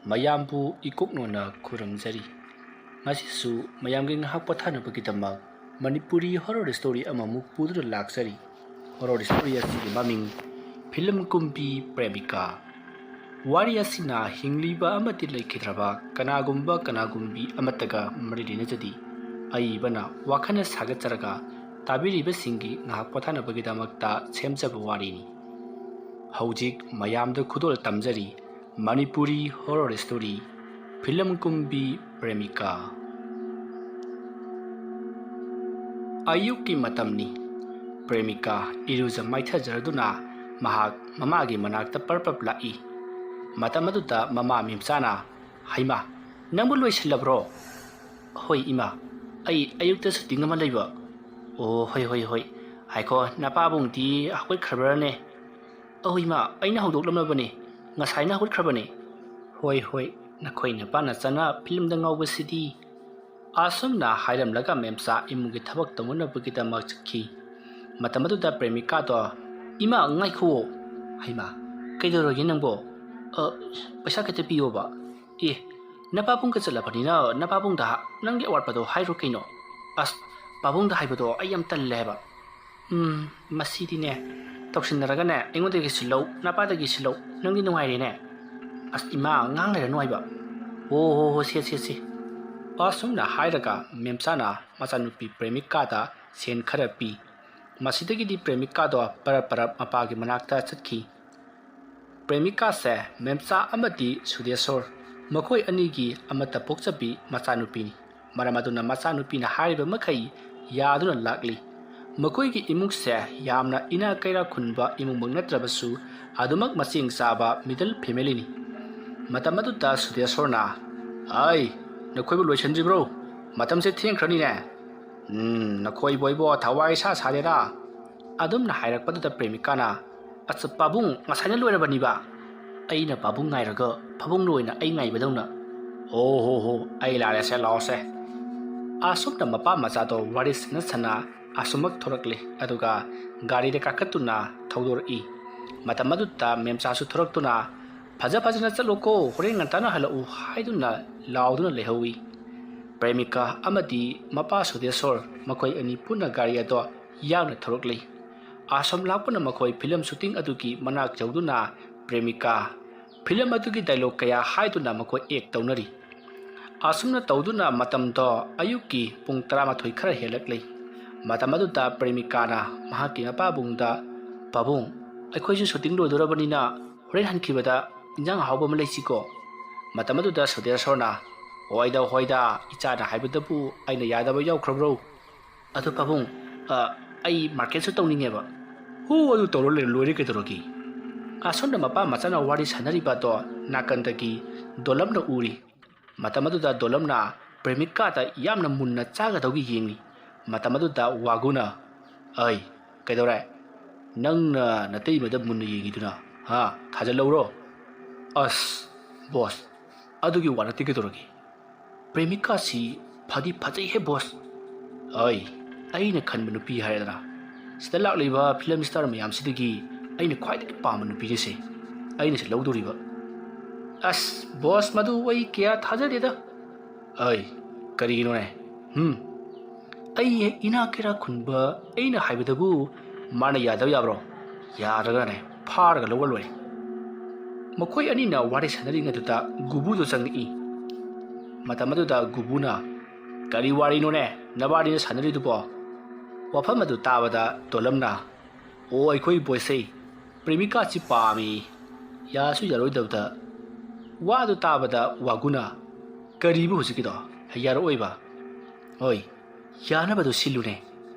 ꯃꯌꯥꯝꯕꯨ ꯏꯀꯣꯛꯅꯣꯅ ꯈꯨꯔꯨꯝꯖꯔꯤ ꯉꯁꯤꯁꯨ ꯃꯌꯥꯝꯒꯤ ꯉꯥꯏꯍꯥꯛ ꯄꯣꯊꯥꯅꯕꯒꯤꯗꯃꯛ ꯃꯅꯤꯄꯨꯔꯤ ꯍꯣꯔꯔ ꯁ꯭ꯇꯣꯔꯤ ꯑꯃꯃꯨꯛ ꯄꯨꯗꯨꯅ ꯂꯥꯛꯆꯔꯤ ꯍꯣꯔꯔ ꯁ꯭ꯇꯣꯔꯤ ꯑꯁꯤꯒꯤ ꯃꯃꯤꯡ ꯐꯤꯂꯝ ꯀꯨꯝꯕꯤ ꯄ꯭ꯔꯦꯃꯤꯀꯥ ꯋꯥꯔꯤ ꯑꯁꯤꯅ ꯍꯤꯡꯂꯤꯕ ꯑꯃꯗꯤ ꯂꯩꯈꯤꯗ꯭ꯔꯕ ꯀꯅꯥꯒꯨꯝꯕꯤ ꯑꯃꯠꯇꯒ ꯃꯔꯤ ꯂꯩꯅꯖꯗꯤ ꯑꯏꯕꯅ ꯋꯥꯈꯜꯅ ꯁꯥꯒꯠꯆꯔꯒ ꯇꯥꯕꯤꯔꯤꯕꯁꯤꯡꯒꯤ ꯉꯥꯏꯍꯥꯛ ꯄꯣꯊꯥꯅꯕꯒꯤꯗꯃꯛꯇ ꯁꯦꯝꯖꯕ ꯋꯥꯔꯤꯅꯤ ꯍꯧꯖꯤꯛ ꯃꯌꯥꯝꯗ ꯈꯨꯗꯣꯜ ꯇꯝꯖꯔꯤ ꯃꯅꯤꯄꯨꯔꯤ ꯍꯣꯔꯔ ꯁ꯭ꯇꯣꯔꯤ ꯐꯤꯂꯝ ꯀꯨꯝꯕꯤ ꯄ꯭ꯔꯦꯃꯤꯀꯥ ꯑꯌꯨꯛꯀꯤ ꯃꯇꯝꯅꯤ ꯄ꯭ꯔꯦꯃꯤꯀꯥ ꯏꯔꯨꯖ ꯃꯥꯏꯊꯖꯔꯗꯨꯅ ꯃꯍꯥꯛ ꯃꯃꯥꯒꯤ ꯃꯅꯥꯛꯇ ꯄꯔꯄꯞ ꯂꯥꯛꯏ ꯃꯇꯝ ꯑꯗꯨꯗ ꯃꯃꯥ ꯃꯦꯝꯆꯥꯅ ꯍꯩꯃꯥ ꯅꯪꯕꯨ ꯂꯣꯏꯁꯤꯜꯂꯕ꯭ꯔꯣ ꯍꯣꯏ ꯏꯃꯥ ꯑꯩ ꯑꯌꯨꯛꯇ ꯁꯨꯇꯤꯡ ꯑꯃ ꯂꯩꯕ ꯑꯣ ꯍꯣꯏ ꯍꯥꯏꯈꯣ ꯅꯄꯥꯕꯨꯡꯗꯤ ꯍꯧꯒꯠꯈ꯭ꯔꯕ꯭ꯔꯅꯦ ꯑꯍꯣꯏ ꯏꯃꯥ ꯑꯩꯅ ꯍꯧꯗꯣꯛꯂꯝꯂꯕꯅꯦ ꯉꯁꯥꯏꯅ ꯍꯧꯒꯠꯈ꯭ꯔꯕꯅꯦ ꯍꯣꯏ ꯅꯈꯣꯏ ꯅꯄꯥꯅ ꯆꯅ ꯐꯤꯂꯝꯗ ꯉꯥꯎꯕꯁꯤꯗꯤ ꯑꯁꯨꯝꯅ ꯍꯥꯏꯔꯝꯂꯒ ꯃꯦꯝꯆꯥ ꯏꯃꯨꯡꯒꯤ ꯊꯕꯛ ꯇꯧꯅꯅꯕꯒꯤꯗꯃꯛ ꯆꯠꯈꯤ ꯃꯇꯝ ꯑꯗꯨꯗ ꯄ꯭ꯔꯦꯃꯤꯀꯥꯗꯣ ꯏꯃꯥ ꯉꯥꯏꯈꯨꯋꯣ ꯍꯩꯃꯥ ꯀꯩꯗꯧꯔꯒꯦ ꯅꯪꯕꯣ ꯄꯩꯁꯥ ꯈꯤꯇ ꯄꯤꯌꯣꯕ ꯑꯦ ꯅꯄꯥꯕꯨꯡꯒ ꯆꯠꯂꯕꯅꯤꯅ ꯅꯄꯥꯕꯨꯡꯗ ꯅꯪꯒꯤ ꯑꯋꯥꯠꯄꯗꯣ ꯍꯥꯏꯔꯣ ꯀꯩꯅꯣ ꯑꯁ ꯄꯥꯕꯨꯡꯗ ꯍꯥꯏꯕꯗꯣ ꯑꯩ ꯌꯥꯝ ꯇꯜꯂꯦ ꯍꯥꯏꯕ ꯃꯁꯤꯗꯤꯅꯦ ꯇꯧꯁꯤꯟꯅꯔꯒꯅꯦ ꯑꯩꯉꯣꯟꯗꯒꯤꯁꯨ ꯂꯧ ꯅꯄꯥꯗꯒꯤꯁꯨ ꯂꯧ ꯅꯪꯗꯤ ꯅꯨꯡꯉꯥꯏꯔꯦꯅꯦ ꯑꯁ ꯏꯃꯥ ꯉꯥꯡ ꯂꯩꯔꯅꯨ ꯍꯥꯏꯕ ꯍꯣ ꯁꯦ ꯑꯁꯨꯝꯅ ꯍꯥꯏꯔꯒ ꯃꯦꯝꯆꯥꯅ ꯃꯆꯥꯅꯨꯄꯤ ꯄ꯭ꯔꯦꯃꯤꯀꯥꯗ ꯁꯦꯟ ꯈꯔ ꯄꯤ ꯃꯁꯤꯗꯒꯤꯗꯤ ꯄ꯭ꯔꯦꯃꯤꯀꯥꯗꯣ ꯄꯔꯞ ꯃꯄꯥꯒꯤ ꯃꯅꯥꯛꯇ ꯆꯠꯈꯤ ꯄ꯭ꯔꯦꯃꯤꯀꯥꯁꯦ ꯃꯦꯝꯆꯥ ꯑꯃꯗꯤ ꯁꯨꯗꯦꯁꯣꯔ ꯃꯈꯣꯏ ꯑꯅꯤꯒꯤ ꯑꯃꯠꯇ ꯄꯣꯛꯆꯕꯤ ꯃꯆꯥꯅꯨꯄꯤꯅꯤ ꯃꯔꯝ ꯑꯗꯨꯅ ꯃꯆꯥꯅꯨꯄꯤꯅ ꯍꯥꯏꯔꯤꯕ ꯃꯈꯩ ꯌꯥꯗꯨꯅ ꯂꯥꯛꯂꯤ ꯃꯈꯣꯏꯒꯤ ꯏꯃꯨꯡꯁꯦ ꯌꯥꯝꯅ ꯏꯅꯥ ꯀꯩꯔꯥꯛ ꯈꯨꯟꯕ ꯏꯃꯨꯡꯃꯛ ꯅꯠꯇ꯭ꯔꯕꯁꯨ ꯑꯗꯨꯃꯛ ꯃꯆꯦꯡ ꯆꯥꯕ ꯃꯤꯗꯜ ꯐꯦꯃꯤꯂꯤꯅꯤ ꯃꯇꯝ ꯑꯗꯨꯗ ꯁꯨꯗꯦꯁꯣꯔꯅ ꯅꯈꯣꯏꯕꯨ ꯂꯣꯏꯁꯤꯟꯗ꯭ꯔꯤꯕ꯭ꯔꯣ ꯃꯇꯝꯁꯦ ꯊꯦꯡꯈ꯭ꯔꯅꯤꯅꯦ ꯅꯈꯣꯏꯕꯨ ꯑꯩꯕꯨ ꯊꯋꯥꯏ ꯁꯥꯗꯦꯔꯥ ꯑꯗꯨꯝꯅ ꯍꯥꯏꯔꯛꯄꯗꯨꯗ ꯄ꯭ꯔꯦꯃꯤꯀꯥꯅ ꯑꯁ ꯄꯥꯕꯨꯡ ꯉꯁꯥꯏꯅ ꯂꯣꯏꯔꯕꯅꯤꯕ ꯑꯩꯅ ꯄꯥꯕꯨꯡ ꯉꯥꯏꯔꯒ ꯐꯕꯨꯡ ꯑꯣꯏꯅ ꯑꯩ ꯉꯥꯏꯕꯗꯧꯅ ꯍꯣ ꯑꯩ ꯂꯥꯛꯑꯁꯦ ꯂꯥꯛꯑꯣꯁꯦ ꯑꯁꯨꯝꯅ ꯃꯄꯥ ꯃꯆꯥꯗꯣ ꯋꯥꯔꯤ ꯁꯥꯟꯅ ꯑꯁꯨꯃꯛ ꯊꯣꯔꯛꯂꯤ ꯑꯗꯨꯒ ꯒꯥꯔꯤꯗ ꯀꯥꯈꯠꯇꯨꯅ ꯊꯧꯗꯣꯔꯛꯏ ꯃꯇꯝ ꯑꯗꯨꯗ ꯃꯦꯝꯆꯥꯁꯨ ꯊꯣꯔꯛꯇꯨꯅ ꯐꯖꯅ ꯆꯠꯂꯣꯀꯣ ꯍꯣꯔꯦꯟ ꯉꯟꯇꯥꯅ ꯍꯜꯂꯛꯎ ꯍꯥꯏꯗꯨꯅ ꯂꯥꯎꯗꯨꯅ ꯂꯩꯍꯧꯏ ꯄ꯭ꯔꯦꯃꯤꯀꯥ ꯑꯃꯗꯤ ꯃꯄꯥ ꯁꯨꯗꯦꯁꯣꯔ ꯃꯈꯣꯏ ꯑꯅꯤ ꯄꯨꯟꯅ ꯒꯥꯔꯤ ꯑꯗꯣ ꯌꯥꯡꯅ ꯊꯧꯔꯛꯂꯤ ꯑꯁꯣꯝ ꯂꯥꯛꯄꯅ ꯃꯈꯣꯏ ꯐꯤꯂꯝ ꯁꯨꯇꯤꯡ ꯑꯗꯨꯒꯤ ꯃꯅꯥꯛ ꯌꯧꯗꯨꯅ ꯄ꯭ꯔꯦꯃꯤꯀꯥ ꯐꯤꯂꯝ ꯑꯗꯨꯒꯤ ꯗꯥꯏꯂꯣꯛ ꯀꯌꯥ ꯍꯥꯏꯗꯨꯅ ꯃꯈꯣꯏ ꯑꯦꯛ ꯇꯧꯅꯔꯤ ꯑꯁꯨꯝꯅ ꯇꯧꯗꯨꯅ ꯃꯇꯝꯗꯣ ꯑꯌꯨꯛꯀꯤ ꯄꯨꯡ 12 ꯈꯔ ꯍꯦꯜꯂꯛꯂꯤ ꯃꯇꯝ ꯑꯗꯨꯗ ꯄ꯭ꯔꯦꯃꯤꯀꯥꯅ ꯃꯍꯥꯛꯀꯤ ꯃꯄꯥꯕꯨꯡꯗ ꯄꯥꯕꯨꯡ ꯑꯩꯈꯣꯏꯁꯨ ꯁꯨꯇꯤꯡ ꯂꯣꯏꯗꯣꯔꯕꯅꯤꯅ ꯍꯣꯔꯦꯟ ꯍꯟꯈꯤꯕꯗ ꯏꯟꯖꯥꯡ ꯑꯍꯥꯎꯕ ꯑꯃ ꯂꯩꯁꯤꯀꯣ ꯃꯇꯝ ꯑꯗꯨꯗ ꯁꯨꯗꯦꯁꯣꯔꯅ ꯍꯣꯏꯗ ꯏꯆꯥꯅ ꯍꯥꯏꯕꯗꯕꯨ ꯑꯩꯅ ꯌꯥꯗꯕ ꯌꯥꯎꯈ꯭ꯔꯕ꯭ꯔꯣ ꯑꯗꯨ ꯄꯥꯕꯨꯡ ꯑꯩ ꯃꯥꯔꯀꯦꯠꯁꯨ ꯇꯧꯅꯤꯡꯉꯦꯕ ꯑꯗꯨ ꯇꯧꯔ ꯂꯣꯏꯔꯦ ꯀꯩꯗꯧꯔꯒꯦ ꯑꯁꯣꯝꯗ ꯃꯄꯥ ꯃꯆꯥꯅ ꯋꯥꯔꯤ ꯁꯥꯟꯅꯔꯤꯕꯗꯣ ꯅꯥꯀꯟꯗꯒꯤ ꯗꯣꯂꯝꯅ ꯎꯔꯤ ꯃꯇꯝ ꯑꯗꯨꯗ ꯗꯣꯂꯝꯅ ꯄ꯭ꯔꯦꯃꯤꯀꯥꯗ ꯌꯥꯝꯅ ꯃꯨꯟꯅ ꯆꯥꯒꯗꯧꯒꯤ ꯌꯦꯡꯂꯤ ꯃꯇꯝ ꯑꯗꯨꯗ ꯋꯥꯒꯨꯅ ꯀꯩꯗꯧꯔꯦ ꯅꯪꯅ ꯅꯇꯩꯃꯗ ꯃꯨꯟꯅ ꯌꯦꯡꯉꯤꯗꯨꯅ ꯊꯥꯖꯜꯂꯧꯔꯣ ꯑꯁ ꯕꯣꯁ ꯑꯗꯨꯒꯤ ꯋꯥ ꯅꯠꯇꯦ ꯀꯩꯗꯧꯔꯒꯦ ꯄ꯭ꯔꯦꯃꯤꯀꯥꯁꯤ ꯐꯖꯩꯍꯦ ꯕꯣꯁ ꯑꯩꯅ ꯈꯟꯕ ꯅꯨꯄꯤ ꯍꯥꯏꯔꯗꯅ ꯁꯤꯗ ꯂꯥꯛꯂꯤꯕ ꯐꯤꯂꯝ ꯁ꯭ꯇꯥꯔ ꯃꯌꯥꯝꯁꯤꯗꯒꯤ ꯑꯩꯅ ꯈ꯭ꯋꯥꯏꯗꯒꯤ ꯄꯥꯝꯕ ꯅꯨꯄꯤꯁꯦ ꯑꯩꯅꯁꯦ ꯂꯧꯗꯣꯔꯤꯕ ꯑꯁ ꯕꯣꯁ ꯃꯗꯨ ꯑꯩ ꯀꯌꯥ ꯊꯥꯖꯗꯦꯗ ꯀꯔꯤꯒꯤꯅꯣꯅꯦ ꯑꯩ ꯍꯦꯛ ꯏꯅꯥꯛ ꯀꯩꯔꯥꯛ ꯈꯨꯟꯕ ꯑꯩꯅ ꯍꯥꯏꯕꯗꯕꯨ ꯃꯥꯅ ꯌꯥꯗꯕ ꯌꯥꯕ꯭ꯔꯣ ꯌꯥꯗ꯭ꯔꯒꯅꯦ ꯐꯥꯔꯒ ꯂꯧꯔ ꯂꯣꯏꯔꯦ ꯃꯈꯣꯏ ꯑꯅꯤꯅ ꯋꯥꯔꯤ ꯁꯥꯟꯅꯔꯤꯉꯩꯗꯨꯗ ꯒꯨꯕꯨꯗꯣ ꯆꯪꯉꯛꯏ ꯃꯇꯝ ꯑꯗꯨꯗ ꯒꯨꯕꯨꯅ ꯀꯔꯤ ꯋꯥꯔꯤꯅꯣꯅꯦ ꯅꯕꯥꯅꯤꯅ ꯁꯥꯟꯅꯔꯤꯗꯨꯕꯣ ꯋꯥꯐꯝ ꯑꯗꯨ ꯇꯥꯕꯗ ꯗꯣꯂꯝꯅ ꯑꯩꯈꯣꯏ ꯕꯣꯏꯁꯦ ꯄ꯭ꯔꯦꯃꯤꯀꯥꯁꯤ ꯄꯥꯝꯃꯤ ꯌꯥꯁꯨ ꯌꯥꯔꯣꯏꯗꯕꯗ ꯋꯥ ꯑꯗꯨ ꯇꯥꯕꯗ ꯋꯥꯒꯨꯅ ꯀꯔꯤꯕꯨ ꯍꯧꯖꯤꯛꯀꯤꯗꯣ ꯌꯥꯔꯛꯑꯣꯏꯕ ꯌꯥꯅꯕꯗꯣ ꯁꯤꯜꯂꯨꯅꯦ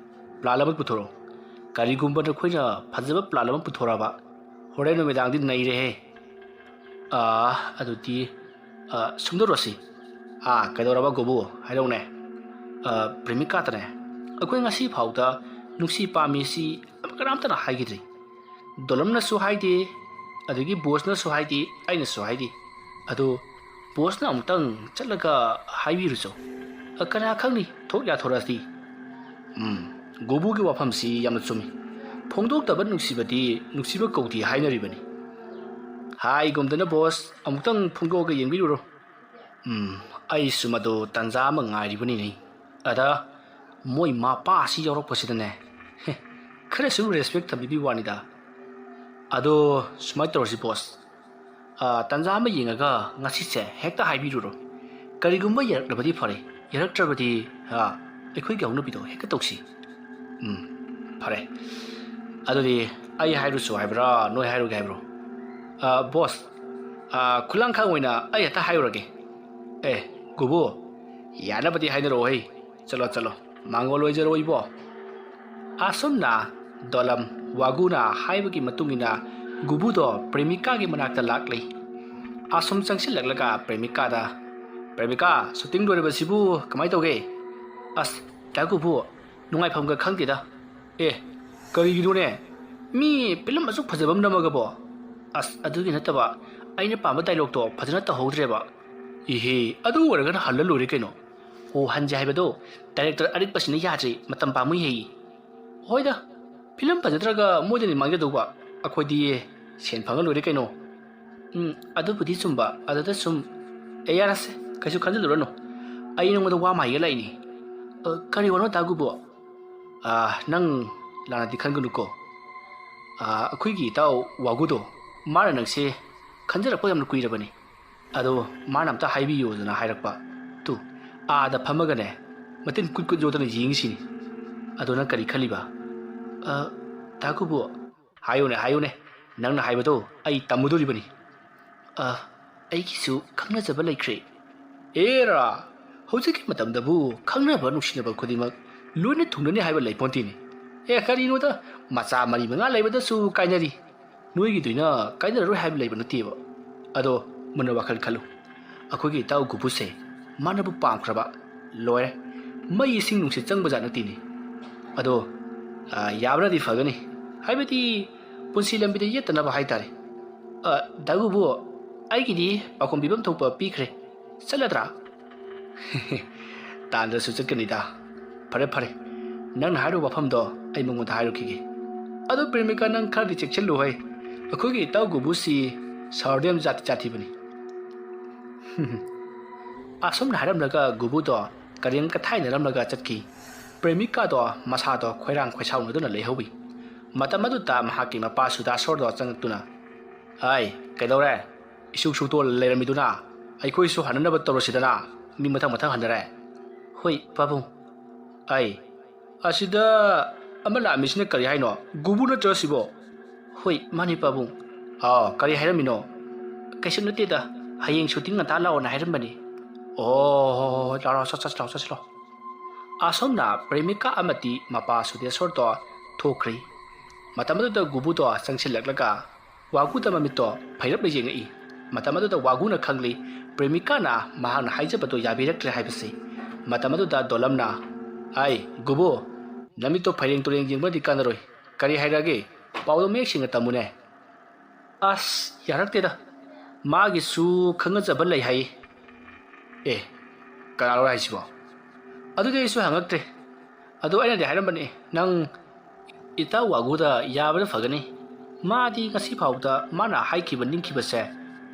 ꯄ꯭ꯂꯥꯟ ꯑꯃ ꯄꯨꯊꯣꯔꯛꯑꯣ ꯀꯔꯤꯒꯨꯝꯕ ꯅꯈꯣꯏꯅ ꯐꯖꯕ ꯄ꯭ꯂꯥꯟ ꯑꯃ ꯄꯨꯊꯣꯔꯛꯑꯕ ꯍꯣꯔꯦꯟ ꯅꯨꯃꯤꯗꯥꯡꯗꯤ ꯅꯩꯔꯦꯍꯦ ꯑꯗꯨꯗꯤ ꯁꯨꯝꯗꯧꯔꯣꯁꯤ ꯀꯩꯗꯧꯔꯕ ꯒꯣꯕꯨ ꯍꯥꯏꯔꯧꯅꯦ ꯄ꯭ꯔꯦꯃꯤꯀꯥꯇꯅꯦ ꯑꯩꯈꯣꯏ ꯉꯁꯤ ꯐꯥꯎꯗ ꯅꯨꯡꯁꯤ ꯄꯥꯝꯃꯤꯁꯤ ꯀꯅꯥꯝꯇꯅ ꯍꯥꯏꯈꯤꯗ꯭ꯔꯤ ꯗꯣꯂꯝꯅꯁꯨ ꯍꯥꯏꯗꯦ ꯑꯗꯒꯤ ꯕꯣꯁꯅꯁꯨ ꯍꯥꯏꯗꯦ ꯑꯩꯅꯁꯨ ꯍꯥꯏꯗꯦ ꯑꯗꯣ ꯕꯣꯁꯅ ꯑꯃꯨꯛꯇꯪ ꯆꯠꯂꯒ ꯍꯥꯏꯕꯤꯔꯨꯆꯣ ꯀꯅꯥ ꯈꯪꯅꯤ ꯊꯣꯛ ꯌꯥꯊꯣꯔꯛꯑꯗꯤ ꯒꯣꯕꯨꯒꯤ ꯋꯥꯐꯝꯁꯤ ꯌꯥꯝꯅ ꯆꯨꯝꯃꯤ ꯐꯣꯡꯗꯣꯛꯇꯕ ꯅꯨꯡꯁꯤꯕꯗꯤ ꯅꯨꯡꯁꯤꯕ ꯀꯧꯗꯦ ꯍꯥꯏꯅꯔꯤꯕꯅꯤ ꯍꯥꯏꯒꯨꯝꯗꯅ ꯕꯣꯁ ꯑꯃꯨꯛꯇꯪ ꯐꯣꯡꯗꯣꯛꯑꯒ ꯌꯦꯡꯕꯤꯔꯨꯔꯣ ꯑꯩꯁꯨ ꯃꯗꯨ ꯇꯥꯟꯖꯥ ꯑꯃ ꯉꯥꯏꯔꯤꯕꯅꯤꯅꯦ ꯑꯗ ꯃꯣꯏ ꯃꯄꯥꯁꯤ ꯌꯥꯎꯔꯛꯄꯁꯤꯗꯅꯦ ꯈꯔꯁꯨ ꯔꯦꯁꯄꯦꯛ ꯊꯝꯕꯤꯕꯒꯤ ꯋꯥꯅꯤꯗ ꯑꯗꯣ ꯁꯨꯃꯥꯏꯅ ꯇꯧꯔꯁꯤ ꯕꯣꯁ ꯇꯥꯟꯖꯥ ꯑꯃ ꯌꯦꯡꯉꯒ ꯉꯁꯤꯁꯦ ꯍꯦꯛꯇ ꯍꯥꯏꯕꯤꯔꯨꯔꯣ ꯀꯔꯤꯒꯨꯝꯕ ꯌꯥꯔꯛꯂꯕꯗꯤ ꯐꯔꯦ ꯌꯥꯔꯛꯇ꯭ꯔꯕꯗꯤ ꯑꯩꯈꯣꯏꯒꯤ ꯍꯧꯅꯕꯤꯗꯣ ꯍꯦꯛꯇ ꯇꯧꯁꯤ ꯐꯔꯦ ꯑꯗꯨꯗꯤ ꯑꯩ ꯍꯥꯏꯔꯨꯁꯨ ꯍꯥꯏꯕ꯭ꯔꯥ ꯅꯣꯏ ꯍꯥꯏꯔꯨꯒꯦ ꯍꯥꯏꯕ꯭ꯔꯣ ꯕꯣꯁ ꯈꯨꯂꯥꯡꯈꯥꯡ ꯑꯣꯏꯅ ꯑꯩ ꯍꯦꯛꯇ ꯍꯥꯏꯔꯨꯔꯒꯦ ꯒꯨꯕꯨ ꯌꯥꯅꯕꯗꯤ ꯍꯥꯏꯅꯔꯛꯑꯣ ꯆꯠꯂꯣ ꯆꯠꯂꯣ ꯃꯥꯡꯒꯣꯜ ꯑꯣꯏꯖꯔꯣ ꯏꯕꯣ ꯑꯁꯨꯝꯅ ꯗꯣꯂꯝ ꯋꯥꯒꯨꯅ ꯍꯥꯏꯕꯒꯤ ꯃꯇꯨꯡꯏꯟꯅ ꯒꯨꯕꯨꯗꯣ ꯄ꯭ꯔꯦꯃꯤꯀꯥꯒꯤ ꯃꯅꯥꯛꯇ ꯂꯥꯛꯂꯤ ꯑꯁꯨꯝ ꯆꯪꯁꯤꯜꯂꯛꯂꯒ ꯄ꯭ꯔꯦꯃꯤꯀꯥꯗ ꯄ꯭ꯔꯦꯃꯤꯀꯥ ꯁꯨꯇꯤꯡ ꯂꯣꯏꯔꯕꯁꯤꯕꯨ ꯀꯃꯥꯏꯅ ꯇꯧꯒꯦ ꯑꯁ ꯗꯥ ꯒꯨꯕꯨ ꯅꯨꯡꯉꯥꯏꯐꯝꯒ ꯈꯪꯗꯦꯗ ꯀꯔꯤꯒꯤꯅꯣꯅꯦ ꯃꯤ ꯐꯤꯂꯝ ꯑꯁꯨꯛ ꯐꯖꯕ ꯑꯃ ꯅꯝꯃꯒꯕꯣ ꯑꯁ ꯑꯗꯨꯒꯤ ꯅꯠꯇꯕ ꯑꯩꯅ ꯄꯥꯝꯕ ꯗꯥꯏꯂꯣꯛꯇꯣ ꯐꯖꯅ ꯇꯧꯍꯧꯗ꯭ꯔꯦꯕ इहे अदु ओरगन हल्ल लोरे कइनो ओ हंजे हाइबदो डायरेक्टर अरिक्पसिना याद्रे मतम पामुई हेई होइदा फिल्म फजद्रगा मोजनि मांगे दोबा अखोइदि सेन फंग लोरे कइनो अदुबुदि सुंबा अददा सुम एयारसे कइसु खंजलुरनो अइ नंगद वा माइगे लाइनि करि वनो तागुबो नंग लानादि खंगनुको अखोइगि ताव वागुदो मारा नंगसे खंजरपो यम कुइरबनी अदो माना अमता हाइबियोजना हाइरक्पा तु आदा फमगने मतिन कुट कुट जोदना यिंगसिनि अदो न करि खलिबा ताकुबो हायोने नंगना हाइबदो अइ तमुदोरिबनी अइकिसु खंगनजबा लैख्रे एरा हौजिकि मतमदबु खंगनबा नुसिनबा खुदिमक लोइने थुंगननि हाइबा लैपोंतिनि करिनोदा मचा मरि मंगा लैबदसु काइनरि नोइगि दुइना काइनररोय हाइब लैबा नतिबा अदो मन वाखल खलु अखोगी ताऊ गुबुसे मानबु पामख्रबा लोय मई सिंग नुसे चंगबजा नतिनि अदो याब्रादि फगनि हाइबदि पुंसि लंबिदे येतनबा हाइतारे दागुबु आइगिदि पाखोम बिबम थोपा पीख्रे चलद्रा तांद्रसु चकनिदा फरे फरे नंग हाइरो वफमदो आई मंगोदा हाइरोखिगे अदो प्रेमिका नंग खरदि चेक्चलु होय अखोगी ताऊ गुबुसी सावदेम जाति जातिबनि असम हाइरमलगा गुबुदो करें कथाइनरमलगा चटकी प्रेमिकादो मसादो खोइरांग खोइसाउनदुना लेहौबी मतमदुता महाकी मपा सुदासोरदो चंगतुना आइ कैदौरे इसुक सुतो लेरमिदुना अइखोइसु हननब तौरसिदना मी मथं मथं हनरे होइ पाबुं आइ असिदा अमला मिसने करि हाइनो गुबुना चसिबो होइ मानि पाबुं करि हाइरमिनो कैसे नतेदा हयेंग shooting ngata lao na hairambani lao saslo asomna premika amati mapa sudesor to thokri matamadu da gubu to changsilaklaga wagu da mamito phairap le jengai matamadu da wagu na khangli premika na mahana haijabato yabiraktre haibase matamadu da dolamna ai gubu namito phaireng toreng jengbadi kanaroi kari hairage pawdo mek singa tamune as yarakte da मागी सु खंगजब लै high कनारो हाइसिबो अदुदे इस हंगक्ते अदु अइना दे हाइरमबने नंग इता वागुदा याबन फगनी मादी गसी फाउदा माना हाइखिब निंखिबसे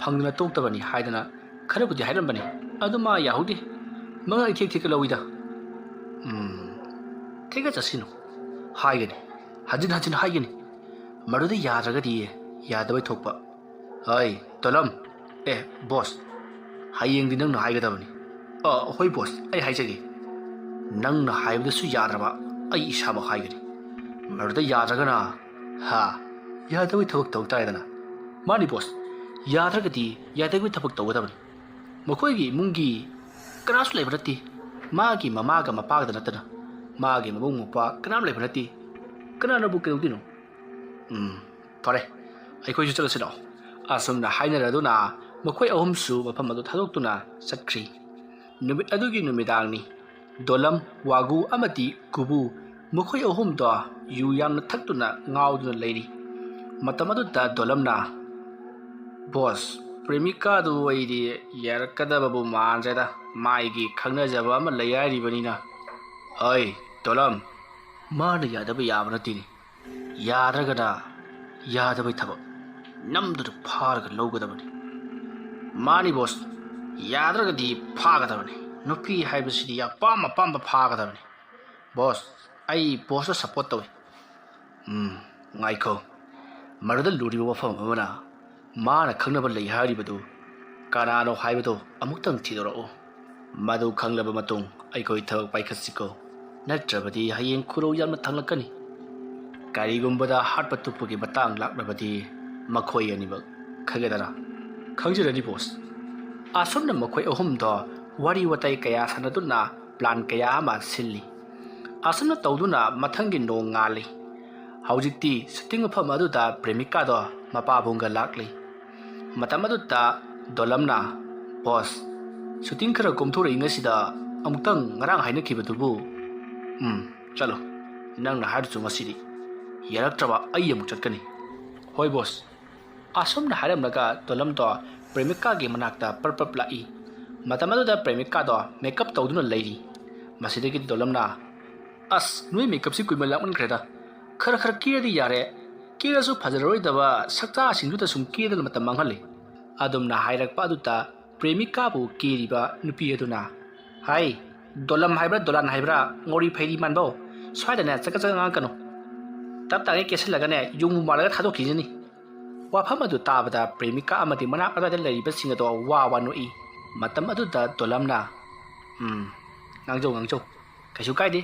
फंगना तोक्तबनी हाइदना खरबुदि हाइरमबने अदु मा याहुदी मंगा इथेक थेक लविदा थेगा जसिनो हाइगनी हजिन हाइगनी मरुदे याद्रगदी यादबै थोकपा हाय तलम बॉस हायेंगदि नंगना हाइगदबनी होय बॉस आई हाइजगे नंगना हाइबदसु याद्रबा आई इसामा हाइगनी मरुदा याद्रगना यादबै थबक तौ तायदना मानी बॉस याद्रगदि यादबै थबक तौगदबनी मखोयगी मुंगी कनासु लेबरति मागी ममागा मपागदा नतना मागी मबुंग मपा कनाम लेबरति कनानबु केउदिनो फरे अइखोयसु चलसिनो असमना हाइनरदुना मखोय अहुमसु मफम अदु थादोक्तुना चटख्री नुमित अदुगी नुमिदांगनी दोलम वागु अमति गुबु मखोय अहुमदो यु यामना थक्तुना ngauduna लेरी मतम अदुदा दोलमना बॉस प्रेमिका दु वैदि यारकदबबु मानजेदा माइगी खंगनजबा अमा लैयारिबनिना अय दोलम माना यादब याबनतिनि याद्रगना यादबै थबक ꯅꯝꯗꯨꯗ ꯐꯥꯔꯒ ꯂꯧꯒꯗꯕꯅꯤ ꯃꯥꯅꯤ ꯕꯣꯁ ꯌꯥꯗ꯭ꯔꯒꯗꯤ ꯐꯥꯒꯗꯕꯅꯤ ꯅꯨꯄꯤ ꯍꯥꯏꯕꯁꯤꯗꯤ ꯑꯄꯥꯝ ꯑꯄꯥꯝꯕ ꯐꯥꯒꯗꯕꯅꯤ ꯕꯣꯁ ꯑꯩ ꯕꯣꯁꯇ ꯁꯞꯄꯣꯔꯠ ꯇꯧꯏ ꯉꯥꯏꯈꯣ ꯃꯗꯨꯗ ꯂꯨꯔꯤꯕ ꯋꯥꯐꯝ ꯑꯃꯅ ꯃꯥꯅ ꯈꯪꯅꯕ ꯂꯩ ꯍꯥꯏꯔꯤꯕꯗꯨ ꯀꯅꯥꯅꯣ ꯍꯥꯏꯕꯗꯨ ꯑꯃꯨꯛꯇꯪ ꯊꯤꯗꯣꯔꯛꯎ ꯃꯗꯨ ꯈꯪꯂꯕ ꯃꯇꯨꯡ ꯑꯩꯈꯣꯏ ꯊꯕꯛ ꯄꯥꯏꯈꯠꯁꯤꯀꯣ ꯅꯠꯇ꯭ꯔꯕꯗꯤ ꯍꯌꯦꯡ ꯈꯨꯔꯧ ꯌꯥꯝꯅ ꯊꯪꯂꯛꯀꯅꯤ ꯀꯔꯤꯒꯨꯝꯕꯗ ꯍꯥꯠꯄ ꯇꯨꯞꯄꯒꯤ ꯃꯇꯥꯡ ꯂꯥꯛꯂꯕꯗꯤ ꯃꯈꯣꯏ ꯑꯅꯤꯃꯛ ꯈꯪꯒꯗꯔꯥ ꯈꯪꯖꯔꯅꯤ ꯕꯣꯁ ꯑꯁꯨꯝꯅ ꯃꯈꯣꯏ ꯑꯍꯨꯝꯗꯣ ꯋꯥꯔꯤ ꯋꯥꯇꯥꯏ ꯀꯌꯥ ꯁꯥꯟꯅꯗꯨꯅ ꯄ꯭ꯂꯥꯟ ꯀꯌꯥ ꯑꯃ ꯁꯤꯜꯂꯤ ꯑꯁꯨꯝꯅ ꯇꯧꯗꯨꯅ ꯃꯊꯪꯒꯤ ꯅꯣꯡ ꯉꯥꯜꯂꯤ ꯍꯧꯖꯤꯛꯇꯤ ꯁꯨꯇꯤꯡ ꯃꯐꯝ ꯑꯗꯨꯗ ꯄ꯭ꯔꯦꯃꯤꯀꯥꯗꯣ ꯃꯄꯥꯕꯨꯡꯒ ꯂꯥꯛꯂꯤ ꯃꯇꯝ ꯑꯗꯨꯗ ꯗꯣꯂꯝꯅ ꯕꯣꯁ ꯁꯨꯇꯤꯡ ꯈꯔ ꯀꯣꯝꯊꯣꯔꯛꯏꯉꯩꯁꯤꯗ ꯑꯃꯨꯛꯇꯪ ꯉꯔꯥꯡ ꯍꯥꯏꯅꯈꯤꯕꯗꯨꯕꯨ ꯆꯠꯂꯣ ꯅꯪꯅ ꯍꯥꯏꯔꯁꯨ ꯉꯁꯤꯗꯤ ꯌꯥꯔꯛꯇ꯭ꯔꯕ ꯑꯩ ꯑꯃꯨꯛ ꯆꯠꯀꯅꯤ ꯍꯣꯏ ꯕꯣꯁ ꯑꯁꯨꯝꯅ ꯍꯥꯏꯔꯝꯂꯒ ꯗꯣꯂꯝꯗꯣ ꯄ꯭ꯔꯦꯃꯤꯀꯥꯒꯤ ꯃꯅꯥꯛꯇ ꯄꯔꯞ ꯂꯥꯛꯏ ꯃꯇꯝ ꯑꯗꯨꯗ ꯄ꯭ꯔꯦꯃꯤꯀꯥꯗꯣ ꯃꯦꯀꯞ ꯇꯧꯗꯨꯅ ꯂꯩꯔꯤ ꯃꯁꯤꯗꯒꯤꯗꯤ ꯗꯣꯂꯝꯅ ꯑꯁ ꯅꯣꯏ ꯃꯦꯀꯞꯁꯤ ꯀꯨꯏꯃꯟ ꯂꯥꯛꯃꯟꯈ꯭ꯔꯦꯗ ꯈꯔ ꯈꯔ ꯀꯦꯔꯗꯤ ꯌꯥꯔꯦ ꯀꯦꯔꯁꯨ ꯐꯖꯔꯣꯏꯗꯕ ꯁꯛꯇꯥꯁꯤꯡꯗꯨꯗ ꯁꯨꯝ ꯀꯦꯗꯅ ꯃꯇꯝ ꯃꯥꯡꯍꯜꯂꯤ ꯑꯗꯨꯝꯅ ꯍꯥꯏꯔꯛꯄ ꯑꯗꯨꯗ ꯄ꯭ꯔꯦꯃꯤꯀꯥꯕꯨ ꯀꯦꯔꯤꯕ ꯅꯨꯄꯤ ꯑꯗꯨꯅ ꯍꯥꯏ ꯗꯣꯂꯝ ꯍꯥꯏꯕ꯭ꯔꯥ ꯗꯣꯂꯥꯟ ꯍꯥꯏꯕ꯭ꯔꯥ ꯉꯧꯔꯤ ꯐꯩꯔꯤ ꯃꯥꯟꯕꯧ ꯁ꯭ꯋꯥꯏꯗꯅꯦ ꯆꯀꯠ ꯆꯀꯠ ꯉꯥꯡꯀꯅꯨ ꯇꯞ ꯇꯥꯒꯩ ꯀꯦꯁꯤꯜꯂꯒꯅꯦ ꯌꯨꯡꯕꯨ ꯃꯥꯜꯂꯒ ꯊꯥꯗꯣꯛꯈꯤꯖꯅꯤ ꯋꯥꯐꯝ ꯑꯗꯨ ꯇꯥꯕꯗ ꯄ꯭ꯔꯦꯃꯤꯀꯥ ꯑꯃꯗꯤ ꯃꯅꯥꯛ ꯑꯗꯨꯋꯥꯏꯗ ꯂꯩꯔꯤꯕꯁꯤꯡ ꯑꯗꯣ ꯋꯥ ꯅꯣꯛꯏ ꯃꯇꯝ ꯑꯗꯨꯗ ꯗꯣꯂꯝꯅ ꯉꯥꯡꯖꯧ ꯀꯩꯁꯨ ꯀꯥꯏꯗꯦ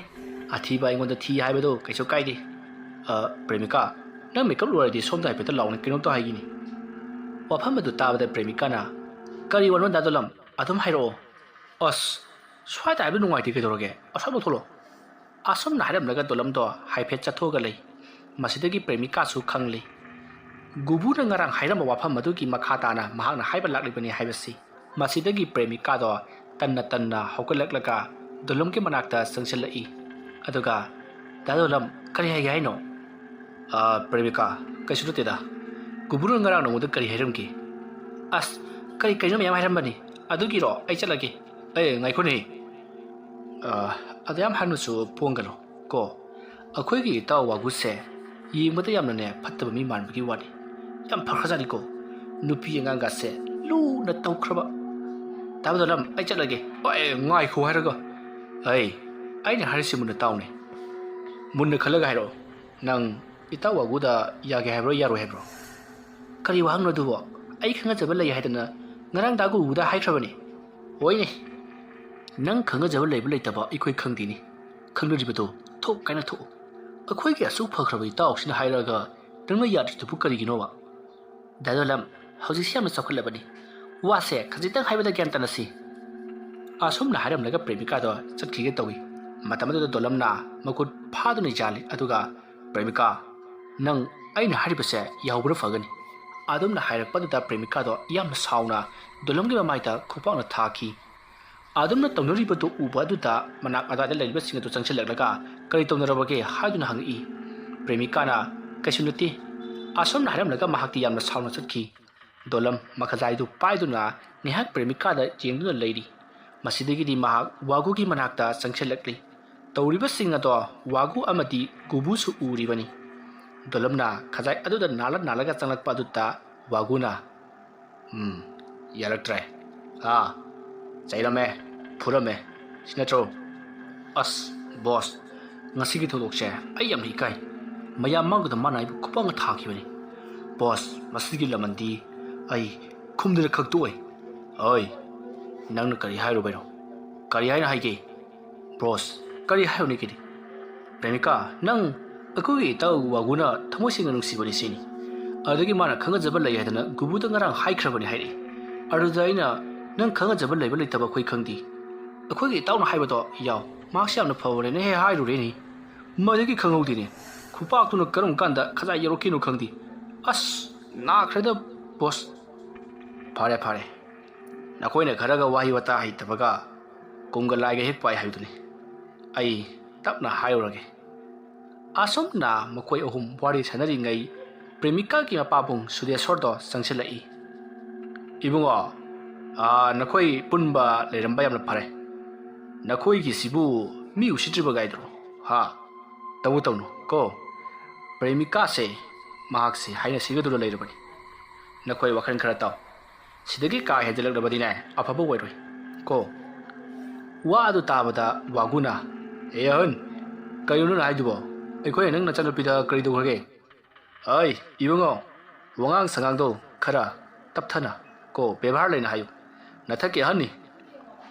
ꯑꯊꯤꯕ ꯑꯩꯉꯣꯟꯗ ꯊꯤ ꯍꯥꯏꯕꯗꯣ ꯀꯩꯁꯨ ꯀꯥꯏꯗꯦ ꯄ꯭ꯔꯦꯃꯤꯀꯥ ꯅꯪ ꯃꯦꯀꯞ ꯂꯣꯏꯔꯗꯤ ꯁꯣꯝꯗ ꯍꯥꯏꯐꯦꯠꯇ ꯂꯥꯎꯅ ꯀꯩꯅꯣꯝꯇ ꯍꯥꯏꯒꯤꯅꯤ ꯋꯥꯐꯝ ꯑꯗꯨ ꯇꯥꯕꯗ ꯄ꯭ꯔꯦꯃꯤꯀꯥꯅ ꯀꯔꯤ ꯋꯥꯅꯣ ꯗꯥ ꯗꯣꯂꯝ ꯑꯗꯨꯝ ꯍꯥꯏꯔꯛꯑꯣ ꯑꯁ ꯁ꯭ꯋꯥꯏꯗ ꯍꯥꯏꯕ ꯅꯨꯡꯉꯥꯏꯇꯦ ꯀꯩꯗꯧꯔꯒꯦ ꯑꯁ꯭ꯋꯥꯏꯗ ꯊꯣꯛꯂꯛꯑꯣ ꯑꯁꯨꯝꯅ ꯍꯥꯏꯔꯝꯂꯒ ꯗꯣꯂꯝꯗꯣ ꯍꯥꯏꯐꯦꯠ ꯆꯠꯊꯣꯛꯑꯒ ꯂꯩ ꯃꯁꯤꯗꯒꯤ ꯄ꯭ꯔꯦꯃꯤꯀꯥꯁꯨ ꯈꯪꯂꯤ ꯒꯨꯕꯨꯅ ꯉꯔꯥꯡ ꯍꯥꯏꯔꯝꯕ ꯋꯥꯐꯝ ꯑꯗꯨꯒꯤ ꯃꯈꯥ ꯇꯥꯅ ꯃꯍꯥꯛꯅ ꯍꯥꯏꯕ ꯂꯥꯛꯂꯤꯕꯅꯤ ꯍꯥꯏꯕꯁꯤ ꯃꯁꯤꯗꯒꯤ ꯄ꯭ꯔꯦꯃꯤꯀꯥꯗꯣ ꯇꯟꯅ ꯍꯧꯒꯠꯂꯛꯂꯒ ꯗꯣꯂꯝꯒꯤ ꯃꯅꯥꯛꯇ ꯆꯪꯁꯤꯜꯂꯛꯏ ꯑꯗꯨꯒ ꯗꯥ ꯗꯣꯂꯝ ꯀꯔꯤ ꯍꯥꯏꯒꯦ ꯍꯥꯏꯅꯣ ꯄ꯭ꯔꯦꯃꯤꯀꯥ ꯀꯩꯁꯨ ꯅꯠꯇꯦꯗ ꯒꯨꯕꯨꯅ ꯉꯔꯥꯡ ꯅꯉꯣꯟꯗ ꯀꯔꯤ ꯍꯥꯏꯔꯝꯒꯦ ꯑꯁ ꯀꯩꯅꯣ ꯃꯌꯥꯝ ꯍꯥꯏꯔꯝꯕꯅꯤ ꯑꯗꯨꯒꯤꯔꯣ ꯑꯩ ꯆꯠꯂꯒꯦ ꯉꯥꯏꯈꯣꯅꯦ ꯑꯗ ꯌꯥꯝ ꯍꯥꯟꯅꯁꯨ ꯄꯣꯡꯒꯅꯨ ꯀꯣ ꯑꯩꯈꯣꯏꯒꯤ ꯏꯇꯥꯎ ꯋꯥꯒꯨꯁꯦ ꯌꯦꯡꯕꯗ ꯌꯥꯝꯅꯅꯦ ꯐꯠꯇꯕ ꯃꯤ ꯃꯥꯟꯕꯒꯤ ꯋꯥꯅꯤ ꯌꯥꯝ ꯐꯈ꯭ꯔꯖꯥꯠꯅꯤꯀꯣ ꯅꯨꯄꯤ ꯑꯉꯥꯡꯒꯁꯦ ꯂꯨꯅ ꯇꯧꯈ꯭ꯔꯕ ꯗꯥ ꯗꯣꯂꯝ ꯑꯩ ꯆꯠꯂꯒꯦ ꯉꯥꯏꯈꯣ ꯍꯥꯏꯔꯒ ꯑꯩꯅ ꯍꯥꯏꯔꯤꯁꯤ ꯃꯨꯟꯅ ꯇꯥꯎꯅꯦ ꯃꯨꯟꯅ ꯈꯜꯂꯒ ꯍꯥꯏꯔꯛꯑꯣ ꯅꯪ ꯏꯇꯥꯎ ꯋꯥꯒꯨꯗ ꯌꯥꯒꯦ ꯍꯥꯏꯕ꯭ꯔꯣ ꯌꯥꯔꯣꯏ ꯍꯥꯏꯕ꯭ꯔꯣ ꯀꯔꯤ ꯋꯥꯍꯪꯅꯣ ꯑꯗꯨꯕꯣ ꯑꯩ ꯈꯪꯅꯖꯕ ꯂꯩ ꯍꯥꯏꯗꯅ ꯉꯔꯥꯡ ꯗꯥ ꯒꯨꯕꯨꯗ ꯍꯥꯏꯈ꯭ꯔꯕꯅꯤ ꯍꯣꯏꯅꯦ ꯅꯪ ꯈꯪꯅꯖꯕ ꯂꯩꯕ ꯂꯩꯇꯕ ꯑꯩꯈꯣꯏ ꯈꯪꯗꯦꯅꯤ ꯈꯪꯅꯔꯤꯕꯗꯣ ꯊꯣꯛ ꯀꯥꯏꯅ ꯊꯣꯛꯎ ꯑꯩꯈꯣꯏꯒꯤ ꯑꯁꯨꯛ ꯐꯈ꯭ꯔꯕ ꯏꯇꯥꯎꯁꯤꯅ ꯍꯥꯏꯔꯛꯑꯒ ꯅꯪꯅ ꯌꯥꯗ꯭ꯔꯤꯗꯨꯕꯨ ꯀꯔꯤꯒꯤꯅꯣꯕ ꯗꯥ ꯗꯣꯂꯝ ꯍꯧꯖꯤꯛꯁꯤ ꯌꯥꯝꯅ ꯆꯥꯎꯈꯠꯂꯕꯅꯤ ꯋꯥꯁꯦ ꯈꯖꯤꯛꯇꯪ ꯍꯥꯏꯕꯗ ꯒ꯭ꯌꯥꯟ ꯇꯥꯅꯁꯤ ꯑꯁꯨꯝꯅ ꯍꯥꯏꯔꯝꯂꯒ ꯄ꯭ꯔꯦꯃꯤꯀꯥꯗꯣ ꯆꯠꯈꯤꯒꯦ ꯇꯧꯏ ꯃꯇꯝ ꯑꯗꯨꯗ ꯗꯣꯂꯝꯅ ꯃꯈꯨꯠ ꯐꯥꯗꯨꯅ ꯌꯥꯜꯂꯤ ꯑꯗꯨꯒ ꯄ꯭ꯔꯦꯃꯤꯀꯥ ꯅꯪ ꯑꯩꯅ ꯍꯥꯏꯔꯤꯕꯁꯦ ꯌꯥꯍꯧꯕꯅ ꯐꯒꯅꯤ ꯑꯗꯨꯝꯅ ꯍꯥꯏꯔꯛꯄꯗꯨꯗ ꯄ꯭ꯔꯦꯃꯤꯀꯥꯗꯣ ꯌꯥꯝꯅ ꯁꯥꯎꯅ ꯗꯣꯂꯝꯒꯤ ꯃꯃꯥꯏꯗ ꯈꯨꯄꯥꯛꯅ ꯊꯥꯈꯤ ꯑꯗꯨꯝꯅ ꯇꯧꯅꯔꯤꯕꯗꯨ ꯎꯕ ꯑꯗꯨꯗ ꯃꯅꯥꯛ ꯑꯗꯨꯋꯥꯏꯗ ꯂꯩꯔꯤꯕꯁꯤꯡ ꯑꯗꯨ ꯆꯪꯁꯤꯜꯂꯛꯂꯒ ꯀꯔꯤ ꯇꯧꯅꯔꯕꯒꯦ ꯍꯥꯏꯗꯨꯅ ꯍꯪꯉꯛꯏ ꯄ꯭ꯔꯦꯃꯤꯀꯥꯅ ꯀꯩꯁꯨ ꯅꯠꯇꯦ ꯑꯁꯨꯝꯅ ꯍꯥꯏꯔꯝꯂꯒ ꯃꯍꯥꯛꯇꯤ ꯌꯥꯝꯅ ꯁꯥꯎꯅ ꯆꯠꯈꯤ ꯗꯣꯂꯝ ꯃꯈꯖꯥꯏꯗꯨ ꯄꯥꯏꯗꯨꯅ ꯉꯥꯏꯍꯥꯛ ꯄ꯭ꯔꯦꯃꯤꯀꯥꯗ ꯌꯦꯡꯗꯨꯅ ꯂꯩꯔꯤ ꯃꯁꯤꯗꯒꯤꯗꯤ ꯃꯍꯥꯛ ꯋꯥꯒꯨꯒꯤ ꯃꯅꯥꯛꯇ ꯆꯪꯁꯤꯜꯂꯛꯂꯤ ꯇꯧꯔꯤꯕꯁꯤꯡ ꯑꯗꯣ ꯋꯥꯒꯨ ꯑꯃꯗꯤ ꯒꯨꯕꯨꯁꯨ ꯎꯔꯤꯕꯅꯤ ꯗꯣꯂꯝꯅ ꯈꯖꯥꯏ ꯑꯗꯨꯗ ꯅꯥꯜꯂꯒ ꯆꯪꯂꯛꯄ ꯑꯗꯨꯗ ꯋꯥꯒꯨꯅ ꯌꯥꯔꯛꯇ꯭ꯔꯦ ꯆꯩꯔꯝꯃꯦ ꯐꯨꯔꯝꯃꯦ ꯁꯤ ꯅꯠꯇ꯭ꯔꯣ ꯑꯁ ꯕꯣꯁ ꯉꯁꯤꯒꯤ ꯊꯧꯗꯣꯛꯁꯦ ꯑꯩ ꯌꯥꯝꯅ ꯏꯀꯥꯏ ꯃꯌꯥꯝ ꯃꯥꯡꯗꯨꯗ ꯃꯥꯅ ꯑꯩꯕꯨ ꯈꯨꯄꯥꯛꯅ ꯊꯥꯈꯤꯕꯅꯤ ꯕꯣꯁ ꯃꯁꯤꯒꯤ ꯂꯃꯟꯗꯤ ꯑꯩ ꯈꯨꯝꯗꯅ ꯈꯛꯇꯣꯛꯑꯣꯏ ꯅꯪꯅ ꯀꯔꯤ ꯍꯥꯏꯔꯨꯕꯩꯅꯣ ꯀꯔꯤ ꯍꯥꯏꯅ ꯍꯥꯏꯒꯦ ꯕꯣꯁ ꯀꯔꯤ ꯍꯥꯏꯔꯨꯅꯤꯒꯦ ꯄ꯭ꯔꯦꯃꯤꯀꯥ ꯅꯪ ꯑꯩꯈꯣꯏꯒꯤ ꯏꯇꯥꯎ ꯋꯥꯒꯨꯅ ꯊꯃꯣꯏ ꯁꯦꯡꯅ ꯅꯨꯡꯁꯤꯕꯅꯤ ꯁꯤꯅꯤ ꯑꯗꯨꯗꯒꯤ ꯃꯥꯅ ꯈꯪꯅꯖꯕ ꯂꯩ ꯍꯥꯏꯗꯅ ꯒꯨꯕꯨꯗ ꯉꯔꯥꯡ ꯍꯥꯏꯈ꯭ꯔꯕꯅꯤ ꯍꯥꯏꯔꯛꯏ ꯑꯗꯨꯗ ꯑꯩꯅ ꯅꯪ ꯈꯪꯅꯖꯕ ꯂꯩꯕ ꯂꯩꯇꯕ ꯑꯩꯈꯣꯏ ꯈꯪꯗꯦ ꯑꯩꯈꯣꯏꯒꯤ ꯏꯇꯥꯎꯅ ꯍꯥꯏꯕꯗꯣ ꯌꯥꯎ ꯃꯍꯥꯛꯁꯦ ꯌꯥꯝꯅ ꯐꯕꯅꯦꯅ ꯍꯦꯛ ꯍꯥꯏꯔꯨꯔꯦꯅꯤ ꯃꯗꯨꯒꯤ ꯈꯪꯍꯧꯗꯦꯅꯦ ꯈꯨꯄꯥꯛꯇꯨꯅ ꯀꯔꯝ ꯀꯥꯟꯗ ꯈꯖꯥꯏ ꯌꯧꯔꯛꯈꯤꯅꯣ ꯈꯪꯗꯦ ꯑꯁ ꯅꯥꯈ꯭ꯔꯦꯗ ꯕꯣꯁ ꯐꯔꯦ ꯅꯈꯣꯏꯅ ꯈꯔꯒ ꯋꯥꯍꯩ ꯋꯥꯇꯥ ꯍꯩꯇꯕꯒ ꯀꯨꯝꯒ ꯂꯥꯏꯒ ꯍꯦꯛ ꯄꯥꯏ ꯍꯥꯏꯕꯗꯨꯅꯤ ꯑꯩ ꯇꯞꯅ ꯍꯥꯏꯔꯨꯔꯒꯦ ꯑꯁꯨꯝꯅ ꯃꯈꯣꯏ ꯑꯍꯨꯝ ꯋꯥꯔꯤ ꯁꯥꯟꯅꯔꯤꯉꯩ ꯄ꯭ꯔꯦꯃꯤꯀꯥꯒꯤ ꯃꯄꯥꯕꯨꯡ ꯁꯨꯗꯦꯁꯣꯔꯗꯣ ꯆꯪꯁꯤꯜꯂꯛꯏ ꯏꯕꯨꯡꯉꯣ ꯅꯈꯣꯏ ꯄꯨꯟꯕ ꯂꯩꯔꯝꯕ ꯌꯥꯝꯅ ꯐꯔꯦ ꯅꯈꯣꯏꯒꯤꯁꯤꯕꯨ ꯃꯤ ꯎꯁꯤꯠꯇ꯭ꯔꯤꯕ ꯒꯥꯏꯗ꯭ꯔꯣ ꯇꯧꯅꯨ ꯀꯣ ꯄ꯭ꯔꯦꯃꯤꯀꯥꯁꯦ ꯃꯍꯥꯛꯁꯦ ꯍꯥꯏꯅ ꯁꯤꯒꯗꯨꯅ ꯂꯩꯔꯕꯅꯤ ꯅꯈꯣꯏ ꯋꯥꯈꯜ ꯈꯔ ꯇꯥꯎ ꯁꯤꯗꯒꯤ ꯀꯥ ꯍꯦꯟꯖꯜꯂꯛꯂꯕꯗꯤꯅꯦ ꯑꯐꯕ ꯑꯣꯏꯔꯣꯏ ꯀꯣ ꯋꯥ ꯑꯗꯨ ꯇꯥꯕꯗ ꯋꯥꯒꯨꯅ ꯑꯦ ꯑꯍꯟ ꯀꯔꯤꯅꯣꯅ ꯍꯥꯏꯗꯨꯕꯣ ꯑꯩꯈꯣꯏ ꯅꯪ ꯅꯆꯥꯅꯨꯄꯤꯗ ꯀꯔꯤ ꯇꯧꯈ꯭ꯔꯒꯦ ꯑꯩ ꯏꯕꯨꯡꯉꯣ ꯋꯥꯉꯥꯡ ꯁꯉꯥꯡꯗꯣ ꯈꯔ ꯇꯞꯊꯅ ꯀꯣ ꯕꯦꯕꯥꯔ ꯂꯩꯅ ꯍꯥꯏꯌꯨ ꯅꯊꯛꯀꯤ ꯑꯍꯟꯅꯤ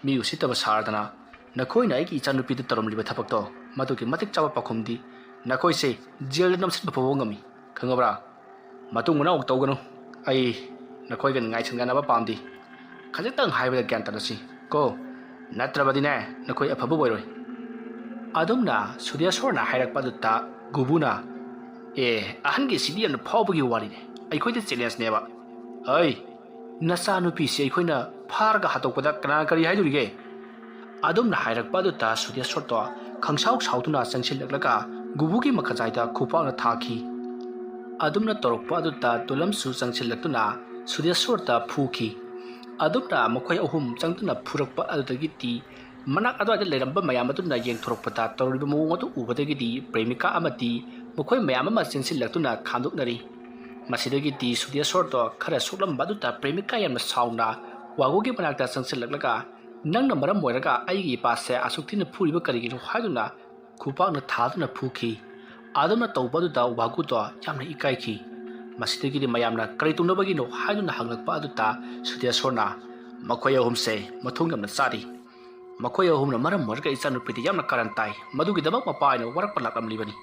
ꯃꯤ ꯎꯁꯤꯠꯇꯕ ꯁꯥꯔꯗꯅ ꯅꯈꯣꯏꯅ ꯑꯩꯒꯤ ꯏꯆꯥꯅꯨꯄꯤꯗ ꯇꯧꯔꯝꯂꯤꯕ ꯊꯕꯛꯇꯣ ꯃꯗꯨꯒꯤ ꯃꯇꯤꯛ ꯆꯥꯕ ꯄꯥꯎꯈꯨꯝꯗꯤ ꯅꯈꯣꯏꯁꯦ ꯖꯦꯜꯗ ꯅꯝꯁꯤꯟꯕ ꯐꯥꯎꯕ ꯉꯝꯃꯤ ꯈꯪꯉꯕ꯭ꯔꯥ ꯃꯇꯨꯡ ꯃꯅꯥꯎ ꯇꯧꯒꯅꯨ ꯑꯩ ꯅꯈꯣꯏꯒ ꯉꯥꯏꯁꯟꯅꯅꯕ ꯄꯥꯝꯗꯦ ꯈꯖꯤꯛꯇꯪ ꯍꯥꯏꯕꯗ ꯒ꯭ꯌꯥꯟ ꯇꯥꯅꯁꯤ ꯀꯣ ꯅꯠꯇ꯭ꯔꯕꯗꯤꯅꯦ ꯅꯈꯣꯏ ꯑꯐꯕ ꯑꯣꯏꯔꯣꯏ ꯑꯗꯨꯝꯅ ꯁꯨꯗꯦꯁꯣꯔꯅ ꯍꯥꯏꯔꯛꯄ ꯑꯗꯨꯗ ꯒꯨꯕꯨꯅ ꯑꯦ ꯑꯍꯟꯒꯤ ꯁꯤꯗꯤ ꯌꯥꯝꯅ ꯐꯥꯎꯕꯒꯤ ꯋꯥꯔꯤꯅꯦ ꯑꯩꯈꯣꯏꯗ ꯆꯦꯂꯦꯟꯖꯅꯦꯕ ꯑꯩ ꯅꯆꯥꯅꯨꯄꯤꯁꯤ ꯑꯩꯈꯣꯏꯅ ꯐꯥꯔꯒ ꯍꯥꯠꯇꯣꯛꯄꯗ ꯀꯅꯥ ꯀꯔꯤ ꯍꯥꯏꯗꯣꯔꯤꯒꯦ ꯑꯗꯨꯝꯅ ꯍꯥꯏꯔꯛꯄ ꯑꯗꯨꯗ ꯁꯨꯗꯦꯁꯣꯔꯗꯣ ꯈꯪꯁꯥꯎ ꯁꯥꯎꯗꯨꯅ ꯆꯪꯁꯤꯜꯂꯛꯂꯒ ꯒꯨꯕꯨꯒꯤ ꯃꯈꯖꯥꯏꯗ ꯈꯨꯄꯥꯛꯅ ꯊꯥꯈꯤ ꯑꯗꯨꯝꯅ ꯇꯧꯔꯛꯄ ꯑꯗꯨꯗ ꯗꯣꯂꯝꯁꯨ ꯆꯪꯁꯤꯜꯂꯛꯇꯨꯅ ꯁꯨꯗꯦꯁꯣꯔꯗ ꯐꯨꯈꯤ ꯑꯗꯨꯝꯅ ꯃꯈꯣꯏ ꯑꯍꯨꯝ ꯆꯪꯗꯨꯅ ꯐꯨꯔꯛꯄ ꯑꯗꯨꯗꯒꯤꯗꯤ ꯃꯅꯥꯛ ꯑꯗꯨꯋꯥꯏꯗ ꯂꯩꯔꯝꯕ ꯃꯌꯥꯝ ꯑꯗꯨꯅ ꯌꯦꯡꯊꯣꯔꯛꯄꯗ ꯇꯧꯔꯤꯕ ꯃꯑꯣꯡ ꯑꯗꯨ ꯎꯕꯗꯒꯤꯗꯤ ꯄ꯭ꯔꯦꯃꯤꯀꯥ ꯑꯃꯗꯤ ꯃꯈꯣꯏ ꯃꯌꯥꯝ ꯑꯃ ꯆꯦꯟꯁꯤꯜꯂꯛꯇꯨꯅ ꯈꯥꯝꯗꯣꯛꯅꯔꯤ ꯃꯁꯤꯗꯒꯤꯗꯤ ꯁꯨꯗꯦꯁꯣꯔꯗꯣ ꯈꯔ ꯁꯣꯛꯂꯝꯕ ꯑꯗꯨꯗ ꯄ꯭ꯔꯦꯃꯤꯀꯥ ꯌꯥꯝꯅ ꯁꯥꯎꯅ ꯋꯥꯒꯨꯒꯤ ꯃꯅꯥꯛꯇ ꯆꯪꯁꯤꯜꯂꯛꯂꯒ ꯅꯪꯅ ꯃꯔꯝ ꯑꯣꯏꯔꯒ ꯑꯩꯒꯤ ꯏꯄꯥꯁꯦ ꯑꯁꯨꯛ ꯊꯤꯅ ꯐꯨꯔꯤꯕ ꯀꯔꯤꯒꯤꯅꯣ ꯍꯥꯏꯗꯨꯅ ꯈꯨꯄꯥꯛꯅ ꯊꯥꯗꯨꯅ ꯐꯨꯈꯤ ꯑꯗꯨꯝꯅ ꯇꯧꯕ ꯑꯗꯨꯗ ꯋꯥꯒꯨꯗꯣ ꯌꯥꯝꯅ ꯏꯀꯥꯏꯈꯤ ꯃꯁꯤꯗꯒꯤꯗꯤ ꯃꯌꯥꯝꯅ ꯀꯔꯤ ꯇꯧꯅꯕꯒꯤꯅꯣ ꯍꯥꯏꯗꯨꯅ ꯍꯪꯂꯛꯄ ꯑꯗꯨꯗ ꯁꯨꯗꯦꯁꯣꯔꯅ ꯃꯈꯣꯏ ꯑꯍꯨꯝꯁꯦ ꯃꯊꯣꯡ ꯌꯥꯝꯅ ꯆꯥꯔꯤ ꯃꯈꯣꯏ ꯑꯍꯨꯝꯅ ꯃꯔꯝ ꯑꯣꯏꯔꯒ ꯏꯆꯥꯅꯨꯄꯤꯗ ꯌꯥꯝꯅ ꯀꯥꯔꯟ ꯇꯥꯏ ꯃꯗꯨꯒꯤꯗꯃꯛ ꯃꯄꯥ ꯑꯣꯏꯅ ꯋꯥꯔꯛꯄ ꯂꯥꯛꯂꯝꯂꯤꯕꯅꯤ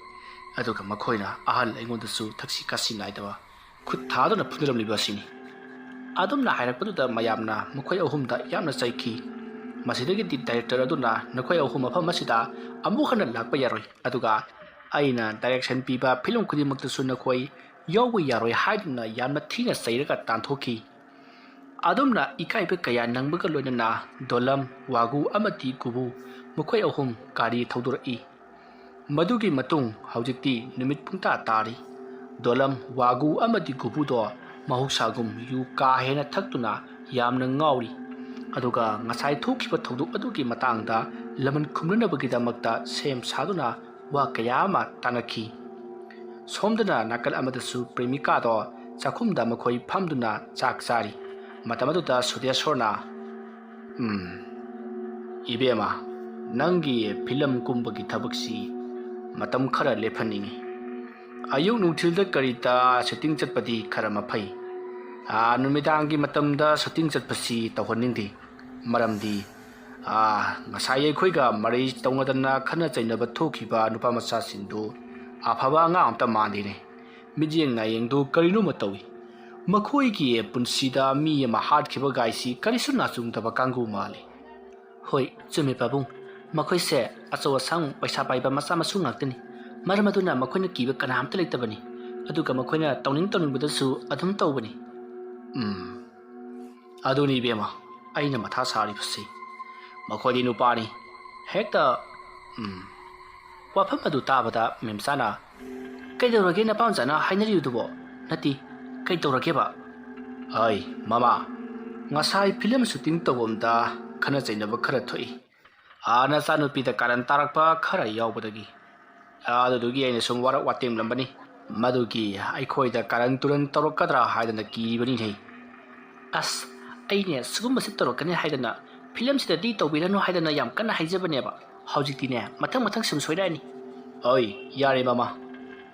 ꯑꯗꯨꯒ ꯃꯈꯣꯏꯅ ꯑꯍꯜ ꯑꯩꯉꯣꯟꯗꯁꯨ ꯊꯛꯁꯤ ꯈꯥꯁꯤ ꯅꯥꯏꯗꯕ ꯈꯨꯠ ꯊꯥꯗꯨꯅ ꯐꯨꯅꯔꯝꯂꯤꯕ ꯑꯁꯤꯅꯤ ꯑꯗꯨꯝꯅ ꯍꯥꯏꯔꯛꯄꯗꯨꯗ ꯃꯌꯥꯝꯅ ꯃꯈꯣꯏ ꯑꯍꯨꯝꯗ ꯌꯥꯝꯅ ꯆꯩꯈꯤ ꯃꯁꯤꯗꯒꯤꯗꯤ ꯗꯥꯏꯔꯦꯛꯇꯔ ꯑꯗꯨꯅ ꯅꯈꯣꯏ ꯑꯍꯨꯝ ꯃꯐꯝ ꯑꯁꯤꯗ ꯑꯃꯨꯛ ꯍꯟꯅ ꯂꯥꯛꯄ ꯌꯥꯔꯣꯏ ꯑꯗꯨꯒ ꯑꯩꯅ ꯗꯥꯏꯔꯦꯛꯁꯟ ꯄꯤꯕ ꯐꯤꯂꯝ ꯈꯨꯗꯤꯡꯃꯛꯇꯁꯨ ꯅꯈꯣꯏ ꯌꯥꯎꯕ ꯌꯥꯔꯣꯏ ꯍꯥꯏꯗꯨꯅ ꯌꯥꯝꯅ ꯊꯤꯅ ꯆꯩꯔꯒ ꯇꯥꯟꯊꯣꯛꯈꯤ ꯑꯗꯨꯝꯅ ꯏꯀꯥꯏꯕ ꯀꯌꯥ ꯅꯪꯕꯒ ꯂꯣꯏꯅꯅ ꯗꯣꯂꯝ ꯋꯥꯒꯨ ꯑꯃꯗꯤ ꯒꯨꯕꯨ ꯃꯈꯣꯏ ꯑꯍꯨꯝ ꯒꯥꯔꯤ ꯊꯧꯗꯣꯔꯛꯏ ꯃꯗꯨꯒꯤ ꯃꯇꯨꯡ ꯍꯧꯖꯤꯛꯇꯤ ꯅꯨꯃꯤꯠ ꯄꯨꯡꯇꯥ ꯇꯥꯔꯤ ꯗꯣꯂꯝ ꯋꯥꯒꯨ ꯑꯃꯗꯤ ꯒꯨꯕꯨꯗꯣ ꯃꯍꯧꯁꯥꯒꯨꯝ ꯌꯨ ꯀꯥ ꯍꯦꯟꯅ ꯊꯛꯇꯨꯅ ꯌꯥꯝꯅ ꯉꯥꯎꯔꯤ ꯑꯗꯨꯒ ꯉꯁꯥꯏ ꯊꯣꯛꯈꯤꯕ ꯊꯧꯗꯣꯛ ꯑꯗꯨꯒꯤ ꯃꯇꯥꯡꯗ ꯂꯃꯟ ꯈꯨꯝꯅꯅꯕꯒꯤꯗꯃꯛꯇ ꯁꯦꯝ ꯁꯥꯗꯨꯅ ꯋꯥ ꯀꯌꯥ ꯑꯃ ꯇꯥꯟꯅꯈꯤ ꯁꯣꯝꯗꯅ ꯅꯥꯀꯜ ꯑꯃꯗꯁꯨ ꯄ꯭ꯔꯦꯃꯤꯀꯥꯗꯣ ꯆꯥꯛꯈꯨꯝꯗ ꯃꯈꯣꯏ ꯐꯝꯗꯨꯅ ꯆꯥꯛ ꯆꯥꯔꯤ ꯃꯇꯝ ꯑꯗꯨꯗ ꯁꯨꯗꯦꯁꯣꯔꯅ ꯏꯕꯦꯝꯃ ꯅꯪꯒꯤ ꯐꯤꯂꯝ ꯀꯨꯝꯕꯒꯤ ꯊꯕꯛꯁꯤ ꯃꯇꯝ ꯈꯔ ꯂꯦꯞꯍꯟꯅꯤꯡꯉꯤ ꯑꯌꯨꯛ ꯅꯨꯡꯊꯤꯜꯗ ꯀꯔꯤꯇ ꯁꯨꯇꯤꯡ ꯆꯠꯄꯗꯤ ꯈꯔ ꯃꯐꯩ ꯅꯨꯃꯤꯗꯥꯡꯒꯤ ꯃꯇꯝꯗ ꯁꯨꯇꯤꯡ ꯆꯠꯄꯁꯤ ꯇꯧꯍꯟꯅꯤꯡꯗꯦ ꯃꯔꯝꯗꯤ ꯉꯁꯥꯏ ꯑꯩꯈꯣꯏꯒ ꯃꯔꯩ ꯇꯧꯅꯗꯅ ꯈꯟꯅ ꯆꯩꯅꯕ ꯊꯣꯛꯈꯤꯕ ꯅꯨꯄꯥ ꯃꯆꯥꯁꯤꯡꯗꯨ ꯑꯐꯕ ꯑꯉꯥꯡ ꯑꯝꯇ ꯃꯥꯟꯗꯦꯅꯦ ꯃꯤꯠꯌꯦꯡ ꯅꯥꯌꯦꯡꯗꯨ ꯀꯔꯤꯅꯣꯃ ꯇꯧꯏ ꯃꯈꯣꯏꯒꯤ ꯄꯨꯟꯁꯤꯗ ꯃꯤ ꯑꯃ ꯍꯥꯠꯈꯤꯕ ꯒꯥꯏꯁꯤ ꯀꯔꯤꯁꯨ ꯅꯥꯆꯨꯡꯗꯕ ꯀꯥꯡꯕꯨ ꯃꯥꯜꯂꯤ ꯍꯣꯏ ꯆꯨꯝꯃꯤ ꯄꯥꯕꯨꯡ ꯃꯈꯣꯏꯁꯦ ꯑꯆꯧ ꯑꯁꯥꯡ ꯄꯩꯁꯥ ꯄꯥꯏꯕ ꯃꯆꯥ ꯃꯁꯨ ꯉꯥꯛꯇꯅꯤ ꯃꯔꯝ ꯑꯗꯨꯅ ꯃꯈꯣꯏꯅ ꯀꯤꯕ ꯀꯅꯥꯝꯇ ꯂꯩꯇꯕꯅꯤ ꯑꯗꯨꯒ ꯃꯈꯣꯏꯅ ꯇꯧꯅꯤꯡꯕꯗꯁꯨ ꯑꯗꯨꯝ ꯇꯧꯕꯅꯤ ꯑꯗꯨꯅꯤ ꯏꯕꯦꯝꯃ ꯑꯩꯅ ꯃꯊꯥ ꯁꯥꯔꯤꯕꯁꯤ ꯃꯈꯣꯏꯗꯤ ꯅꯨꯄꯥꯅꯤ ꯍꯦꯛꯇ ꯋꯥꯐꯝ ꯑꯗꯨ ꯇꯥꯕꯗ ꯃꯦꯝꯆꯥꯅ ꯀꯩꯗꯧꯔꯒꯦ ꯅꯄꯥꯝꯆꯥꯅ ꯍꯥꯏꯅꯔꯤꯕꯗꯨꯕꯣ ꯅꯠꯇꯦ ꯀꯩꯗꯧꯔꯒꯦꯕ ꯑꯩ ꯃꯃꯥ ꯉꯁꯥꯏ ꯐꯤꯂꯝ ꯁꯨꯇꯤꯡ ꯇꯧꯐꯝꯗ ꯈꯟꯅ ꯆꯩꯅꯕ ꯈꯔ ꯊꯣꯛꯏ ꯅꯆꯥꯅꯨꯄꯤꯗ ꯀꯥꯔꯟ ꯇꯥꯔꯛꯄ ꯈꯔ ꯌꯥꯎꯕꯗꯒꯤ ꯑꯗꯨꯗꯨꯒꯤ ꯑꯩꯅ ꯁꯨꯝ ꯋꯥꯔꯛ ꯋꯥꯇꯦꯝꯂꯝꯕꯅꯤ ꯃꯗꯨꯒꯤ ꯑꯩꯈꯣꯏꯗ ꯀꯥꯔꯟ ꯇꯨꯔꯟ ꯇꯧꯔꯛꯀꯗ꯭ꯔꯥ ꯍꯥꯏꯗꯅ ꯀꯤꯕꯅꯤꯅꯦ ꯑꯁ ꯑꯩꯅꯦ ꯁꯤꯒꯨꯝꯕꯁꯤ ꯇꯧꯔꯛꯀꯅꯤ ꯍꯥꯏꯗꯅ ꯐꯤꯂꯝꯁꯤꯗꯗꯤ ꯇꯧꯕꯤꯔꯅꯨ ꯍꯥꯏꯗꯅ ꯌꯥꯝ ꯀꯟꯅ ꯍꯥꯏꯖꯕꯅꯦꯕ ꯍꯧꯖꯤꯛꯇꯤꯅꯦ ꯃꯊꯪ ꯁꯨꯝ ꯁꯣꯏꯔꯛꯑꯅꯤ ꯑꯩ ꯌꯥꯔꯦ ꯃꯃꯥ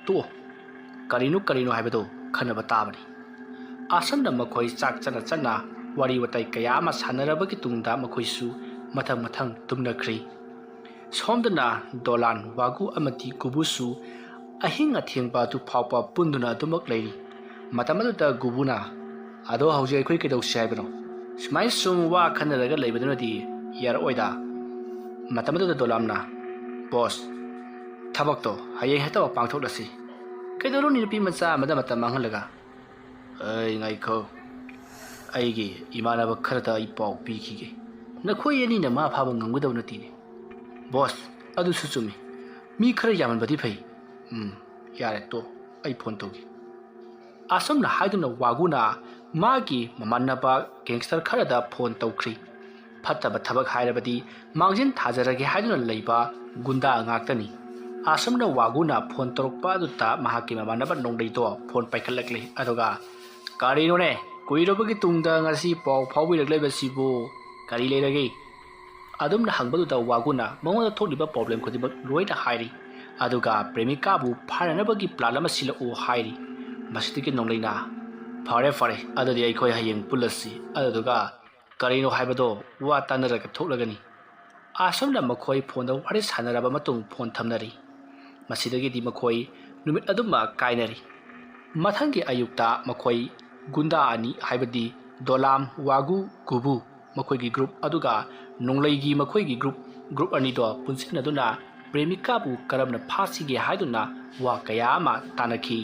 ꯇꯣꯛꯑꯣ ꯀꯔꯤꯅꯣ ꯍꯥꯏꯕꯗꯣ ꯈꯟꯅꯕ ꯇꯥꯕꯅꯤ ꯑꯁꯨꯝꯅ ꯃꯈꯣꯏ ꯆꯥꯛ ꯆꯟꯅ ꯋꯥꯔꯤ ꯋꯥꯇꯥꯏ ꯀꯌꯥ ꯑꯃ ꯁꯥꯟꯅꯔꯕꯒꯤ ꯇꯨꯡꯗ ꯃꯈꯣꯏꯁꯨ ꯃꯊꯪ ꯇꯨꯝꯅꯈ꯭ꯔꯤ ꯁꯣꯝꯗꯅ ꯗꯣꯂꯥꯟ ꯋꯥꯒꯨ ꯑꯃꯗꯤ ꯒꯨꯕꯨꯁꯨ ꯑꯍꯤꯡ ꯑꯊꯦꯡꯕ ꯑꯗꯨ ꯐꯥꯎꯕ ꯄꯨꯟꯗꯨꯅ ꯑꯗꯨꯃꯛ ꯂꯩꯔꯤ ꯃꯇꯝ ꯑꯗꯨꯗ ꯒꯨꯕꯨꯅ ꯑꯗꯣ ꯍꯧꯖꯤꯛ ꯑꯩꯈꯣꯏ ꯀꯩꯗꯧꯁꯤ ꯍꯥꯏꯕꯅꯣ ꯁꯨꯃꯥꯏꯅ ꯁꯨꯝ ꯋꯥ ꯈꯟꯅꯔꯒ ꯂꯩꯕꯗꯨꯅꯗꯤ ꯌꯥꯔꯛꯑꯣꯏꯗ ꯃꯇꯝ ꯑꯗꯨꯗ ꯗꯣꯂꯥꯝꯅ ꯕꯣꯁ ꯊꯕꯛꯇꯣ ꯍꯌꯦꯡ ꯍꯦꯛꯇ ꯄꯥꯡꯊꯣꯛꯂꯁꯤ ꯀꯩꯗꯧꯔꯨꯅꯤ ꯅꯨꯄꯤ ꯃꯆꯥ ꯑꯃꯗ ꯃꯇꯝ ꯃꯥꯡꯍꯜꯂꯒ ꯉꯥꯏꯈꯣ ꯑꯩꯒꯤ ꯏꯃꯥꯟꯅꯕ ꯈꯔꯗ ꯑꯩ ꯄꯥꯎ ꯄꯤꯈꯤꯒꯦ ꯅꯈꯣꯏ ꯑꯅꯤꯅ ꯃꯥ ꯐꯥꯕ ꯉꯝꯒꯗꯕ ꯅꯠꯇꯦꯅꯦ ꯕꯣꯁ ꯑꯗꯨꯁꯨ ꯆꯨꯝꯃꯤ ꯃꯤ ꯈꯔ ꯌꯥꯝꯃꯟꯕꯗꯤ ꯐꯩ ꯌꯥꯔꯦ ꯑꯩ ꯐꯣꯟ ꯇꯧꯒꯦ ꯑꯁꯨꯝꯅ ꯍꯥꯏꯗꯨꯅ ꯋꯥꯒꯨꯅ ꯃꯥꯒꯤ ꯃꯃꯥꯟꯅꯕ ꯒꯦꯡꯁꯇꯔ ꯈꯔꯗ ꯐꯣꯟ ꯇꯧꯈ꯭ꯔꯤ ꯐꯠꯇꯕ ꯊꯕꯛ ꯍꯥꯏꯔꯕꯗꯤ ꯃꯥꯡꯖꯤꯟ ꯊꯥꯖꯔꯒꯦ ꯍꯥꯏꯗꯨꯅ ꯂꯩꯕ ꯒꯨꯟꯗꯥ ꯉꯥꯛꯇꯅꯤ ꯑꯁꯨꯝꯅ ꯋꯥꯒꯨꯅ ꯐꯣꯟ ꯇꯧꯔꯛꯄ ꯑꯗꯨꯗ ꯃꯍꯥꯛꯀꯤ ꯃꯃꯥꯟꯅꯕ ꯅꯣꯡꯂꯩꯗꯣ ꯐꯣꯟ ꯄꯥꯏꯈꯠꯂꯛꯂꯤ ꯑꯗꯨꯒ ꯀꯔꯤꯅꯣꯅꯦ ꯀꯨꯏꯔꯕꯒꯤ ꯇꯨꯡꯗ ꯉꯁꯤ ꯄꯥꯎ ꯐꯥꯎꯕꯤꯔꯛꯂꯤꯕꯁꯤꯕꯨ ꯀꯔꯤ ꯂꯩꯔꯒꯦ? ꯑꯗꯨꯝꯅ ꯍꯪꯕꯗꯨꯗ ꯋꯥꯒꯨꯅ ꯃꯉꯣꯟꯗ ꯊꯣꯛꯂꯤꯕ ꯄ꯭ꯔꯣꯕ꯭ꯂꯦꯝ ꯈꯨꯗꯤꯡꯃꯛ ꯂꯣꯏꯅ ꯍꯥꯏꯔꯤ ꯑꯗꯨꯒ ꯄ꯭ꯔꯦꯃꯤꯀꯥꯕꯨ ꯐꯥꯅꯅꯕꯒꯤ ꯄ꯭ꯂꯥꯟ ꯑꯃ ꯁꯤꯜꯂꯛꯎ ꯍꯥꯏꯔꯤ꯫ ꯃꯁꯤꯗꯒꯤ ꯅꯣꯡꯂꯩꯅ ꯐꯔꯦ ꯑꯗꯨꯗꯤ ꯑꯩꯈꯣꯏ ꯍꯌꯦꯡ ꯄꯨꯜꯂꯁꯤ ꯑꯗꯨꯗꯨꯒ ꯀꯔꯤꯅꯣ ꯍꯥꯏꯕꯗꯣ ꯋꯥ ꯇꯥꯟꯅꯔꯒ ꯊꯣꯛꯂꯒꯅꯤ꯫ ꯑꯁꯨꯝꯅ ꯃꯈꯣꯏ ꯐꯣꯟꯗ ꯋꯥꯔꯤ ꯁꯥꯟꯅꯔꯕ ꯃꯇꯨꯡ ꯐꯣꯟ ꯊꯝꯅꯔꯤ꯫ ꯃꯁꯤꯗꯒꯤꯗꯤ ꯃꯈꯣꯏ ꯅꯨꯃꯤꯠ ꯑꯗꯨꯃ ꯀꯥꯏꯅꯔꯤ꯫ ꯃꯊꯪꯒꯤ ꯑꯌꯨꯛꯇ ꯃꯈꯣꯏ ꯒꯨꯟꯗꯥ ꯑꯅꯤ ꯍꯥꯏꯕꯗꯤ ꯗꯣꯂꯥꯝ ꯋꯥꯒꯨ ꯒꯨꯕꯨ ꯃꯈꯣꯏꯒꯤ ꯒ꯭ꯔꯨꯞ ꯑꯗꯨꯒ ꯅꯣꯡꯂꯩꯒꯤ ꯃꯈꯣꯏꯒꯤ ꯒ꯭ꯔꯨꯞ ꯑꯅꯤꯗꯣ ꯄꯨꯟꯁꯤꯟꯅꯗꯨꯅ ꯄ꯭ꯔꯦꯃꯤꯀꯥꯕꯨ ꯀꯔꯝꯅ ꯐꯥꯁꯤꯒꯦ ꯍꯥꯏꯗꯨꯅ ꯋꯥ ꯀꯌꯥ ꯑꯃ ꯇꯥꯟꯅꯈꯤ꯫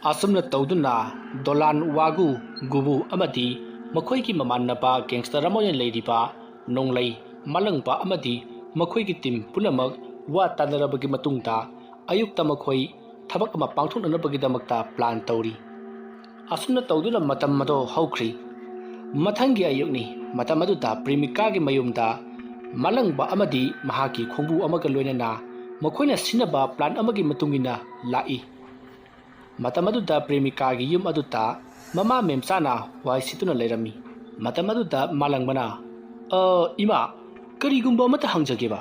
ꯑꯁꯨꯝꯅ ꯇꯧꯗꯨꯅ ꯗꯣꯂꯥꯟ ꯋꯥꯒꯨ ꯒꯨꯕꯨ ꯑꯃꯗꯤ ꯃꯈꯣꯏꯒꯤ ꯃꯃꯥꯟꯅꯕ ꯒꯦꯡꯁꯇꯔ ꯑꯃ ꯑꯣꯏꯅ ꯂꯩꯔꯤꯕ ꯅꯣꯡꯂꯩ ꯃꯥꯂꯪꯕ ꯑꯃꯗꯤ ꯃꯈꯣꯏꯒꯤ ꯇꯤꯝ ꯄꯨꯝꯅꯃꯛ ꯋꯥ ꯇꯥꯟꯅꯔꯕꯒꯤ ꯃꯇꯨꯡꯗ ꯑꯌꯨꯛꯇ ꯃꯈꯣꯏ ꯊꯕꯛ ꯑꯃ ꯄꯥꯡꯊꯣꯛꯅꯅꯕꯒꯤꯗꯃꯛꯇ ꯄ꯭ꯂꯥꯟ ꯇꯧꯔꯤ꯫ ꯑꯁꯨꯝꯅ ꯇꯧꯗꯨꯅ ꯃꯇꯝ ꯑꯗꯣ ꯍꯧꯈ꯭ꯔꯤ꯫ ꯃꯊꯪꯒꯤ ꯑꯌꯨꯛꯅꯤ꯫ ꯃꯇꯝ ꯑꯗꯨꯗ ꯄ꯭ꯔꯦꯃꯤꯀꯥꯒꯤ ꯃꯌꯨꯝꯗ ꯃꯥꯂꯪꯕ ꯑꯃꯗꯤ ꯃꯍꯥꯛꯀꯤ ꯈꯣꯡꯕꯨ ꯑꯃꯒ ꯂꯣꯏꯅꯅ ꯃꯈꯣꯏꯅ ꯁꯤꯟꯅꯕ ꯄ꯭ꯂꯥꯟ ꯑꯃꯒꯤ ꯃꯇꯨꯡꯏꯟꯅ ꯂꯥꯛꯏ꯫ ꯃꯇꯝ ꯑꯗꯨꯗ ꯄ꯭ꯔꯦꯃꯤꯀꯥꯒꯤ ꯌꯨꯝ ꯑꯗꯨꯗ ꯃꯃꯥ ꯃꯦꯝꯆꯥꯅ ꯋꯥꯏ ꯁꯤꯠꯇꯨꯅ ꯂꯩꯔꯝꯃꯤ꯫ ꯃꯇꯝ ꯑꯗꯨꯗ ꯃꯥꯂꯪꯕꯅ ꯏꯃꯥ ꯀꯔꯤꯒꯨꯝꯕ ꯑꯃꯇ ꯍꯪꯖꯒꯦꯕ꯫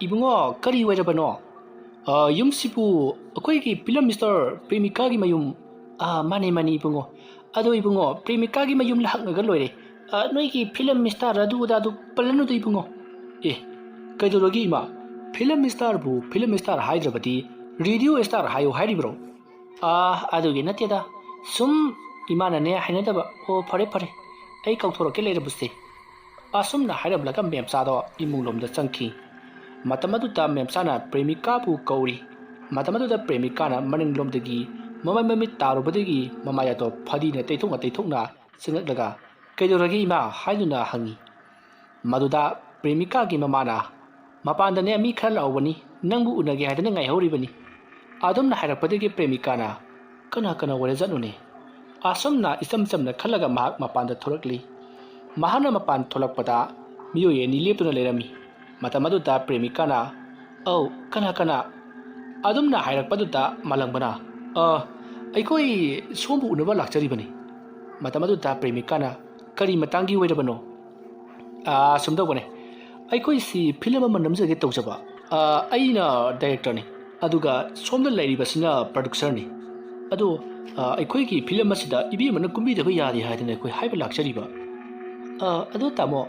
ꯏꯕꯨꯡꯉꯣ ꯀꯔꯤ ꯑꯣꯏꯔꯕꯅꯣ? ꯌꯨꯝꯁꯤꯕꯨ ꯑꯩꯈꯣꯏꯒꯤ ꯐꯤꯂꯝ ꯃꯤꯁꯇꯔ ꯄ꯭ꯔꯦꯃꯤꯀꯥꯒꯤ ꯃꯌꯨꯝ ꯃꯥꯅꯤ ꯏꯕꯨꯡꯉꯣ ꯑꯗꯣ ꯏꯕꯨꯡꯉꯣ ꯄ꯭ꯔꯦꯃꯤꯀꯥꯒꯤ ꯃꯌꯨꯝ ꯍꯪꯉꯒ ꯂꯣꯏꯔꯦ ꯅꯣꯏꯒꯤ ꯐꯤꯂꯝ ꯃꯤꯁꯇꯔ ꯑꯗꯨ ꯄꯜꯂꯅꯨꯗ ꯏꯕꯨꯡꯉꯣ꯫ ꯀꯩꯗꯧꯔꯒꯦ ꯏꯃꯥ? ꯐꯤꯂꯝ ꯃꯤꯁꯇꯔꯕꯨ ꯐꯤꯂꯝ ꯃꯤꯁꯇꯔ ꯍꯥꯏꯗ꯭ꯔꯕꯗꯤ ꯔꯦꯗꯤꯑꯣ ꯁ꯭ꯇꯥꯔ ꯍꯥꯏꯌꯣ ꯍꯥꯏꯔꯤꯕ꯭ꯔꯣ? ꯑꯗꯨꯒꯤ ꯅꯠꯇꯦꯗ ꯁꯨꯝ ꯏꯃꯥꯅꯅꯦ ꯍꯥꯏꯅꯗꯕ꯫ ꯐꯔꯦ ꯑꯩ ꯀꯧꯊꯣꯔꯛꯀꯦ ꯂꯩꯔꯕꯁꯦ꯫ ꯑꯁꯨꯝꯅ ꯍꯥꯏꯔꯝꯂꯒ ꯃꯦꯝꯆꯥꯗꯣ ꯏꯃꯨꯡꯂꯣꯝꯗ ꯆꯪꯈꯤ꯫ ꯃꯇꯝ ꯑꯗꯨꯗ ꯃꯦꯝꯆꯥꯅ ꯄ꯭ꯔꯦꯃꯤꯀꯥꯕꯨ ꯀꯧꯔꯤ꯫ ꯃꯇꯝ ꯑꯗꯨꯗ ꯄ꯭ꯔꯦꯃꯤꯀꯥꯅ ꯃꯅꯤꯡꯂꯣꯝꯗꯒꯤ ꯃꯃꯥꯏ ꯃꯃꯤꯠ ꯇꯥꯔꯨꯕꯗꯒꯤ ꯃꯃꯥꯏ ꯑꯗꯣ ꯐꯗꯤꯅ ꯇꯩꯊꯣꯛꯅ ꯆꯪꯉꯛꯂꯒ ꯀꯩꯗꯧꯔꯒꯦ ꯏꯃꯥ ꯍꯥꯏꯗꯨꯅ ꯍꯪꯉꯤ꯫ ꯃꯗꯨꯗ ꯄ꯭ꯔꯦꯃꯤꯀꯥꯒꯤ ꯃꯃꯥꯅ ꯃꯄꯥꯟꯗꯅꯦ ꯃꯤ ꯈꯔ ꯂꯥꯛꯍꯧꯕꯅꯤ ꯅꯪꯕꯨ ꯎꯅꯒꯦ ꯍꯥꯏꯗꯅ ꯉꯥꯏꯍꯧꯔꯤꯕꯅꯤ꯫ ꯑꯗꯨꯝꯅ ꯍꯥꯏꯔꯛꯄꯗꯒꯤ ꯄ꯭ꯔꯦꯃꯤꯀꯥꯅ ꯀꯅꯥ ꯑꯣꯏꯔꯖꯥꯠꯅꯣꯅꯦ? ꯑꯁꯨꯝꯅ ꯏꯆꯝ ꯆꯝꯅ ꯈꯜꯂꯒ ꯃꯍꯥꯛ ꯃꯄꯥꯟꯗ ꯊꯣꯛꯂꯛꯂꯤ꯫ ꯃꯍꯥꯛꯅ ꯃꯄꯥꯟ ꯊꯣꯛꯂꯛꯄꯗ ꯃꯤꯑꯣꯏ ꯑꯅꯤ ꯂꯦꯞꯇꯨꯅ ꯂꯩꯔꯝꯃꯤ꯫ ꯃꯇꯝ ꯑꯗꯨꯗ ꯄ꯭ꯔꯦꯃꯤꯀꯥꯅ ꯀꯅꯥ ꯑꯗꯨꯝꯅ ꯍꯥꯏꯔꯛꯄꯗꯨꯗ ꯃꯥꯂꯪꯕꯅ ꯑꯩꯈꯣꯏ ꯁꯣꯝꯕꯨ ꯎꯅꯕ ꯂꯥꯛꯆꯔꯤꯕꯅꯤ꯫ ꯃꯇꯝ ꯑꯗꯨꯗ ꯄ꯭ꯔꯦꯃꯤꯀꯥꯅ ꯀꯔꯤ ꯃꯇꯥꯡꯒꯤ ꯑꯣꯏꯔꯕꯅꯣ? ꯁꯨꯝ ꯇꯧꯕꯅꯦ ꯑꯩꯈꯣꯏꯁꯤ ꯐꯤꯂꯝ ꯑꯃ ꯅꯝꯖꯒꯦ ꯇꯧꯖꯕ ꯑꯩꯅ ꯗꯥꯏꯔꯦꯛꯇꯔꯅꯤ ꯑꯗꯨꯒ ꯁꯣꯝꯗ ꯂꯩꯔꯤꯕꯁꯤꯅ ꯄ꯭ꯔꯣꯗ꯭ꯌꯨꯁꯔꯅꯤ꯫ ꯑꯗꯣ ꯑꯩꯈꯣꯏꯒꯤ ꯐꯤꯂꯝ ꯑꯁꯤꯗ ꯏꯕꯦꯝꯃꯅ ꯀꯨꯝꯕꯤꯗꯕ ꯌꯥꯗꯦ ꯍꯥꯏꯗꯅ ꯑꯩꯈꯣꯏ ꯍꯥꯏꯕ ꯂꯥꯛꯆꯔꯤꯕ꯫ ꯑꯗꯣ ꯇꯥꯃꯣ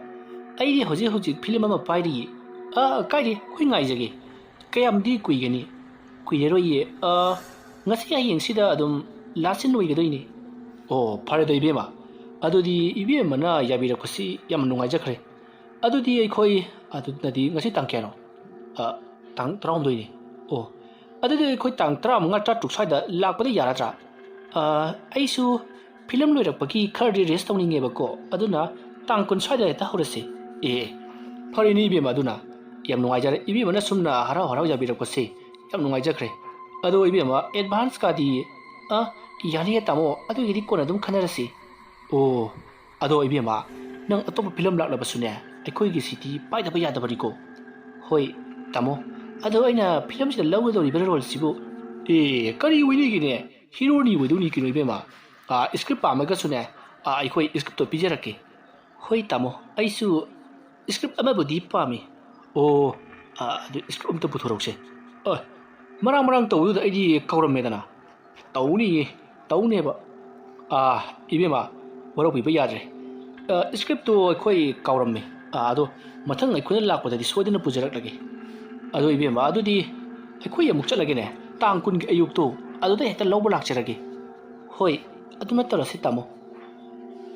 ꯑꯩꯗꯤ ꯍꯧꯖꯤꯛ ꯐꯤꯂꯝ ꯑꯃ ꯄꯥꯏꯔꯤꯌꯦ꯫ ꯀꯥꯏꯗꯦ ꯑꯩꯈꯣꯏ ꯉꯥꯏꯖꯒꯦ꯫ ꯀꯌꯥꯝꯗꯤ ꯀꯨꯏꯒꯅꯤ? ꯀꯨꯏꯔꯔꯣꯏꯌꯦ ꯉꯁꯤ ꯍꯌꯦꯡꯁꯤꯗ ꯑꯗꯨꯝ ꯂꯥꯁ ꯁꯤꯟ ꯑꯣꯏꯒꯗꯣꯏꯅꯤ꯫ ꯐꯔꯦꯗ ꯏꯕꯦꯝꯃ ꯑꯗꯨꯗꯤ ꯏꯕꯦꯝꯃꯅ ꯌꯥꯕꯤꯔꯛꯄꯁꯤ ꯌꯥꯝ ꯅꯨꯡꯉꯥꯏꯖꯈ꯭ꯔꯦ꯫ ꯑꯗꯨꯗꯤ ꯑꯗꯨꯅꯗꯤ ꯉꯁꯤ ꯇꯥꯡ ꯀꯌꯥꯅꯣ? ꯇꯥꯡ 19ꯅꯤ꯫ ꯑꯗꯨꯗꯤ ꯑꯩꯈꯣꯏ ꯇꯥꯡ 15 16 ꯁ꯭ꯋꯥꯏꯗ ꯂꯥꯛꯄꯗ ꯌꯥꯔꯗ꯭ꯔꯥ? ꯑꯩꯁꯨ ꯐꯤꯂꯝ ꯂꯣꯏꯔꯛꯄꯒꯤ ꯈꯔꯗꯤ ꯔꯦꯁ ꯇꯧꯅꯤꯡꯉꯦꯕꯀꯣ ꯑꯗꯨꯅ ꯇꯥꯡ 20 ꯁ꯭ꯋꯥꯏꯗ ꯍꯦꯛꯇ ꯍꯧꯔꯁꯤ꯫ ꯐꯔꯦꯅꯦ ꯏꯕꯦꯝꯃ ꯑꯗꯨꯅ ꯌꯥꯝ ꯅꯨꯡꯉꯥꯏꯖꯔꯦ ꯏꯕꯦꯝꯃꯅ ꯁꯨꯝꯅ ꯍꯔꯥꯎ ꯌꯥꯕꯤꯔꯛꯄꯁꯦ ꯌꯥꯝ ꯅꯨꯡꯉꯥꯏꯖꯈ꯭ꯔꯦ꯫ ꯑꯗꯣ ꯏꯕꯦꯝꯃ ꯑꯦꯗꯚꯥꯟꯁꯀꯗꯤ ꯌꯥꯅꯤꯌꯦ ꯇꯥꯃꯣ ꯑꯗꯨꯒꯤꯗꯤ ꯀꯣꯟꯅ ꯑꯗꯨꯝ ꯈꯟꯅꯔꯁꯤ꯫ ꯑꯗꯣ ꯏꯕꯦꯝꯃ ꯅꯪ ꯑꯇꯣꯞꯄ ꯐꯤꯂꯝ ꯂꯥꯛꯂꯕꯁꯨꯅꯦ ꯑꯩꯈꯣꯏꯒꯤꯁꯤꯗꯤ ꯄꯥꯏꯗꯕ ꯌꯥꯗꯕꯅꯤꯀꯣ꯫ ꯍꯣꯏ ꯇꯥꯃꯣ ꯑꯗꯣ ꯑꯩꯅ ꯐꯤꯂꯝꯁꯤꯗ ꯂꯧꯒꯗꯧꯔꯤꯕ ꯔꯣꯜꯁꯤꯕꯨ ꯀꯔꯤ ꯑꯣꯏꯅꯤꯒꯦꯅꯦ? ꯍꯤꯔꯣꯅꯤ ꯑꯣꯏꯗꯧꯅꯤ ꯀꯩꯅꯣ ꯏꯕꯦꯝꯃ꯫ ꯁꯀ꯭ꯔꯤꯞ ꯄꯥꯝꯃꯒꯁꯨꯅꯦ ꯑꯩꯈꯣꯏ ꯁꯀ꯭ꯔꯤꯞꯇꯣ ꯄꯤꯖꯔꯛꯀꯦ꯫ ꯍꯣꯏ ꯇꯥꯃꯣ ꯑꯩꯁꯨ ꯁꯀ꯭ꯔꯤꯞ ꯑꯃꯕꯨꯗꯤ ꯄꯥꯝꯃꯤ꯫ ꯑꯗꯨ ꯁꯀ꯭ꯔꯤꯞ ꯑꯝꯇ ꯄꯨꯊꯣꯔꯛꯎꯁꯦ꯫ ꯃꯔꯥꯡ ꯇꯧꯕꯗꯨꯗ ꯑꯩꯗꯤ ꯀꯧꯔꯝꯃꯦꯗꯅ꯫ ꯇꯧꯅꯦꯕ꯫ ꯏꯕꯦꯝꯃ ꯋꯥꯔꯧꯕꯤꯕ ꯌꯥꯗ꯭ꯔꯦ꯫ ꯁꯀ꯭ꯔꯤꯞꯇꯣ ꯑꯩꯈꯣই ꯀꯥꯎꯔꯝꯃꯦ꯫ ꯑꯗꯣ ꯃꯊꯪ ꯑꯩꯈꯣꯏꯅ ꯂꯥꯛꯄꯗꯗꯤ ꯁꯣꯏꯗꯅ ꯄꯨꯖꯔꯛꯂꯒꯦ꯫ ꯑꯗꯣ ꯏꯕꯦꯝꯃ ꯑꯗꯨꯗꯤ ꯑꯩꯈꯣꯏ ꯑꯃꯨꯛ ꯆꯠꯂꯒꯦꯅꯦ ꯇꯥꯡ 20ꯒꯤ ꯑꯌꯨꯛꯇꯣ ꯑꯗꯨꯗ ꯍꯦꯛꯇ ꯂꯧꯕ ꯂꯥꯛꯆꯔꯒꯦ꯫ ꯍꯣꯏ ꯑꯗꯨꯃ ꯇꯧꯔꯁꯤ ꯇꯥꯃꯣ꯫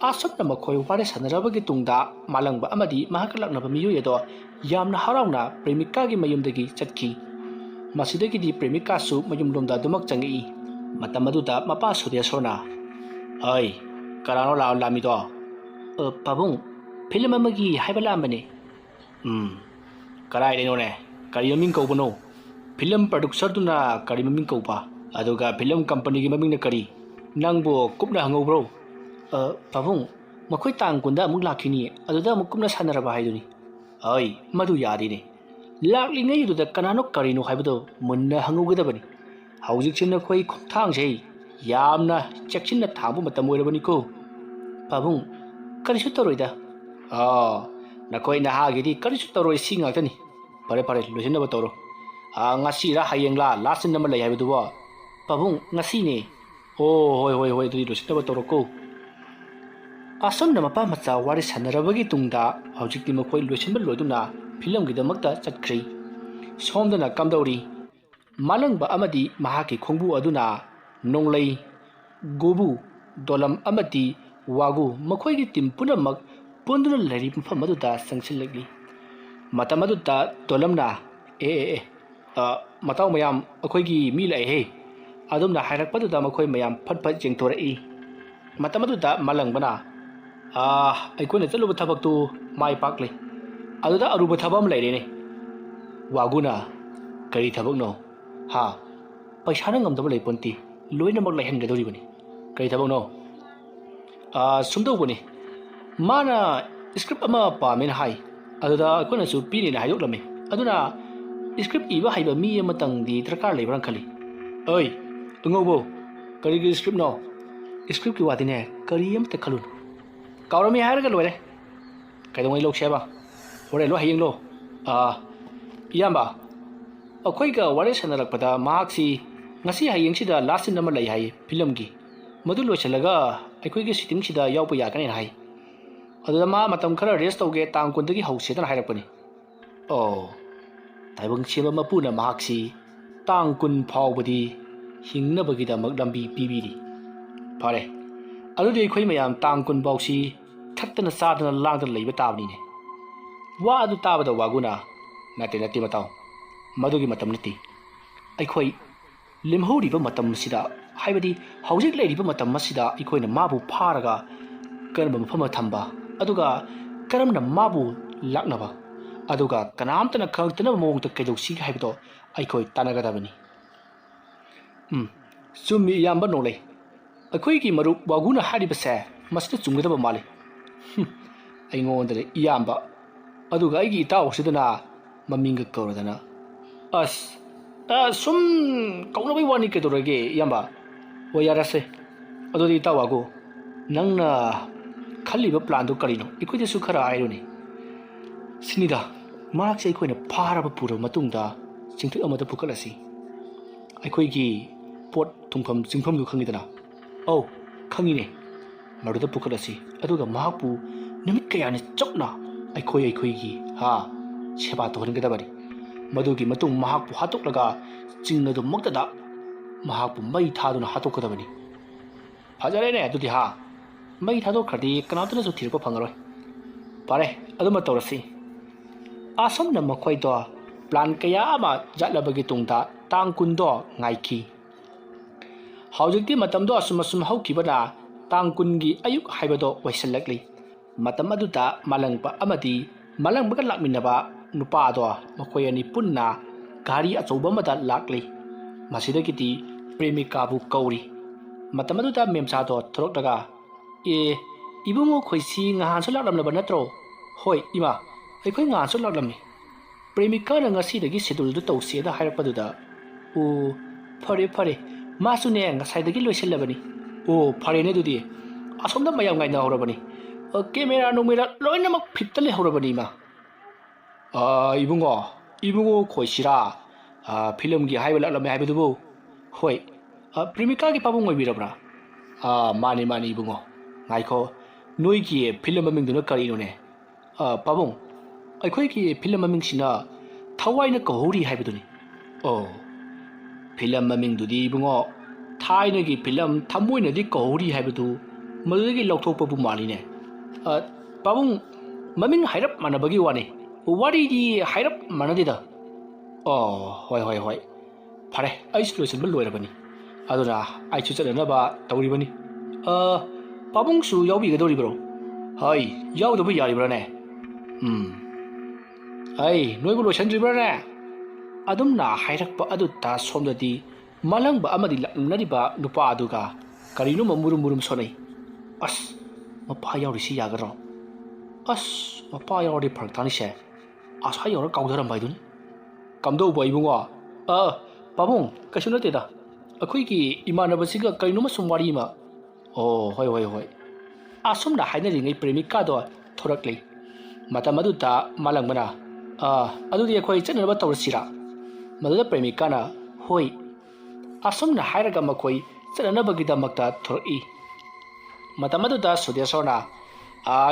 ꯑꯁꯨꯝꯅ ꯃꯈꯣꯏ ꯋꯥꯔꯤ ꯁꯥꯟꯅꯔꯕꯒꯤ ꯇꯨꯡꯗ ꯃꯥꯂꯪꯕ ꯑꯃꯗꯤ ꯃꯍꯥꯛꯀ ꯂꯥꯛꯅꯕ ꯃꯤꯑꯣꯏ ꯑꯗꯣ ꯌꯥꯝꯅ ꯍꯔꯥꯎꯅ ꯄ꯭ꯔꯦꯃꯤꯀꯥꯒꯤ ꯃꯌꯨꯝꯗꯒꯤ ꯆꯠꯈꯤ꯫ ꯃꯁꯤꯗꯒꯤꯗꯤ ꯄ꯭ꯔꯦꯃꯤꯀꯥꯁꯨ ꯃꯌꯨꯝꯂꯣꯝꯗ ꯑꯗꯨꯃꯛ ꯆꯪꯉꯛꯏ꯫ ꯃꯇꯝ ꯑꯗꯨꯗ ꯃꯄꯥ ꯁꯨꯔꯦꯁꯣꯔꯅ ꯀꯅꯥꯅꯣ ꯂꯥꯛꯑꯝꯃꯤꯗꯣ? ꯄꯥꯕꯨꯡ ꯐꯤꯂꯝ ꯑꯃꯒꯤ ꯍꯥꯏꯕ ꯂꯥꯛꯑꯝꯕꯅꯦ꯫ ꯀꯗꯥꯏꯗꯩꯅꯣꯅꯦ? ꯀꯔꯤ ꯃꯃꯤꯡ ꯀꯧꯕꯅꯣ? ꯐꯤꯂꯝ ꯄ꯭ꯔꯣꯗ꯭ꯌꯨꯁꯔꯗꯨꯅ ꯀꯔꯤ ꯃꯃꯤꯡ ꯀꯧꯕ? ꯑꯗꯨꯒ ꯐꯤꯂꯝ ꯀꯝꯄꯅꯤꯒꯤ ꯃꯃꯤꯡꯅ ꯀꯔꯤ? ꯅꯪꯕꯨ ꯀꯨꯞꯅ ꯍꯪꯍꯧꯕ꯭ꯔꯣ? ꯄꯥꯕꯨꯡ ꯃꯈꯣꯏ ꯇꯥꯡ 20ꯗ ꯑꯃꯨꯛ ꯂꯥꯛꯈꯤꯅꯤ ꯑꯗꯨꯗ ꯑꯃꯨꯛ ꯀꯨꯞꯅ ꯁꯥꯟꯅꯔꯕ ꯍꯥꯏꯗꯨꯅꯤ꯫ ꯃꯗꯨ ꯌꯥꯗꯦꯅꯦ꯫ ꯂꯥꯛꯂꯤꯉꯩꯗꯨꯗ ꯀꯅꯥꯅꯣ ꯀꯔꯤꯅꯣ ꯍꯥꯏꯕꯗꯣ ꯃꯨꯟꯅ ꯍꯪꯍꯧꯒꯗꯕꯅꯤ꯫ ꯍꯧꯖꯤꯛꯁꯦ ꯅꯈꯣꯏ ꯈꯣꯡꯊꯥꯡꯁꯦ ꯌꯥꯝꯅ ꯆꯦꯛꯁꯤꯟꯅ ꯊꯥꯡꯕ ꯃꯇꯝ ꯑꯣꯏꯔꯕꯅꯤꯀꯣ ꯄꯥꯕꯨꯡ ꯀꯔꯤꯁꯨ ꯇꯧꯔꯣꯏꯗ ꯅꯈꯣꯏ ꯅꯍꯥꯒꯤꯗꯤ ꯀꯔꯤꯁꯨ ꯇꯧꯔꯣꯏ ꯁꯤ ꯉꯥꯛꯇꯅꯤ ꯐꯔꯦ ꯂꯣꯏꯁꯤꯟꯅꯕ ꯇꯧꯔꯣ ꯉꯁꯤꯔ ꯍꯌꯦꯡꯂꯥ ꯂꯥꯁ ꯁꯤꯟ ꯑꯃ ꯂꯩ ꯍꯥꯏꯕꯗꯨꯕꯣ ꯄꯥꯕꯨꯡ ꯉꯁꯤꯅꯦ ꯍꯣꯏ ꯑꯗꯨꯗꯤ ꯂꯣꯏꯁꯤꯟꯅꯕ ꯇꯧꯔꯣꯀꯣ ꯑꯁꯨꯝꯅ ꯃꯄꯥ ꯃꯆꯥ ꯋꯥꯔꯤ ꯁꯥꯟꯅꯔꯕꯒꯤ ꯇꯨꯡꯗ ꯍꯧꯖꯤꯛꯇꯤ ꯃꯈꯣꯏ ꯂꯣꯏꯁꯤꯟꯕ ꯂꯣꯏꯗꯨꯅ ꯐꯤꯂꯝꯒꯤꯗꯃꯛꯇ ꯆꯠꯈ꯭ꯔꯤ ꯁꯣꯝꯗꯅ ꯀꯝꯗꯧꯔꯤ ꯃꯥꯂꯪꯕ ꯑꯃꯗꯤ ꯃꯍꯥꯛꯀꯤ ꯈꯣꯡꯕꯨ ꯑꯗꯨꯅ ꯅꯣꯡꯂꯩ ꯒꯣꯕꯨ ꯗꯣꯂꯝ ꯑꯃꯗꯤ ꯋꯥꯒꯨ ꯃꯈꯣꯏꯒꯤ ꯇꯤꯝ ꯄꯨꯝꯅꯃꯛ ꯄꯨꯟꯗꯨꯅ ꯂꯩꯔꯤꯕ ꯃꯐꯝ ꯑꯗꯨꯗ ꯆꯪꯁꯤꯜꯂꯛꯂꯤ ꯃꯇꯝ ꯑꯗꯨꯗ ꯗꯣꯂꯝꯅ ꯃꯇꯥꯎ ꯃꯌꯥꯝ ꯑꯩꯈꯣꯏꯒꯤ ꯃꯤ ꯂꯥꯛꯑꯦꯍꯦ ꯑꯗꯨꯝꯅ ꯍꯥꯏꯔꯛꯄꯗꯨꯗ ꯃꯈꯣꯏ ꯃꯌꯥꯝ ꯐꯠ ꯌꯦꯡꯊꯣꯔꯛꯏ ꯃꯇꯝ ꯑꯗꯨꯗ ꯃꯥꯂꯪꯕꯅ ꯑꯩꯈꯣꯏꯅ ꯆꯠꯂꯨꯕ ꯊꯕꯛꯇꯨ ꯃꯥꯏ ꯄꯥꯛꯂꯦ ꯑꯗꯨꯗ ꯑꯔꯨꯕ ꯊꯕꯛ ꯑꯃ ꯂꯩꯔꯦꯅꯦ ꯋꯥꯒꯨꯅ ꯀꯔꯤ ꯊꯕꯛꯅꯣ ꯄꯩꯁꯥꯅ ꯉꯝꯗꯕ ꯂꯩꯄꯣꯟꯇꯦ ꯂꯣꯏꯅꯃꯛ ꯂꯩꯍꯟꯒꯗꯧꯔꯤꯕꯅꯤ ꯀꯔꯤ ꯊꯕꯛꯅꯣ ꯁꯨꯝꯗꯧꯕꯅꯤ ꯃꯥꯅ ꯁꯀ꯭ꯔꯤꯞ ꯑꯃ ꯄꯥꯝꯃꯦꯅ ꯍꯥꯏ ꯑꯗꯨꯗ ꯑꯩꯈꯣꯏꯅꯁꯨ ꯄꯤꯅꯦꯅ ꯍꯥꯏꯗꯣꯛꯂꯝꯃꯤ ꯑꯗꯨꯅ ꯁꯀ꯭ꯔꯤꯞ ꯏꯕ ꯍꯩꯕ ꯃꯤ ꯑꯃꯇꯪꯗꯤ ꯗꯔꯀꯥꯔ ꯂꯩꯕ꯭ꯔꯥꯅ ꯈꯜꯂꯤ ꯑꯉꯧꯕꯣ ꯀꯔꯤꯒꯤ ꯁꯀ꯭ꯔꯤꯞꯅꯣ ꯁꯀ꯭ꯔꯤꯞꯀꯤ ꯋꯥꯗꯤꯅꯦ ꯀꯔꯤ ꯑꯃꯇ ꯈꯜꯂꯨꯅꯨ ꯀꯥꯎꯔꯝꯃꯤ ꯍꯥꯏꯔꯒ ꯂꯣꯏꯔꯦ ꯀꯩꯗꯧꯉꯩ ꯂꯧꯁꯦ ꯍꯥꯏꯕ ꯍꯣꯔꯦꯟꯂꯣ ꯍꯌꯦꯡꯂꯣ ꯏꯌꯥꯝꯕ ꯑꯩꯈꯣꯏꯒ ꯋꯥꯔꯤ ꯁꯥꯟꯅꯔꯛꯄꯗ ꯃꯍꯥꯛꯁꯤ ꯉꯁꯤ ꯍꯌꯦꯡꯁꯤꯗ ꯂꯥꯁ ꯁꯤꯟ ꯑꯃ ꯂꯩ ꯍꯥꯏ ꯐꯤꯂꯝꯒꯤ ꯃꯗꯨ ꯂꯣꯏꯁꯤꯜꯂꯒ ꯑꯩꯈꯣꯏꯒꯤ ꯁꯤꯇꯤꯡꯁꯤꯗ ꯌꯥꯎꯕ ꯌꯥꯒꯅꯤꯅ ꯍꯥꯏ ꯑꯗꯨꯗ ꯃꯥ ꯃꯇꯝ ꯈꯔ ꯔꯦꯁ ꯇꯧꯒꯦ ꯇꯥꯡ 10ꯗꯒꯤ ꯍꯧꯁꯦꯗꯅ ꯍꯥꯏꯔꯛꯄꯅꯤ ꯇꯥꯏꯕꯪ ꯁꯦꯝꯕ ꯃꯄꯨꯅ ꯃꯍꯥꯛꯁꯤ ꯇꯥꯡ 10 ꯐꯥꯎꯕꯗꯤ ꯍꯤꯡꯅꯕꯒꯤꯗꯃꯛ ꯂꯝꯕꯤ ꯄꯤꯕꯤꯔꯤ ꯐꯔꯦ ꯑꯗꯨꯗꯤ ꯑꯩꯈꯣই ꯃꯌꯥꯝ ꯇꯥꯡ 10 ꯐꯥꯎꯁꯤ ꯊꯛꯇꯅ ꯆꯥꯗꯅ ꯂꯥꯡꯗꯅ ꯂꯩꯕ ꯇꯥꯕꯅꯤꯅꯦ ꯋꯥ ꯑꯗꯨ ꯇꯥꯕꯗ ꯋꯥꯒꯨꯅ ꯅꯠꯇꯦ ꯃꯇꯥꯎ ꯃꯗꯨꯒꯤ ꯃꯇꯝ ꯅꯠꯇꯦ ꯑꯩꯈꯣꯏ ꯂꯦꯝꯍꯧꯔꯤꯕ ꯃꯇꯝ ꯑꯁꯤꯗ ꯍꯥꯏꯕꯗꯤ ꯍꯧꯖꯤꯛ ꯂꯩꯔꯤꯕ ꯃꯇꯝ ꯑꯁꯤꯗ ꯑꯩꯈꯣꯏꯅ ꯃꯥꯕꯨ ꯐꯥꯔꯒ ꯀꯔꯝꯕ ꯃꯐꯝꯗ ꯊꯝꯕ ꯑꯗꯨꯒ ꯀꯔꯝꯅ ꯃꯥꯕꯨ ꯂꯥꯛꯅꯕ ꯑꯗꯨꯒ ꯀꯅꯥꯝꯇꯅ ꯈꯪꯂꯛꯇꯅꯕ ꯃꯑꯣꯡꯗ ꯀꯩꯗꯧꯁꯤꯒꯦ ꯍꯥꯏꯕꯗꯣ ꯑꯩꯈꯣꯏ ꯇꯥꯟꯅꯒꯗꯕꯅꯤ ꯆꯨꯝꯃꯤ ꯏꯌꯥꯝꯕ ꯅꯣꯡꯂꯩ ꯑꯩꯈꯣꯏꯒꯤ ꯃꯔꯨꯞ ꯋꯥꯒꯨꯅ ꯍꯥꯏꯔꯤꯕꯁꯦ ꯃꯁꯤꯗ ꯆꯨꯝꯒꯗꯕ ꯃꯥꯜꯂꯤ ꯑꯩꯉꯣꯟꯗꯗꯤ ꯏꯌꯥꯝꯕ ꯑꯗꯨꯒ ꯑꯩꯒꯤ ꯏꯇꯥꯎꯁꯤꯗꯅ ꯃꯃꯤꯡꯒ ꯀꯧꯔꯗꯅ ꯁꯨꯝ ꯀꯧꯅꯕꯩ ꯋꯥꯅꯤ ꯀꯩꯗꯧꯔꯒꯦ ꯏꯌꯥꯝꯕ ꯍꯣꯏ ꯌꯥꯔꯁꯦ ꯑꯗꯨꯗꯤ ꯏꯇꯥꯎ ꯋꯥꯒꯨ ꯅꯪꯅ ꯈꯜꯂꯤꯕ ꯄ꯭ꯂꯥꯟꯗꯨ ꯀꯔꯤꯅꯣ ꯑꯩꯈꯣꯏꯗꯁꯨ ꯈꯔ ꯍꯥꯏꯔꯨꯅꯦ ꯁꯤꯅꯤꯗ ꯃꯍꯥꯛꯁꯦ ꯑꯩꯈꯣꯏꯅ ꯐꯥꯔꯕ ꯄꯨꯔꯕ ꯃꯇꯨꯡꯗ ꯆꯤꯡꯊꯛ ꯑꯃꯗ ꯄꯨꯈꯠꯂꯁꯤ ꯑꯩꯈꯣꯏꯒꯤ ꯄꯣꯠ ꯊꯨꯡꯐꯝ ꯆꯤꯡꯐꯝꯗꯨ ꯈꯪꯉꯤꯗꯅ ꯈꯪꯉꯤꯅꯦ ꯃꯗꯨꯗ ꯄꯨꯈꯠꯂꯁꯤ ꯑꯗꯨꯒ ꯃꯍꯥꯛꯄꯨ ꯅꯨꯃꯤꯠ ꯀꯌꯥꯅꯤ ꯆꯞꯅ ꯑꯩꯈꯣꯏꯒꯤ ꯁꯦꯕꯥ ꯇꯧꯍꯟꯒꯗꯕꯅꯤ ꯃꯗꯨꯒꯤ ꯃꯇꯨꯡ ꯃꯍꯥꯛꯄꯨ ꯍꯥꯠꯇꯣꯛꯂꯒ ꯆꯤꯡ ꯑꯗꯨꯃꯛꯇꯗ ꯃꯍꯥꯛꯄු ꯃꯩ ꯊꯥꯗꯨꯅ ꯍꯥꯠꯇꯣꯛꯀꯗꯕꯅꯤ ꯐꯖꯔꯦꯅꯦ ꯑꯗꯨꯗꯤ ꯃꯩ ꯊꯥꯗꯣꯛꯈ꯭ꯔꯗꯤ ꯀꯅꯥꯝꯇꯅꯁꯨ ꯊꯤꯔꯛꯄ ꯐꯪꯉꯔꯣꯏ ꯐꯔꯦ ꯑꯗꯨꯃ ꯇꯧꯔꯁꯤ ꯑꯁꯨꯝꯅ ꯃꯈꯣꯏꯗꯣ ꯄ꯭ꯂꯥꯟ ꯀꯌꯥ ꯑꯃ ꯆꯠꯂꯕꯒꯤ ꯇꯨꯡꯗ ꯇꯥꯡ 10ꯗꯣ ꯉꯥꯏꯈꯤ ꯍꯧꯖꯤꯛꯇꯤ ꯃꯇꯝꯗꯣ ꯑꯁꯨꯝ ꯍꯧꯈꯤꯕꯅ ꯇꯥꯡ 10ꯒꯤ ꯑꯌꯨꯛ ꯍꯥꯏꯕꯗꯣ ꯑꯣꯏꯁꯤꯜꯂꯛꯂꯤ ꯃꯇꯝ ꯑꯗꯨꯗ ꯃꯥꯂꯪꯕ ꯑꯃꯗꯤ ꯃꯥꯂꯪꯕꯒ ꯂꯥꯛꯃꯤꯟꯅꯕ ꯅꯨꯄꯥꯗꯣ ꯃꯈꯣꯏ ꯑꯅꯤ ꯄꯨꯟꯅ ꯒꯥꯔꯤ ꯑꯆꯧꯕ ꯑꯃꯗ ꯂꯥꯛꯂꯤ ꯃꯁꯤꯗꯒꯤꯗꯤ ꯄ꯭ꯔꯦꯃꯤꯀꯥꯕꯨ ꯀꯧꯔꯤ ꯃꯇꯝ ꯑꯗꯨꯗ ꯃꯦꯝꯆꯥꯗꯣ ꯊꯣꯔꯛꯂꯒ ꯏꯕꯨꯡꯉꯣ ꯈꯣꯏꯁꯤ ꯉꯍꯥꯟꯁꯨ ꯂꯥꯛꯂꯝꯂꯕ ꯅꯠꯇ꯭ꯔꯣ ꯍꯣꯏ ꯏꯃꯥ ꯑꯩꯈꯣꯏ ꯉꯍꯥꯟꯁꯨ ꯂꯥꯛꯂꯝꯃꯤ ꯄ꯭ꯔꯦꯃꯤꯀꯥꯅ ꯉꯁꯤꯗꯒꯤ ꯁꯦꯗꯨꯜꯗꯨ ꯇꯧꯁꯦꯗ ꯍꯥꯏꯔꯛꯄꯗꯨꯗ ꯐꯔꯦ ꯃꯥꯁꯨꯅꯦ ꯉꯁꯥꯏꯗꯒꯤ ꯂꯣꯏꯁꯤꯜꯂꯕꯅꯤ ꯐꯔꯦꯅꯦ ꯑꯗꯨꯗꯤ ꯑꯁꯣꯝꯗ ꯃꯌꯥꯝ ꯉꯥꯏꯅꯍꯧꯔꯕꯅꯤ ꯀꯦꯃꯦꯔꯥ ꯅꯨꯡꯃꯦꯔꯥ ꯂꯣꯏꯅꯃꯛ ꯐꯤꯠꯇ ꯂꯩꯍꯧꯔꯕꯅꯤ ꯏꯃꯥ ꯏꯕꯨꯡꯉꯣ ꯈꯣꯏꯁꯤꯔꯥ ꯐꯤꯂꯝꯒꯤ ꯍꯥꯏꯕ ꯂꯥꯛꯂꯝꯃꯦ ꯍꯥꯏꯕꯗꯨꯕꯨ ꯍꯣꯏ ꯄ꯭ꯔꯦꯃꯤꯀꯥꯒꯤ ꯄꯥꯕꯨꯡ ꯑꯣꯏꯕꯤꯔꯕ꯭ꯔꯥ ꯃꯥꯅꯤ ꯏꯕꯨꯡꯉꯣ ꯉꯥꯏꯈꯣ ꯅꯣꯏꯒꯤ ꯐꯤꯂꯝ ꯃꯃꯤꯡꯗꯨꯅ ꯀꯔꯤꯅꯣꯅꯦ ꯄꯥꯕꯨꯡ ꯑꯩꯈꯣꯏꯒꯤ ꯐꯤꯂꯝ ꯃꯃꯤꯡꯁꯤꯅ ꯊꯋꯥꯏꯅ ꯀꯧꯍꯧꯔꯤ ꯍꯥꯏꯕꯗꯨꯅꯤ ꯐꯤꯂꯝ ꯃꯃꯤꯡꯗꯨꯗꯤ ꯏꯕꯨꯡꯉꯣ ꯊꯥꯏꯅꯒꯤ ꯐꯤꯂꯝ ꯊꯃꯣꯏꯅꯗꯤ ꯀꯧꯍꯧꯔꯤ ꯍꯥꯏꯕꯗꯨ ꯃꯗꯨꯗꯒꯤ ꯂꯧꯊꯣꯛꯄꯕꯨ ꯃꯥꯜꯂꯤꯅꯦ ꯄꯥꯕꯨꯡ ꯃꯃꯤꯡ ꯍꯥꯏꯔꯞ ꯃꯥꯟꯅꯕꯒꯤ ꯋꯥꯅꯤ ꯋꯥꯔꯤꯗꯤ ꯍꯥꯏꯔꯞ ꯃꯥꯟꯅꯗꯦꯗ ꯍꯣꯏ ꯐꯔꯦ ꯑꯩꯁꯨ ꯂꯣꯏꯁꯤꯟꯕ ꯂꯣꯏꯔꯕꯅꯤ ꯑꯗꯨꯅ ꯑꯩꯁꯨ ꯆꯠꯅꯅꯕ ꯇꯧꯔꯤꯕꯅꯤ ꯄꯥꯕꯨꯡꯁꯨ ꯌꯥꯎꯕꯤꯒꯗꯧꯔꯤꯕ꯭ꯔꯣ ꯍꯣꯏ ꯌꯥꯎꯗꯕ ꯌꯥꯔꯤꯕ꯭ꯔꯥꯅꯦ ꯅꯣꯏꯕꯨ ꯂꯣꯏꯁꯤꯟꯗ꯭ꯔꯤꯕ꯭ꯔꯥꯅꯦ ꯑꯗꯨꯝꯅ ꯍꯥꯏꯔꯛꯄ ꯑꯗꯨꯗ ꯁꯣꯝꯗꯗꯤ ꯃꯥꯂꯪꯕ ꯑꯃꯗꯤ ꯂꯥꯛꯅꯔꯤꯕ ꯅꯨꯄꯥ ꯑꯗꯨꯒ ꯀꯔꯤꯅꯣꯃ ꯃꯨꯔꯨꯝ ꯁꯣꯟꯅꯩ ꯃꯄꯥ ꯌꯥꯎꯔꯤꯁꯤ ꯌꯥꯒꯗ꯭ꯔꯣ ꯃꯄꯥ ꯌꯥꯎꯔꯗꯤ ꯐꯔꯛ ꯇꯥꯅꯤꯁꯦ ꯑꯁꯥ ꯌꯧꯔ ꯀꯥꯎꯊꯔꯝꯕ ꯍꯥꯏꯗꯨꯅꯤ ꯀꯝꯗꯧꯕ ꯏꯕꯨꯡꯉꯣ ꯄꯥꯕꯨꯡ ꯀꯩꯁꯨ ꯅꯠꯇꯦꯗ ꯑꯩꯈꯣꯏꯒꯤ ꯏꯃꯥꯟꯅꯕꯁꯤꯒ ꯀꯔꯤꯅꯣꯃ ꯁꯨꯝ ꯋꯥꯔꯤ ꯑꯃ ꯑꯣ ꯍꯣꯏ ꯑꯁꯨꯝꯅ ꯍꯥꯏꯅꯔꯤꯉꯩ ꯄ꯭ꯔꯦꯃꯤꯀꯥꯗꯣ ꯊꯣꯔꯛꯂꯤ ꯃꯇꯝ ꯑꯗꯨꯗ ꯃꯥꯂꯪꯕꯅ ꯑꯗꯨꯗꯤ ꯑꯩꯈꯣꯏ ꯆꯠꯅꯕ ꯇꯧꯔꯁꯤꯔꯥ ꯃꯗꯨꯗ ꯄ꯭ꯔꯦꯃꯤꯀꯥꯅ ꯍꯣꯏ ꯑꯁꯨꯝꯅ ꯍꯥꯏꯔꯒ ꯃꯈꯣꯏ ꯆꯠꯅꯅꯕꯒꯤꯗꯃꯛꯇ ꯊꯣꯔꯛꯏ ꯃꯇꯝ ꯑꯗꯨꯗ ꯁꯨꯗꯦꯁꯣꯔꯅ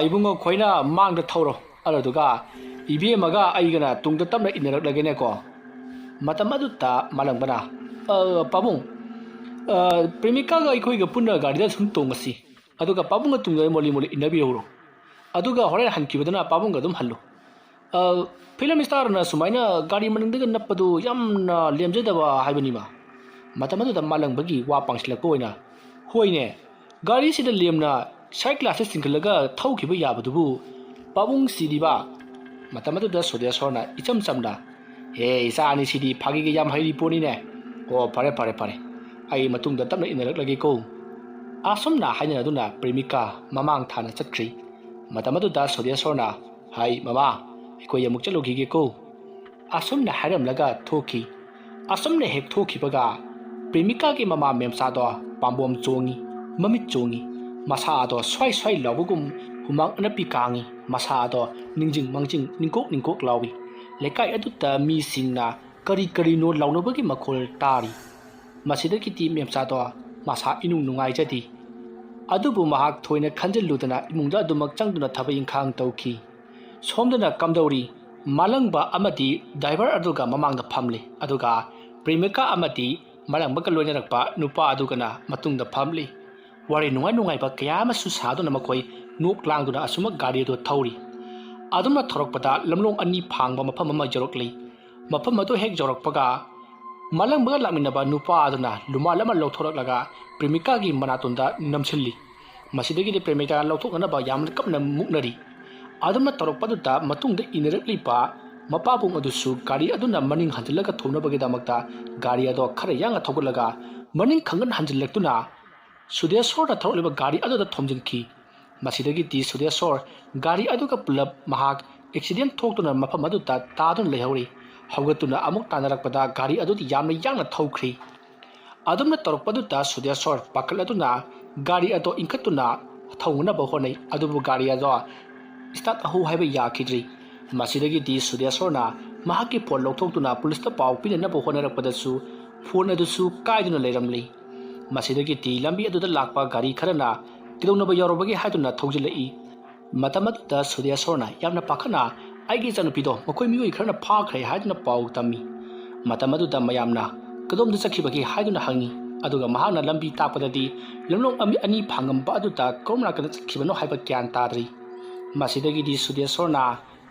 ꯏꯕꯨꯡꯉꯣ ꯈꯣꯏꯅ ꯃꯥꯡꯗ ꯊꯧꯔꯣ ꯑꯗꯨꯒ 이비에마가 아이가나 둥다 땀나 이내락라게네고 마타마두타 말랑바나 빠봉 프레미카가 이코이가 푼나 가리다 숨똥마시 아두가 빠봉가 둥가 몰리 이나비오로 아두가 호레 한키보다나 빠봉가 좀 할로 필름 스타르나 수마이나 가리 만능데가 나빠도 얌나 렘제다바 하이버니마 마타마두타 말랑바기 와 방실라코이나 호이네 가리시다 렘나 사이클라스 싱글라가 타우키바 야바두부 빠봉 시디바 ꯃꯇꯝ ꯑꯗꯨꯗ ꯁꯨꯗꯦꯁꯣꯔꯅ ꯏꯆꯝ ꯆꯝꯅ ꯍꯦ ꯏꯆꯥ ꯑꯅꯤꯁꯤꯗꯤ ꯐꯥꯒꯤꯒ ꯌꯥꯝ ꯍꯩꯔꯤ ꯄꯣꯠꯅꯤꯅꯦ ꯑꯣ ꯐꯔꯦ ꯑꯩ ꯃꯇꯨꯡꯗ ꯇꯞꯅ ꯏꯟꯅꯔꯛꯂꯒꯦꯀꯣ ꯑꯁꯨꯝꯅ ꯍꯥꯏꯅꯗꯨꯅ ꯄ꯭ꯔꯦꯃꯤꯀꯥ ꯃꯃꯥꯡ ꯊꯥꯅ ꯆꯠꯈ꯭ꯔꯤ ꯃꯇꯝ ꯑꯗꯨꯗ ꯁꯨꯗꯦꯁꯣꯔꯅ ꯍꯥꯏ ꯃꯃꯥ ꯑꯩꯈꯣꯏ ꯑꯃꯨꯛ ꯆꯠꯂꯨꯈꯤꯒꯦꯀꯣ ꯑꯁꯨꯝꯅ ꯍꯥꯏꯔꯝꯂꯒ ꯊꯣꯛꯈꯤ ꯑꯁꯨꯝꯅ ꯍꯦꯛ ꯊꯣꯛꯈꯤꯕꯒ ꯄ꯭ꯔꯦꯃꯤꯀꯥꯒꯤ ꯃꯃꯥ ꯃꯦꯝꯆꯥꯗꯣ ꯄꯥꯝꯕꯣꯝ ꯆꯣꯡꯉꯤ ꯃꯃꯤꯠ ꯆꯣꯡꯉꯤ ꯃꯁꯥꯗꯣ ꯁ꯭ꯋꯥꯏ ꯂꯥꯎꯕꯒꯨꯝ ꯍꯨꯃꯥꯡ ꯑꯅꯞꯄꯤ ꯀꯥꯡꯉꯤ ꯃꯁꯥꯗꯣ ꯅꯤꯡꯖꯤꯡ ꯃꯥꯡꯖꯤꯡ ꯅꯤꯡꯀꯣꯛ ꯂꯥꯎꯏ ꯂꯩꯀꯥꯏ ꯑꯗꯨꯗ ꯃꯤꯁꯤꯡꯅ ꯀꯔꯤꯅꯣ ꯂꯥꯎꯅꯕꯒꯤ ꯃꯈꯣꯜ ꯇꯥꯔꯤ ꯃꯁꯤꯗꯒꯤꯗꯤ ꯃꯦꯝꯆꯥꯗꯣ ꯃꯁꯥ ꯏꯅꯨꯡ ꯅꯨꯡꯉꯥꯏꯖꯗꯦ ꯑꯗꯨꯕꯨ ꯃꯍꯥꯛ ꯊꯣꯏꯅ ꯈꯟꯖꯤꯜꯂꯨꯗꯅ ꯏꯃꯨꯡꯗ ꯑꯗꯨꯃꯛ ꯆꯪꯗꯨꯅ ꯊꯕꯛ ꯏꯪꯈꯥꯡ ꯇꯧꯈꯤ ꯁꯣꯝꯗꯅ ꯀꯝꯗꯧꯔꯤ ꯃꯥꯂꯪꯕ ꯑꯃꯗꯤ ꯗ꯭ꯔꯥꯏꯚꯔ ꯑꯗꯨꯒ ꯃꯃꯥꯡꯗ ꯐꯝꯂꯤ ꯑꯗꯨꯒ ꯄ꯭ꯔꯦꯃꯤꯀꯥ ꯑꯃꯗꯤ ꯃꯥꯂꯪꯕꯒ ꯂꯣꯏꯅꯔꯛꯄ ꯅꯨꯄꯥ ꯑꯗꯨꯒꯅ ꯃꯇꯨꯡꯗ ꯐꯝꯂꯤ ꯋꯥꯔꯤ ꯅꯨꯡꯉꯥꯏꯕ ꯀꯌꯥ ꯑꯃꯁꯨ ꯁꯥꯗꯨꯅ ꯃꯈꯣꯏ ꯅꯣꯛ ꯂꯥꯡꯗꯨꯅ ꯑꯁꯨꯃꯛ ꯒꯥꯔꯤ ꯑꯗꯨ ꯊꯧꯔꯤ ꯑꯗꯨꯝꯅ ꯊꯧꯔꯛꯄꯗ ꯂꯝꯂꯣꯡ ꯑꯅꯤ ꯐꯥꯡꯕ ꯃꯐꯝ ꯑꯃ ꯌꯧꯔꯛꯂꯤ ꯃꯐꯝ ꯑꯗꯨ ꯍꯦꯛ ꯌꯧꯔꯛꯄꯒ ꯃꯥꯂꯪꯕꯒ ꯂꯥꯛꯃꯤꯟꯅꯕ ꯅꯨꯄꯥ ꯑꯗꯨꯅ ꯂꯨꯃꯥꯜ ꯑꯃ ꯂꯧꯊꯣꯔꯛꯂꯒ ꯄ꯭ꯔꯦꯃꯤꯀꯥꯒꯤ ꯃꯅꯥꯇꯣꯟꯗ ꯅꯝꯁꯤꯜꯂꯤ ꯃꯁꯤꯗꯒꯤꯗꯤ ꯄ꯭ꯔꯦꯃꯤꯀꯥ ꯂꯧꯊꯣꯛꯅꯅꯕ ꯌꯥꯝꯅ ꯀꯞꯅ ꯃꯨꯛꯅꯔꯤ ꯑꯗꯨꯝꯅ ꯇꯧꯔꯛꯄꯗꯨꯗ ꯃꯇꯨꯡꯗ ꯏꯅꯔꯛꯂꯤꯕ ꯃꯄꯥꯕꯨꯡ ꯑꯗꯨꯁꯨ ꯒꯥꯔꯤ ꯑꯗꯨꯅ ꯃꯅꯤꯡ ꯍꯟꯖꯤꯜꯂꯒ ꯊꯧꯅꯕꯒꯤꯗꯃꯛꯇ ꯒꯥꯔꯤ ꯑꯗꯣ ꯈꯔ ꯌꯥꯡꯅ ꯊꯧꯒꯠꯂꯒ ꯃꯅꯤꯡ ꯈꯪꯒꯟ ꯍꯟꯖꯤꯜꯂꯛꯇꯨꯅ ꯁꯨꯗꯦꯁꯣꯔꯅ ꯊꯧꯔꯛꯂꯤꯕ ꯒꯥꯔꯤ ꯑꯗꯨꯗ ꯊꯣꯝꯖꯤꯟꯈꯤ ꯃꯁꯤꯗꯒꯤꯗꯤ ꯁꯨꯗꯦꯁꯣꯔ ꯒꯥꯔꯤ ꯑꯗꯨꯒ ꯄꯨꯜꯂꯞ ꯃꯍꯥꯛ ꯑꯦꯛꯁꯤꯗꯦꯟ ꯊꯣꯛꯇꯨꯅ ꯃꯐꯝ ꯑꯗꯨꯗ ꯇꯥꯗꯨꯅ ꯂꯩꯍꯧꯔꯤ ꯍꯧꯒꯠꯇꯨꯅ ꯑꯃꯨꯛ ꯇꯥꯟꯅꯔꯛꯄꯗ ꯒꯥꯔꯤ ꯑꯗꯨꯗꯤ ꯌꯥꯝꯅ ꯌꯥꯡꯅ ꯊꯧꯈ꯭ꯔꯤ ꯑꯗꯨꯝꯅ ꯇꯧꯔꯛꯄꯗꯨꯗ ꯁꯨꯗꯦꯁꯣꯔ ꯄꯥꯈꯠꯂꯗꯨꯅ ꯒꯥꯔꯤ ꯑꯗꯣ ꯏꯟꯈꯠꯇꯨꯅ ꯊꯧꯅꯅꯕ ꯍꯣꯠꯅꯩ ꯑꯗꯨꯕꯨ ꯒꯥꯔꯤ ꯑꯗꯣ ꯁ꯭ꯇꯥꯔꯠ ꯑꯍꯧ ꯍꯥꯏꯕ ꯌꯥꯈꯤꯗ꯭ꯔꯤ ꯃꯁꯤꯗꯒꯤꯗꯤ ꯁꯨꯗꯦꯁꯣꯔꯅ ꯃꯍꯥꯛꯀꯤ ꯐꯣꯟ ꯂꯧꯊꯣꯛꯇꯨꯅ ꯄꯨꯂꯤꯁꯇ ꯄꯥꯎ ꯄꯤꯅꯅꯕ ꯍꯣꯠꯅꯔꯛꯄꯗꯁꯨ ꯐꯣꯟ ꯑꯗꯨꯁꯨ ꯀꯥꯏꯗꯨꯅ ꯂꯩꯔꯝꯂꯤ ꯃꯁꯤꯗꯒꯤꯗꯤ ꯂꯝꯕꯤ ꯑꯗꯨꯗ ꯂꯥꯛꯄ ꯒꯥꯔꯤ ꯈꯔꯅ ꯀꯩꯗꯧꯅꯕ ꯌꯥꯎꯔꯕꯒꯦ ꯍꯥꯏꯗꯨꯅ ꯊꯧꯖꯤꯜꯂꯛꯏ ꯃꯇꯝ ꯑꯗꯨꯗ ꯁꯨꯗꯦꯁꯣꯔꯅ ꯌꯥꯝꯅ ꯄꯥꯈꯠꯅ ꯑꯩꯒꯤ ꯏꯆꯥꯅꯨꯄꯤꯗꯣ ꯃꯈꯣꯏ ꯃꯤꯑꯣꯏ ꯈꯔꯅ ꯐꯥꯈ꯭ꯔꯦ ꯍꯥꯏꯗꯨꯅ ꯄꯥꯎ ꯇꯝꯃꯤ ꯃꯇꯝ ꯑꯗꯨꯗ ꯃꯌꯥꯝꯅ ꯀꯗꯣꯝꯗ ꯆꯠꯈꯤꯕꯒꯦ ꯍꯥꯏꯗꯨꯅ ꯍꯪꯉꯤ ꯑꯗꯨꯒ ꯃꯍꯥꯛꯅ ꯂꯝꯕꯤ ꯇꯥꯛꯄꯗꯗꯤ ꯂꯝꯂꯣꯡ ꯑꯅꯤ ꯐꯥꯡꯉꯝꯕ ꯑꯗꯨꯗ ꯀꯔꯣꯝ ꯅꯥꯀꯟꯗ ꯆꯠꯈꯤꯕꯅꯣ ꯍꯥꯏꯕ ꯒ꯭ꯌꯥꯟ ꯇꯥꯗ꯭ꯔꯤ ꯃꯁꯤꯗꯒꯤꯗꯤ ꯁꯨꯗꯦꯁꯣꯔꯅ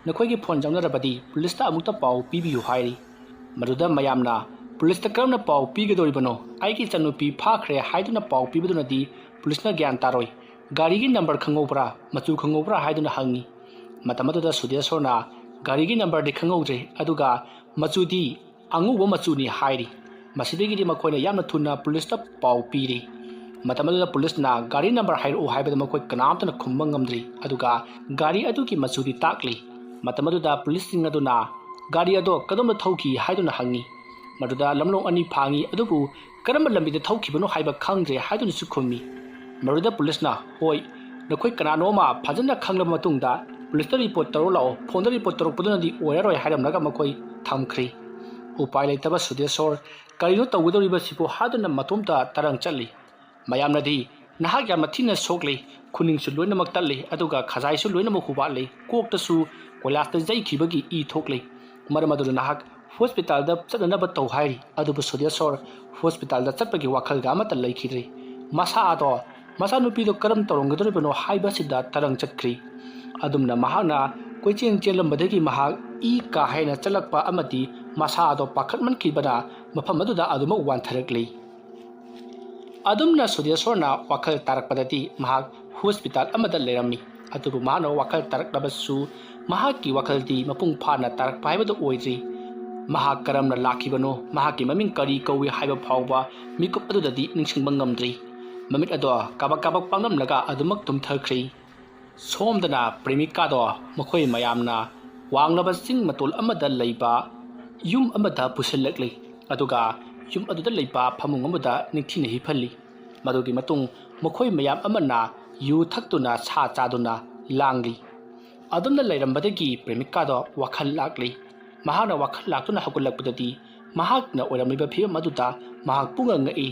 ꯅꯈꯣꯏꯒꯤ ꯐꯣꯟ ꯌꯥꯎꯅꯔꯕꯗꯤ ꯄꯨꯂꯤꯁꯇ ꯑꯃꯨꯛꯇ ꯄꯥꯎ ꯄꯤꯕꯤꯌꯨ ꯍꯥꯏꯔꯤ ꯃꯗꯨꯗ ꯃꯌꯥꯝꯅ ꯄꯨꯂꯤꯁꯇ ꯀꯔꯝꯅ ꯄꯥꯎ ꯄꯤꯒꯗꯧꯔꯤꯕꯅꯣ ꯑꯩꯒꯤ ꯏꯆꯥꯅꯨꯄꯤ ꯐꯥꯈ꯭ꯔꯦ ꯍꯥꯏꯗꯨꯅ ꯄꯥꯎ ꯄꯤꯕꯗꯨꯅꯗꯤ ꯄꯨꯂꯤꯁꯅ ꯒ꯭ꯌꯥꯟ ꯇꯥꯔꯣꯏ ꯒꯥꯔꯤꯒꯤ ꯅꯝꯕꯔ ꯈꯪꯍꯧꯕ꯭ꯔꯥ ꯃꯆꯨ ꯈꯪꯍꯧꯕ꯭ꯔꯥ ꯍꯥꯏꯗꯨꯅ ꯍꯪꯉꯤ ꯃꯇꯝ ꯑꯗꯨꯗ ꯁꯨꯗꯦꯁꯣꯔꯅ ꯒꯥꯔꯤꯒꯤ ꯅꯝꯕꯔꯗꯤ ꯈꯪꯍꯧꯗ꯭ꯔꯦ ꯑꯗꯨꯒ ꯃꯆꯨꯗꯤ ꯑꯉꯧꯕ ꯃꯆꯨꯅꯤ ꯍꯥꯏꯔꯤ ꯃꯁꯤꯗꯒꯤꯗꯤ ꯃꯈꯣꯏꯅ ꯌꯥꯝꯅ ꯊꯨꯅ ꯄꯨꯂꯤꯁꯇ ꯄꯥꯎ ꯄꯤꯔꯤ ꯃꯇꯝ ꯑꯗꯨꯗ ꯄꯨꯂꯤꯁꯅ ꯒꯥꯔꯤ ꯅꯝꯕꯔ ꯍꯥꯏꯔꯛꯎ ꯍꯥꯏꯕꯗ ꯃꯈꯣꯏ ꯀꯅꯥꯝꯇꯅ ꯈꯨꯝꯕ ꯉꯝꯗ꯭ꯔꯤ ꯑꯗꯨꯒ ꯒꯥꯔꯤ ꯑꯗꯨꯒꯤ ꯃꯆꯨꯗꯤ ꯇꯥꯛꯂꯤ ꯃꯇꯝ ꯑꯗꯨꯗ ꯄꯨꯂꯤꯁꯁꯤꯡ ꯑꯗꯨꯅ ꯒꯥꯔꯤ ꯑꯗꯣ ꯀꯗꯣꯝꯗ ꯊꯧꯈꯤ ꯍꯥꯏꯗꯨꯅ ꯍꯪꯉꯤ ꯃꯗꯨꯗ ꯂꯝꯂꯣꯡ ꯑꯅꯤ ꯐꯥꯡꯉꯤ ꯑꯗꯨꯕꯨ ꯀꯔꯝꯕ ꯂꯝꯕꯤꯗ ꯊꯧꯈꯤꯕꯅꯣ ꯍꯥꯏꯕ ꯈꯪꯗ꯭ꯔꯦ ꯍꯥꯏꯗꯨꯅꯁꯨ ꯈꯨꯝꯃꯤ ꯃꯗꯨꯗ ꯄꯨꯂꯤꯁꯅ ꯍꯣꯏ ꯅꯈꯣꯏ ꯀꯅꯥꯅꯣꯃ ꯐꯖꯅ ꯈꯪꯂꯕ ꯃꯇꯨꯡꯗ ꯄꯨꯂꯤꯁꯇ ꯔꯤꯄꯣꯔꯠ ꯇꯧꯔꯣ ꯂꯥꯛꯑꯣ ꯐꯣꯟꯗ ꯔꯤꯄꯣꯔꯠ ꯇꯧꯔꯛꯄꯗꯨꯅꯗꯤ ꯑꯣꯏꯔꯔꯣꯏ ꯍꯥꯏꯔꯝꯂꯒ ꯃꯈꯣꯏ ꯊꯝꯈ꯭ꯔꯤ ꯎꯄꯥꯏ ꯂꯩꯇꯕ ꯁꯨꯗꯦꯁꯣꯔ ꯀꯔꯤꯅꯣ ꯇꯧꯒꯗꯧꯔꯤꯕꯁꯤꯕꯨ ꯍꯥꯏꯗꯨꯅ ꯃꯇꯣꯝꯇ ꯇꯔꯪ ꯆꯠꯂꯤ ꯃꯌꯥꯝꯅꯗꯤ ꯅꯍꯥꯛ ꯌꯥꯝꯅ ꯊꯤꯅ ꯁꯣꯛꯂꯤ ꯈꯨꯅꯤꯡꯁꯨ ꯂꯣꯏꯅꯃꯛ ꯇꯠꯂꯤ ꯑꯗꯨꯒ ꯈꯖꯥꯏꯁꯨ ꯂꯣꯏꯅꯃꯛ ꯍꯨꯕꯥꯠꯂꯤ ꯀꯣꯛꯇꯁꯨ ꯀꯣꯏꯂꯥꯁꯇ ꯌꯩꯈꯤꯕꯒꯤ ꯏ ꯊꯣꯛꯂꯤ ꯃꯔꯝ ꯑꯗꯨꯅ ꯅꯍꯥꯛ ꯍꯣꯁꯄꯤꯇꯥꯜꯗ ꯆꯠꯅꯅꯕ ꯇꯧ ꯍꯥꯏꯔꯤ ꯑꯗꯨꯕꯨ ꯁꯨꯗꯦꯁꯣꯔ ꯍꯣꯁꯄꯤꯇꯥꯜꯗ ꯆꯠꯄꯒꯤ ꯋꯥꯈꯜꯒ ꯑꯃꯠꯇ ꯂꯩꯈꯤꯗ꯭ꯔꯤ ꯃꯁꯥꯗꯣ ꯃꯆꯥꯅꯨꯄꯤꯗꯣ ꯀꯔꯝ ꯇꯧꯔꯝꯒꯗꯧꯔꯤꯕꯅꯣ ꯍꯥꯏꯕꯁꯤꯗ ꯇꯔꯪ ꯆꯠꯈ꯭ꯔꯤ ꯑꯗꯨꯝꯅ ꯃꯍꯥꯛꯅ ꯀꯣꯏꯆꯦꯟ ꯆꯦꯜꯂꯝꯕꯗꯒꯤ ꯃꯍꯥꯛ ꯏ ꯀꯥ ꯍꯦꯟꯅ ꯆꯠꯂꯛꯄ ꯑꯃꯗꯤ ꯃꯁꯥꯗꯣ ꯄꯥꯈꯠꯃꯟꯈꯤꯕꯅ ꯃꯐꯝ ꯑꯗꯨꯗ ꯑꯗꯨꯃꯛ ꯋꯥꯟꯊꯔꯛꯂꯤ ꯑꯗꯨꯝꯅ ꯁꯨꯗꯦꯁꯣꯔꯅ ꯋꯥꯈꯜ ꯇꯥꯔꯛꯄꯗꯗꯤ ꯃꯍꯥꯛ ꯍꯣꯁꯄꯤꯇꯥꯜ ꯑꯃꯗ ꯂꯩꯔꯝꯃꯤ ꯑꯗꯨꯕꯨ ꯃꯍꯥꯛꯅ ꯋꯥꯈꯜ ꯇꯥꯔꯛꯂꯕꯁꯨ ꯃꯍꯥꯛꯀꯤ ꯋꯥꯈꯜꯗꯤ ꯃꯄꯨꯡ ꯐꯥꯅ ꯇꯥꯔꯛꯄ ꯍꯥꯏꯕꯗꯨ ꯑꯣꯏꯗ꯭ꯔꯤ ꯃꯍꯥꯛ ꯀꯔꯝꯅ ꯂꯥꯛꯈꯤꯕꯅꯣ ꯃꯍꯥꯛꯀꯤ ꯃꯃꯤꯡ ꯀꯔꯤ ꯀꯧꯏ ꯍꯥꯏꯕ ꯐꯥꯎꯕ ꯃꯤꯀꯨꯞ ꯑꯗꯨꯗꯗꯤ ꯅꯤꯡꯁꯤꯡꯕ ꯉꯝꯗ꯭ꯔꯤ ꯃꯃꯤꯠ ꯑꯗꯣ ꯀꯥꯕꯛ ꯄꯥꯡꯂꯝꯂꯒ ꯑꯗꯨꯃꯛ ꯇꯨꯝꯊꯈ꯭ꯔꯤ ꯁꯣꯝꯗꯅ ꯄ꯭ꯔꯦꯃꯤꯀꯥꯗꯣ ꯃꯈꯣꯏ ꯃꯌꯥꯝꯅ ꯋꯥꯡꯂꯕ ꯆꯤꯡ ꯃꯇꯣꯜ ꯑꯃꯗ ꯂꯩꯕ ꯌꯨꯝ ꯑꯃꯗ ꯄꯨꯁꯤꯜꯂꯛꯂꯤ ꯑꯗꯨꯒ ꯌꯨꯝ ꯑꯗꯨꯗ ꯂꯩꯕ ꯐꯃꯨꯡ ꯑꯃꯗ ꯅꯤꯡꯊꯤꯅ ꯍꯤꯞꯍꯜꯂꯤ ꯃꯗꯨꯒꯤ ꯃꯇꯨꯡ ꯃꯈꯣꯏ ꯃꯌꯥꯝ ꯑꯃꯅ ꯌꯨ ꯊꯛꯇꯨꯅ ꯁꯥ ꯆꯥꯗꯨꯅ ꯂꯥꯡꯂꯤ ꯑꯗꯨꯝꯅ ꯂꯩꯔꯝꯕꯗꯒꯤ ꯄ꯭ꯔꯦꯃꯤꯀꯥꯗꯣ ꯋꯥꯈꯜ ꯂꯥꯛꯂꯤ ꯃꯍꯥꯛꯅ ꯋꯥꯈꯜ ꯂꯥꯛꯇꯨꯅ ꯍꯧꯒꯠꯂꯛꯄꯗꯗꯤ ꯃꯍꯥꯛꯅ ꯑꯣꯏꯔꯝꯂꯤꯕ ꯐꯤꯕꯝ ꯑꯗꯨꯗ ꯃꯍꯥꯛ ꯄꯨꯡꯉꯛꯉꯛꯏ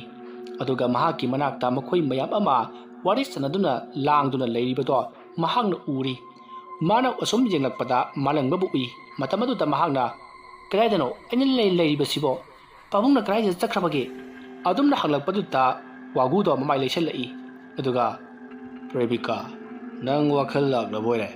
ꯑꯗꯨꯒ ꯃꯍꯥꯛꯀꯤ ꯃꯅꯥꯛꯇ ꯃꯈꯣꯏ ꯃꯌꯥꯝ ꯑꯃ ꯋꯥꯔꯤ ꯁꯥꯟꯅꯗꯨꯅ ꯂꯥꯡꯗꯨꯅ ꯂꯩꯔꯤꯕꯗꯣ ꯃꯍꯥꯛꯅ ꯎꯔꯤ ꯃꯥꯅ ꯑꯁꯨꯝ ꯌꯦꯡꯂꯛꯄꯗ ꯃꯥꯂꯪꯕꯕꯨ ꯎꯏ ꯃꯇꯝ ꯑꯗꯨꯗ ꯃꯍꯥꯛꯅ ꯀꯗꯥꯏꯗꯅꯣ ꯑꯩꯅ ꯂꯩꯔꯤꯕꯁꯤꯕꯣ ꯄꯥꯕꯨꯡꯅ ꯀꯗꯥꯏꯗ ꯆꯠꯈ꯭ꯔꯕꯒꯦ ꯑꯗꯨꯝꯅ ꯍꯪꯂꯛꯄꯗꯨꯗ ꯋꯥꯒꯨꯗꯣ ꯃꯃꯥꯏ ꯂꯩꯁꯜꯂꯛꯏ ꯑꯗꯨꯒ ꯄ꯭ꯔꯦꯃꯤꯀꯥ ꯅꯪ ꯋꯥꯈꯜ ꯂꯥꯛꯂꯕꯣꯏꯔꯦ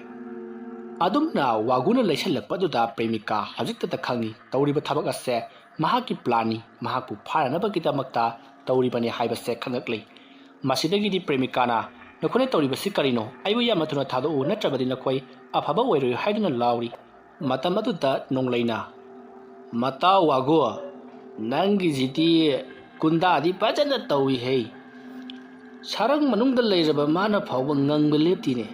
ꯑꯗꯨꯝꯅ ꯋꯥꯒꯨꯅ ꯂꯩꯁꯜꯂꯛꯄꯗꯨꯗ ꯄ꯭ꯔꯦꯃꯤꯀꯥ ꯍꯧꯖꯤꯛꯇꯗ ꯈꯪꯉꯤ ꯇꯧꯔꯤꯕ ꯊꯕꯛ ꯑꯁꯦ ꯃꯍꯥꯛꯀꯤ ꯄ꯭ꯂꯥꯟꯅꯤ ꯃꯍꯥꯛꯄꯨ ꯐꯥꯅꯅꯕꯒꯤꯗꯃꯛꯇ ꯇꯧꯔꯤꯕꯅꯤ ꯍꯥꯏꯕꯁꯦ ꯈꯪꯉꯛꯂꯤ ꯃꯁꯤꯗꯒꯤꯗꯤ ꯄ꯭ꯔꯦꯃꯤꯀꯥꯅ ꯅꯈꯣꯏꯅ ꯇꯧꯔꯤꯕꯁꯤ ꯀꯔꯤꯅꯣ ꯑꯩꯕꯨ ꯌꯥꯝꯅ ꯊꯨꯅ ꯊꯥꯗꯣꯛꯎ ꯅꯠꯇ꯭ꯔꯕꯗꯤ ꯅꯈꯣꯏ ꯑꯐꯕ ꯑꯣꯏꯔꯣꯏ ꯍꯥꯏꯗꯨꯅ ꯂꯥꯎꯔꯤ ꯃꯇꯝ ꯑꯗꯨꯗ ꯅꯣꯡꯂꯩꯅ ꯃꯇꯥꯎ ꯋꯥꯒꯨ ꯅꯪꯒꯤꯁꯤꯗꯤ ꯒꯨꯟꯗꯥꯗꯤ ꯐꯖꯅ ꯇꯧꯏꯍꯦ ꯁꯔꯪ ꯃꯅꯨꯡꯗ ꯂꯩꯔꯕ ꯃꯥꯅ ꯐꯥꯎꯕ ꯉꯪꯕ ꯂꯦꯞꯇꯤꯅꯦ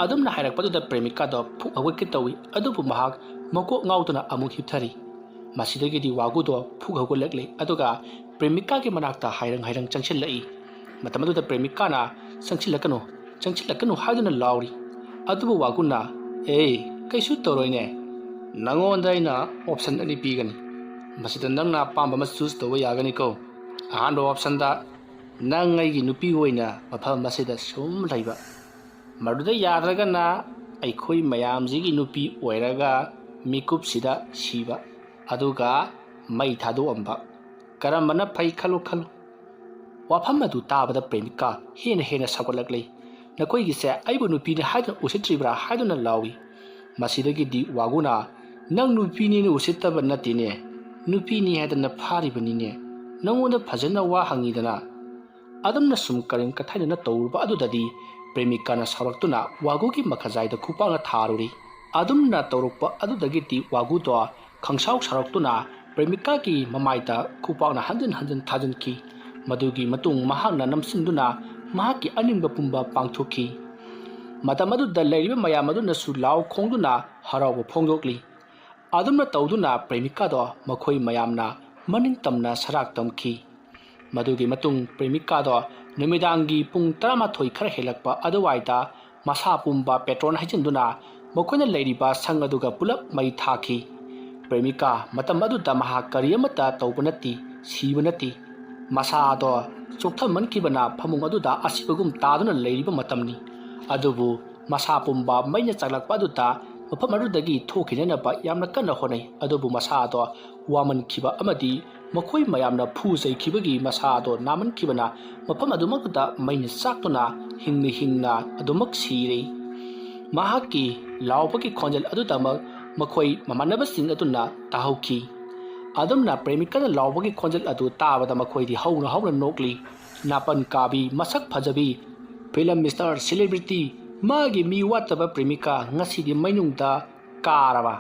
ꯑꯗꯨꯝꯅ ꯍꯥꯏꯔꯛꯄꯗꯨꯗ ꯄ꯭ꯔꯦꯃꯤꯀꯥꯗꯣ ꯐꯨꯛ ꯍꯧꯒꯠꯀꯦ ꯇꯧꯏ ꯑꯗꯨꯕꯨ ꯃꯍꯥꯛ ꯃꯀꯣꯛ ꯉꯥꯎꯗꯨꯅ ꯑꯃꯨꯛ ꯍꯤꯞꯊꯔꯤ ꯃꯁꯤꯗꯒꯤꯗꯤ ꯋꯥꯒꯨꯗꯣ ꯐꯨꯛ ꯍꯧꯒꯠꯂꯛꯂꯤ ꯑꯗꯨꯒ ꯄ꯭ꯔꯦꯃꯤꯀꯥꯒꯤ ꯃꯅꯥꯛꯇ ꯍꯥꯏꯔꯪ ꯍꯥꯏꯔꯪ ꯆꯪꯁꯤꯜꯂꯛꯏ ꯃꯇꯝ ꯑꯗꯨꯗ ꯄ꯭ꯔꯦꯃꯤꯀꯥꯅ ꯆꯪꯁꯤꯜꯂꯛꯀꯅꯨ ꯍꯥꯏꯗꯨꯅ ꯂꯥꯎꯔꯤ ꯑꯗꯨꯕꯨ ꯋꯥꯒꯨꯅ ꯀꯩꯁꯨ ꯇꯧꯔꯣꯏꯅꯦ ꯅꯉꯣꯟꯗ ꯑꯩꯅ ꯑꯣꯞꯁꯟ ꯑꯅꯤ ꯄꯤꯒꯅꯤ ꯃꯁꯤꯗ ꯅꯪꯅ ꯑꯄꯥꯝꯕ ꯑꯃ ꯆꯨꯁ ꯇꯧꯕ ꯌꯥꯒꯅꯤꯀꯣ ꯑꯍꯥꯟꯕ ꯑꯣꯞꯁꯟꯗ ꯅꯪ ꯑꯩꯒꯤ ꯅꯨꯄꯤ ꯑꯣꯏꯅ ꯃꯐꯝ ꯑꯁꯤꯗ ꯁꯨꯝ ꯂꯩꯕ ꯃꯗꯨꯗ ꯌꯥꯗ꯭ꯔꯒꯅ ꯑꯩꯈꯣꯏ ꯃꯌꯥꯝꯁꯤꯒꯤ ꯅꯨꯄꯤ ꯑꯣꯏꯔꯒ ꯃꯤꯀꯨꯞꯁꯤꯗ ꯁꯤꯕ ꯑꯗꯨꯒ ꯃꯩ ꯊꯥꯗꯣꯛꯑꯝꯕ ꯀꯔꯝꯕꯅ ꯐꯩ ꯈꯜꯂꯨ ꯋꯥꯐꯝ ꯑꯗꯨ ꯇꯥꯕꯗ ꯄ꯭ꯔꯦꯃꯤꯀꯥ ꯍꯦꯟꯅ ꯁꯥꯎꯒꯠꯂꯛꯂꯤ ꯅꯈꯣꯏꯒꯤꯁꯦ ꯑꯩꯕꯨ ꯅꯨꯄꯤꯅꯤ ꯍꯥꯏꯗꯨꯅ ꯎꯁꯤꯠꯇ꯭ꯔꯤꯕ꯭ꯔꯥ ꯍꯥꯏꯗꯨꯅ ꯂꯥꯎꯏ ꯃꯁꯤꯗꯒꯤꯗꯤ ꯋꯥꯒꯨꯅ ꯅꯪ ꯅꯨꯄꯤꯅꯤꯅ ꯎꯁꯤꯠꯇꯕ ꯅꯠꯇꯦꯅꯦ ꯅꯨꯄꯤꯅꯤ ꯍꯥꯏꯗꯅ ꯐꯥꯔꯤꯕꯅꯤꯅꯦ ꯅꯉꯣꯟꯗ ꯐꯖꯅ ꯋꯥ ꯍꯪꯉꯤꯗꯅ ꯑꯗꯨꯝꯅ ꯁꯨꯝ ꯀꯔꯦꯝ ꯀꯊꯥꯏꯗꯅ ꯇꯧꯔꯨꯕ ꯑꯗꯨꯗꯗꯤ ꯄ꯭ꯔꯦꯃꯤꯀꯥꯅ ꯁꯥꯎꯔꯛꯇꯨꯅ ꯋꯥꯒꯨꯒꯤ ꯃꯈꯖꯥꯏꯗ ꯈꯨꯄꯥꯛꯅ ꯊꯥꯔꯨꯔꯤ ꯑꯗꯨꯝꯅ ꯇꯧꯔꯛꯄ ꯑꯗꯨꯗꯒꯤꯗꯤ ꯋꯥꯒꯨꯗꯣ ꯈꯪꯁꯥꯎ ꯁꯥꯎꯔꯛꯇꯨꯅ ꯄ꯭ꯔꯦꯃꯤꯀꯥꯒꯤ ꯃꯃꯥꯏꯗ ꯈꯨꯄꯥꯛꯅ ꯍꯟꯖꯤꯟ ꯊꯥꯖꯤꯟꯈꯤ ꯃꯗꯨꯒꯤ ꯃꯇꯨꯡ ꯃꯍꯥꯛꯅ ꯅꯝꯁꯤꯟꯗꯨꯅ ꯃꯍꯥꯛꯀꯤ ꯑꯅꯤꯡꯕ ꯄꯨꯝꯕ ꯄꯥꯡꯊꯣꯛꯈꯤ ꯃꯇꯝ ꯑꯗꯨꯗ ꯂꯩꯔꯤꯕ ꯃꯌꯥꯝ ꯑꯗꯨꯅꯁꯨ ꯂꯥꯎ ꯈꯣꯡꯗꯨꯅ ꯍꯔꯥꯎꯕ ꯐꯣꯡꯗꯣꯛꯂꯤ ꯑꯗꯨꯝꯅ ꯇꯧꯗꯨꯅ ꯄ꯭ꯔꯦꯃꯤꯀꯥꯗꯣ ꯃꯈꯣꯏ ꯃꯌꯥꯝꯅ ꯃꯅꯤꯡ ꯇꯝꯅ ꯁꯔꯥꯛ ꯇꯝꯈꯤ ꯃꯗꯨꯒꯤ ꯃꯇꯨꯡ ꯄ꯭ꯔꯦꯃꯤꯀꯥꯗꯣ ꯅꯨꯃꯤꯗꯥꯡꯒꯤ ꯄꯨꯡ 11 ꯈꯔ ꯍꯦꯜꯂꯛꯄ ꯑꯗꯨꯋꯥꯏꯗ ꯃꯁꯥ ꯄꯨꯝꯕ ꯄꯦꯇ꯭ꯔꯣꯜ ꯍꯩꯖꯤꯟꯗꯨꯅ ꯃꯈꯣꯏꯅ ꯂꯩꯔꯤꯕ ꯁꯪ ꯑꯗꯨꯒ ꯄꯨꯂꯞ ꯃꯩ ꯊꯥꯈꯤ ꯄ꯭ꯔꯦꯃꯤꯀꯥ ꯃꯇꯝ ꯑꯗꯨꯗ ꯃꯍꯥꯛ ꯀꯔꯤ ꯑꯃꯠꯇ ꯇꯧꯕ ꯅꯠꯇꯦ ꯁꯤꯕ ꯅꯠꯇꯦ ꯃꯁꯥꯗꯣ ꯆꯣꯛꯊꯃꯟꯈꯤꯕꯅ ꯐꯃꯨꯡ ꯑꯗꯨꯗ ꯑꯁꯤꯕꯒꯨꯝ ꯇꯥꯗꯨꯅ ꯂꯩꯔꯤꯕ ꯃꯇꯝꯅꯤ ꯑꯗꯨꯕꯨ ꯃꯁꯥ ꯄꯨꯝꯕ ꯃꯩꯅ ꯆꯥꯛꯂꯛꯄ ꯑꯗꯨꯗ ꯃꯐꯝ ꯑꯗꯨꯗꯒꯤ ꯊꯣꯛꯈꯤꯅꯅꯕ ꯌꯥꯝꯅ ꯀꯟꯅ ꯍꯣꯠꯅꯩ ꯑꯗꯨꯕꯨ ꯃꯁꯥꯗꯣ ꯋꯥꯃꯟꯈꯤꯕ ꯑꯃꯗꯤ ꯃꯈꯣꯏ ꯃꯌꯥꯝꯅ ꯐꯨ ꯆꯩꯈꯤꯕꯒꯤ ꯃꯁꯥꯗꯣ ꯅꯥꯃꯟꯈꯤꯕꯅ ꯃꯐꯝ ꯑꯗꯨꯃꯛꯇ ꯃꯩꯅ ꯆꯥꯛꯇꯨꯅ ꯍꯤꯡꯅ ꯑꯗꯨꯃꯛ ꯁꯤꯔꯤ ꯃꯍꯥꯛꯀꯤ ꯂꯥꯎꯕꯒꯤ ꯈꯣꯟꯖꯦꯜ ꯑꯗꯨꯗꯃꯛ ꯃꯈꯣꯏ ꯃꯃꯥꯟꯅꯕꯁꯤꯡ ꯑꯗꯨꯅ ꯇꯥꯍꯧꯈꯤ ꯑꯗꯨꯝꯅ ꯄ꯭ꯔꯦꯃꯤꯀꯥꯅ ꯂꯥꯎꯕꯒꯤ ꯈꯣꯟꯖꯦꯜ ꯑꯗꯨ ꯇꯥꯕꯗ ꯃꯈꯣꯏꯗꯤ ꯍꯧꯅ ꯅꯣꯛꯂꯤ ꯅꯥꯄꯟ ꯀꯥꯕꯤ ꯃꯁꯛ ꯐꯖꯕꯤ ꯐꯤꯂꯝ ꯁ꯭ꯇꯥꯔ ꯁꯦꯂꯦꯕ꯭ꯔꯤꯇꯤ ꯃꯥꯒꯤ ꯃꯤ ꯋꯥꯠꯇꯕ ꯄ꯭ꯔꯦꯃꯤꯀꯥ ꯉꯁꯤꯗꯤ ꯃꯩꯅꯨꯡꯗ ꯀꯥꯔꯕ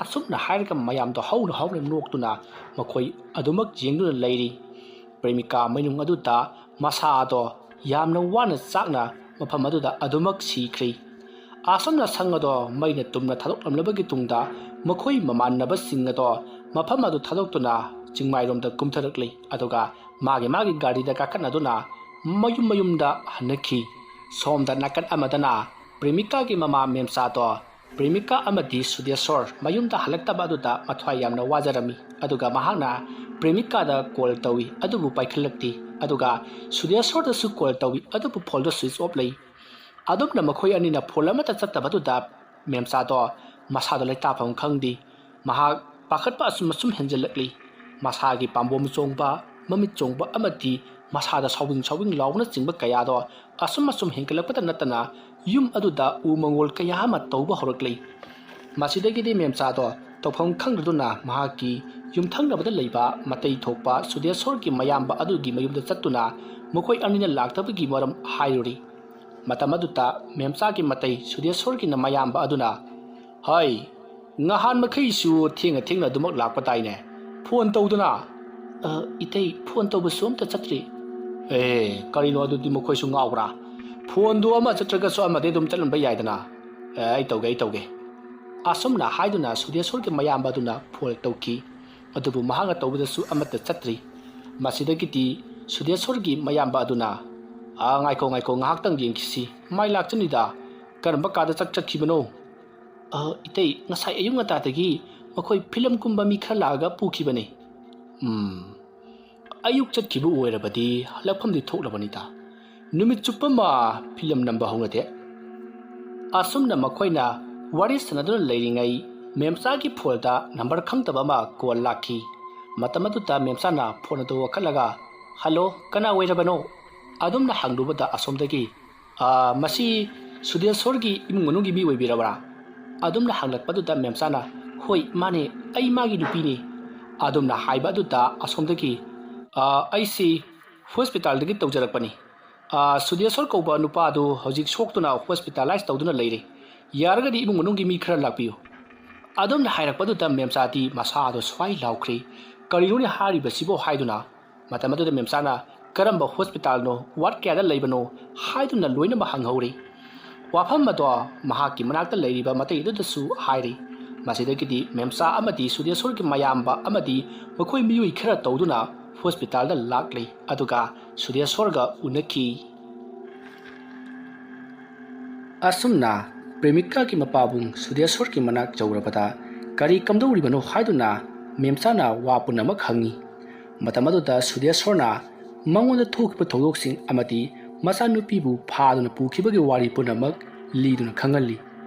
ꯑꯁꯨꯝꯅ ꯍꯥꯏꯔꯒ ꯃꯌꯥꯝꯗꯣ ꯍꯧꯅ ꯅꯣꯛꯇꯨꯅ ꯃꯈꯣꯏ ꯑꯗꯨꯃꯛ ꯌꯦꯡꯗꯨꯅ ꯂꯩꯔꯤ ꯄ꯭ꯔꯦꯃꯤꯀꯥ ꯃꯩꯅꯨꯡ ꯑꯗꯨꯗ ꯃꯁꯥꯗꯣ ꯌꯥꯝꯅ ꯋꯥꯅ ꯆꯥꯛꯅ ꯃꯐꯝ ꯑꯗꯨꯗ ꯑꯗꯨꯃꯛ ꯁꯤꯈ꯭ꯔꯤ ꯑꯁꯨꯝꯅ ꯁꯪ ꯑꯗꯣ ꯃꯩꯅ ꯇꯨꯝꯅ ꯊꯥꯗꯣꯛꯂꯝꯂꯕꯒꯤ ꯇꯨꯡꯗ ꯃꯈꯣꯏ ꯃꯃꯥꯟꯅꯕꯁꯤꯡ ꯑꯗꯣ ꯃꯐꯝ ꯑꯗꯨ ꯊꯥꯗꯣꯛꯇꯨꯅ ꯆꯤꯡꯃꯥꯏꯔꯣꯝꯗ ꯀꯨꯝꯊꯔꯛꯂꯤ ꯑꯗꯨꯒ ꯃꯥꯒꯤ ꯒꯥꯔꯤꯗ ꯀꯥꯈꯠꯅꯗꯨꯅ ꯃꯌꯨꯝꯗ ꯍꯟꯅꯈꯤ ꯁꯣꯝꯗ ꯅꯥꯀꯟ ꯑꯃꯗꯅ ꯄ꯭ꯔꯦꯃꯤꯀꯥꯒꯤ ꯃꯃꯥ ꯃꯦꯝꯆꯥꯗꯣ ꯄ꯭ꯔꯦꯃꯤꯀꯥ ꯑꯃꯗꯤ ꯁꯨꯗꯦꯁꯣꯔ ꯃꯌꯨꯝꯗ ꯍꯜꯂꯛꯇꯕ ꯑꯗꯨꯗ ꯃꯊ꯭ꯋꯥꯏ ꯌꯥꯝꯅ ꯋꯥꯖꯔꯝꯃꯤ ꯑꯗꯨꯒ ꯃꯍꯥꯛꯅ ꯄ꯭ꯔꯦꯃꯤꯀꯥꯗ ꯀꯣꯜ ꯇꯧꯏ ꯑꯗꯨꯕꯨ ꯄꯥꯏꯈꯠꯂꯛꯇꯦ ꯑꯗꯨꯒ ꯁꯨꯗꯦꯁꯣꯔꯗꯁꯨ ꯀꯣꯜ ꯇꯧꯏ ꯑꯗꯨꯕꯨ ꯐꯣꯟꯗꯣ ꯁ꯭ꯋꯤꯆ ꯑꯣꯐ ꯂꯩ ꯑꯗꯨꯝꯅ ꯃꯈꯣꯏ ꯑꯅꯤꯅ ꯐꯣꯟ ꯑꯃꯠꯇ ꯆꯠꯇꯕꯗꯨꯗ ꯃꯦꯝꯆꯥꯗꯣ ꯃꯁꯥꯗꯣ ꯂꯩꯇꯥꯐꯝ ꯈꯪꯗꯦ ꯃꯍꯥꯛ ꯄꯥꯈꯠꯄ ꯑꯁꯨꯝ ꯍꯦꯟꯖꯜꯂꯛꯂꯤ ꯃꯁꯥꯒꯤ ꯄꯥꯝꯕꯣꯝ ꯆꯣꯡꯕ ꯃꯃꯤꯠ ꯆꯣꯡꯕ ꯑꯃꯗꯤ ꯃꯁꯥꯗ ꯁꯥꯎꯕꯤꯡ ꯂꯥꯎꯕꯅꯆꯤꯡꯕ ꯀꯌꯥꯗꯣ ꯑꯁꯨꯝ ꯍꯦꯟꯒꯠꯂꯛꯄꯇ ꯅꯠꯇꯅ ꯌꯨꯝ ꯑꯗꯨꯗ ꯎ ꯃꯪꯒꯣꯜ ꯀꯌꯥ ꯑꯃ ꯇꯧꯕ ꯍꯧꯔꯛꯂꯤ ꯃꯁꯤꯗꯒꯤꯗꯤ ꯃꯦꯝꯆꯥꯗꯣ ꯇꯧꯐꯝ ꯈꯪꯗꯗꯨꯅ ꯃꯍꯥꯛꯀꯤ ꯌꯨꯝꯊꯪꯅꯕꯗ ꯂꯩꯕ ꯃꯇꯩ ꯊꯣꯛꯄ ꯁꯨꯗꯦꯁꯣꯔꯒꯤ ꯃꯌꯥꯝꯕ ꯑꯗꯨꯒꯤ ꯃꯌꯨꯝꯗ ꯆꯠꯇꯨꯅ ꯃꯈꯣꯏ ꯑꯅꯤꯅ ꯂꯥꯛꯇꯕꯒꯤ ꯃꯔꯝ ꯍꯥꯏꯔꯨꯔꯤ ꯃꯇꯝ ꯑꯗꯨꯗ ꯃꯦꯝꯆꯥꯒꯤ ꯃꯇꯩ ꯁꯨꯗꯦꯁꯣꯔꯒꯤꯅ ꯃꯌꯥꯝꯕ ꯑꯗꯨꯅ ꯍꯩ ꯉꯍꯥꯟ ꯃꯈꯩꯁꯨ ꯊꯦꯡꯅ ꯑꯗꯨꯃꯛ ꯂꯥꯛꯄ ꯇꯥꯏꯅꯦ ꯐꯣꯟ ꯇꯧꯗꯨꯅ ꯏꯇꯩ ꯐꯣꯟ ꯇꯧꯕꯁꯨ ꯑꯝꯇ ꯆꯠꯇ꯭ꯔꯤ ꯀꯔꯤꯅꯣ ꯑꯗꯨꯗꯤ ꯃꯈꯣꯏꯁꯨ ꯉꯥꯎꯕ꯭ꯔꯥ ꯐꯣꯟꯗꯨ ꯑꯃ ꯆꯠꯇ꯭ꯔꯒꯁꯨ ꯑꯃꯗꯤ ꯑꯗꯨꯝ ꯆꯠꯂꯝꯕ ꯌꯥꯏꯗꯅ ꯑꯩ ꯇꯧꯒꯦ ꯑꯁꯨꯝꯅ ꯍꯥꯏꯗꯨꯅ ꯁꯨꯗꯦꯁꯣꯔꯒꯤ ꯃꯌꯥꯝꯕ ꯑꯗꯨꯅ ꯐꯣꯟ ꯇꯧꯈꯤ ꯑꯗꯨꯕꯨ ꯃꯍꯥꯛꯅ ꯇꯧꯕꯗꯁꯨ ꯑꯃꯠꯇ ꯆꯠꯇ꯭ꯔꯤ꯫ ꯃꯁꯤꯗꯒꯤꯗꯤ ꯁꯨꯗꯦꯁꯣꯔꯒꯤ ꯃꯌꯥꯝꯕ ꯑꯗꯨꯅ ꯉꯥꯏꯈꯣ ꯉꯥꯏꯍꯥꯛꯇꯪ ꯌꯦꯡꯈꯤꯁꯤ, ꯃꯥꯏ ꯂꯥꯛꯆꯅꯤꯗ, ꯀꯔꯝꯕ ꯀꯥꯗ ꯆꯠꯈꯤꯕꯅꯣ? ꯏꯇꯩ, ꯉꯁꯥꯏ ꯑꯌꯨꯛ ꯉꯟꯇꯥꯗꯒꯤ ꯃꯈꯣꯏ ꯐꯤꯂꯝ ꯀꯨꯝꯕ ꯃꯤ ꯈꯔ ꯂꯥꯛꯑꯒ ꯄꯨꯈꯤꯕꯅꯤ꯫ ꯑꯌꯨꯛ ꯆꯠꯈꯤꯕ ꯑꯣꯏꯔꯕꯗꯤ ꯍꯜꯂꯛꯐꯝꯗꯤ ꯊꯣꯛꯂꯕꯅꯤꯗ, ꯅꯨꯃꯤꯠ ꯆꯨꯞꯄ ꯑꯃ ꯐꯤꯂꯝ ꯅꯝꯕ ꯍꯧꯅꯗꯦ꯫ ꯑꯁꯨꯝꯅ ꯃꯈꯣꯏꯅ ꯋꯥꯔꯤ ꯁꯥꯟꯅꯗꯨꯅ ꯂꯩꯔꯤꯉꯩ ꯃꯦꯝꯆꯥꯒꯤ ꯐꯣꯟꯗ ꯅꯝꯕꯔ ꯈꯪꯗꯕ ꯑꯃ ꯀꯣꯜ ꯂꯥꯛꯈꯤ꯫ ꯃꯇꯝ ꯑꯗꯨꯗ ꯃꯦꯝꯆꯥꯅ ꯐꯣꯟ ꯑꯗꯨ ꯋꯥꯈꯠꯂꯒ "ꯍꯜꯂꯣ, ꯀꯅꯥ ꯑꯣꯏꯔꯕꯅꯣ?" ꯑꯗꯨꯝꯅ ꯍꯪꯂꯨꯕꯗ ꯑꯁꯣꯝꯗꯒꯤ "ꯃꯁꯤ ꯁꯨꯗꯦꯁꯣꯔꯒꯤ ꯏꯃꯨꯡ ꯃꯅꯨꯡꯒꯤ ꯃꯤ ꯑꯣꯏꯕꯤꯔꯕ꯭ꯔꯥ?" ꯑꯗꯨꯝꯅ ꯍꯪꯂꯛꯄꯗꯨꯗ ꯃꯦꯝꯆꯥꯅ "ꯍꯣꯏ ꯃꯥꯅꯦ, ꯑꯩ ꯃꯥꯒꯤ ꯅꯨꯄꯤꯅꯤ." ꯑꯗꯨꯝꯅ ꯍꯥꯏꯕ ꯑꯗꯨꯗ ꯑꯁꯣꯝꯗꯒꯤ "ꯑꯩꯁꯤ ꯍꯣꯁꯄꯤꯇꯥꯜꯗꯒꯤ ꯇꯧꯖꯔꯛꯄꯅꯤ. ꯁꯨꯗꯦꯁꯣꯔ ꯀꯧꯕ ꯅꯨꯄꯥ ꯑꯗꯨ ꯍꯧꯖꯤꯛ ꯁꯣꯛꯇꯨꯅ ꯍꯣꯁꯄꯤꯇꯥꯂꯥꯏꯖ ꯇꯧꯗꯨꯅ ꯂꯩꯔꯤ. ꯌꯥꯔꯒꯗꯤ ꯏꯃꯨꯡ ꯃꯅꯨꯡꯒꯤ ꯃꯤ ꯈꯔ ꯂꯥꯛꯄꯤꯌꯨ." ꯑꯗꯨꯝꯅ ꯍꯥꯏꯔꯛꯄꯗꯨꯗ ꯃꯦꯝꯆꯥꯗꯤ ꯃꯁꯥꯗꯣ ꯁ꯭ꯋꯥꯏ ꯂꯥꯎꯈ꯭ꯔꯤ꯫ ꯀꯔꯤꯅꯣꯅꯦ ꯍꯥꯏꯔꯤꯕꯁꯤꯕꯣ ꯍꯥꯏꯗꯨꯅ ꯃꯇꯝ ꯑꯗꯨꯗ ꯃꯦꯝꯆꯥꯅ ꯀꯔꯝꯕ ꯍꯣꯁꯄꯤꯇꯥꯜꯅꯣ, ꯋꯥꯔꯗ ꯀꯌꯥꯗ ꯂꯩꯕꯅꯣ ꯍꯥꯏꯗꯨꯅ ꯂꯣꯏꯅꯃꯛ ꯍꯪꯍꯧꯔꯤ꯫ ꯋꯥꯐꯝ ꯑꯗꯣ ꯃꯍꯥꯛꯀꯤ ꯃꯅꯥꯛꯇ ꯂꯩꯔꯤꯕ ꯃꯇꯩ ꯑꯗꯨꯗꯁꯨ ꯍꯥꯏꯔꯤ꯫ ꯃꯁꯤꯗꯒꯤꯗꯤ ꯃꯦꯝꯆꯥ ꯑꯃꯗꯤ ꯁꯨꯗꯦꯁꯣꯔꯒꯤ ꯃꯌꯥꯝꯕ ꯑꯃꯗꯤ ꯃꯈꯣꯏ ꯃꯤꯑꯣꯏ ꯈꯔ ꯇꯧꯗꯨꯅ ꯍꯣꯁꯄꯤꯇꯥꯜꯗ ꯂꯥꯛꯂꯤ, ꯑꯗꯨꯒ ꯁꯨꯗꯦꯁꯣꯔꯒ ꯎꯅꯈꯤ꯫ ꯑꯁꯨꯝꯅ ꯄ꯭ꯔꯦꯃꯤꯀꯥꯒꯤ ꯃꯄꯥꯕꯨꯡ ꯁꯨꯗꯦꯁꯣꯔꯒꯤ ꯃꯅꯥꯛ ꯌꯧꯔꯕꯗ ꯀꯔꯤ ꯀꯝꯗꯧꯔꯤꯕꯅꯣ ꯍꯥꯏꯗꯨꯅ ꯃꯦꯝꯆꯥꯅ ꯋꯥ ꯄꯨꯝꯅꯃꯛ ꯍꯪꯉꯤ꯫ ꯃꯇꯝ ꯑꯗꯨꯗ ꯁꯨꯗꯦꯁꯣꯔꯅ ꯃꯉꯣꯟꯗ ꯊꯣꯛꯈꯤꯕ ꯊꯧꯗꯣꯛꯁꯤꯡ ꯑꯃꯗꯤ ꯃꯆꯥꯅꯨꯄꯤꯕꯨ ꯐꯥꯗꯨꯅ ꯄꯨꯈꯤꯕꯒꯤ ꯋꯥꯔꯤ ꯄꯨꯝꯅꯃꯛ ꯂꯤꯗꯨꯅ ꯈꯪꯍꯜꯂꯤ꯫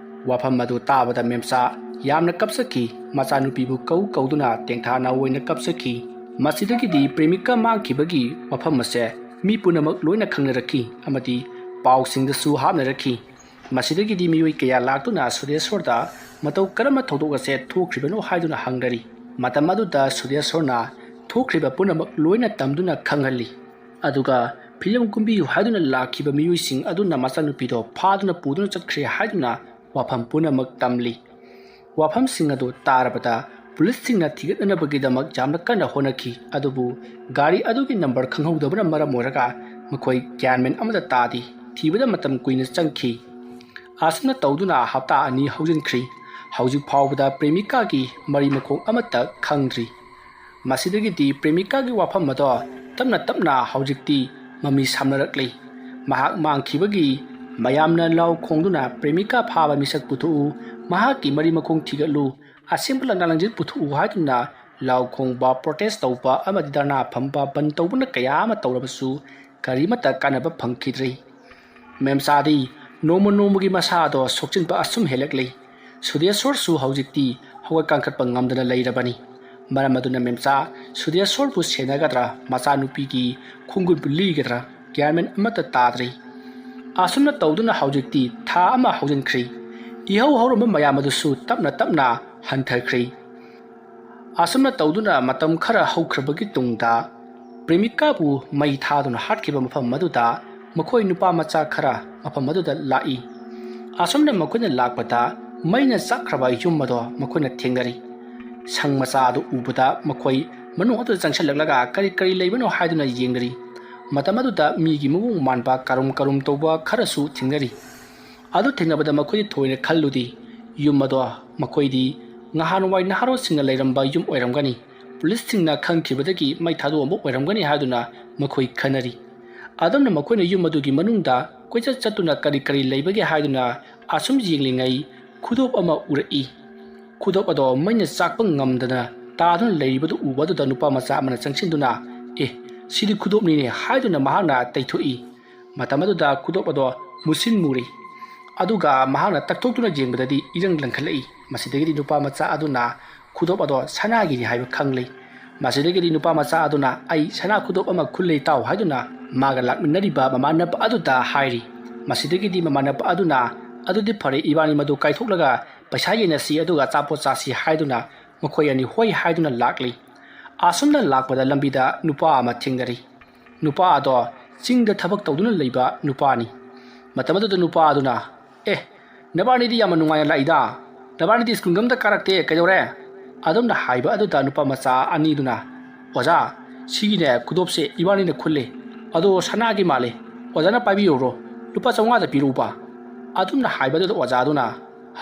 ꯋꯥꯐꯝ ꯑꯗꯨ ꯇꯥꯕꯗ ꯃꯦꯝꯆꯥ ꯌꯥꯝꯅ ꯀꯞꯆꯈꯤ꯫ ꯃꯆꯥꯅꯨꯄꯤꯕꯨ ꯀꯧꯗꯨꯅ ꯇꯦꯡꯊꯥꯅ ꯑꯣꯏꯅ ꯀꯞꯆꯈꯤ꯫ ꯃꯁꯤꯗꯒꯤꯗꯤ ꯄ꯭ꯔꯦꯃꯤꯀꯥ ꯃꯥꯡꯈꯤꯕꯒꯤ ꯋꯥꯐꯝ ꯑꯁꯦ ꯃꯤ ꯄꯨꯝꯅꯃꯛ ꯂꯣꯏꯅ ꯈꯪꯅꯔꯛꯈꯤ ꯑꯃꯗꯤ ꯄꯥꯎꯁꯤꯡꯗꯁꯨ ꯍꯥꯞꯅꯔꯛꯈꯤ꯫ ꯃꯁꯤꯗꯒꯤꯗꯤ ꯃꯤꯑꯣꯏ ꯀꯌꯥ ꯂꯥꯛꯇꯨꯅ ꯁꯨꯗꯦꯁꯣꯔꯗ ꯃꯇꯧ ꯀꯔꯝꯕ ꯊꯧꯗꯣꯛ ꯑꯁꯦ ꯊꯣꯛꯈ꯭ꯔꯤꯕꯅꯣ ꯍꯥꯏꯗꯨꯅ ꯍꯪꯅꯔꯤ꯫ ꯃꯇꯝ ꯑꯗꯨꯗ ꯁꯨꯗꯦꯁꯣꯔꯅ ꯊꯣꯛꯈ꯭ꯔꯤꯕ ꯄꯨꯝꯅꯃꯛ ꯂꯣꯏꯅ ꯇꯝꯗꯨꯅ ꯈꯪꯍꯜꯂꯤ꯫ ꯑꯗꯨꯒ ꯐꯤꯂꯝ ꯀꯨꯝꯕꯤꯌꯨ ꯍꯥꯏꯗꯨꯅ ꯂꯥꯛꯈꯤꯕ ꯃꯤꯑꯣꯏꯁꯤꯡ ꯑꯗꯨꯅ ꯃꯆꯥꯅꯨꯄꯤꯗꯣ ꯐꯥꯗꯨꯅ ꯄꯨꯗꯨꯅ ꯆꯠꯈ꯭ꯔꯦ ꯍꯥꯏꯗꯨꯅ ꯋꯥꯐꯝ ꯄꯨꯝꯅꯃꯛ ꯇꯝꯂꯤ꯫ ꯋꯥꯐꯝꯁꯤꯡ ꯑꯗꯨ ꯇꯥꯔꯕꯗ ꯄꯨꯂꯤꯁꯁꯤꯡꯅ ꯊꯤꯒꯠꯅꯅꯕꯒꯤꯗꯃꯛ ꯌꯥꯝꯅ ꯀꯟꯅ ꯍꯣꯠꯅꯈꯤ꯫ ꯑꯗꯨꯕꯨ ꯒꯥꯔꯤ ꯑꯗꯨꯒꯤ ꯅꯝꯕꯔ ꯈꯪꯍꯧꯗꯕꯅ ꯃꯔꯝ ꯑꯣꯏꯔꯒ ꯃꯈꯣꯏ ꯒ꯭ꯌꯥꯟꯃꯦꯟ ꯑꯃꯠꯇ ꯇꯥꯗꯦ꯫ ꯊꯤꯕꯗ ꯃꯇꯝ ꯀꯨꯏꯅ ꯆꯪꯈꯤ꯫ ꯑꯁꯨꯝꯅ ꯇꯧꯗꯨꯅ ꯍꯞꯇꯥ 2 ꯍꯧꯖꯤꯟꯈ꯭ꯔꯤ꯫ ꯍꯧꯖꯤꯛ ꯐꯥꯎꯕꯗ ꯄ꯭ꯔꯦꯃꯤꯀꯥꯒꯤ ꯃꯔꯤ ꯃꯈꯣꯡ ꯑꯃꯠꯇ ꯈꯪꯗ꯭ꯔꯤ꯫ ꯃꯁꯤꯗꯒꯤꯗꯤ ꯄ꯭ꯔꯦꯃꯤꯀꯥꯒꯤ ꯋꯥꯐꯝ ꯑꯗꯣ ꯇꯞꯅ ꯇꯞꯅ ꯍꯧꯖꯤꯛꯇꯤ ꯃꯃꯤ ꯁꯥꯝꯅꯔꯛꯂꯤ꯫ ꯃꯍꯥꯛ ꯃꯥꯡꯈꯤꯕꯒꯤ ꯃꯌꯥꯝꯅ ꯂꯥꯎ ꯈꯣꯡꯗꯨꯅ "ꯄ꯭ꯔꯦꯃꯤꯀꯥ ꯐꯥꯕ ꯃꯤꯁꯛ ꯄꯨꯊꯣꯛꯎ, ꯃꯍꯥꯛꯀꯤ ꯃꯔꯤ ꯃꯈꯣꯡ ꯊꯤꯒꯠꯂꯨ, ꯑꯁꯦꯡꯕ ꯂꯪꯅꯥ ꯂꯪꯖꯤꯜ ꯄꯨꯊꯣꯛꯎ" ꯍꯥꯏꯗꯨꯅ ꯂꯥꯎ ꯈꯣꯡꯕ, ꯄ꯭ꯔꯣꯇꯦꯁ ꯇꯧꯕ ꯑꯃꯗꯤ ꯙꯔꯅꯥ ꯐꯝꯕ, ꯕꯟ ꯇꯧꯕꯅ ꯀꯌꯥ ꯑꯃ ꯇꯧꯔꯕꯁꯨ ꯀꯔꯤꯃꯠꯇ ꯀꯥꯟꯅꯕ ꯐꯪꯈꯤꯗ꯭ꯔꯤ꯫ ꯃꯦꯝꯆꯥꯗꯤ ꯅꯣꯡꯃ ꯅꯣꯡꯃꯒꯤ ꯃꯁꯥꯗꯣ ꯁꯣꯛꯆꯤꯟꯕ ꯑꯁꯨꯝ ꯍꯦꯜꯂꯛꯂꯤ꯫ ꯁꯨꯗꯦꯁꯣꯔꯁꯨ ꯍꯧꯖꯤꯛꯇꯤ ꯍꯧꯒꯠ ꯀꯥꯡꯈꯠꯄ ꯉꯝꯗꯅ ꯂꯩꯔꯕꯅꯤ꯫ ꯃꯔꯝ ꯑꯗꯨꯅ ꯃꯦꯝꯆꯥ ꯁꯨꯗꯦꯁꯣꯔꯕꯨ ꯁꯦꯟꯅꯒꯗ꯭ꯔꯥ, ꯃꯆꯥꯅꯨꯄꯤꯒꯤ ꯈꯣꯡꯒꯨꯟꯕꯨ ꯂꯤꯒꯗ꯭ꯔꯥ ꯒ꯭ꯌꯥꯟꯃꯦꯟ ꯑꯃꯠꯇ ꯇꯥꯗ꯭ꯔꯤ꯫ ꯑꯁꯨꯝꯅ ꯇꯧꯗꯨꯅ ꯍꯧꯖꯤꯛꯇꯤ ꯊꯥ ꯑꯃ ꯍꯧꯖꯤꯟꯈ꯭ꯔꯤ꯫ ꯏꯍꯧ ꯍꯧꯔꯝꯕ ꯃꯌꯥꯝ ꯑꯗꯨꯁꯨ ꯇꯞꯅ ꯇꯞꯅ ꯍꯟꯊꯈ꯭ꯔꯤ꯫ ꯑꯁꯨꯝꯅ ꯇꯧꯗꯨꯅ ꯃꯇꯝ ꯈꯔ ꯍꯧꯈ꯭ꯔꯕꯒꯤ ꯇꯨꯡꯗ ꯄ꯭ꯔꯦꯃꯤꯀꯥꯕꯨ ꯃꯩ ꯊꯥꯗꯨꯅ ꯍꯥꯠꯈꯤꯕ ꯃꯐꯝ ꯑꯗꯨꯗ ꯃꯈꯣꯏ ꯅꯨꯄꯥ ꯃꯆꯥ ꯈꯔ ꯃꯐꯝ ꯑꯗꯨꯗ ꯂꯥꯛꯏ꯫ ꯑꯁꯨꯝꯅ ꯃꯈꯣꯏꯅ ꯂꯥꯛꯄꯗ ꯃꯩꯅ ꯆꯥꯛꯈ꯭ꯔꯕ ꯌꯨꯝ ꯑꯗꯣ ꯃꯈꯣꯏꯅ ꯊꯦꯡꯅꯔꯤ꯫ ꯁꯪ ꯃꯆꯥ ꯑꯗꯨ ꯎꯕꯗ ꯃꯈꯣꯏ ꯃꯅꯨꯡ ꯑꯗꯨꯗ ꯆꯪꯁꯤꯜꯂꯛꯂꯒ ꯀꯔꯤ ꯂꯩꯕꯅꯣ ꯍꯥꯏꯗꯨꯅ ꯌꯦꯡꯅꯔꯤ꯫ ꯃꯇꯝ ꯑꯗꯨꯗ ꯃꯤꯒꯤ ꯃꯑꯣꯡ ꯃꯥꯟꯕ ꯀꯔꯨꯝ ꯇꯧꯕ ꯈꯔꯁꯨ ꯊꯦꯡꯅꯔꯤ꯫ ꯑꯗꯨ ꯊꯦꯡꯅꯕꯗ ꯃꯈꯣꯏꯗꯤ ꯊꯣꯏꯅ ꯈꯜꯂꯨꯗꯦ꯫ ꯌꯨꯝ ꯑꯗꯣ ꯃꯈꯣꯏꯗꯤ ꯅꯍꯥꯟꯋꯥꯏ ꯅꯍꯥꯔꯣꯜꯁꯤꯡꯅ ꯂꯩꯔꯝꯕ ꯌꯨꯝ ꯑꯣꯏꯔꯝꯒꯅꯤ, ꯄꯨꯂꯤꯁꯁꯤꯡꯅ ꯈꯪꯈꯤꯕꯗꯒꯤ ꯃꯩ ꯊꯥꯗꯣꯛꯑꯝꯕ ꯑꯣꯏꯔꯝꯒꯅꯤ ꯍꯥꯏꯗꯨꯅ ꯃꯈꯣꯏ ꯈꯟꯅꯔꯤ꯫ ꯑꯗꯨꯝꯅ ꯃꯈꯣꯏꯅ ꯌꯨꯝ ꯑꯗꯨꯒꯤ ꯃꯅꯨꯡꯗ ꯀꯣꯏꯆꯠ ꯆꯠꯇꯨꯅ ꯀꯔꯤ ꯂꯩꯕꯒꯦ ꯍꯥꯏꯗꯨꯅ ꯑꯁꯨꯝ ꯌꯦꯡꯂꯤꯉꯩ ꯈꯨꯗꯣꯞ ꯑꯃ ꯎꯔꯛꯏ꯫ ꯈꯨꯗꯣꯞ ꯑꯗꯣ ꯃꯩꯅ ꯆꯥꯛꯄ ꯉꯝꯗꯅ ꯇꯥꯗꯨꯅ ꯂꯩꯔꯤꯕꯗꯨ ꯎꯕ ꯑꯗꯨꯗ ꯅꯨꯄꯥ ꯃꯆꯥ ꯑꯃꯅ ꯆꯪꯁꯤꯟꯗꯨꯅ "ꯁꯤꯗꯤ ꯈꯨꯗꯣꯞꯅꯤꯅꯦ" ꯍꯥꯏꯗꯨꯅ ꯃꯍꯥꯛꯅ ꯇꯩꯊꯣꯛꯏ꯫ ꯃꯇꯝ ꯑꯗꯨꯗ ꯈꯨꯗꯣꯞ ꯑꯗꯣ ꯃꯨꯁꯤꯟ ꯃꯨꯔꯤ꯫ ꯑꯗꯨꯒ ꯃꯍꯥꯛꯅ ꯇꯛꯊꯣꯛꯇꯨꯅ ꯌꯦꯡꯕꯗꯗꯤ ꯏꯔꯪ ꯂꯪꯈꯠꯂꯛꯏ꯫ ꯃꯁꯤꯗꯒꯤꯗꯤ ꯅꯨꯄꯥ ꯃꯆꯥ ꯑꯗꯨꯅ ꯈꯨꯗꯣꯞ ꯑꯗꯣ ꯁꯅꯥꯒꯤꯅꯤ ꯍꯥꯏꯕ ꯈꯪꯂꯤ꯫ ꯃꯁꯤꯗꯒꯤꯗꯤ ꯅꯨꯄꯥ ꯃꯆꯥ ꯑꯗꯨꯅ "ꯑꯩ ꯁꯅꯥ ꯈꯨꯗꯣꯞ ꯑꯃ ꯈꯨꯜꯂꯦ ꯏꯇꯥꯎ" ꯍꯥꯏꯗꯨꯅ ꯃꯥꯒ ꯂꯥꯛꯃꯤꯟꯅꯔꯤꯕ ꯃꯃꯥꯟꯅꯕ ꯑꯗꯨꯗ ꯍꯥꯏꯔꯤ꯫ ꯃꯁꯤꯗꯒꯤꯗꯤ ꯃꯃꯥꯟꯅꯕ ꯑꯗꯨꯅ "ꯑꯗꯨꯗꯤ ꯐꯔꯦ, ꯏꯕꯥꯅꯤ ꯃꯗꯨ ꯀꯥꯏꯊꯣꯛꯂꯒ ꯄꯩꯁꯥ ꯌꯦꯟꯅꯁꯤ ꯑꯗꯨꯒ ꯑꯆꯥꯄꯣꯠ ꯆꯥꯁꯤ" ꯍꯥꯏꯗꯨꯅ ꯃꯈꯣꯏ ꯑꯅꯤ ꯍꯣꯏ ꯍꯥꯏꯗꯨꯅ ꯂꯥꯛꯂꯤ꯫ ꯑꯁꯨꯝꯅ ꯂꯥꯛꯄꯗ ꯂꯝꯕꯤꯗ ꯅꯨꯄꯥ ꯑꯃ ꯊꯦꯡꯅꯔꯤ꯫ नुपा अदो चिंगदा थबक तौदुना लैबा नुपानी मतमदुदा नुपा अदुना नबानीदी याम नुंगायना लाइदा नबानीदी स्कूल गमदा कारक्ते कइदौरे अदुमना हाइबा अदुदा नुपा मचा अनीदुना ओजा सिगिने खुदोपसे इबानीना खुल्ले अदो सनागी माले ओजाना पाइबियोरो लुपा 500 पिरुपा अदुमना हाइबा अदुदा ओजादुना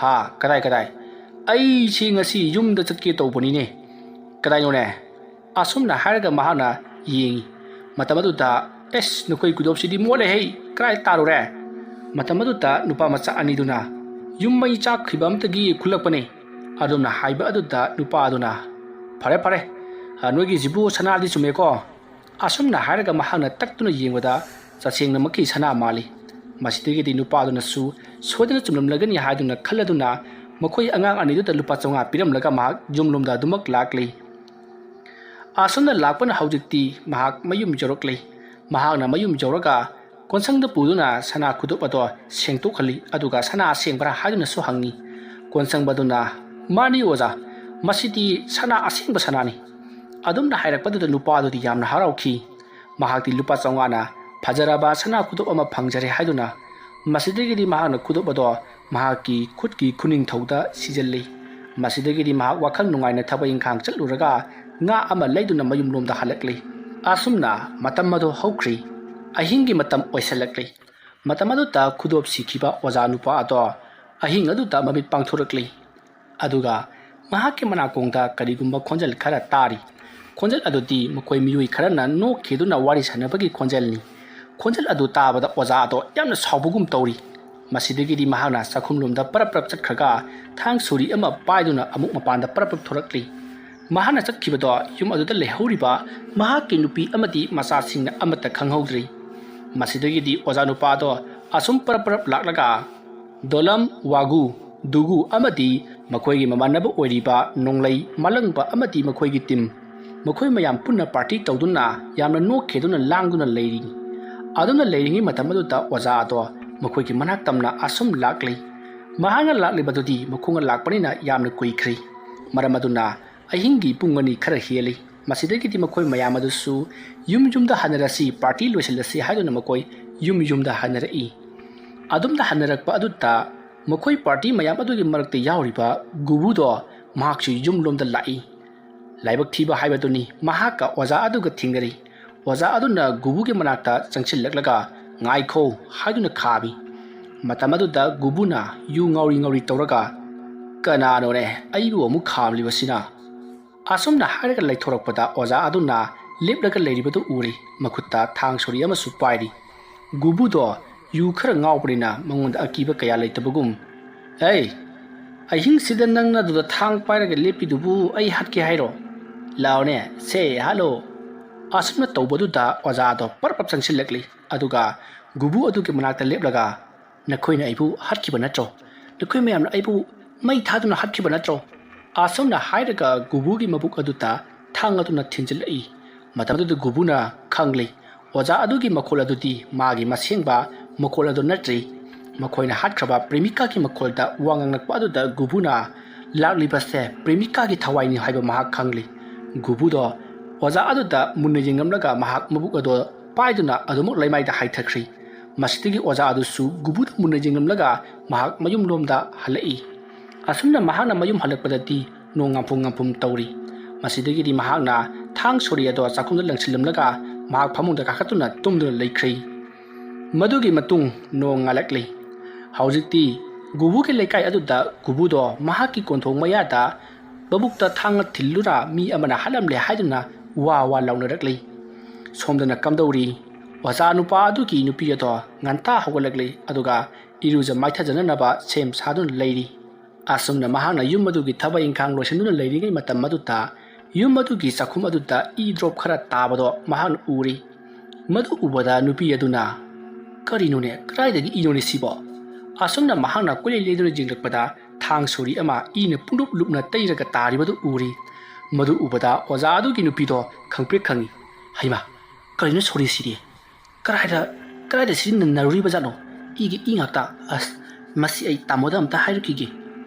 हा कदाय कदाय अई छि ngasi yumda चटके तौबनीने ꯀꯗꯥꯏꯅꯣꯅꯦ ꯑꯁꯨꯝꯅ ꯍꯥꯏꯔꯒ ꯃꯍꯥꯛꯅ ꯌꯦꯡꯉꯤ ꯃꯇꯝ ꯑꯗꯨꯗ ꯑꯦꯁ ꯅꯈꯣꯏ ꯈꯨꯗꯣꯞꯁꯤꯗꯤ ꯃꯣꯠꯂꯦꯍꯦ ꯀꯗꯥꯏ ꯇꯥꯔꯨꯔꯦ ꯃꯇꯝ ꯑꯗꯨꯗ ꯅꯨꯄꯥ ꯃꯆꯥ ꯑꯅꯤꯗꯨꯅ ꯌꯨꯝ ꯃꯩ ꯆꯥꯛꯈꯤꯕ ꯑꯃꯇꯒꯤ ꯈꯨꯜꯂꯛꯄꯅꯤ ꯑꯗꯨꯝꯅ ꯍꯥꯏꯕ ꯑꯗꯨꯗ ꯅꯨꯄꯥ ꯑꯗꯨꯅ ꯐꯔꯦ ꯐꯔꯦ ꯅꯣꯏꯒꯤꯁꯤꯕꯨ ꯁꯅꯥꯗꯤ ꯆꯨꯝꯃꯦꯀꯣ ꯑꯁꯨꯝꯅ ꯍꯥꯏꯔꯒ ꯃꯍꯥꯛꯅ ꯇꯛꯇꯨꯅ ꯌꯦꯡꯕꯗ ꯇꯁꯦꯡꯅꯃꯛꯀꯤ ꯁꯅꯥ ꯃꯥꯜꯂꯤ ꯃꯁꯤꯗꯒꯤꯗꯤ ꯅꯨꯄꯥ ꯑꯗꯨꯅꯁꯨ ꯁꯣꯏꯗꯅ ꯆꯨꯝꯂꯝꯂꯒꯅꯤ ꯍꯥꯏꯗꯨꯅ ꯈꯜꯂꯗꯨꯅ ꯃꯈꯣꯏ ꯑꯉꯥꯡ ꯑꯅꯤꯗꯨꯗ ꯂꯨꯄꯥ 500 ꯄꯤꯔꯝꯂꯒ ꯃꯍꯥꯛ ꯌꯨꯝꯂꯣꯝꯗ ꯑꯗꯨꯃꯛ ꯂꯥꯛꯂꯤ ꯑꯁꯨꯝꯅ ꯂꯥꯛꯄꯅ ꯍꯧꯖꯤꯛꯇꯤ ꯃꯍꯥꯛ ꯃꯌꯨꯝ ꯌꯧꯔꯛꯂꯤ ꯃꯍꯥꯛꯅ ꯃꯌꯨꯝ ꯌꯧꯔꯒ ꯀꯣꯟꯁꯪꯗ ꯄꯨꯗꯨꯅ ꯁꯅꯥ ꯈꯨꯗꯣꯞ ꯑꯗꯣ ꯁꯦꯡꯗꯣꯛꯍꯜꯂꯤ ꯑꯗꯨꯒ ꯁꯅꯥ ꯑꯁꯦꯡꯕꯔꯥ ꯍꯥꯏꯗꯨꯅꯁꯨ ꯍꯪꯉꯤ ꯀꯣꯟꯁꯪꯕꯗꯨꯅ ꯃꯥꯅꯤ ꯑꯣꯖꯥ ꯃꯁꯤꯗꯤ ꯁꯅꯥ ꯑꯁꯦꯡꯕ ꯁꯅꯥꯅꯤ ꯑꯗꯨꯝꯅ ꯍꯥꯏꯔꯛꯄꯗꯨꯗ ꯅꯨꯄꯥ ꯑꯗꯨꯗꯤ ꯌꯥꯝꯅ ꯍꯔꯥꯎꯈꯤ ꯃꯍꯥꯛꯇꯤ ꯂꯨꯄꯥ 500ꯅ ꯐꯖꯔꯕ ꯁꯅꯥ ꯈꯨꯗꯣꯞ ꯑꯃ ꯐꯪꯖꯔꯦ ꯍꯥꯏꯗꯨꯅ ꯃꯁꯤꯗꯒꯤꯗꯤ ꯃꯍꯥꯛꯅ ꯈꯨꯗꯣꯞ ꯑꯗꯣ ꯃꯍꯥꯛꯀꯤ ꯈꯨꯠꯀꯤ ꯈꯨꯅꯤꯡꯊꯧꯗ ꯁꯤꯖꯜꯂꯤ ꯃꯁꯤꯗꯒꯤꯗꯤ ꯃꯍꯥꯛ ꯋꯥꯈꯜ ꯅꯨꯡꯉꯥꯏꯅ ꯊꯕꯛ ꯏꯪꯈꯥꯡ ꯆꯠꯂꯨꯔꯒ ꯉꯥ ꯑꯃ ꯂꯩꯗꯨꯅ ꯃꯌꯨꯝꯂꯣꯝꯗ ꯍꯜꯂꯛꯂꯤ ꯑꯁꯨꯝꯅ ꯃꯇꯝ ꯑꯗꯨ ꯍꯧꯈ꯭ꯔꯤ ꯑꯍꯤꯡꯒꯤ ꯃꯇꯝ ꯑꯣꯏꯁꯜꯂꯛꯂꯤ ꯃꯇꯝ ꯑꯗꯨꯗ ꯈꯨꯗꯣꯞ ꯁꯤꯈꯤꯕ ꯑꯣꯖꯥ ꯅꯨꯄꯥ ꯑꯗꯣ ꯑꯍꯤꯡ ꯑꯗꯨꯗ ꯃꯃꯤꯠ ꯄꯥꯡꯊꯣꯔꯛꯂꯤ ꯑꯗꯨꯒ ꯃꯍꯥꯛꯀꯤ ꯃꯅꯥꯀꯣꯡꯗ ꯀꯔꯤꯒꯨꯝꯕ ꯈꯣꯟꯖꯦꯜ ꯈꯔ ꯇꯥꯔꯤ ꯈꯣꯟꯖꯦꯜ ꯑꯗꯨꯗꯤ ꯃꯈꯣꯏ ꯃꯤꯑꯣꯏ ꯈꯔꯅ ꯅꯣꯛꯈꯤꯗꯨꯅ ꯋꯥꯔꯤ ꯁꯥꯟꯅꯕꯒꯤ ꯈꯣꯟꯖꯦꯜꯅꯤ ꯈꯣꯟꯖꯦꯜ ꯑꯗꯨ ꯇꯥꯕꯗ ꯑꯣꯖꯥ ꯑꯗꯣ ꯌꯥꯝꯅ ꯁꯥꯎꯕꯒꯨꯝ ꯇꯧꯔꯤ ꯃꯁꯤꯗꯒꯤꯗꯤ ꯃꯍꯥꯛꯅ ꯆꯥꯛꯈꯨꯝꯂꯣꯝꯗ ꯄꯔꯞ ꯆꯠꯈ꯭ꯔꯒ ꯊꯥꯡ ꯁꯣꯔꯤ ꯑꯃ ꯄꯥꯏꯗꯨꯅ ꯑꯃꯨꯛ ꯃꯄꯥꯟꯗ ꯄꯔꯞ ꯊꯣꯔꯛꯂꯤ ꯃꯍꯥꯛꯅ ꯆꯠꯈꯤꯕꯗꯣ ꯌꯨꯝ ꯑꯗꯨꯗ ꯂꯩꯍꯧꯔꯤꯕ ꯃꯍꯥꯛꯀꯤ ꯅꯨꯄꯤ ꯑꯃꯗꯤ ꯃꯆꯥꯁꯤꯡꯅ ꯑꯃꯠꯇ ꯈꯪꯍꯧꯗ꯭ꯔꯤ ꯃꯁꯤꯗꯒꯤꯗꯤ ꯑꯣꯖꯥ ꯅꯨꯄꯥ ꯑꯗꯣ ꯑꯁꯨꯝ ꯄꯔꯞ ꯂꯥꯛꯂꯒ ꯗꯣꯂꯝ ꯋꯥꯒꯨ ꯗꯨꯒꯨ ꯑꯃꯗꯤ ꯃꯈꯣꯏꯒꯤ ꯃꯃꯥꯟꯅꯕ ꯑꯣꯏꯔꯤꯕ ꯅꯣꯡꯂꯩ ꯃꯥꯂꯪꯕ ꯑꯃꯗꯤ ꯃꯈꯣꯏꯒꯤ ꯇꯤꯝ ꯃꯈꯣꯏ ꯃꯌꯥꯝ ꯄꯨꯟꯅ ꯄꯥꯔꯇꯤ ꯇꯧꯗꯨꯅ ꯌꯥꯝꯅ ꯅꯣꯛꯈꯤꯗꯨꯅ ꯂꯥꯡꯗꯨꯅ ꯂꯩꯔꯤ ꯑꯗꯨꯝꯅ ꯂꯩꯔꯤꯉꯩ ꯃꯇꯝ ꯑꯗꯨꯗ ꯑꯣꯖꯥ ꯑꯗꯣ ꯃꯈꯣꯏꯒꯤ ꯃꯅꯥꯛ ꯇꯝꯅ ꯑꯁꯨꯝ ꯂꯥꯛꯂꯤ ꯃꯍꯥꯛꯅ ꯂꯥꯛꯂꯤꯕꯗꯨꯗꯤ ꯃꯈꯣꯡꯅ ꯂꯥꯛꯄꯅꯤꯅ ꯌꯥꯝꯅ ꯀꯨꯏꯈ꯭ꯔꯤ ꯃꯔꯝ ꯑꯗꯨꯅ ꯑꯍꯤꯡꯒꯤ ꯄꯨꯡ 2 ꯈꯔ ꯍꯦꯜꯂꯤ ꯃꯁꯤꯗꯒꯤꯗꯤ ꯃꯈꯣꯏ ꯃꯌꯥꯝ ꯑꯗꯨꯁꯨ ꯌꯨꯝꯗ ꯍꯟꯅꯔꯁꯤ ꯄꯥꯔꯇꯤ ꯂꯣꯏꯁꯤꯜꯂꯁꯤ ꯍꯥꯏꯗꯨꯅ ꯃꯈꯣꯏ ꯌꯨꯝꯗ ꯍꯟꯅꯔꯛꯏ ꯑꯗꯨꯝꯅ ꯍꯟꯅꯔꯛꯄ ꯑꯗꯨꯗ ꯃꯈꯣꯏ ꯄꯥꯔꯇꯤ ꯃꯌꯥꯝ ꯑꯗꯨꯒꯤ ꯃꯔꯛꯇ ꯌꯥꯎꯔꯤꯕ ꯒꯨꯕꯨꯗꯣ ꯃꯍꯥꯛꯁꯨ ꯌꯨꯝꯂꯣꯝꯗ ꯂꯥꯛꯏ ꯂꯥꯏꯕꯛ ꯊꯤꯕ ꯍꯥꯏꯕꯗꯨꯅꯤ ꯃꯍꯥꯛꯀ ꯑꯣꯖꯥ ꯑꯗꯨꯒ ꯊꯦꯡꯅꯔꯤ ꯑꯣꯖꯥ ꯑꯗꯨꯅ ꯒꯨꯕꯨꯒꯤ ꯃꯅꯥꯛꯇ ꯆꯪꯁꯤꯜꯂꯛꯂꯒ ꯉꯥꯏꯈꯣ ꯍꯥꯏꯗꯨꯅ ꯈꯥꯕꯤ ꯃꯇꯝ ꯑꯗꯨꯗ ꯒꯨꯕꯨꯅ ꯌꯨ ꯉꯥꯎꯔꯤ ꯇꯧꯔꯒ ꯀꯅꯥꯅꯣꯅꯦ ꯑꯩꯕꯨ ꯑꯃꯨꯛ ꯈꯥꯝꯂꯤꯕꯁꯤꯅ ꯑꯁꯨꯝꯅ ꯍꯥꯏꯔꯒ ꯂꯩꯊꯣꯔꯛꯄꯗ ꯑꯣꯖꯥ ꯑꯗꯨꯅ ꯂꯦꯞꯂꯒ ꯂꯩꯔꯤꯕꯗꯨ ꯎꯔꯤ ꯃꯈꯨꯠꯇ ꯊꯥꯡ ꯁꯣꯔꯤ ꯑꯃꯁꯨ ꯄꯥꯏꯔꯤ ꯒꯨꯕꯨꯗꯣ ꯌꯨ ꯈꯔ ꯉꯥꯎꯕꯅꯤꯅ ꯃꯉꯣꯟꯗ ꯑꯀꯤꯕ ꯀꯌꯥ ꯂꯩꯇꯕꯒꯨꯝ ꯑꯍꯤꯡꯁꯤꯗ ꯅꯪꯅ ꯑꯗꯨꯗ ꯊꯥꯡ ꯄꯥꯏꯔꯒ ꯂꯦꯞꯄꯤꯗꯨꯕꯨ ꯑꯩ ꯍꯥꯠꯀꯦ ꯍꯥꯏꯔꯣ ꯂꯥꯎꯅꯦ ꯁꯦ ꯍꯜꯂꯣ ꯑꯁꯨꯝꯅ ꯇꯧꯕꯗꯨꯗ ꯑꯣꯖꯥ ꯑꯗꯣ ꯄꯔꯞ ꯆꯪꯁꯤꯜꯂꯛꯂꯤ ꯑꯗꯨꯒ ꯒꯨꯕꯨ ꯑꯗꯨꯒꯤ ꯃꯅꯥꯛꯇ ꯂꯦꯞꯂꯒ ꯅꯈꯣꯏꯅ ꯑꯩꯕꯨ ꯍꯥꯠꯈꯤꯕ ꯅꯠꯇ꯭ꯔꯣ ꯅꯈꯣꯏ ꯃꯌꯥꯝꯅ ꯑꯩꯕꯨ ꯃꯩ ꯊꯥꯗꯨꯅ ꯍꯥꯠꯈꯤꯕ ꯅꯠꯇ꯭ꯔꯣ ꯑꯁꯨꯝꯅ ꯍꯥꯏꯔꯒ ꯒꯨꯕꯨꯒꯤ ꯃꯕꯨꯛ ꯑꯗꯨꯗ ꯊꯥꯡ ꯑꯗꯨꯅ ꯊꯤꯟꯖꯤꯜꯂꯛꯏ ꯃꯇꯝ ꯑꯗꯨꯗ ꯒꯨꯕꯨꯅ ꯈꯪꯂꯤ ꯑꯣꯖꯥ ꯑꯗꯨꯒꯤ ꯃꯈꯣꯜ ꯑꯗꯨꯗꯤ ꯃꯥꯒꯤ ꯃꯁꯦꯡꯕ ꯃꯈꯣꯜ ꯑꯗꯨ ꯅꯠꯇ꯭ꯔꯤ ꯃꯈꯣꯏꯅ ꯍꯥꯠꯈ꯭ꯔꯕ ꯄ꯭ꯔꯦꯃꯤꯀꯥꯒꯤ ꯃꯈꯣꯜꯗ ꯋꯥ ꯉꯥꯡꯂꯛꯄ ꯑꯗꯨꯗ ꯒꯨꯕꯨꯅ ꯂꯥꯛꯂꯤꯕꯁꯦ ꯄ꯭ꯔꯦꯃꯤꯀꯥꯒꯤ ꯊꯋꯥꯏꯅꯤ ꯍꯥꯏꯕ ꯃꯍꯥꯛ ꯈꯪꯂꯤ ꯒꯨꯕꯨꯗꯣ ꯑꯣꯖꯥ ꯑꯗꯨꯗ ꯃꯨꯟꯅ ꯌꯦꯡꯂꯝꯂꯒ ꯃꯍꯥꯛ ꯃꯕꯨꯛ ꯑꯗꯨ ꯄꯥꯏꯗꯨꯅ ꯑꯗꯨꯃꯛ ꯂꯩꯃꯥꯏꯗ ꯍꯥꯏꯊꯈ꯭ꯔꯤ ꯃꯁꯤꯗꯒꯤ ꯑꯣꯖꯥ ꯑꯗꯨꯁꯨ ꯒꯨꯕꯨꯗ ꯃꯨꯟꯅ ꯌꯦꯡꯂꯝꯂꯒ ꯃꯍꯥꯛ ꯃꯌꯨꯝꯂꯣꯝꯗ ꯍꯜꯂꯛꯏ ꯑꯁꯨꯝꯅ ꯃꯍꯥꯛꯅ ꯃꯌꯨꯝ ꯍꯜꯂꯛꯄꯗꯗꯤ ꯅꯣꯡ ꯉꯥꯝꯐꯨꯝ ꯇꯧꯔꯤ ꯃꯁꯤꯗꯒꯤꯗꯤ ꯃꯍꯥꯛꯅ ꯊꯥꯡ ꯁꯣꯔꯤ ꯑꯗꯣ ꯆꯥꯛꯈꯨꯝꯗ ꯂꯪꯁꯤꯜꯂꯝꯂꯒ ꯃꯍꯥꯛ ꯐꯃꯨꯡꯗ ꯀꯥꯈꯠꯇꯨꯅ ꯇꯨꯝꯗꯨꯅ ꯂꯩꯈ꯭ꯔꯤ ꯃꯗꯨꯒꯤ ꯃꯇꯨꯡ ꯅꯣꯡ ꯉꯥꯜꯂꯛꯂꯤ ꯍꯧꯖꯤꯛꯇꯤ ꯒꯨꯕꯨꯒꯤ ꯂꯩꯀꯥꯏ ꯑꯗꯨꯗ ꯒꯨꯕꯨꯗꯣ ꯃꯍꯥꯛꯀꯤ ꯀꯣꯟꯊꯣꯡ ꯃꯌꯥꯗ ꯃꯕꯨꯛꯇ ꯊꯥꯡꯅ ꯊꯤꯜꯂꯨꯔ ꯃꯤ ꯑꯃꯅ ꯍꯥꯠꯂꯝꯂꯦ ꯍꯥꯏꯗꯨꯅ ꯋꯥ ꯂꯥꯎꯅꯔꯛꯂꯤ ꯁꯣꯝꯗꯅ ꯀꯝꯗꯧꯔꯤ ꯑꯣꯖꯥ ꯅꯨꯄꯥ ꯑꯗꯨꯒꯤ ꯅꯨꯄꯤ ꯑꯗꯣ ꯉꯟꯇꯥ ꯍꯧꯒꯠꯂꯛꯂꯤ ꯑꯗꯨꯒ ꯏꯔꯨꯖ ꯃꯥꯏꯊꯖꯅꯅꯕ ꯁꯦꯝ ꯁꯥꯗꯨꯅ ꯂꯩꯔꯤ ꯑꯁꯨꯝꯅ ꯃꯍꯥꯛꯅ ꯌꯨꯝ ꯑꯗꯨꯒꯤ ꯊꯕꯛ ꯏꯪꯈꯥꯡ ꯂꯣꯏꯁꯤꯟꯗꯨꯅ ꯂꯩꯔꯤꯉꯩ ꯃꯇꯝ ꯑꯗꯨꯗ ꯌꯨꯝ ꯑꯗꯨꯒꯤ ꯆꯥꯛꯈꯨꯝ ꯑꯗꯨꯗ ꯏ ꯗ꯭ꯔꯣꯞ ꯈꯔ ꯇꯥꯕꯗꯣ ꯃꯍꯥꯛꯅ ꯎꯔꯤ ꯃꯗꯨ ꯎꯕꯗ ꯅꯨꯄꯤ ꯑꯗꯨꯅ ꯀꯔꯤꯅꯣꯅꯦ ꯀꯗꯥꯏꯗꯒꯤ ꯏꯅꯣꯅꯦ ꯁꯤꯕꯣ ꯑꯁꯨꯝꯅ ꯃꯍꯥꯛꯅ ꯀꯣꯏꯂꯩ ꯂꯩꯗꯨꯅ ꯌꯦꯡꯂꯛꯄꯗ ꯊꯥꯡ ꯁꯣꯔꯤ ꯑꯃ ꯏꯅ ꯄꯨꯡꯂꯨꯞ ꯂꯨꯞꯅ ꯇꯩꯔꯒ ꯇꯥꯔꯤꯕꯗꯨ ꯎꯔꯤ ꯃꯗꯨ ꯎꯕꯗ ꯑꯣꯖꯥ ꯑꯗꯨꯒꯤ ꯅꯨꯄꯤꯗꯣ ꯈꯪꯄ꯭ꯔꯦꯛ ꯈꯪꯉꯤ ꯍꯩꯃꯥ ꯀꯔꯤꯅꯣ ꯁꯣꯔꯤꯁꯤꯗꯤ ꯀꯗꯥꯏꯗ ꯁꯤꯖꯤꯟꯅꯔꯨꯔꯤꯕꯖꯥꯠꯅꯣ ꯏ ꯉꯥꯛꯇ ꯑꯁ ꯃꯁꯤ ꯑꯩ ꯇꯥꯃꯣꯗ ꯑꯝꯇ ꯍꯥꯏꯔꯛꯈꯤꯒꯦ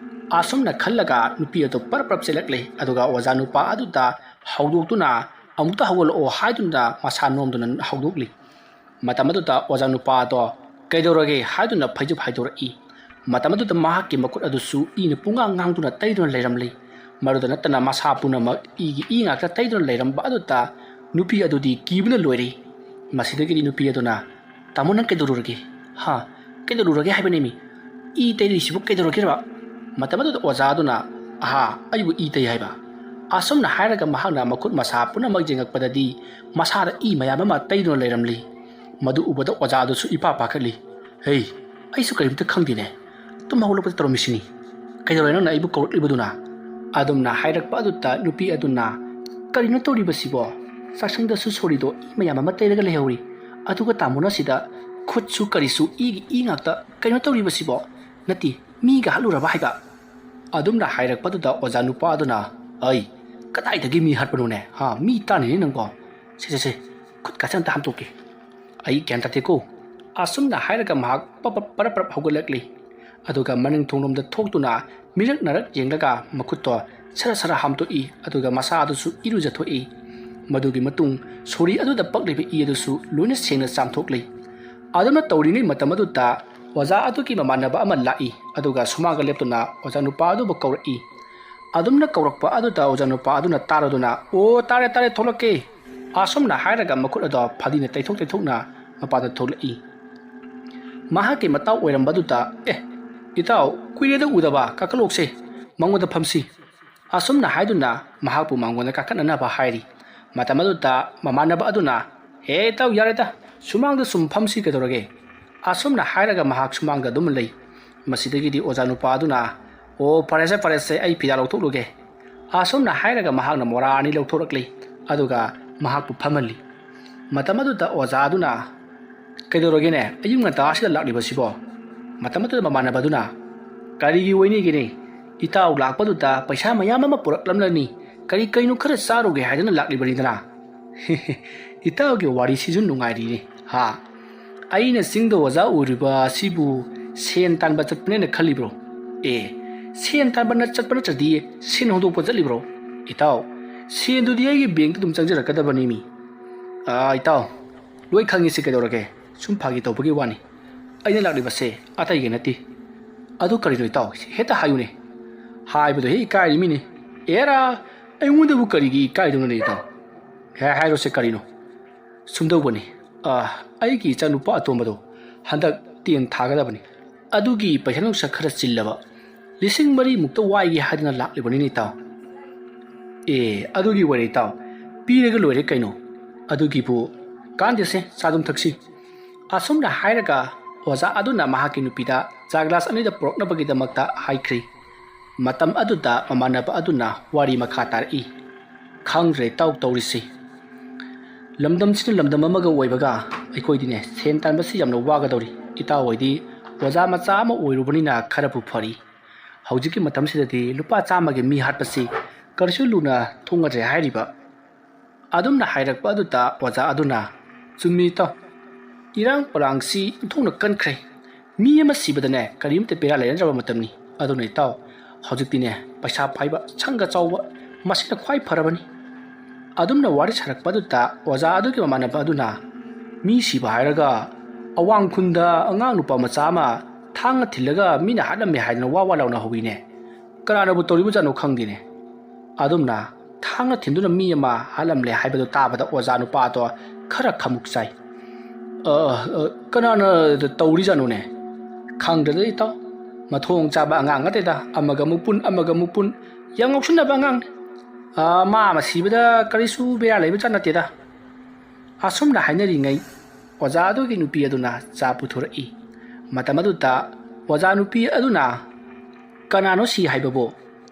ꯑꯁꯨꯝꯅ ꯈꯜꯂꯒ ꯅꯨꯄꯤ ꯑꯗꯨ ꯄꯔꯞ ꯆꯦꯜꯂꯛꯂꯦ ꯑꯗꯨꯒ ꯑꯣꯖꯥ ꯅꯨꯄꯥ ꯑꯗꯨꯗ ꯍꯧꯗꯣꯛꯇꯨꯅ ꯑꯃꯨꯛꯇ ꯍꯧꯒꯠꯂꯛꯑꯣ ꯍꯥꯏꯗꯨꯅ ꯃꯁꯥ ꯅꯣꯝꯗꯨꯅ ꯍꯧꯗꯣꯛꯂꯤ ꯃꯇꯝ ꯑꯗꯨꯗ ꯑꯣꯖꯥ ꯅꯨꯄꯥ ꯑꯗꯣ ꯀꯩꯗꯧꯔꯒꯦ ꯍꯥꯏꯗꯨꯅ ꯐꯩꯖꯨꯞ ꯍꯥꯏꯗꯣꯔꯛꯏ ꯃꯇꯝ ꯑꯗꯨꯗ ꯃꯍꯥꯛꯀꯤ ꯃꯈꯨꯠ ꯑꯗꯨꯁꯨ ꯏꯅ ꯉꯥꯡꯗꯨꯅ ꯇꯩꯗꯨꯅ ꯂꯩꯔꯝꯂꯤ ꯃꯗꯨꯗ ꯅꯠꯇꯅ ꯃꯁꯥ ꯄꯨꯝꯅꯃꯛ ꯏ ꯉꯥꯛꯇ ꯇꯩꯗꯨꯅ ꯂꯩꯔꯝꯕ ꯑꯗꯨꯗ ꯅꯨꯄꯤ ꯑꯗꯨꯗꯤ ꯀꯤꯕꯅ ꯂꯣꯏꯔꯤ ꯃꯁꯤꯗꯒꯤꯗꯤ ꯅꯨꯄꯤ ꯑꯗꯨꯅ ꯇꯥꯃꯣ ꯅꯪ ꯀꯩꯗꯧꯔꯨꯔꯒꯦ ꯀꯩꯗꯧꯔꯨꯔꯒꯦ ꯍꯥꯏꯕꯅꯦꯃꯤ ꯏ ꯇꯩꯔꯤꯁꯤꯕꯨ ꯀꯩꯗꯧꯔꯒꯦꯕ ꯃꯇꯝ ꯑꯗꯨꯗ ꯑꯣꯖꯥ ꯑꯗꯨꯅ ꯑꯩꯕꯨ ꯏ ꯇꯩ ꯍꯥꯏꯕ ꯑꯁꯨꯝꯅ ꯍꯥꯏꯔꯒ ꯃꯍꯥꯛꯅ ꯃꯈꯨꯠ ꯃꯁꯥ ꯄꯨꯝꯅꯃꯛ ꯌꯦꯡꯉꯛꯄꯗꯗꯤ ꯃꯁꯥꯗ ꯏ ꯃꯌꯥꯝ ꯑꯃ ꯇꯩꯗꯨꯅ ꯂꯩꯔꯝꯂꯤ ꯃꯗꯨ ꯎꯕꯗ ꯑꯣꯖꯥꯗꯨꯁꯨ ꯏꯄꯥ ꯄꯥꯈꯠꯂꯤ ꯍꯦ ꯑꯩꯁꯨ ꯀꯔꯤꯝꯇ ꯈꯪꯗꯦꯅꯦ ꯇꯨꯝ ꯍꯧꯒꯠꯂꯛꯄꯗ ꯇꯧꯔꯝꯃꯤꯁꯤꯅꯤ ꯀꯩꯗꯧꯔꯦ ꯅꯪꯅ ꯑꯩꯕꯨ ꯀꯧꯔꯛꯂꯤꯕꯗꯨꯅ ꯑꯗꯨꯝꯅ ꯍꯥꯏꯔꯛꯄ ꯑꯗꯨꯗ ꯅꯨꯄꯤ ꯑꯗꯨꯅ ꯀꯔꯤꯅꯣ ꯇꯧꯔꯤꯕꯁꯤꯕꯣ ꯆꯥꯛꯁꯪꯗꯁꯨ ꯁꯣꯔꯤꯗꯣ ꯏ ꯃꯌꯥꯝ ꯑꯃ ꯇꯩꯔꯒ ꯂꯩꯍꯧꯔꯤ ꯑꯗꯨꯒ ꯇꯥꯃꯣꯅ ꯁꯤꯗ ꯈꯨꯠꯁꯨ ꯀꯔꯤꯁꯨ ꯏꯒꯤ ꯏ ꯉꯥꯛꯇ ꯀꯩꯅꯣ ꯇꯧꯔꯤꯕꯁꯤꯕꯣ ꯅꯠꯇꯦ ꯃꯤꯒ ꯍꯥꯠꯂꯨꯔꯕ ꯍꯥꯏꯕ ꯑꯗꯨꯝꯅ ꯍꯥꯏꯔꯛꯄꯗꯨꯗ ꯑꯣꯖꯥ ꯅꯨꯄꯥ ꯑꯗꯨꯅ ꯑꯩ ꯀꯗꯥꯏꯗꯒꯤ ꯃꯤ ꯍꯥꯠꯄꯅꯣꯅꯦ ꯃꯤ ꯇꯥꯅꯤꯅꯦ ꯅꯪꯀꯣ ꯁꯦ ꯈꯨꯠ ꯀꯥꯁꯦ ꯑꯝꯇ ꯍꯥꯝꯇꯣꯛꯀꯦ ꯑꯩ ꯒ꯭ꯌꯥꯟ ꯇꯥꯗꯦꯀꯣ ꯑꯁꯨꯝꯅ ꯍꯥꯏꯔꯒ ꯃꯍꯥꯛ ꯄꯔꯞ ꯍꯧꯒꯠꯂꯛꯂꯤ ꯑꯗꯨꯒ ꯃꯅꯤꯡ ꯊꯣꯡꯂꯣꯝꯗ ꯊꯣꯛꯇꯨꯅ ꯃꯤꯔꯛ ꯅꯔꯛ ꯌꯦꯡꯂꯒ ꯃꯈꯨꯠꯇꯣ ꯁꯔ ꯍꯥꯝꯇꯣꯛꯏ ꯑꯗꯨꯒ ꯃꯁꯥ ꯑꯗꯨꯁꯨ ꯏꯔꯨꯖꯊꯣꯛꯏ ꯃꯗꯨꯒꯤ ꯃꯇꯨꯡ ꯁꯣꯔꯤ ꯑꯗꯨꯗ ꯄꯛꯂꯤꯕ ꯏ ꯑꯗꯨꯁꯨ ꯂꯣꯏꯅ ꯁꯦꯡꯅ ꯆꯥꯝꯊꯣꯛꯂꯤ ꯑꯗꯨꯅ ꯇꯧꯔꯤꯉꯩ ꯃꯇꯝ ꯑꯗꯨꯗ ꯑꯣꯖꯥ ꯑꯗꯨꯒꯤ ꯃꯃꯥꯟꯅꯕ ꯑꯃ ꯂꯥꯛꯏ ꯑꯗꯨꯒ ꯁꯨꯃꯥꯡꯒ ꯂꯦꯞꯇꯨꯅ ꯑꯣꯖꯥ ꯅꯨꯄꯥ ꯑꯗꯨꯕꯨ ꯀꯧꯔꯛꯏ ꯑꯗꯨꯝꯅ ꯀꯧꯔꯛꯄ ꯑꯗꯨꯗ ꯑꯣꯖꯥ ꯅꯨꯄꯥ ꯑꯗꯨꯅ ꯇꯥꯔꯗꯨꯅ ꯑꯣ ꯇꯥꯔꯦ ꯊꯣꯛꯂꯛꯀꯦ ꯑꯁꯨꯝꯅ ꯍꯥꯏꯔꯒ ꯃꯈꯨꯠ ꯑꯗꯣ ꯐꯗꯤꯅ ꯇꯩꯊꯣꯛꯅ ꯃꯄꯥꯟꯗ ꯊꯣꯛꯂꯛꯏ ꯃꯍꯥꯛꯀꯤ ꯃꯇꯥꯎ ꯑꯣꯏꯔꯝꯕꯗꯨꯗ ꯏꯇꯥꯎ ꯀꯨꯏꯔꯦꯗ ꯎꯗꯕ ꯀꯥꯈꯠꯂꯣꯛꯁꯦ ꯃꯉꯣꯟꯗ ꯐꯝꯁꯤ ꯑꯁꯨꯝꯅ ꯍꯥꯏꯗꯨꯅ ꯃꯍꯥꯛꯄꯨ ꯃꯉꯣꯟꯗ ꯀꯥꯈꯠꯅꯅꯕ ꯍꯥꯏꯔꯤ ꯃꯇꯝ ꯑꯗꯨꯗ ꯃꯃꯥꯟꯅꯕ ꯑꯗꯨꯅ ꯍꯦ ꯏꯇꯥꯎ ꯌꯥꯔꯦꯗ ꯁꯨꯃꯥꯡꯗ ꯁꯨꯝ ꯐꯝꯁꯤ ꯀꯩꯗꯧꯔꯒꯦ ꯑꯁꯨꯝꯅ ꯍꯥꯏꯔꯒ ꯃꯍꯥꯛ ꯁꯨꯃꯥꯡꯗ ꯑꯗꯨꯝ ꯂꯩ ꯃꯁꯤꯗꯒꯤꯗꯤ ꯑꯣꯖꯥ ꯅꯨꯄꯥ ꯑꯗꯨꯅ ꯑꯣ ꯐꯔꯦꯁꯦ ꯑꯩ ꯐꯤꯗꯥ ꯂꯧꯊꯣꯛꯂꯨꯒꯦ ꯑꯁꯨꯝꯅ ꯍꯥꯏꯔꯒ ꯃꯍꯥꯛꯅ ꯃꯣꯔꯥ ꯑꯅꯤ ꯂꯧꯊꯣꯔꯛꯂꯤ ꯑꯗꯨꯒ ꯃꯍꯥꯛꯄꯨ ꯐꯝꯍꯜꯂꯤ ꯃꯇꯝ ꯑꯗꯨꯗ ꯑꯣꯖꯥ ꯑꯗꯨꯅ ꯀꯩꯗꯧꯔꯒꯦꯅꯦ ꯑꯌꯨꯛ ꯉꯟꯇꯥꯁꯤꯗ ꯂꯥꯛꯂꯤꯕꯁꯤꯕꯣ ꯃꯇꯝ ꯑꯗꯨꯗ ꯃꯃꯥꯟꯅꯕ ꯑꯗꯨꯅ ꯀꯔꯤꯒꯤ ꯑꯣꯏꯅꯤꯒꯦꯅꯦ ꯏꯇꯥꯎ ꯂꯥꯛꯄꯗꯨꯗ ꯄꯩꯁꯥ ꯃꯌꯥꯝ ꯑꯃ ꯄꯨꯔꯛꯂꯝꯂꯅꯤ ꯀꯩꯅꯣ ꯈꯔ ꯆꯥꯔꯨꯒꯦ ꯍꯥꯏꯗꯅ ꯂꯥꯛꯂꯤꯕꯅꯤꯗꯅ ꯏꯇꯥꯎꯒꯤ ꯋꯥꯔꯤꯁꯤꯁꯨ ꯅꯨꯡꯉꯥꯏꯔꯤꯅꯤ ꯑꯩꯅ ꯆꯤꯡꯗ ꯑꯣꯖꯥ ꯑꯣꯏꯔꯤꯕ ꯑꯁꯤꯕꯨ ꯁꯦꯟ ꯇꯥꯟꯕ ꯆꯠꯄꯅꯦꯅ ꯈꯜꯂꯤꯕ꯭ꯔꯣ ꯁꯦꯟ ꯇꯥꯟꯕ ꯆꯠꯄ ꯅꯠꯇ꯭ꯔꯗꯤ ꯁꯦꯟ ꯍꯣꯡꯗꯣꯛꯄ ꯆꯠꯂꯤꯕ꯭ꯔꯣ ꯏꯇꯥꯎ ꯁꯦꯟꯗꯨꯗꯤ ꯑꯩꯒꯤ ꯕꯦꯡꯛꯇ ꯑꯗꯨꯝ ꯆꯪꯖꯔꯛꯀꯗꯕꯅꯤ ꯃꯤ ꯏꯇꯥꯎ ꯂꯣꯏ ꯈꯪꯉꯤꯁꯤ ꯀꯩꯗꯧꯔꯒꯦ ꯁꯨꯝ ꯐꯥꯒꯤ ꯇꯧꯕꯒꯤ ꯋꯥꯅꯤ ꯑꯩꯅ ꯂꯥꯛꯂꯤꯕꯁꯦ ꯑꯇꯩꯒꯤ ꯅꯠꯇꯦ ꯑꯗꯨ ꯀꯔꯤꯅꯣ ꯏꯇꯥꯎ ꯍꯦꯛꯇ ꯍꯥꯏꯌꯨꯅꯦ ꯍꯥꯏꯕꯗꯣ ꯍꯦꯛ ꯏꯀꯥꯏꯔꯤ ꯃꯤꯅꯤ ꯑꯦꯔꯥ ꯑꯩꯉꯣꯟꯗꯕꯨ ꯀꯔꯤꯒꯤ ꯏꯀꯥꯏꯗꯨꯅꯅꯦ ꯏꯇꯥꯎ ꯍꯥꯏꯔꯣꯁꯦ ꯀꯔꯤꯅꯣ ꯁꯨꯝꯗꯧꯕꯅꯤ ꯑꯩꯒꯤ ꯏꯆꯥꯅꯨꯄꯥ ꯑꯇꯣꯝꯕꯗꯣ ꯍꯟꯗꯛ 10 ꯊꯥꯒꯗꯕꯅꯤ ꯑꯗꯨꯒꯤ ꯄꯩꯁꯥ ꯅꯨꯡꯁꯥ ꯈꯔ ꯆꯤꯜꯂꯕ 4,000 ꯋꯥꯏꯒꯦ ꯍꯥꯏꯗꯅ ꯂꯥꯛꯂꯤꯕꯅꯤꯅꯦ ꯏꯇꯥꯎ ꯑꯗꯨꯒꯤ ꯑꯣꯏꯔꯦ ꯏꯇꯥꯎ ꯄꯤꯔꯒ ꯂꯣꯏꯔꯦ ꯀꯩꯅꯣ ꯑꯗꯨꯒꯤꯕꯨ ꯀꯥꯟꯗꯦꯁꯦ ꯆꯥꯗꯨꯝ ꯊꯛꯁꯤ ꯑꯁꯨꯝꯅ ꯍꯥꯏꯔꯒ ꯑꯣꯖꯥ ꯑꯗꯨꯅ ꯃꯍꯥꯛꯀꯤ ꯅꯨꯄꯤꯗ ꯆꯥ ꯒ꯭ꯂꯥꯁ 2 ꯄꯨꯔꯛꯅꯕꯒꯤꯗꯃꯛꯇ ꯍꯥꯏꯈ꯭ꯔꯤ ꯃꯇꯝ ꯑꯗꯨꯗ ꯃꯃꯥꯟꯅꯕ ꯑꯗꯨꯅ ꯋꯥꯔꯤ ꯃꯈꯥ ꯇꯥꯔꯛꯏ ꯈꯪꯗ꯭ꯔꯦ ꯏꯇꯥꯎ ꯇꯧꯔꯤꯁꯤ ꯂꯝꯗꯝꯁꯤꯅ ꯂꯝꯗꯝ ꯑꯃꯒ ꯑꯣꯏꯕꯒ ꯑꯩꯈꯣꯏꯗꯤꯅꯦ ꯁꯦꯟ ꯇꯥꯟꯕꯁꯤ ꯌꯥꯝꯅ ꯋꯥꯒꯗꯧꯔꯤ ꯏꯇꯥꯎ ꯍꯣꯏꯗꯤ ꯑꯣꯖꯥ ꯃꯆꯥ ꯑꯃ ꯑꯣꯏꯔꯨꯕꯅꯤꯅ ꯈꯔꯕꯨ ꯐꯔꯤ ꯍꯧꯖꯤꯛꯀꯤ ꯃꯇꯝꯁꯤꯗꯗꯤ ꯂꯨꯄꯥ 100ꯒꯤ ꯃꯤ ꯍꯥꯠꯄꯁꯤ ꯀꯔꯤꯁꯨ ꯂꯨꯅ ꯊꯣꯡꯉꯗ꯭ꯔꯦ ꯍꯥꯏꯔꯤꯕ ꯑꯗꯨꯝꯅ ꯍꯥꯏꯔꯛꯄ ꯑꯗꯨꯗ ꯑꯣꯖꯥ ꯑꯗꯨꯅ ꯆꯨꯝꯃꯤ ꯏꯇꯥꯎ ꯏꯔꯥꯡ ꯄꯔꯥꯡꯁꯤ ꯊꯣꯡꯅ ꯀꯟꯈ꯭ꯔꯦ ꯃꯤ ꯑꯃ ꯁꯤꯕꯗꯅꯦ ꯀꯔꯤꯝꯇ ꯕꯦꯔꯥ ꯂꯩꯅꯗ꯭ꯔꯕ ꯃꯇꯝꯅꯤ ꯑꯗꯨꯅ ꯏꯇꯥꯎ ꯍꯧꯖꯤꯛꯇꯤꯅꯦ ꯄꯩꯁꯥ ꯄꯥꯏꯕ ꯁꯪꯒ ꯆꯥꯎꯕ ꯃꯁꯤꯅ ꯈ꯭ꯋꯥꯏ ꯐꯔꯕꯅꯤ ꯑꯗꯨꯝꯅ ꯋꯥꯔꯤ ꯁꯥꯔꯛꯄ ꯑꯗꯨꯗ ꯑꯣꯖꯥ ꯑꯗꯨꯒꯤ ꯃꯃꯥꯟꯅꯕ ꯑꯗꯨꯅ ꯃꯤ ꯁꯤꯕ ꯍꯥꯏꯔꯒ ꯑꯋꯥꯡ ꯈꯨꯟꯗ ꯑꯉꯥꯡ ꯅꯨꯄꯥ ꯃꯆा ꯑꯃ ꯊꯥꯡꯅ ꯊꯤꯜꯂꯒ ꯃꯤꯅ ꯍꯥꯠꯂꯝꯃꯦ ꯍꯥꯏꯗꯅ ꯋꯥ ꯂꯥꯎꯅ ꯍꯧꯋꯤꯅꯦ ꯀꯅꯥꯅꯕꯨ ꯇꯧꯔꯤꯕꯖꯥꯠꯅꯣ ꯈꯪꯗꯦꯅꯦ ꯑꯗꯨꯝꯅ ꯊꯥꯡꯅ ꯊꯤꯟꯗꯨꯅ ꯃꯤ ꯑꯃ ꯍꯥꯠꯂꯝꯂꯦ ꯍꯥꯏꯕꯗꯨ ꯇꯥꯕꯗ ꯑꯣꯖꯥ ꯅꯨꯄꯥꯗꯣ ꯈꯔ ꯈꯃꯨꯛ ꯆꯥꯏ ꯀꯅꯥꯅ ꯇꯧꯔꯤꯖꯥꯠꯅꯣꯅꯦ ꯈꯪꯗ꯭ꯔꯦꯗ ꯏꯇꯥꯎ ꯃꯊꯣꯡ ꯆꯥꯕ ꯑꯉꯥꯡ ꯅꯠꯇꯦꯗ ꯑꯃꯒ ꯑꯃꯨꯛ ꯄꯨꯟ ꯌꯥꯝ ꯉꯥꯎꯁꯤꯟꯅꯕ ꯑꯉꯥꯡꯅꯤ ꯃꯥ ꯑꯃ ꯁꯤꯕꯗ ꯀꯔꯤꯁꯨ ꯕꯦꯔꯥ ꯂꯩꯕꯖꯥꯠ ꯅꯠꯇꯦꯗ ꯑꯁꯨꯝꯅ ꯍꯥꯏꯅꯔꯤꯉꯩ ꯑꯣꯖꯥ ꯑꯗꯨꯒꯤ ꯅꯨꯄꯤ ꯑꯗꯨꯅ ꯆꯥ ꯄꯨꯊꯣꯔꯛꯏ ꯃꯇꯝ ꯑꯗꯨꯗ ꯑꯣꯖꯥ ꯅꯨꯄꯤ ꯑꯗꯨꯅ ꯀꯅꯥꯅꯣ ꯁꯤ ꯍꯥꯏꯕꯕꯨ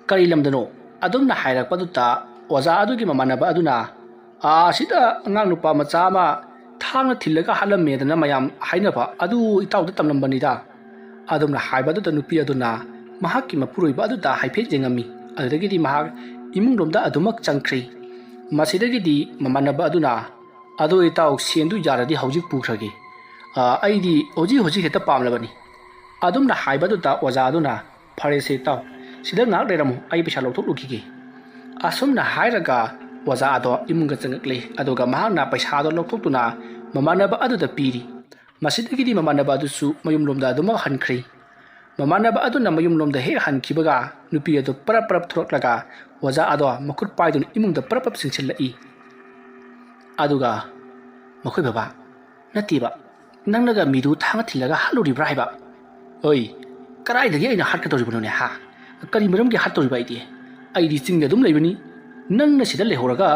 ꯀꯔꯤ ꯂꯝꯗꯅꯣ ꯑꯗꯨꯝꯅ ꯍꯥꯏꯔꯛꯄꯗꯨꯗ ꯑꯣꯖꯥ ꯑꯗꯨꯒꯤ ꯃꯃꯥꯟꯅꯕ ꯑꯗꯨꯅ ꯁꯤꯗ ꯑꯉꯥꯡ ꯅꯨꯄꯥ ꯃꯆꯥ ꯑꯃ ꯊꯥꯡꯅ ꯊꯤꯜꯂꯒ ꯍꯥꯠꯂꯝꯃꯦꯗꯅ ꯃꯌꯥꯝ ꯍꯥꯏꯅꯕ ꯑꯗꯨ ꯏꯇꯥꯎꯗ ꯇꯝꯂꯝꯕꯅꯤꯗ ꯑꯗꯨꯝꯅ ꯍꯥꯏꯕꯗꯨꯗ ꯅꯨꯄꯤ ꯑꯗꯨꯅ ꯃꯍꯥꯛꯀꯤ ꯃꯄꯨꯔꯣꯏꯕ ꯑꯗꯨꯗ ꯍꯥꯏꯐꯦꯠ ꯌꯦꯡꯉꯝꯃꯤ ꯑꯗꯨꯗꯒꯤꯗꯤ ꯃꯍꯥꯛ ꯏꯃꯨꯡꯂꯣꯝꯗ ꯑꯗꯨꯃꯛ ꯆꯪꯈ꯭ꯔꯤ ꯃꯁꯤꯗꯒꯤꯗꯤ ꯃꯃꯥꯟꯅꯕ ꯑꯗꯨꯅ ꯑꯗꯣ ꯏꯇꯥꯎ ꯁꯦꯟꯗꯨ ꯌꯥꯔꯗꯤ ꯍꯧꯖꯤꯛ ꯄꯨꯈ꯭ꯔꯒꯦ ꯑꯩꯗꯤ ꯍꯧꯖꯤꯛ ꯍꯦꯛꯇ ꯄꯥꯝꯂꯕꯅꯤ ꯑꯗꯨꯝꯅ ꯍꯥꯏꯕꯗꯨꯗ ꯑꯣꯖꯥ ꯑꯗꯨꯅ ꯐꯔꯦꯁꯦ ꯏꯇꯥꯎ ꯁꯤꯗ ꯉꯥꯏꯍꯥꯛ ꯂꯩꯔꯝꯃꯨ ꯑꯩ ꯄꯩꯁꯥ ꯂꯧꯊꯣꯛꯂꯨꯈꯤꯒꯦ ꯑꯁꯨꯝꯅ ꯍꯥꯏꯔꯒ ꯑꯣꯖꯥ ꯑꯗꯣ ꯏꯃꯨꯡꯗ ꯆꯪꯉꯛꯂꯤ ꯑꯗꯨꯒ ꯃꯍꯥꯛꯅ ꯄꯩꯁꯥꯗꯣ ꯂꯧꯊꯣꯛꯇꯨꯅ ꯃꯃꯥꯟꯅꯕ ꯑꯗꯨꯗ ꯄꯤꯔꯤ ꯃꯁꯤꯗꯒꯤꯗꯤ ꯃꯃꯥꯟꯅꯕ ꯑꯗꯨꯁꯨ ꯃꯌꯨꯝꯂꯣꯝꯗ ꯑꯗꯨꯃꯛ ꯍꯟꯈ꯭ꯔꯤ ꯃꯃꯥꯟꯅꯕ ꯑꯗꯨꯅ ꯃꯌꯨꯝꯂꯣꯝꯗ ꯍꯦꯛ ꯍꯟꯈꯤꯕꯒ ꯅꯨꯄꯤ ꯑꯗꯨ ꯄꯔꯞ ꯊꯣꯔꯛꯂꯒ ꯑꯣꯖꯥ ꯑꯗꯣ ꯃꯈꯨꯠ ꯄꯥꯏꯗꯨꯅ ꯏꯃꯨꯡꯗ ꯄꯔꯞ ꯆꯤꯡꯁꯤꯜꯂꯛꯏ ꯑꯗꯨꯒ ꯃꯈꯣꯏ ꯕꯕꯥ ꯅꯠꯇꯦꯕ ꯅꯪꯅꯒ ꯃꯤꯗꯨ ꯊꯥꯡꯅ ꯊꯤꯜꯂꯒ ꯍꯥꯠꯂꯨꯔꯤꯕ꯭ꯔꯥ ꯍꯥꯏꯕ ꯀꯗꯥꯏꯗꯒꯤ ꯑꯩꯅ ꯍꯥꯠꯀꯗꯧꯔꯤꯕꯅꯣꯅꯦ ꯀꯔꯤ ꯃꯔꯝꯒꯤ ꯍꯥꯠꯇꯧꯔꯤꯕ ꯑꯩꯗꯤ ꯆꯤꯡꯗ ꯑꯗꯨꯝ ꯂꯩꯕꯅꯤ ꯅꯪꯅ ꯁꯤꯗ ꯂꯩꯍꯧꯔꯒ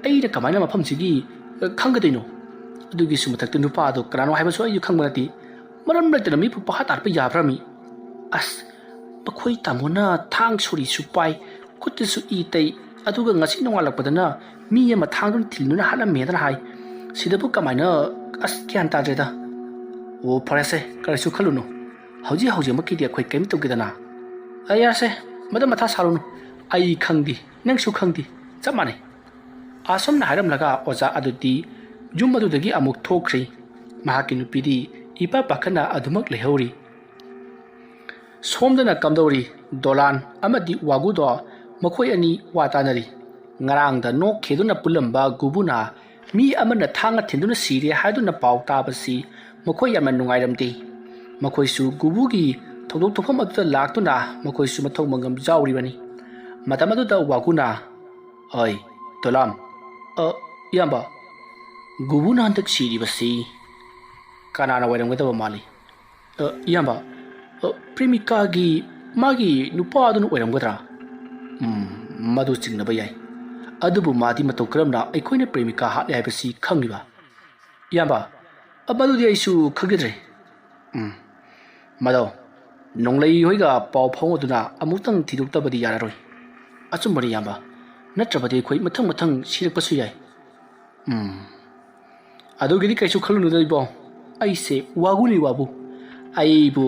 ꯑꯩꯅ ꯀꯃꯥꯏꯅ ꯃꯐꯝꯁꯤꯒꯤ ꯈꯪꯒꯗꯣꯏꯅꯣ ꯑꯗꯨꯒꯤꯁꯨ ꯃꯊꯛꯇ ꯅꯨꯄꯥꯗꯣ ꯀꯅꯥꯅꯣ ꯍꯥꯏꯕꯁꯨ ꯑꯩꯁꯨ ꯈꯪꯕ ꯅꯠꯇꯦ ꯃꯔꯝ ꯂꯩꯇꯅ ꯃꯤꯕꯨ ꯄꯥꯈꯥ ꯇꯥꯔꯛꯄ ꯌꯥꯕ꯭ꯔꯥ ꯃꯤ ꯑꯁ ꯃꯈꯣꯏ ꯇꯥꯃꯣꯅ ꯊꯥꯡ ꯁꯣꯔꯤꯁꯨ ꯄꯥꯏ ꯈꯨꯠꯇꯁꯨ ꯏ ꯇꯩ ꯑꯗꯨꯒ ꯉꯁꯤ ꯅꯣꯡꯉꯥꯜꯂꯛꯄꯗꯅ ꯃꯤ ꯑꯃ ꯊꯥꯡꯗꯨꯅ ꯊꯤꯜꯗꯨꯅ ꯍꯥꯠꯂꯝꯃꯦꯗꯅ ꯍꯥꯏ ꯁꯤꯗꯕꯨ ꯀꯃꯥꯏꯅ ꯑꯁ ꯒ꯭ꯌꯥꯟ ꯇꯥꯗ꯭ꯔꯦꯗ ꯑꯣ ꯐꯔꯦꯁꯦ ꯀꯔꯤꯁꯨ ꯈꯜꯂꯨꯅꯨ ꯍꯧꯖꯤꯛꯃꯛꯀꯤꯗꯤ ꯑꯩꯈꯣꯏ ꯀꯩꯝ ꯇꯧꯒꯦꯗꯅ ꯌꯥꯔꯁꯦ ꯃꯊꯥ ꯁꯥꯔꯨꯅꯨ ꯑꯩ ꯈꯪꯗꯦ ꯅꯪꯁꯨ ꯈꯪꯗꯦ ꯆꯞ ꯃꯥꯟꯅꯩ ꯑꯁꯨꯝꯅ ꯍꯥꯏꯔꯝꯂꯒ ꯑꯣꯖꯥ ꯑꯗꯨꯗꯤ ꯌꯨꯝ ꯑꯗꯨꯗꯒꯤ ꯑꯃꯨꯛ ꯊꯣꯛꯈ꯭ꯔꯤ ꯃꯍꯥꯛꯀꯤ ꯅꯨꯄꯤꯗꯤ ꯏꯄꯥ ꯄꯥꯈꯠꯅ ꯑꯗꯨꯃꯛ ꯂꯩꯍꯧꯔꯤ ꯁꯣꯝꯗꯅ ꯀꯝꯗꯧꯔꯤ ꯗꯣꯂꯥꯟ ꯑꯃꯗꯤ ꯋꯥꯒꯨꯗꯣ ꯃꯈꯣꯏ ꯑꯅꯤ ꯋꯥ ꯇꯥꯅꯔꯤ ꯉꯔꯥꯡꯗ ꯅꯣꯛꯈꯦꯗꯨꯅ ꯄꯨꯜꯂꯝꯕ ꯒꯨꯕꯨꯅ ꯃꯤ ꯑꯃꯅ ꯊꯥꯡꯅ ꯊꯤꯟꯗꯨꯅ ꯁꯤꯔꯦ ꯍꯥꯏꯗꯨꯅ ꯄꯥꯎ ꯇꯥꯕꯁꯤ ꯃꯈꯣꯏ ꯌꯥꯝꯅ ꯅꯨꯡꯉꯥꯏꯔꯝꯗꯦ ꯃꯈꯣꯏꯁꯨ ꯒꯨꯕꯨꯒꯤ ꯊꯧꯗꯣꯛ ꯊꯣꯛꯐꯝ ꯑꯗꯨꯗ ꯂꯥꯛꯇꯨꯅ ꯃꯈꯣꯏꯁꯨ ꯃꯊꯧ ꯃꯉꯝ ꯌꯥꯎꯔꯤꯕꯅꯤ ꯃꯇꯝ ꯑꯗꯨꯗ ꯋꯥꯒꯨꯅ ꯑꯩ ꯗꯣꯂꯥꯟ ꯏꯌꯥꯝꯕ ꯒꯨꯕꯨꯅ ꯍꯟꯗꯛ ꯁꯤꯔꯤꯕꯁꯤ ꯀꯅꯥꯅ ꯑꯣꯏꯔꯝꯒꯗꯕ ꯃꯥꯜꯂꯤ ꯏꯌꯥꯝꯕ ꯄ꯭ꯔꯦꯃꯤꯀꯥꯒꯤ ꯃꯥꯒꯤ ꯅꯨꯄꯥꯗꯨꯅ ꯑꯣꯏꯔꯝꯒꯗ꯭ꯔꯥ ꯃꯗꯨ ꯆꯤꯡꯅꯕ ꯌꯥꯏ ꯑꯗꯨꯕꯨ ꯃꯥꯗꯤ ꯃꯇꯧ ꯀꯔꯝꯅ ꯑꯩꯈꯣꯏꯅ ꯄ꯭ꯔꯦꯃꯤꯀꯥ ꯍꯥꯠꯂꯦ ꯍꯥꯏꯕꯁꯤ ꯈꯪꯂꯤꯕ ꯏꯌꯥꯝꯕ ꯃꯗꯨꯗꯤ ꯑꯩꯁꯨ ꯈꯪꯖꯗ꯭ꯔꯦ ꯃꯗꯣ ꯅꯣꯡꯂꯩ ꯍꯣꯏꯒ ꯄꯥꯎ ꯐꯥꯎꯅꯗꯨꯅ ꯑꯃꯨꯛꯇꯪ ꯊꯤꯗꯣꯛꯇꯕꯗꯤ ꯌꯥꯔꯔꯣꯏ ꯑꯆꯨꯝꯕꯅꯤ ꯏꯌꯥꯝꯕ ꯅꯠꯇ꯭ꯔꯕꯗꯤ ꯑꯩꯈꯣꯏ ꯃꯊꯪ ꯁꯤꯔꯛꯄꯁꯨ ꯌꯥꯏ ꯑꯗꯨꯒꯤꯗꯤ ꯀꯩꯁꯨ ꯈꯜꯂꯨꯅꯨꯗ ꯏꯕꯣ ꯑꯩꯁꯦ ꯋꯥꯒꯨꯅꯤ ꯋꯥꯕꯨ ꯑꯩꯕꯨ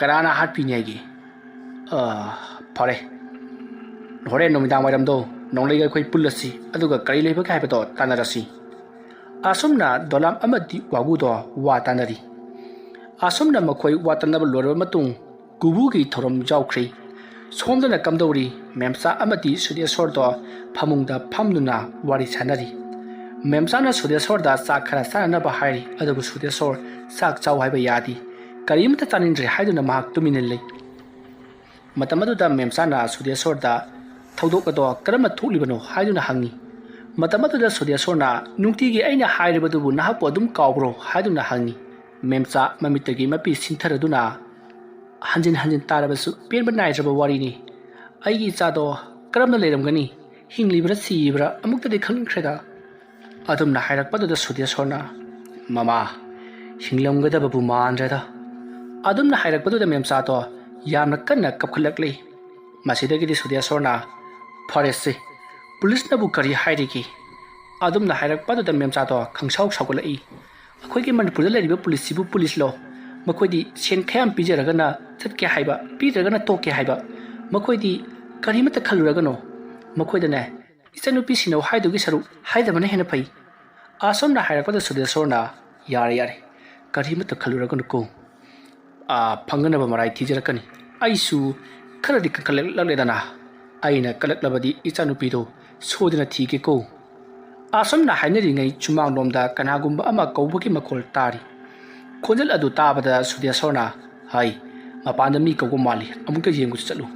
ꯀꯅꯥꯅ ꯍꯥꯠꯄꯤꯅꯤ ꯍꯥꯏꯒꯦ ꯐꯔꯦ ꯍꯣꯔꯦꯟ ꯅꯨꯃꯤꯗꯥꯡ ꯋꯥꯏꯔꯝꯗꯣ ꯅꯣꯡꯂꯩꯒ ꯑꯩꯈꯣꯏ ꯄꯨꯜꯂꯁꯤ ꯑꯗꯨꯒ ꯀꯔꯤ ꯂꯩꯕꯒꯦ ꯍꯥꯏꯕꯗꯣ ꯇꯥꯟꯅꯔꯁꯤ ꯑꯁꯨꯝꯅ ꯗꯣꯂꯥꯝ ꯑꯃꯗꯤ ꯋꯥꯒꯨꯗꯣ ꯋꯥ ꯇꯥꯟꯅꯔꯤ ꯑꯁꯨꯝꯅ ꯃꯈꯣꯏ ꯋꯥ ꯇꯥꯟꯅꯕ ꯂꯣꯏꯔꯕ ꯃꯇꯨꯡ ꯒꯨꯕꯨꯒꯤ ꯊꯧꯔꯝ ꯌꯥꯎꯈ꯭ꯔꯤ ꯁꯣꯝꯗꯅ ꯀꯝꯗꯧꯔꯤ ꯃꯦꯝꯆꯥ ꯑꯃꯗꯤ ꯁꯨꯗꯦꯁꯣꯔꯗꯣ ꯐꯃꯨꯡꯗ ꯐꯝꯗꯨꯅ ꯋꯥꯔꯤ ꯁꯥꯟꯅꯔꯤ ꯃꯦꯝꯆꯥꯅ ꯁꯨꯗꯦꯁꯣꯔꯗ ꯆꯥꯛ ꯈꯔ ꯆꯥꯅꯅꯕ ꯍꯥꯏꯔꯤ ꯑꯗꯨꯕꯨ ꯁꯨꯗꯦꯁꯣꯔ ꯆꯥꯛ ꯆꯥꯎ ꯍꯥꯏꯕ ꯌꯥꯗꯦ ꯀꯔꯤꯃꯇ ꯆꯥꯅꯤꯡꯗ꯭ꯔꯦ ꯍꯥꯏꯗꯨꯅ ꯃꯍꯥꯛ ꯇꯨꯃꯤꯟꯅ ꯂꯩ ꯃꯇꯝ ꯑꯗꯨꯗ ꯃꯦꯝꯆꯥꯅ ꯁꯨꯗꯦꯁꯣꯔꯗ ꯊꯧꯗꯣꯛ ꯑꯗꯣ ꯀꯔꯝꯅ ꯊꯣꯛꯂꯤꯕꯅꯣ ꯍꯥꯏꯗꯨꯅ ꯍꯪꯉꯤ ꯃꯇꯝ ꯑꯗꯨꯗ ꯁꯨꯗꯦꯁꯣꯔꯅ ꯅꯨꯡꯇꯤꯒꯤ ꯑꯩꯅ ꯍꯥꯏꯔꯤꯕꯗꯨꯕꯨ ꯅꯍꯥꯛꯄꯨ ꯑꯗꯨꯝ ꯀꯥꯎꯕ꯭ꯔꯣ ꯍꯥꯏꯗꯨꯅ ꯍꯪꯉꯤ ꯃꯦꯝꯆꯥ ꯃꯃꯤꯠꯇꯒꯤ ꯃꯄꯤ ꯁꯤꯟꯊꯔꯗꯨꯅ ꯍꯟꯖꯤꯟ ꯇꯥꯔꯕꯁꯨ ꯄꯦꯟꯕ ꯅꯥꯏꯗ꯭ꯔꯕ ꯋꯥꯔꯤꯅꯤ ꯑꯩꯒꯤ ꯏꯆꯥꯗꯣ ꯀꯔꯝꯅ ꯂꯩꯔꯝꯒꯅꯤ ꯍꯤꯡꯂꯤꯕ꯭ꯔꯥ ꯁꯤꯕ꯭ꯔꯥ ꯑꯃꯨꯛꯇꯗꯤ ꯈꯪꯅꯤꯡꯈ꯭ꯔꯦꯗ ꯑꯗꯨꯝꯅ ꯍꯥꯏꯔꯛꯄꯗꯨꯗ ꯁꯨꯗꯦꯁꯣꯔꯅ ꯃꯃꯥ ꯍꯤꯡꯂꯝꯒꯗꯕꯕꯨ ꯃꯥꯟꯗ꯭ꯔꯦꯗ ꯑꯗꯨꯝꯅ ꯍꯥꯏꯔꯛꯄꯗꯨꯗ ꯃꯦꯝꯆꯥꯗꯣ ꯌꯥꯝꯅ ꯀꯟꯅ ꯀꯞꯈꯠꯂꯛꯂꯤ ꯃꯁꯤꯗꯒꯤꯗꯤ ꯁꯨꯗꯦꯁꯣꯔꯅ ꯐꯔꯦꯁꯦ ꯄꯨꯂꯤꯁꯅꯕꯨ ꯀꯔꯤ ꯍꯥꯏꯔꯤꯒꯦ ꯑꯗꯨꯝꯅ ꯍꯥꯏꯔꯛꯄꯗꯨꯗ ꯃꯦꯝꯆꯥꯗꯣ ꯈꯪꯁꯥꯎ ꯁꯥꯎꯒꯠꯂꯛꯏ ꯑꯩꯈꯣꯏꯒꯤ ꯃꯅꯤꯄꯨꯔꯗ ꯂꯩꯔꯤꯕ ꯄꯨꯂꯤꯁꯁꯤꯕꯨ ꯄꯨꯂꯤꯁꯂꯣ ꯃꯈꯣꯏꯗꯤ ꯁꯦꯟ ꯈꯌꯥꯝ ꯄꯤꯖꯔꯒꯅ ꯆꯠꯀꯦ ꯍꯥꯏꯕ ꯄꯤꯗ꯭ꯔꯒꯅ ꯇꯣꯛꯀꯦ ꯍꯥꯏꯕ ꯃꯈꯣꯏꯗꯤ ꯀꯔꯤꯃꯠꯇ ꯈꯜꯂꯨꯔꯒꯅꯣ ꯃꯈꯣꯏꯗꯅꯦ ꯏꯆꯟꯅꯨꯄꯤ ꯁꯤꯟꯅꯧ ꯍꯥꯏꯗꯨꯒꯤ ꯁꯔꯨꯛ ꯍꯥꯏꯗꯕꯅ ꯍꯦꯟꯅ ꯐꯩ ꯑꯁꯣꯝꯅ ꯍꯥꯏꯔꯛꯄꯗ ꯁꯨꯗꯦꯁꯣꯔꯅ ꯌꯥꯔꯦ ꯀꯔꯤꯃꯠꯇ ꯈꯜꯂꯨꯔꯒꯅꯨꯀꯣ ꯐꯪꯒꯅꯕ ꯃꯔꯥꯏ ꯊꯤꯖꯔꯛꯀꯅꯤ ꯑꯩꯁꯨ ꯈꯔꯗꯤ ꯀꯟꯈꯠꯂꯛꯂꯦꯗꯅ ꯑꯩꯅ ꯀꯜꯂꯛꯂꯕꯗꯤ ꯏꯆꯥꯅꯨꯄꯤꯗꯣ ꯁꯣꯏꯗꯅ ꯊꯤꯒꯦꯀꯣ ꯑꯁꯣꯝꯅ ꯍꯥꯏꯅꯔꯤꯉꯩ ꯆꯨꯃꯥꯡꯂꯣꯝꯗ ꯀꯅꯥꯒꯨꯝꯕ ꯑꯃ ꯀꯧꯕꯒꯤ ꯃꯈꯣꯜ ꯇꯥꯔꯤ ꯈꯣꯟꯖꯦꯜ ꯑꯗꯨ ꯇꯥꯕꯗ ꯁꯨꯗꯦꯁꯣꯔꯅ ꯍꯥꯏ ꯃꯄꯥꯟꯗ ꯃꯤ ꯀꯧꯕ ꯃꯥꯜꯂꯤ ꯑꯃꯨꯛꯇ ꯌꯦꯡꯕꯁꯨ ꯆꯠꯂꯨ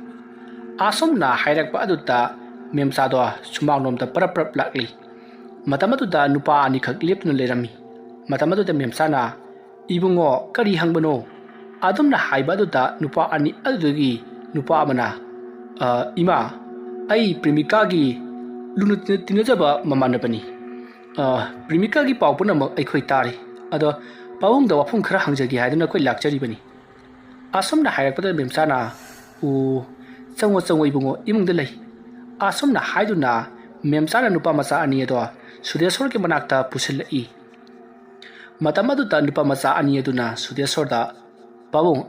ꯑꯁꯣꯝꯅ ꯍꯥꯏꯔꯛꯄ ꯑꯗꯨꯗ ꯃꯦꯝꯆꯥꯗꯣ ꯁꯨꯃꯥꯡꯂꯣꯝꯗ ꯄꯔꯞ ꯂꯥꯛꯂꯤ ꯃꯇꯝ ꯑꯗꯨꯗ ꯅꯨꯄꯥ ꯑꯅꯤꯈꯛ ꯂꯦꯞꯇꯨꯅ ꯂꯩꯔꯝꯃꯤ ꯃꯇꯝ ꯑꯗꯨꯗ ꯃꯦꯝꯆꯥꯅ ꯏꯕꯨꯡꯉꯣ ꯀꯔꯤ ꯍꯪꯕꯅꯣ ꯑꯗꯨꯝꯅ ꯍꯥꯏꯕ ꯑꯗꯨꯗ ꯅꯨꯄꯥ ꯑꯅꯤ ꯑꯗꯨꯗꯒꯤ ꯅꯨꯄꯥ ꯑꯃꯅ ꯏꯃꯥ ꯑꯩ ꯄ꯭ꯔꯦꯃꯤꯀꯥꯒꯤ ꯂꯨꯅ ꯇꯤꯟꯅꯖꯕ ꯃꯃꯥꯟꯅꯕꯅꯤ ꯄ꯭ꯔꯦꯃꯤꯀꯥꯒꯤ ꯄꯥꯎ ꯄꯨꯝꯅꯃꯛ ꯑꯩꯈꯣꯏ ꯇꯥꯔꯤ ꯑꯗꯣ ꯄꯥꯕꯨꯡꯗ ꯋꯥꯐꯝ ꯈꯔ ꯍꯪꯖꯒꯦ ꯍꯥꯏꯗꯨꯅ ꯑꯩꯈꯣꯏ ꯂꯥꯛꯆꯔꯤꯕꯅꯤ ꯑꯁꯣꯝꯅ ꯍꯥꯏꯔꯛꯄꯗ ꯃꯦꯝꯆꯥꯅ ꯆꯪꯉꯣ ꯏꯕꯨꯡꯉꯣ ꯏꯃꯨꯡꯗ ꯂꯩ ꯑꯁꯣꯝꯅ ꯍꯥꯏꯗꯨꯅ ꯃꯦꯝꯆꯥꯅ ꯅꯨꯄꯥ ꯃꯆꯥ ꯑꯅꯤ ꯑꯗꯣ ꯁꯨꯗꯦꯁꯣꯔꯒꯤ ꯃꯅꯥꯛꯇ ꯄꯨꯁꯤꯜꯂꯛꯏ ꯃꯇꯝ ꯑꯗꯨꯗ ꯅꯨꯄꯥ ꯃꯆꯥ ꯑꯅꯤ ꯑꯗꯨꯅ ꯁꯨꯗꯦꯁꯣꯔꯗ ꯄꯥꯕꯨꯡ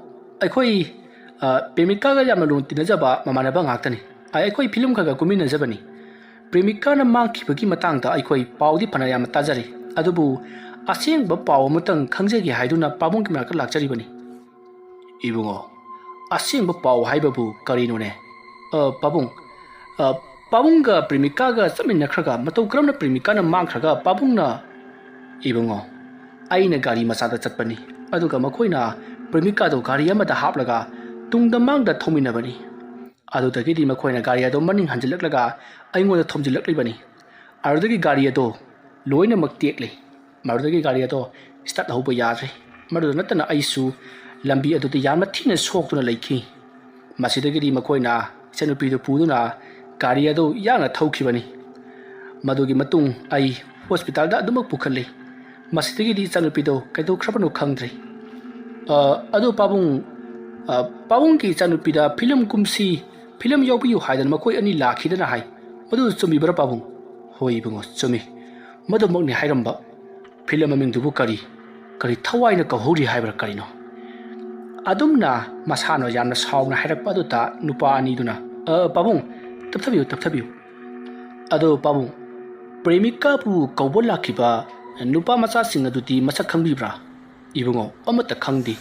ꯑꯩꯈꯣꯏ ꯄ꯭ꯔꯦꯃꯤꯀꯥꯒ ꯌꯥꯝꯅ ꯂꯨꯅ ꯇꯤꯟꯅꯖꯕ ꯃꯃꯥꯟꯅꯕ ꯉꯥꯛꯇꯅꯤ ꯑꯩꯈꯣꯏ ꯐꯤꯂꯝ ꯈꯔ ꯀꯨꯝꯃꯤꯟꯅꯖꯕꯅꯤ ꯄ꯭ꯔꯦꯃꯤꯀꯥꯅ ꯃꯥꯡꯈꯤꯕꯒꯤ ꯃꯇꯥꯡꯗ ꯑꯩꯈꯣꯏ ꯄꯥꯎꯗꯤ ꯐꯅ ꯌꯥꯝꯅ ꯇꯥꯖꯔꯤ ꯑꯗꯨꯕꯨ ꯑꯁꯦꯡꯕ ꯄꯥꯎ ꯑꯃꯇꯪ ꯈꯪꯖꯒꯦ ꯍꯥꯏꯗꯨꯅ ꯄꯥꯕꯨꯡꯒꯤ ꯃꯅꯥꯛꯇ ꯂꯥꯛꯆꯔꯤꯕꯅꯤ ꯏꯕꯨꯡꯉꯣ ꯑꯁꯦꯡꯕ ꯄꯥꯎ ꯍꯥꯏꯕꯕꯨ ꯀꯔꯤꯅꯣꯅꯦ ꯄꯥꯕꯨꯡꯒ ꯄ꯭ꯔꯦꯃꯤꯀꯥꯒ ꯆꯠꯃꯤꯟꯅꯈ꯭ꯔꯒ ꯃꯇꯧ ꯀꯔꯝꯅ ꯄ꯭ꯔꯦꯃꯤꯀꯥꯅ ꯃꯥꯡꯈ꯭ꯔꯒ ꯄꯥꯕꯨꯡꯅ ꯏꯕꯨꯡꯉꯣ ꯑꯩꯅ ꯒꯥꯔꯤ ꯃꯆꯥꯗ ꯆꯠꯄꯅꯤ ꯑꯗꯨꯒ ꯃꯈꯣꯏꯅ ꯄ꯭ꯔꯦꯃꯤꯀꯥꯗꯣ ꯒꯥꯔꯤ ꯑꯃꯗ ꯍꯥꯞꯂꯒ ꯇꯨꯡꯗ ꯃꯥꯡꯗ ꯊꯧꯃꯤꯟꯅꯕꯅꯤ ꯑꯗꯨꯗꯒꯤꯗꯤ ꯃꯈꯣꯏꯅ ꯒꯥꯔꯤ ꯑꯗꯣ ꯃꯅꯤꯡ ꯍꯟꯖꯤꯜꯂꯛꯂꯒ ꯑꯩꯉꯣꯟꯗ ꯊꯣꯝꯖꯤꯜꯂꯛꯂꯤꯕꯅꯤ ꯑꯗꯨꯗꯒꯤ ꯒꯥꯔꯤ ꯑꯗꯣ ꯂꯣꯏꯅꯃꯛ ꯇꯦꯛꯂꯤ ꯃꯗꯨꯗꯒꯤ ꯒꯥꯔꯤ ꯑꯗꯣ ꯁ꯭ꯇꯥꯔꯠ ꯍꯧꯕ ꯌꯥꯗ꯭ꯔꯦ ꯃꯗꯨꯗ ꯅꯠꯇꯅ ꯑꯩꯁꯨ ꯂꯝꯕꯤ ꯑꯗꯨꯗ ꯌꯥꯝꯅ ꯊꯤꯅ ꯁꯣꯛꯇꯨꯅ ꯂꯩꯈꯤ ꯃꯁꯤꯗꯒꯤꯗꯤ ꯃꯈꯣꯏꯅ ꯏꯆꯟꯅꯨꯄꯤꯗꯨ ꯄꯨꯗꯨꯅ ꯒꯥꯔꯤ ꯑꯗꯨ ꯌꯥꯡꯅ ꯊꯧꯈꯤꯕꯅꯤ ꯃꯗꯨꯒꯤ ꯃꯇꯨꯡ ꯑꯩ ꯍꯣꯁꯄꯤꯇꯥꯜꯗ ꯑꯗꯨꯃꯛ ꯄꯨꯈꯠꯂꯤ ꯃꯁꯤꯗꯒꯤꯗꯤ ꯏꯆꯥꯅꯨꯄꯤꯗꯣ ꯀꯩꯗꯧꯈ꯭ꯔꯕꯅꯣ ꯈꯪꯗ꯭ꯔꯤ ꯑꯗꯣ ꯄꯥꯕꯨꯡꯒꯤ ꯏꯆꯥꯅꯨꯄꯤꯗ ꯐꯤꯂꯝ ꯀꯨꯝꯁꯤ ꯐꯤꯂꯝ ꯌꯥꯎꯕꯤꯌꯨ ꯍꯥꯏꯗꯅ ꯃꯈꯣꯏ ꯑꯅꯤ ꯂꯥꯛꯈꯤꯗꯅ ꯍꯥꯏ ꯃꯗꯨ ꯆꯨꯝꯕꯤꯕ꯭ꯔꯥ ꯄꯥꯕꯨꯡ ꯍꯣꯏ ꯏꯕꯨꯡꯉꯣ ꯆꯨꯝꯃꯤ ꯃꯗꯨꯃꯛꯅꯤ ꯍꯥꯏꯔꯝꯕ ꯐꯤꯂꯝ ꯃꯃꯤꯡꯗꯨꯕꯨ ꯀꯔꯤ ꯊꯋꯥꯏꯅ ꯀꯧꯍꯧꯔꯤ ꯍꯥꯏꯕ꯭ꯔꯥ ꯀꯔꯤꯅꯣ ꯑꯗꯨꯝꯅ ꯃꯁꯥꯅ ꯌꯥꯝꯅ ꯁꯥꯎꯅ ꯍꯥꯏꯔꯛꯄ ꯑꯗꯨꯗ ꯅꯨꯄꯥ ꯑꯅꯤꯗꯨꯅ ꯄꯥꯕꯨꯡ ꯇꯞꯊꯕꯤꯌꯨ ꯑꯗꯣ ꯄꯥꯕꯨꯡ ꯄ꯭ꯔꯦꯃꯤꯀꯥꯕꯨ ꯀꯧꯕ ꯂꯥꯛꯈꯤꯕ ꯅꯨꯄꯥ ꯃꯆꯥꯁꯤꯡ ꯑꯗꯨꯗꯤ ꯃꯁꯛ ꯈꯪꯕꯤꯕ꯭ꯔꯥ ꯏꯕꯨꯡꯉꯣ ꯑꯃꯠꯇ ꯈꯪꯗꯦ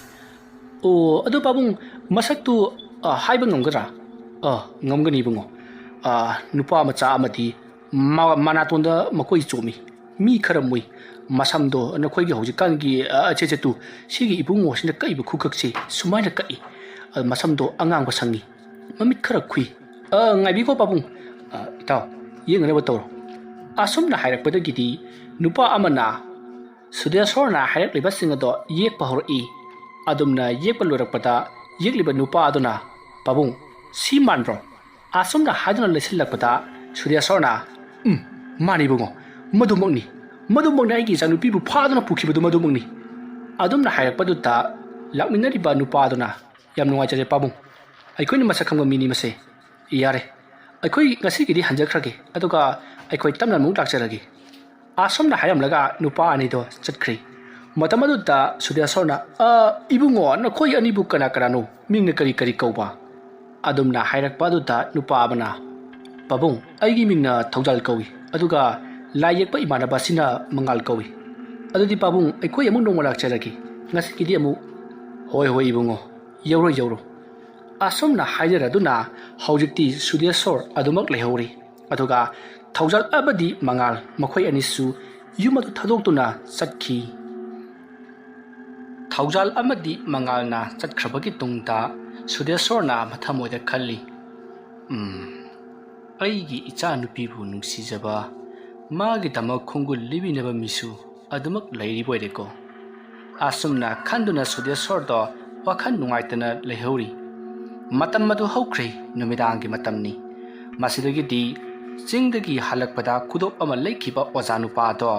ꯑꯣ ꯑꯗꯣ ꯄꯥꯕꯨꯡ ꯃꯁꯛꯇꯨ ꯍꯥꯏꯕ ꯉꯝꯒꯗ꯭ꯔꯥ ꯉꯝꯒꯅꯤ ꯏꯕꯨꯡꯉꯣ ꯅꯨꯄꯥ ꯃꯆꯥ ꯑꯃꯗꯤ ꯃꯅꯥꯇꯣꯟꯗ ꯃꯈꯣꯏ ꯆꯣꯝꯃꯤ ꯃꯤ ꯈꯔ ꯃꯨꯏ ꯃꯁꯝꯗꯣ ꯅꯈꯣꯏꯒꯤ ꯍꯧꯖꯤꯛꯀꯥꯟꯒꯤ ꯆꯦꯆꯦꯇꯨ ꯁꯤꯒꯤ ꯏꯕꯨꯡꯉꯣꯁꯤꯅ ꯀꯛꯏꯕ ꯈꯨꯀꯛꯁꯤ ꯁꯨꯃꯥꯏꯅ ꯀꯛꯏ ꯃꯁꯝꯗꯣ ꯑꯉꯥꯡꯕ ꯁꯪꯉꯤ ꯃꯃꯤꯠ ꯈꯔ ꯈꯨꯏ ꯉꯥꯏꯕꯤꯀꯣ ꯄꯥꯕꯨꯡ ꯏꯇꯥꯎ ꯌꯦꯡꯅꯕ ꯇꯧꯔꯣ ꯑꯁꯨꯝꯅ ꯍꯥꯏꯔꯛꯄꯗꯒꯤꯗꯤ ꯅꯨꯄꯥ ꯑꯃꯅ ꯁꯨꯗꯦꯁꯣꯔꯅ ꯍꯥꯏꯔꯛꯂꯤꯕꯁꯤꯡ ꯑꯗꯣ ꯌꯦꯛꯄ ꯍꯧꯔꯛꯏ ꯑꯗꯨꯝꯅ ꯌꯦꯛꯄ ꯂꯣꯏꯔꯛꯄꯗ ꯌꯦꯛꯂꯤꯕ ꯅꯨꯄꯥ ꯑꯗꯨꯅ ꯄꯥꯕꯨꯡ ꯁꯤ ꯃꯥꯟꯕ꯭ꯔꯣ ꯑꯁꯨꯝꯅ ꯍꯥꯏꯗꯨꯅ ꯂꯩꯁꯤꯜꯂꯛꯄꯗ ꯁꯨꯗꯦꯁꯣꯔꯅ ꯃꯥꯅꯤ ꯏꯕꯨꯡꯉꯣ ꯃꯗꯨꯃꯛꯅꯤ ꯑꯩꯒꯤ ꯏꯆꯥꯅꯨꯄꯤꯕꯨ ꯐꯥꯗꯨꯅ ꯄꯨꯈꯤꯕꯗꯨ ꯃꯗꯨꯃꯛꯅꯤ ꯑꯗꯨꯝꯅ ꯍꯥꯏꯔꯛꯄꯗꯨꯗ ꯂꯥꯛꯃꯤꯟꯅꯔꯤꯕ ꯅꯨꯄꯥ ꯑꯗꯨꯅ ꯌꯥꯝ ꯅꯨꯡꯉꯥꯏꯖꯔꯦ ꯄꯥꯕꯨꯡ ꯑꯩꯈꯣꯏꯅ ꯃꯁꯛ ꯈꯪꯕ ꯃꯤꯅꯤ ꯃꯁꯦ ꯌꯥꯔꯦ ꯑꯩꯈꯣꯏ ꯉꯁꯤꯒꯤꯗꯤ ꯍꯟꯖꯈ꯭ꯔꯒꯦ ꯑꯗꯨꯒ ꯑꯩꯈꯣꯏ ꯇꯞꯅ ꯑꯃꯨꯛ ꯂꯥꯛꯆꯔꯒꯦ ꯑꯁꯨꯝꯅ ꯍꯥꯏꯔꯝꯂꯒ ꯅꯨꯄꯥ ꯑꯅꯤꯗꯣ ꯆꯠꯈ꯭ꯔꯦ ꯃꯇꯝ ꯑꯗꯨꯗ ꯁꯨꯗꯦꯁꯣꯔꯅ ꯏꯕꯨꯡꯉꯣ ꯅꯈꯣꯏ ꯑꯅꯤꯕꯨ ꯀꯅꯥꯅꯣ ꯃꯤꯡꯅ ꯀꯔꯤ ꯀꯧꯕ ꯑꯗꯨꯝꯅ ꯍꯥꯏꯔꯛꯄ ꯑꯗꯨꯗ ꯅꯨꯄꯥ ꯑꯃꯅ ꯄꯥꯕꯨꯡ ꯑꯩꯒꯤ ꯃꯤꯡꯅ ꯊꯧꯖꯥꯜ ꯀꯧꯏ ꯑꯗꯨꯒ ꯂꯥꯏ ꯌꯦꯛꯄ ꯏꯃꯥꯟꯅꯕ ꯑꯁꯤꯅ ꯃꯉꯥꯜ ꯀꯧꯏ ꯑꯗꯨꯗꯤ ꯄꯥꯕꯨꯡ ꯑꯩꯈꯣꯏ ꯑꯃꯨꯛ ꯅꯣꯡꯃ ꯂꯥꯛꯆꯔꯒꯦ ꯉꯁꯤꯒꯤꯗꯤ ꯑꯃꯨꯛ ꯍꯣꯏ ꯏꯕꯨꯡꯉꯣ ꯌꯧꯔꯣ ꯑꯁꯨꯝꯅ ꯍꯥꯏꯖꯔꯗꯨꯅ ꯍꯧꯖꯤꯛꯇꯤ ꯁꯨꯗꯦꯁꯣꯔ ꯑꯗꯨꯃꯛ ꯂꯩꯍꯧꯔꯤ ꯑꯗꯨꯒ ꯊꯧꯖꯥꯜ ꯑꯃꯗꯤ ꯃꯉꯥꯜ ꯃꯈꯣꯏ ꯑꯅꯤꯁꯨ ꯌꯨꯝ ꯑꯗꯨ ꯊꯥꯗꯣꯛꯇꯨꯅ ꯆꯠꯈꯤ ꯊꯧꯖꯥꯜ ꯑꯃꯗꯤ ꯃꯉꯥꯜꯅ ꯆꯠꯈ꯭ꯔꯕꯒꯤ ꯇꯨꯡꯗ ꯁꯨꯗꯦꯁꯣꯔꯅ ꯃꯊꯃꯣꯏꯗ ꯈꯜꯂꯤ ꯑꯩꯒꯤ ꯏꯆꯥꯅꯨꯄꯤꯕꯨ ꯅꯨꯡꯁꯤꯖꯕ ꯃꯥꯒꯤꯗꯃꯛ ꯈꯣꯡꯒꯨꯜ ꯂꯤꯕꯤꯅꯕ ꯃꯤꯁꯨ ꯑꯗꯨꯃꯛ ꯂꯩꯔꯤꯕꯣꯏꯔꯦꯀꯣ ꯑꯁꯨꯝꯅ ꯈꯟꯗꯨꯅ ꯁꯨꯗꯦꯁꯣꯔꯗꯣ ꯋꯥꯈꯜ ꯅꯨꯡꯉꯥꯏꯇꯅ ꯂꯩꯍꯧꯔꯤ ꯃꯇꯝ ꯑꯗꯨ ꯍꯧꯈ꯭ꯔꯦ ꯅꯨꯃꯤꯗꯥꯡꯒꯤ ꯃꯇꯝꯅꯤ ꯃꯁꯤꯗꯒꯤꯗꯤ ꯆꯤꯡꯗꯒꯤ ꯍꯜꯂꯛꯄꯗ ꯈꯨꯗꯣꯞ ꯑꯃ ꯂꯩꯈꯤꯕ ꯑꯣꯖꯥ ꯅꯨꯄꯥꯗꯣ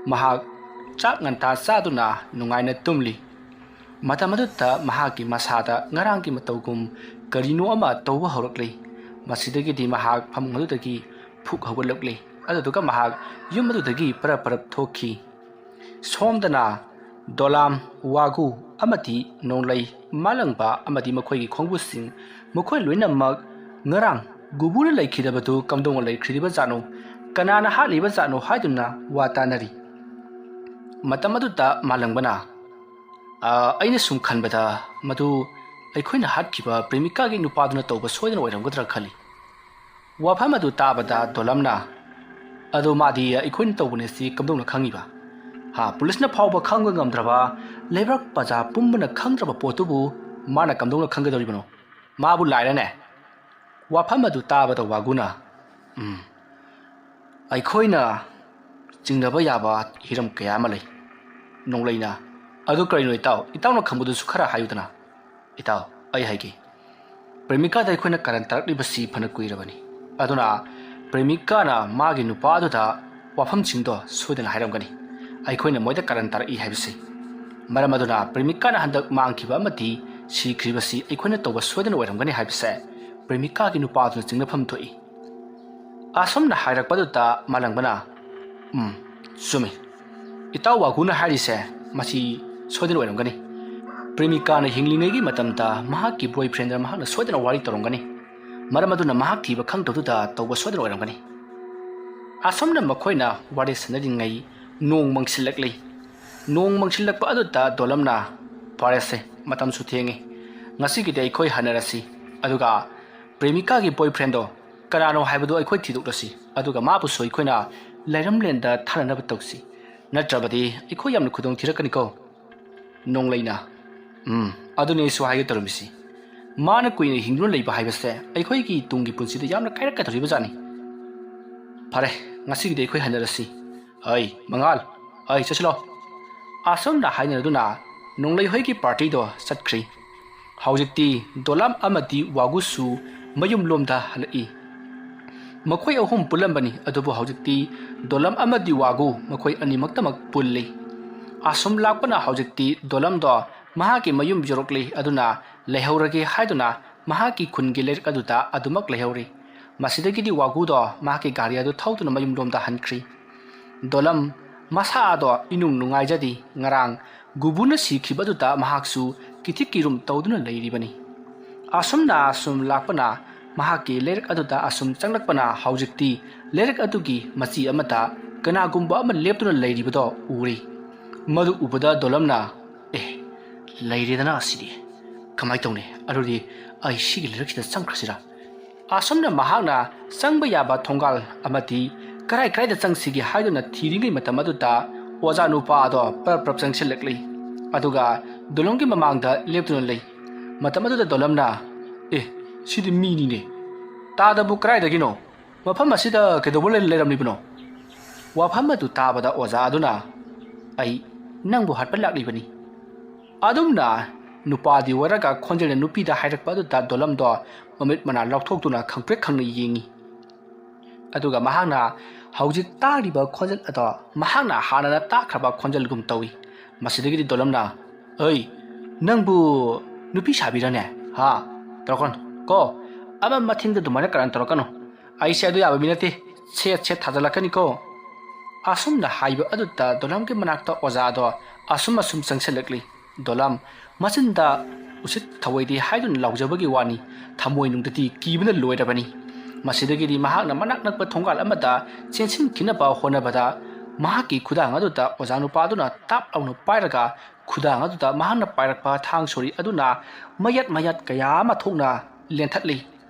ꯃꯍꯥꯛ ꯆꯥꯛ ꯉꯟꯇꯥ ꯆꯥꯗꯨꯅ ꯅꯨꯡꯉꯥꯏꯅ ꯇꯨꯝꯂꯤ ꯃꯇꯝ ꯑꯗꯨꯗ ꯃꯍꯥꯛꯀꯤ ꯃꯁꯥꯗ ꯉꯔꯥꯡꯒꯤ ꯃꯇꯧꯒꯨꯝ ꯀꯔꯤꯅꯣ ꯑꯃ ꯇꯧꯕ ꯍꯧꯔꯛꯂꯤ ꯃꯁꯤꯗꯒꯤꯗꯤ ꯃꯍꯥꯛ ꯐꯃꯨꯡ ꯑꯗꯨꯗꯒꯤ ꯐꯨꯛ ꯍꯧꯒꯠꯂꯛꯂꯤ ꯑꯗꯨꯗꯨꯒ ꯃꯍꯥꯛ ꯌꯨꯝ ꯑꯗꯨꯗꯒꯤ ꯄꯔꯞ ꯊꯣꯛꯈꯤ ꯁꯣꯝꯗꯅ ꯗꯣꯂꯥꯝ ꯋꯥꯒꯨ ꯑꯃꯗꯤ ꯅꯣꯡꯂꯩ ꯃꯥꯂꯪꯕ ꯑꯃꯗꯤ ꯃꯈꯣꯏꯒꯤ ꯈꯣꯡꯕꯨꯁꯤꯡ ꯃꯈꯣꯏ ꯂꯣꯏꯅꯃꯛ ꯉꯔꯥꯡ ꯒꯨꯕꯨꯅ ꯂꯩꯈꯤꯗꯕꯗꯨ ꯀꯝꯗꯧꯅ ꯂꯩꯈ꯭ꯔꯤꯕꯖꯥꯠꯅꯣ ꯀꯅꯥꯅ ꯍꯥꯠꯂꯤꯕꯖꯥꯠꯅꯣ ꯍꯥꯏꯗꯨꯅ ꯋꯥ ꯇꯥꯅꯔꯤ ꯃꯇꯝ ꯑꯗꯨꯗ ꯃꯥꯂꯪꯕꯅ ꯑꯩꯅ ꯁꯨꯝ ꯈꯟꯕꯗ ꯃꯗꯨ ꯑꯩꯈꯣꯏꯅ ꯍꯥꯠꯈꯤꯕ ꯄ꯭ꯔꯦꯃꯤꯀꯥꯒꯤ ꯅꯨꯄꯥꯗꯨꯅ ꯇꯧꯕ ꯁꯣꯏꯗꯅ ꯑꯣꯏꯔꯝꯒꯗ꯭ꯔꯥ ꯈꯜꯂꯤ ꯋꯥꯐꯝ ꯑꯗꯨ ꯇꯥꯕꯗ ꯗꯣꯂꯝꯅ ꯑꯗꯣ ꯃꯥꯗꯤ ꯑꯩꯈꯣꯏꯅ ꯇꯧꯕꯅꯦ ꯁꯤ ꯀꯝꯗꯧꯅ ꯈꯪꯉꯤꯕ ꯄꯨꯂꯤꯁꯅ ꯐꯥꯎꯕ ꯈꯪꯕ ꯉꯝꯗ꯭ꯔꯕ ꯂꯩꯕꯥꯛ ꯄ꯭ꯔꯖꯥ ꯄꯨꯝꯕꯅ ꯈꯪꯗ꯭ꯔꯕ ꯄꯣꯠꯇꯨꯕꯨ ꯃꯥꯅ ꯀꯝꯗꯧꯅ ꯈꯪꯒꯗꯧꯔꯤꯕꯅꯣ ꯃꯥꯕꯨ ꯂꯥꯏꯔꯅꯦ ꯋꯥꯐꯝ ꯑꯗꯨ ꯇꯥꯕꯗ ꯋꯥꯒꯨꯅ ꯑꯩꯈꯣꯏꯅ ꯆꯤꯡꯅꯕ ꯌꯥꯕ ꯍꯤꯔꯝ ꯀꯌꯥ ꯑꯃ ꯂꯩ ꯅꯣꯡꯂꯩꯅ ꯑꯗꯨ ꯀꯔꯤꯅꯣ ꯏꯇꯥꯎꯅ ꯈꯪꯕꯗꯨꯁꯨ ꯈꯔ ꯍꯥꯏꯌꯨꯗꯅ ꯏꯇꯥꯎ ꯑꯩ ꯍꯥꯏꯒꯦ ꯄ꯭ꯔꯦꯃꯤꯀꯥꯗ ꯑꯩꯈꯣꯏꯅ ꯀꯔꯟ ꯇꯥꯔꯛꯂꯤꯕꯁꯤ ꯐꯅ ꯀꯨꯏꯔꯕꯅꯤ ꯑꯗꯨꯅ ꯄ꯭ꯔꯦꯃꯤꯀꯥꯅ ꯃꯥꯒꯤ ꯅꯨꯄꯥ ꯑꯗꯨꯗ ꯋꯥꯐꯝꯁꯤꯡꯗꯣ ꯁꯣꯏꯗꯅ ꯍꯥꯏꯔꯝꯒꯅꯤ ꯑꯩꯈꯣꯏꯅ ꯃꯣꯏꯗ ꯀꯔꯟ ꯇꯥꯔꯛꯏ ꯍꯥꯏꯕꯁꯤ ꯃꯔꯝ ꯑꯗꯨꯅ ꯄ꯭ꯔꯦꯃꯤꯀꯥꯅ ꯍꯟꯗꯛ ꯃꯥꯡꯈꯤꯕ ꯑꯃꯗꯤ ꯁꯤꯈ꯭ꯔꯤꯕꯁꯤ ꯑꯩꯈꯣꯏꯅ ꯇꯧꯕ ꯁꯣꯏꯗꯅ ꯑꯣꯏꯔꯝꯒꯅꯤ ꯍꯥꯏꯕꯁꯦ ꯄ꯭ꯔꯦꯃꯤꯀꯥꯒꯤ ꯅꯨꯄꯥ ꯑꯗꯨꯅ ꯆꯤꯡꯅꯐꯝ ꯊꯣꯛꯏ ꯑꯁꯨꯝꯅ ꯍꯥꯏꯔꯛꯄꯗꯨꯗ ꯃꯥꯂꯪꯕꯅ ꯆꯨꯝꯃꯤ ꯏꯇꯥꯎ ꯋꯥꯒꯨꯅ ꯍꯥꯏꯔꯤꯁꯦ ꯃꯁꯤ ꯁꯣꯏꯗꯅ ꯑꯣꯏꯔꯝꯒꯅꯤ ꯄ꯭ꯔꯦꯃꯤꯀꯥꯅ ꯍꯤꯡꯂꯤꯉꯩꯒꯤ ꯃꯇꯝꯗ ꯃꯍꯥꯛꯀꯤ ꯕꯣꯏꯐ꯭ꯔꯦꯟꯗ ꯃꯍꯥꯛꯅ ꯁꯣꯏꯗꯅ ꯋꯥꯔꯤ ꯇꯧꯔꯝꯒꯅꯤ ꯃꯔꯝ ꯑꯗꯨꯅ ꯃꯍꯥꯛ ꯊꯤꯕ ꯈꯪꯗꯕꯗꯨꯗ ꯇꯧꯕ ꯁꯣꯏꯗꯅ ꯑꯣꯏꯔꯝꯒꯅꯤ ꯑꯁꯨꯝꯅ ꯃꯈꯣꯏꯅ ꯋꯥꯔꯤ ꯁꯥꯟꯅꯔꯤꯉꯩ ꯅꯣꯡ ꯃꯪꯁꯤꯜꯂꯛꯂꯤ ꯅꯣꯡ ꯃꯪꯁꯤꯜꯂꯛꯄ ꯑꯗꯨꯗ ꯗꯣꯂꯝꯅ ꯐꯔꯦꯁꯦ ꯃꯇꯝꯁꯨ ꯊꯦꯡꯉꯤ ꯉꯁꯤꯒꯤꯗꯤ ꯑꯩꯈꯣꯏ ꯍꯟꯅꯔꯁꯤ ꯑꯗꯨꯒ ꯄ꯭ꯔꯦꯃꯤꯀꯥꯒꯤ ꯕꯣꯏꯐ꯭ꯔꯦꯟꯗꯣ ꯀꯅꯥꯅꯣ ꯍꯥꯏꯕꯗꯨ ꯑꯩꯈꯣꯏ ꯊꯤꯗꯣꯛꯂꯁꯤ ꯑꯗꯨꯒ ꯃꯥꯕꯨꯁꯨ ꯑꯩꯈꯣꯏꯅ ꯂꯩꯔꯝꯂꯦꯟꯗ ꯊꯥꯅꯅꯕ ꯇꯧꯁꯤ ꯅꯠꯇ꯭ꯔꯕꯗꯤ ꯑꯩꯈꯣꯏ ꯌꯥꯝꯅ ꯈꯨꯗꯣꯡ ꯊꯤꯔꯛꯀꯅꯤꯀꯣ ꯅꯣꯡꯂꯩꯅ ꯑꯗꯨꯅꯤ ꯑꯩꯁꯨ ꯍꯥꯏꯒꯦ ꯇꯧꯔꯝꯃꯤꯁꯤ ꯃꯥꯅ ꯀꯨꯏꯅ ꯍꯤꯡꯗꯨꯅ ꯂꯩꯕ ꯍꯥꯏꯕꯁꯦ ꯑꯩꯈꯣꯏꯒꯤ ꯇꯨꯡꯒꯤ ꯄꯨꯟꯁꯤꯗ ꯌꯥꯝꯅ ꯀꯥꯏꯔꯛꯀꯗꯧꯔꯤꯕꯖꯥꯠꯅꯤ ꯐꯔꯦ ꯉꯁꯤꯒꯤꯗꯤ ꯑꯩꯈꯣꯏ ꯍꯟꯅꯔꯁꯤ ꯃꯉꯥꯜ ꯆꯠꯁꯤꯂꯣ ꯑꯁꯨꯝꯅ ꯍꯥꯏꯅꯗꯨꯅ ꯅꯣꯡꯂꯩ ꯍꯣꯏꯒꯤ ꯄꯥꯔꯇꯤꯗꯣ ꯆꯠꯈ꯭ꯔꯤ ꯍꯧꯖꯤꯛꯇꯤ ꯗꯣꯂꯥꯝ ꯑꯃꯗꯤ ꯋꯥꯒꯨꯁꯨ ꯃꯌꯨꯝꯂꯣꯝꯗ ꯍꯜꯂꯛꯏ ꯃꯈꯣꯏ ꯑꯍꯨꯝ ꯄꯨꯜꯂꯝꯕꯅꯤ ꯑꯗꯨꯕꯨ ꯍꯧꯖꯤꯛꯇꯤ ꯗꯣꯂꯝ ꯑꯃꯗꯤ ꯋꯥꯒꯨ ꯃꯈꯣꯏ ꯑꯅꯤꯃꯛꯇꯃꯛ ꯄꯨꯜꯂꯤ ꯑꯁꯨꯝ ꯂꯥꯛꯄꯅ ꯍꯧꯖꯤꯛꯇꯤ ꯗꯣꯂꯝꯗꯣ ꯃꯍꯥꯛꯀꯤ ꯃꯌꯨꯝ ꯌꯧꯔꯛꯂꯤ ꯑꯗꯨꯅ ꯂꯩꯍꯧꯔꯒꯦ ꯍꯥꯏꯗꯨꯅ ꯃꯍꯥꯛꯀꯤ ꯈꯨꯟꯒꯤ ꯂꯩꯔꯛ ꯑꯗꯨꯗ ꯑꯗꯨꯃꯛ ꯂꯩꯍꯧꯔꯤ ꯃꯁꯤꯗꯒꯤꯗꯤ ꯋꯥꯒꯨꯗꯣ ꯃꯍꯥꯛꯀꯤ ꯒꯥꯔꯤ ꯑꯗꯨ ꯊꯧꯗꯨꯅ ꯃꯌꯨꯝꯂꯣꯝꯗ ꯍꯟꯈ꯭ꯔꯤ ꯗꯣꯂꯝ ꯃꯁꯥ ꯑꯗꯣ ꯏꯅꯨꯡ ꯅꯨꯡꯉꯥꯏꯖꯗꯤ ꯉꯔꯥꯡ ꯒꯨꯕꯨꯅ ꯁꯤꯈꯤꯕꯗꯨꯗ ꯃꯍꯥꯛꯁꯨ ꯀꯤꯊꯤ ꯀꯤꯔꯨꯝ ꯇꯧꯗꯨꯅ ꯂꯩꯔꯤꯕꯅꯤ ꯑꯁꯨꯝꯅ ꯑꯁꯨꯝ ꯂꯥꯛꯄꯅ ꯃꯍꯥꯛꯀꯤ ꯂꯩꯔꯛ ꯑꯗꯨꯗ ꯑꯁꯨꯝ ꯆꯪꯂꯛꯄꯅ ꯍꯧꯖꯤꯛꯇꯤ ꯂꯩꯔꯛ ꯑꯗꯨꯒꯤ ꯃꯆꯤ ꯑꯃꯗ ꯀꯅꯥꯒꯨꯝꯕ ꯑꯃ ꯂꯦꯞꯇꯨꯅ ꯂꯩꯔꯤꯕꯗꯣ ꯎꯔꯤ ꯃꯗꯨ ꯎꯕꯗ ꯗꯣꯂꯝꯅ ꯂꯩꯔꯦꯗꯅ ꯑꯁꯤꯗꯤ ꯀꯃꯥꯏ ꯇꯧꯅꯤ ꯑꯗꯨꯗꯤ ꯑꯩ ꯁꯤꯒꯤ ꯂꯩꯔꯛꯁꯤꯗ ꯆꯪꯈ꯭ꯔꯁꯤꯔꯥ ꯑꯁꯨꯝꯅ ꯃꯍꯥꯛꯅ ꯆꯪꯕ ꯌꯥꯕ ꯊꯣꯡꯒꯥꯜ ꯑꯃꯗꯤ ꯀꯔꯥꯏꯗ ꯆꯪꯁꯤꯒꯦ ꯍꯥꯏꯗꯨꯅ ꯊꯤꯔꯤꯉꯩ ꯃꯇꯝ ꯑꯗꯨꯗ ꯑꯣꯖꯥ ꯅꯨꯄꯥ ꯑꯗꯣ ꯄ꯭ꯔꯞ ꯆꯪꯁꯤꯜꯂꯛꯂꯤ ꯑꯗꯨꯒ ꯗꯣꯂꯝꯒꯤ ꯃꯃꯥꯡꯗ ꯂꯦꯞꯇꯨꯅ ꯂꯩ ꯃꯇꯝ ꯑꯗꯨꯗ ꯗꯣꯂꯝꯅ ꯁꯤꯗꯤ ꯃꯤꯅꯤꯅꯦ ꯇꯥꯗꯕꯨ ꯀꯔꯥꯏꯗꯒꯤꯅꯣ ꯃꯐꯝ ꯑꯁꯤꯗ ꯀꯩꯗꯧꯕ ꯂꯩꯔꯝꯂꯤꯕꯅꯣ ꯋꯥꯐꯝ ꯑꯗꯨ ꯇꯥꯕꯗ ꯑꯣꯖꯥ ꯑꯗꯨꯅ ꯑꯩ ꯅꯪꯕꯨ ꯍꯥꯠꯄ ꯂꯥꯛꯂꯤꯕꯅꯤ ꯑꯗꯨꯝꯅ ꯅꯨꯄꯥꯗꯤ ꯑꯣꯏꯔꯒ ꯈꯣꯟꯖꯦꯜꯅ ꯅꯨꯄꯤꯗ ꯍꯥꯏꯔꯛꯄ ꯑꯗꯨꯗ ꯗꯣꯂꯝꯗꯣ ꯃꯃꯤꯠ ꯃꯅꯥ ꯂꯥꯎꯊꯣꯛꯇꯨꯅ ꯈꯪꯄ꯭ꯔꯦꯛ ꯈꯪꯅ ꯌꯦꯡꯉꯤ ꯑꯗꯨꯒ ꯃꯍꯥꯛꯅ ꯍꯧꯖꯤꯛ ꯇꯥꯔꯤꯕ ꯈꯣꯟꯖꯦꯜ ꯑꯗꯣ ꯃꯍꯥꯛꯅ ꯍꯥꯟꯅꯅ ꯇꯥꯈ꯭ꯔꯕ ꯈꯣꯟꯖꯦꯜꯒꯨꯝ ꯇꯧꯏ ꯃꯁꯤꯗꯒꯤꯗꯤ ꯗꯣꯂꯝꯅ ꯅꯪꯕꯨ ꯅꯨꯄꯤ ꯁꯥꯕꯤꯔꯅꯦ ꯇꯧꯔꯛꯀꯅꯨ ꯀꯣ ꯑꯃ ꯃꯊꯤꯡꯗ ꯑꯗꯨꯃꯥꯏꯅ ꯀꯔꯟ ꯇꯧꯔꯛꯀꯅꯨ ꯑꯩꯁꯦ ꯑꯗꯨ ꯌꯥꯕ ꯃꯤ ꯅꯠꯇꯦ ꯁꯦꯠ ꯊꯥꯖꯤꯜꯂꯛꯀꯅꯤꯀꯣ ꯑꯁꯨꯝꯅ ꯍꯥꯏꯕ ꯑꯗꯨꯗ ꯗꯣꯂꯝꯒꯤ ꯃꯅꯥꯛꯇ ꯑꯣꯖꯥꯗꯣ ꯑꯁꯨꯝ ꯆꯪꯁꯤꯜꯂꯛꯂꯤ ꯗꯣꯂꯝ ꯃꯆꯤꯟꯗ ꯎꯁꯤꯠ ꯊꯑꯣꯏꯗꯦ ꯍꯥꯏꯗꯨꯅ ꯂꯥꯎꯖꯕꯒꯤ ꯋꯥꯅꯤ ꯊꯃꯣꯏꯅꯨꯡꯗꯗꯤ ꯀꯤꯕꯅ ꯂꯣꯏꯔꯕꯅꯤ ꯃꯁꯤꯗꯒꯤꯗꯤ ꯃꯍꯥꯛꯅ ꯃꯅꯥꯛ ꯅꯛꯄ ꯊꯣꯡꯒꯥꯜ ꯑꯃꯗ ꯆꯦꯟꯁꯤꯟꯈꯤꯅꯕ ꯍꯣꯠꯅꯕꯗ ꯃꯍꯥꯛꯀꯤ ꯈꯨꯗꯥꯡ ꯑꯗꯨꯗ ꯑꯣꯖꯥ ꯅꯨꯄꯥꯗꯨꯅ ꯇꯥꯞ ꯂꯥꯎꯅ ꯄꯥꯏꯔꯒ ꯈꯨꯗꯥꯡ ꯑꯗꯨꯗ ꯃꯍꯥꯛꯅ ꯄꯥꯏꯔꯛꯄ ꯊꯥꯡ ꯁꯣꯔꯤ ꯑꯗꯨꯅ ꯃꯌꯠ ꯀꯌా ꯑꯃ ꯊꯣꯛꯅ ꯂꯦꯟꯊꯠꯂꯤ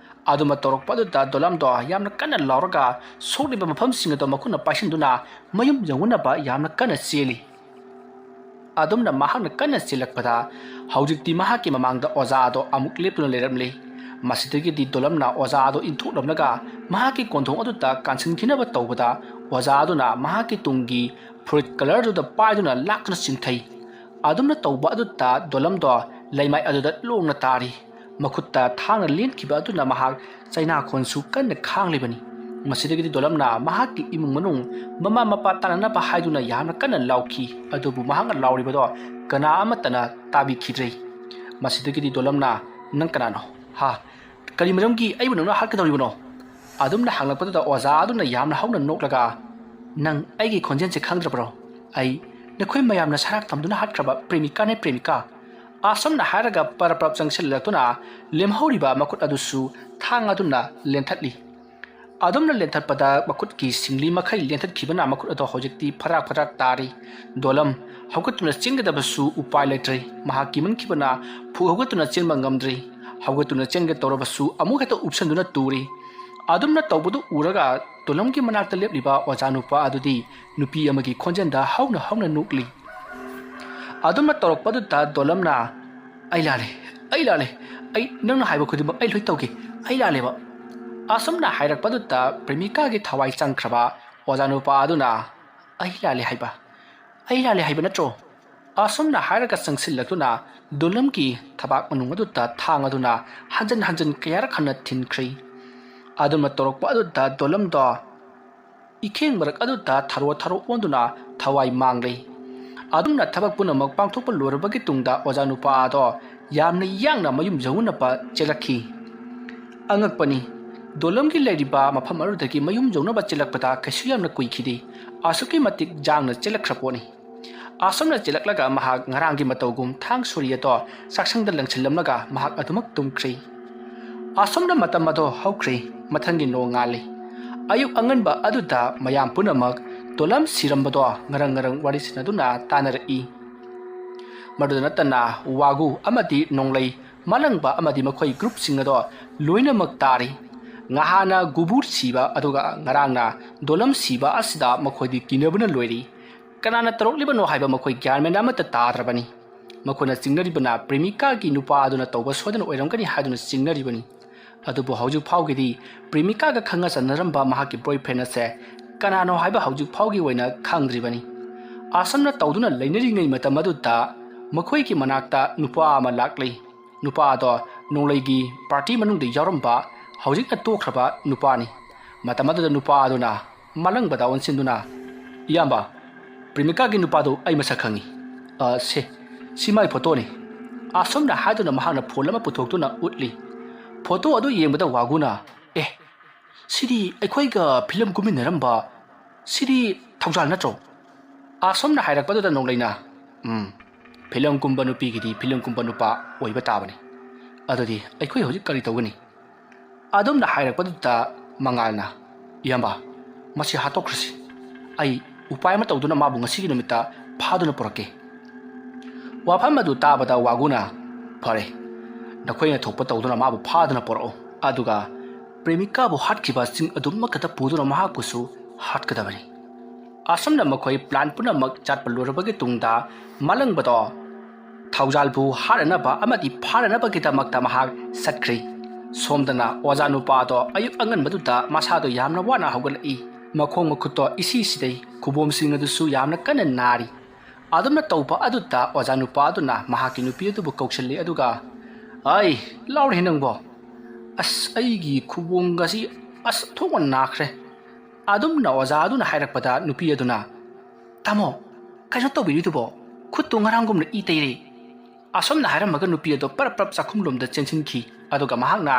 ꯑꯗꯨꯃ ꯇꯧꯔꯛꯄ ꯑꯗꯨꯗ ꯗꯣꯂꯝꯗꯣ ꯌꯥꯝꯅ ꯀꯟꯅ ꯂꯥꯎꯔꯒ ꯁꯣꯛꯂꯤꯕ ꯃꯐꯝꯁꯤꯡ ꯑꯗꯨ ꯃꯈꯨꯠꯅ ꯄꯥꯏꯁꯤꯟꯗꯨꯅ ꯃꯌꯨꯝ ꯌꯧꯅꯅꯕ ꯌꯥꯝꯅ ꯀꯟꯅ ꯆꯦꯜꯂꯤ ꯑꯗꯨꯝꯅ ꯃꯍꯥꯛꯅ ꯀꯟꯅ ꯆꯦꯜꯂꯛꯄꯗ ꯍꯧꯖꯤꯛꯇꯤ ꯃꯍꯥꯛꯀꯤ ꯃꯃꯥꯡꯗ ꯑꯣꯖꯥ ꯑꯗꯣ ꯑꯃꯨꯛ ꯂꯦꯞꯇꯨꯅ ꯂꯩꯔꯝꯂꯤ ꯃꯁꯤꯗꯒꯤꯗꯤ ꯗꯣꯂꯝꯅ ꯑꯣꯖꯥ ꯑꯗꯣ ꯏꯟꯊꯣꯛꯂꯝꯂꯒ ꯃꯍꯥꯛꯀꯤ ꯀꯣꯟꯊꯣꯡ ꯑꯗꯨꯗ ꯀꯥꯟꯁꯤꯟꯈꯤꯅꯕ ꯇꯧꯕꯗ ꯑꯣꯖꯥ ꯑꯗꯨꯅ ꯃꯍꯥꯛꯀꯤ ꯇꯨꯡꯒꯤ ꯐꯨꯔꯤꯠ ꯀꯂꯔꯗꯨꯗ ꯄꯥꯏꯗꯨꯅ ꯂꯥꯛꯇꯨꯅ ꯆꯤꯡꯊꯩ ꯑꯗꯨꯝꯅ ꯇꯧꯕ ꯑꯗꯨꯗ ꯗꯣꯂꯝꯗꯣ ꯂꯩꯃꯥꯏ ꯑꯗꯨꯗ ꯂꯣꯡꯅ ꯇꯥꯔꯤ ꯃꯈꯨꯠꯇ ꯊꯥꯡꯅ ꯂꯦꯟꯈꯤꯕ ꯑꯗꯨꯅ ꯃꯍꯥꯛ ꯆꯩꯅꯥꯈꯣꯟꯁꯨ ꯀꯟꯅ ꯈꯥꯡꯂꯤꯕꯅꯤ ꯃꯁꯤꯗꯒꯤꯗꯤ ꯗꯣꯂꯝꯅ ꯃꯍꯥꯛꯀꯤ ꯏꯃꯨꯡ ꯃꯅꯨꯡ ꯃꯃꯥ ꯃꯄꯥ ꯇꯥꯟꯅꯅꯕ ꯍꯥꯏꯗꯨꯅ ꯌꯥꯝꯅ ꯀꯟꯅ ꯂꯥꯎꯈꯤ ꯑꯗꯨꯕꯨ ꯃꯍꯥꯛꯅ ꯂꯥꯎꯔꯤꯕꯗꯣ ꯀꯅꯥ ꯑꯃꯠꯇꯅ ꯇꯥꯕꯤꯈꯤꯗ꯭ꯔꯦ ꯃꯁꯤꯗꯒꯤꯗꯤ ꯗꯣꯂꯝꯅ ꯅꯪ ꯀꯅꯥꯅꯣ ꯀꯔꯤ ꯃꯔꯝꯒꯤ ꯑꯩꯕꯨ ꯅꯪꯅ ꯍꯥꯠꯀꯗꯧꯔꯤꯕꯅꯣ ꯑꯗꯨꯝꯅ ꯍꯪꯂꯛꯄꯗꯨꯗ ꯑꯣꯖꯥ ꯑꯗꯨꯅ ꯌꯥꯝꯅ ꯍꯧꯅ ꯅꯣꯛꯂꯒ ꯅꯪ ꯑꯩꯒꯤ ꯈꯣꯟꯖꯦꯜꯁꯦ ꯈꯪꯗ꯭ꯔꯕ꯭ꯔꯣ ꯑꯩ ꯅꯈꯣꯏ ꯃꯌꯥꯝꯅ ꯁꯔꯥꯛ ꯇꯝꯗꯨꯅ ꯍꯥꯠꯈ꯭ꯔꯕ ꯄ꯭ꯔꯦꯃꯤꯀꯥꯅꯦ ꯄ꯭ꯔꯦꯃꯤꯀꯥ ꯑꯁꯨꯝꯅ ꯍꯥꯏꯔꯒ ꯄꯔꯞ ꯆꯪꯁꯤꯜꯂꯛꯇꯨꯅ ꯂꯦꯝꯍꯧꯔꯤꯕ ꯃꯈꯨꯠ ꯑꯗꯨꯁꯨ ꯊꯥꯡ ꯑꯗꯨꯅ ꯂꯦꯟꯊꯠꯂꯤ ꯑꯗꯨꯝꯅ ꯂꯦꯟꯊꯠꯄꯗ ꯃꯈꯨꯠꯀꯤ ꯁꯤꯡꯂꯤ ꯃꯈꯩ ꯂꯦꯟꯊꯠꯈꯤꯕꯅ ꯃꯈꯨꯠ ꯑꯗꯣ ꯍꯧꯖꯤꯛꯇꯤ ꯐꯔꯥꯛ ꯇꯥꯔꯤ ꯗꯣꯂꯝ ꯍꯧꯒꯠꯇꯨꯅ ꯆꯦꯟꯒꯗꯕꯁꯨ ꯎꯄꯥꯏ ꯂꯩꯇ꯭ꯔꯦ ꯃꯍꯥꯛ ꯀꯤꯃꯟꯈꯤꯕꯅ ꯐꯨꯛ ꯍꯧꯒꯠꯇꯨꯅ ꯆꯦꯟꯕ ꯉꯝꯗ꯭ꯔꯤ ꯍꯧꯒꯠꯇꯨꯅ ꯆꯦꯟꯒꯦ ꯇꯧꯔꯕꯁꯨ ꯑꯃꯨꯛ ꯍꯦꯛꯇ ꯎꯞꯁꯟꯗꯨꯅ ꯇꯨꯔꯤ ꯑꯗꯨꯝꯅ ꯇꯧꯕꯗꯨ ꯎꯔꯒ ꯗꯣꯂꯝꯒꯤ ꯃꯅꯥꯛꯇ ꯂꯦꯞꯂꯤꯕ ꯑꯣꯖꯥ ꯅꯨꯄꯥ ꯑꯗꯨꯗꯤ ꯅꯨꯄꯤ ꯑꯃꯒꯤ ꯈꯣꯟꯖꯦꯜꯗ ꯍꯧꯅ ꯅꯣꯛꯂꯤ ꯑꯗꯨꯝꯅ ꯇꯧꯔꯛꯄꯗꯨꯗ ꯗꯣꯂꯝꯅ ꯑꯩ ꯂꯥꯜꯂꯦ ꯑꯩ ꯅꯪꯅ ꯍꯥꯏꯕ ꯈꯨꯗꯤꯡꯃꯛ ꯑꯩ ꯂꯣꯏ ꯇꯧꯒꯦ ꯑꯩ ꯂꯥꯜꯂꯦꯕ ꯑꯁꯨꯝꯅ ꯍꯥꯏꯔꯛꯄꯗꯨꯗ ꯄ꯭ꯔꯦꯃꯤꯀꯥꯒꯤ ꯊꯋꯥꯏ ꯆꯪꯈ꯭ꯔꯕ ꯑꯣꯖꯥ ꯅꯨꯄꯥ ꯑꯗꯨꯅ ꯑꯩ ꯂꯥꯜꯂꯦ ꯍꯥꯏꯕ ꯅꯠꯇ꯭ꯔꯣ ꯑꯁꯨꯝꯅ ꯍꯥꯏꯔꯒ ꯆꯪꯁꯤꯜꯂꯛꯇꯨꯅ ꯗꯣꯂꯝꯒꯤ ꯊꯕꯥꯛ ꯃꯅꯨꯡ ꯑꯗꯨꯗ ꯊꯥꯡ ꯑꯗꯨꯅ ꯍꯟꯖꯟ ꯀꯌꯥꯔꯛ ꯍꯟꯅ ꯊꯤꯟꯈ꯭ꯔꯤ ꯑꯗꯨꯝꯅ ꯇꯧꯔꯛꯄ ꯑꯗꯨꯗ ꯗꯣꯂꯝꯗꯣ ꯏꯈꯦꯡ ꯃꯔꯛ ꯑꯗꯨꯗ ꯊꯔꯣ ꯑꯣꯟꯗꯨꯅ ꯊꯋꯥꯏ ꯃꯥꯡꯂꯤ ꯑꯗꯨꯝꯅ ꯊꯕꯛ ꯄꯨꯝꯅꯃꯛ ꯄꯥꯡꯊꯣꯛꯄ ꯂꯣꯏꯔꯕꯒꯤ ꯇꯨꯡꯗ ꯑꯣꯖꯥ ꯅꯨꯄꯥ ꯑꯗꯣ ꯌꯥꯝꯅ ꯌꯥꯡꯅ ꯃꯌꯨꯝ ꯌꯧꯅꯅꯕ ꯆꯦꯜꯂꯛꯈꯤ ꯑꯉꯛꯄꯅꯤ ꯗꯣꯂꯝꯒꯤ ꯂꯩꯔꯤꯕ ꯃꯐꯝ ꯑꯗꯨꯗꯒꯤ ꯃꯌꯨꯝ ꯌꯧꯅꯕ ꯆꯦꯜꯂꯛꯄꯗ ꯀꯩꯁꯨ ꯌꯥꯝꯅ ꯀꯨꯏꯈꯤꯗꯦ ꯑꯁꯨꯛꯀꯤ ꯃꯇꯤꯛ ꯖꯥꯡꯅ ꯆꯦꯜꯂꯛꯈ꯭ꯔ ꯄꯣꯠꯅꯤ ꯑꯁꯨꯝꯅ ꯆꯦꯜꯂꯛꯂꯒ ꯃꯍꯥꯛ ꯉꯔꯥꯡꯒꯤ ꯃꯇꯧꯒꯨꯝ ꯊꯥꯡ ꯁꯣꯔꯤ ꯑꯗꯣ ꯆꯥꯛꯁꯪꯗ ꯂꯪꯁꯤꯜꯂꯝꯂꯒ ꯃꯍꯥꯛ ꯑꯗꯨꯃꯛ ꯇꯨꯝꯈ꯭ꯔꯤ ꯑꯁꯨꯝꯅ ꯃꯇꯝ ꯑꯗꯣ ꯍꯧꯈ꯭ꯔꯤ ꯃꯊꯪꯒꯤ ꯅꯣꯡ ꯉꯥꯜꯂꯤ ꯑꯌꯨꯛ ꯑꯉꯟꯕ ꯑꯗꯨꯗ ꯃꯌꯥꯝ ꯄꯨꯝꯅꯃꯛ ꯗꯣꯂꯝ ꯁꯤꯔꯝꯕꯗꯣ ꯉꯔꯪ ꯋꯥꯔꯤ ꯁꯥꯟꯅꯗꯨꯅ ꯇꯥꯟꯅꯔꯛꯏ ꯃꯗꯨꯗ ꯅꯠꯇꯅ ꯋꯥꯒꯨ ꯑꯃꯗꯤ ꯅꯣꯡꯂꯩ ꯃꯥꯂꯪꯕ ꯑꯃꯗꯤ ꯃꯈꯣꯏ ꯒ꯭ꯔꯨꯞꯁꯤꯡ ꯑꯗꯣ ꯂꯣꯏꯅꯃꯛ ꯇꯥꯔꯤ ꯉꯍꯥꯟꯅ ꯒꯨꯕꯨ ꯁꯤꯕ ꯑꯗꯨꯒ ꯉꯔꯥꯡꯅ ꯗꯣꯂꯝ ꯁꯤꯕ ꯑꯁꯤꯗ ꯃꯈꯣꯏꯗꯤ ꯀꯤꯅꯕꯅ ꯂꯣꯏꯔꯤ ꯀꯅꯥꯅ ꯇꯧꯔꯛꯂꯤꯕꯅꯣ ꯍꯥꯏꯕ ꯃꯈꯣꯏ ꯒ꯭ꯌꯥꯟ ꯃꯦꯟ ꯑꯃꯠꯇ ꯇꯥꯗ꯭ꯔꯕꯅꯤ ꯃꯈꯣꯏꯅ ꯆꯤꯡꯅꯔꯤꯕꯅ ꯄ꯭ꯔꯦꯃꯤꯀꯥꯒꯤ ꯅꯨꯄꯥ ꯑꯗꯨꯅ ꯇꯧꯕ ꯁꯣꯏꯗꯅ ꯑꯣꯏꯔꯝꯒꯅꯤ ꯍꯥꯏꯗꯨꯅ ꯆꯤꯡꯅꯔꯤꯕꯅꯤ ꯑꯗꯨꯕꯨ ꯍꯧꯖꯤꯛ ꯐꯥꯎꯒꯤꯗꯤ ꯄ꯭ꯔꯦꯃꯤꯀꯥꯒ ꯈꯪꯅ ꯆꯟꯅꯔꯝꯕ ꯃꯍꯥꯛꯀꯤ ꯕꯣꯏꯐ꯭ꯔꯦꯟ ꯑꯁꯦ ꯀꯅꯥꯅꯣ ꯍꯥꯏꯕ ꯍꯧꯖꯤꯛ ꯐꯥꯎꯒꯤ ꯑꯣꯏꯅ ꯈꯪꯗ꯭ꯔꯤꯕꯅꯤ ꯑꯁꯨꯝꯅ ꯇꯧꯗꯨꯅ ꯂꯩꯅꯔꯤꯉꯩ ꯃꯇꯝ ꯑꯗꯨꯗ ꯃꯈꯣꯏꯒꯤ ꯃꯅꯥꯛꯇ ꯅꯨꯄꯥ ꯑꯃ ꯂꯥꯛꯂꯤ ꯅꯨꯄꯥ ꯑꯗꯣ ꯅꯣꯡꯂꯩꯒꯤ ꯄꯥꯔꯇꯤ ꯃꯅꯨꯡꯗ ꯌꯥꯎꯔꯝꯕ ꯍꯧꯖꯤꯛꯅ ꯇꯣꯛꯈ꯭ꯔꯕ ꯅꯨꯄꯥꯅꯤ ꯃꯇꯝ ꯑꯗꯨꯗ ꯅꯨꯄꯥ ꯑꯗꯨꯅ ꯃꯥꯂꯪꯕꯗ ꯑꯣꯟꯁꯤꯟꯗꯨꯅ ꯏꯌꯥꯝꯕ ꯄ꯭ꯔꯦꯃꯤꯀꯥꯒꯤ ꯅꯨꯄꯥꯗꯨ ꯑꯩ ꯃꯁꯛ ꯈꯪꯉꯤ ꯁꯤ ꯃꯥꯏ ꯐꯣꯇꯣꯅꯤ ꯑꯁꯨꯝꯅ ꯍꯥꯏꯗꯨꯅ ꯃꯍꯥꯛꯅ ꯐꯣꯟ ꯑꯃ ꯄꯨꯊꯣꯛꯇꯨꯅ ꯎꯠꯂꯤ ꯐꯣꯇꯣ ꯑꯗꯨ ꯌꯦꯡꯕꯗ ꯋꯥꯒꯨꯅ ꯁꯤꯗꯤ ꯑꯩꯈꯣꯏꯒ ꯐꯤꯂꯝ ꯀꯨꯝꯃꯤꯟꯅꯔꯝꯕ ꯁꯤꯗꯤ ꯊꯧꯖꯥꯜ ꯅꯠꯇ꯭ꯔꯣ ꯑꯁꯨꯝꯅ ꯍꯥꯏꯔꯛꯄꯗꯨꯗ ꯅꯣꯡꯂꯩꯅ ꯐꯤꯂꯝ ꯀꯨꯝꯕ ꯅꯨꯄꯤꯒꯤꯗꯤ ꯐꯤꯂꯝ ꯀꯨꯝꯕ ꯅꯨꯄꯥ ꯑꯣꯏꯕ ꯇꯥꯕꯅꯤ ꯑꯗꯨꯗꯤ ꯑꯩꯈꯣꯏ ꯍꯧꯖꯤꯛ ꯀꯔꯤ ꯇꯧꯒꯅꯤ ꯑꯗꯨꯝꯅ ꯍꯥꯏꯔꯛꯄꯗꯨꯗ ꯃꯉꯥꯜꯅ ꯏꯌꯥꯝꯕ ꯃꯁꯤ ꯍꯥꯠꯇꯣꯛꯈ꯭ꯔꯁꯤ ꯑꯩ ꯎꯄꯥꯏ ꯑꯃ ꯇꯧꯗꯨꯅ ꯃꯥꯕꯨ ꯉꯁꯤꯒꯤ ꯅꯨꯃꯤꯠꯇ ꯐꯥꯗꯨꯅ ꯄꯨꯔꯛꯀꯦ ꯋꯥꯐꯝ ꯑꯗꯨ ꯇꯥꯕꯗ ꯋꯥꯒꯨꯅ ꯐꯔꯦ ꯅꯈꯣꯏꯅ ꯊꯣꯛꯄ ꯇꯧꯗꯨꯅ ꯃꯥꯕꯨ ꯐꯥꯗꯨꯅ ꯄꯨꯔꯛꯑꯣ ꯑꯗꯨꯒ ꯄ꯭ꯔꯦꯃꯤꯀꯥꯕꯨ ꯍꯥꯠꯈꯤꯕ ꯆꯤꯡ ꯑꯗꯨꯃꯛꯈꯛꯇ ꯄꯨꯗꯨꯅ ꯃꯍꯥꯛꯄꯨꯁꯨ ꯍꯥꯠꯀꯗꯕꯅꯤ ꯑꯁꯨꯝꯅ ꯃꯈꯣꯏ ꯄ꯭ꯂꯥꯟ ꯄꯨꯝꯅꯃꯛ ꯆꯠꯄ ꯂꯣꯏꯔꯕꯒꯤ ꯇꯨꯡꯗ ꯃꯥꯂꯪꯕꯗꯣ ꯊꯧꯖꯥꯜꯕꯨ ꯍꯥꯠꯅꯅꯕ ꯑꯃꯗꯤ ꯐꯥꯅꯅꯕꯒꯤꯗꯃꯛꯇ ꯃꯍꯥꯛ ꯆꯠꯈ꯭ꯔꯤ ꯁꯣꯝꯗꯅ ꯑꯣꯖꯥ ꯅꯨꯄꯥꯗꯣ ꯑꯌꯨꯛ ꯑꯉꯟꯕꯗꯨꯗ ꯃꯁꯥꯗꯣ ꯌꯥꯝꯅ ꯋꯥꯅ ꯍꯧꯒꯠꯂꯛꯏ ꯃꯈꯣꯡ ꯃꯈꯨꯠꯇꯣ ꯏꯁꯤ ꯁꯤꯗꯩ ꯈꯨꯕꯣꯝꯁꯤꯡ ꯑꯗꯨꯁꯨ ꯌꯥꯝꯅ ꯀꯟꯅ ꯅꯥꯔꯤ ꯑꯗꯨꯝꯅ ꯇꯧꯕ ꯑꯗꯨꯗ ꯑꯣꯖꯥ ꯅꯨꯄꯥ ꯑꯗꯨꯅ ꯃꯍꯥꯛꯀꯤ ꯅꯨꯄꯤ ꯑꯗꯨꯕꯨ ꯀꯧꯁꯤꯜꯂꯤ ꯑꯗꯨꯒ ꯑꯩ ꯂꯥꯎꯔꯦ ꯅꯪꯕꯣ ꯑꯩꯒꯤ ꯈꯨꯕꯣꯝꯒꯁꯤ ꯊꯣꯛꯅ ꯅꯥꯈ꯭ꯔꯦ ꯑꯗꯨꯝꯅ ꯑꯣꯖꯥ ꯑꯗꯨꯅ ꯍꯥꯏꯔꯛꯄꯗ ꯅꯨꯄꯤ ꯑꯗꯨꯅ ꯇꯥꯃꯣ ꯀꯩꯅꯣ ꯇꯧꯕꯤꯔꯤꯗꯨꯕꯣ ꯈꯨꯠꯇꯣ ꯉꯔꯥꯡꯒꯨꯝꯅ ꯏ ꯇꯩꯔꯦ ꯑꯁꯨꯝꯅ ꯍꯥꯏꯔꯝꯃꯒ ꯅꯨꯄꯤ ꯑꯗꯨ ꯄꯔꯞ ꯆꯥꯛꯈꯨꯝꯂꯣꯝꯗ ꯆꯦꯟꯁꯤꯟꯈꯤ ꯑꯗꯨꯒ ꯃꯍꯥꯛꯅ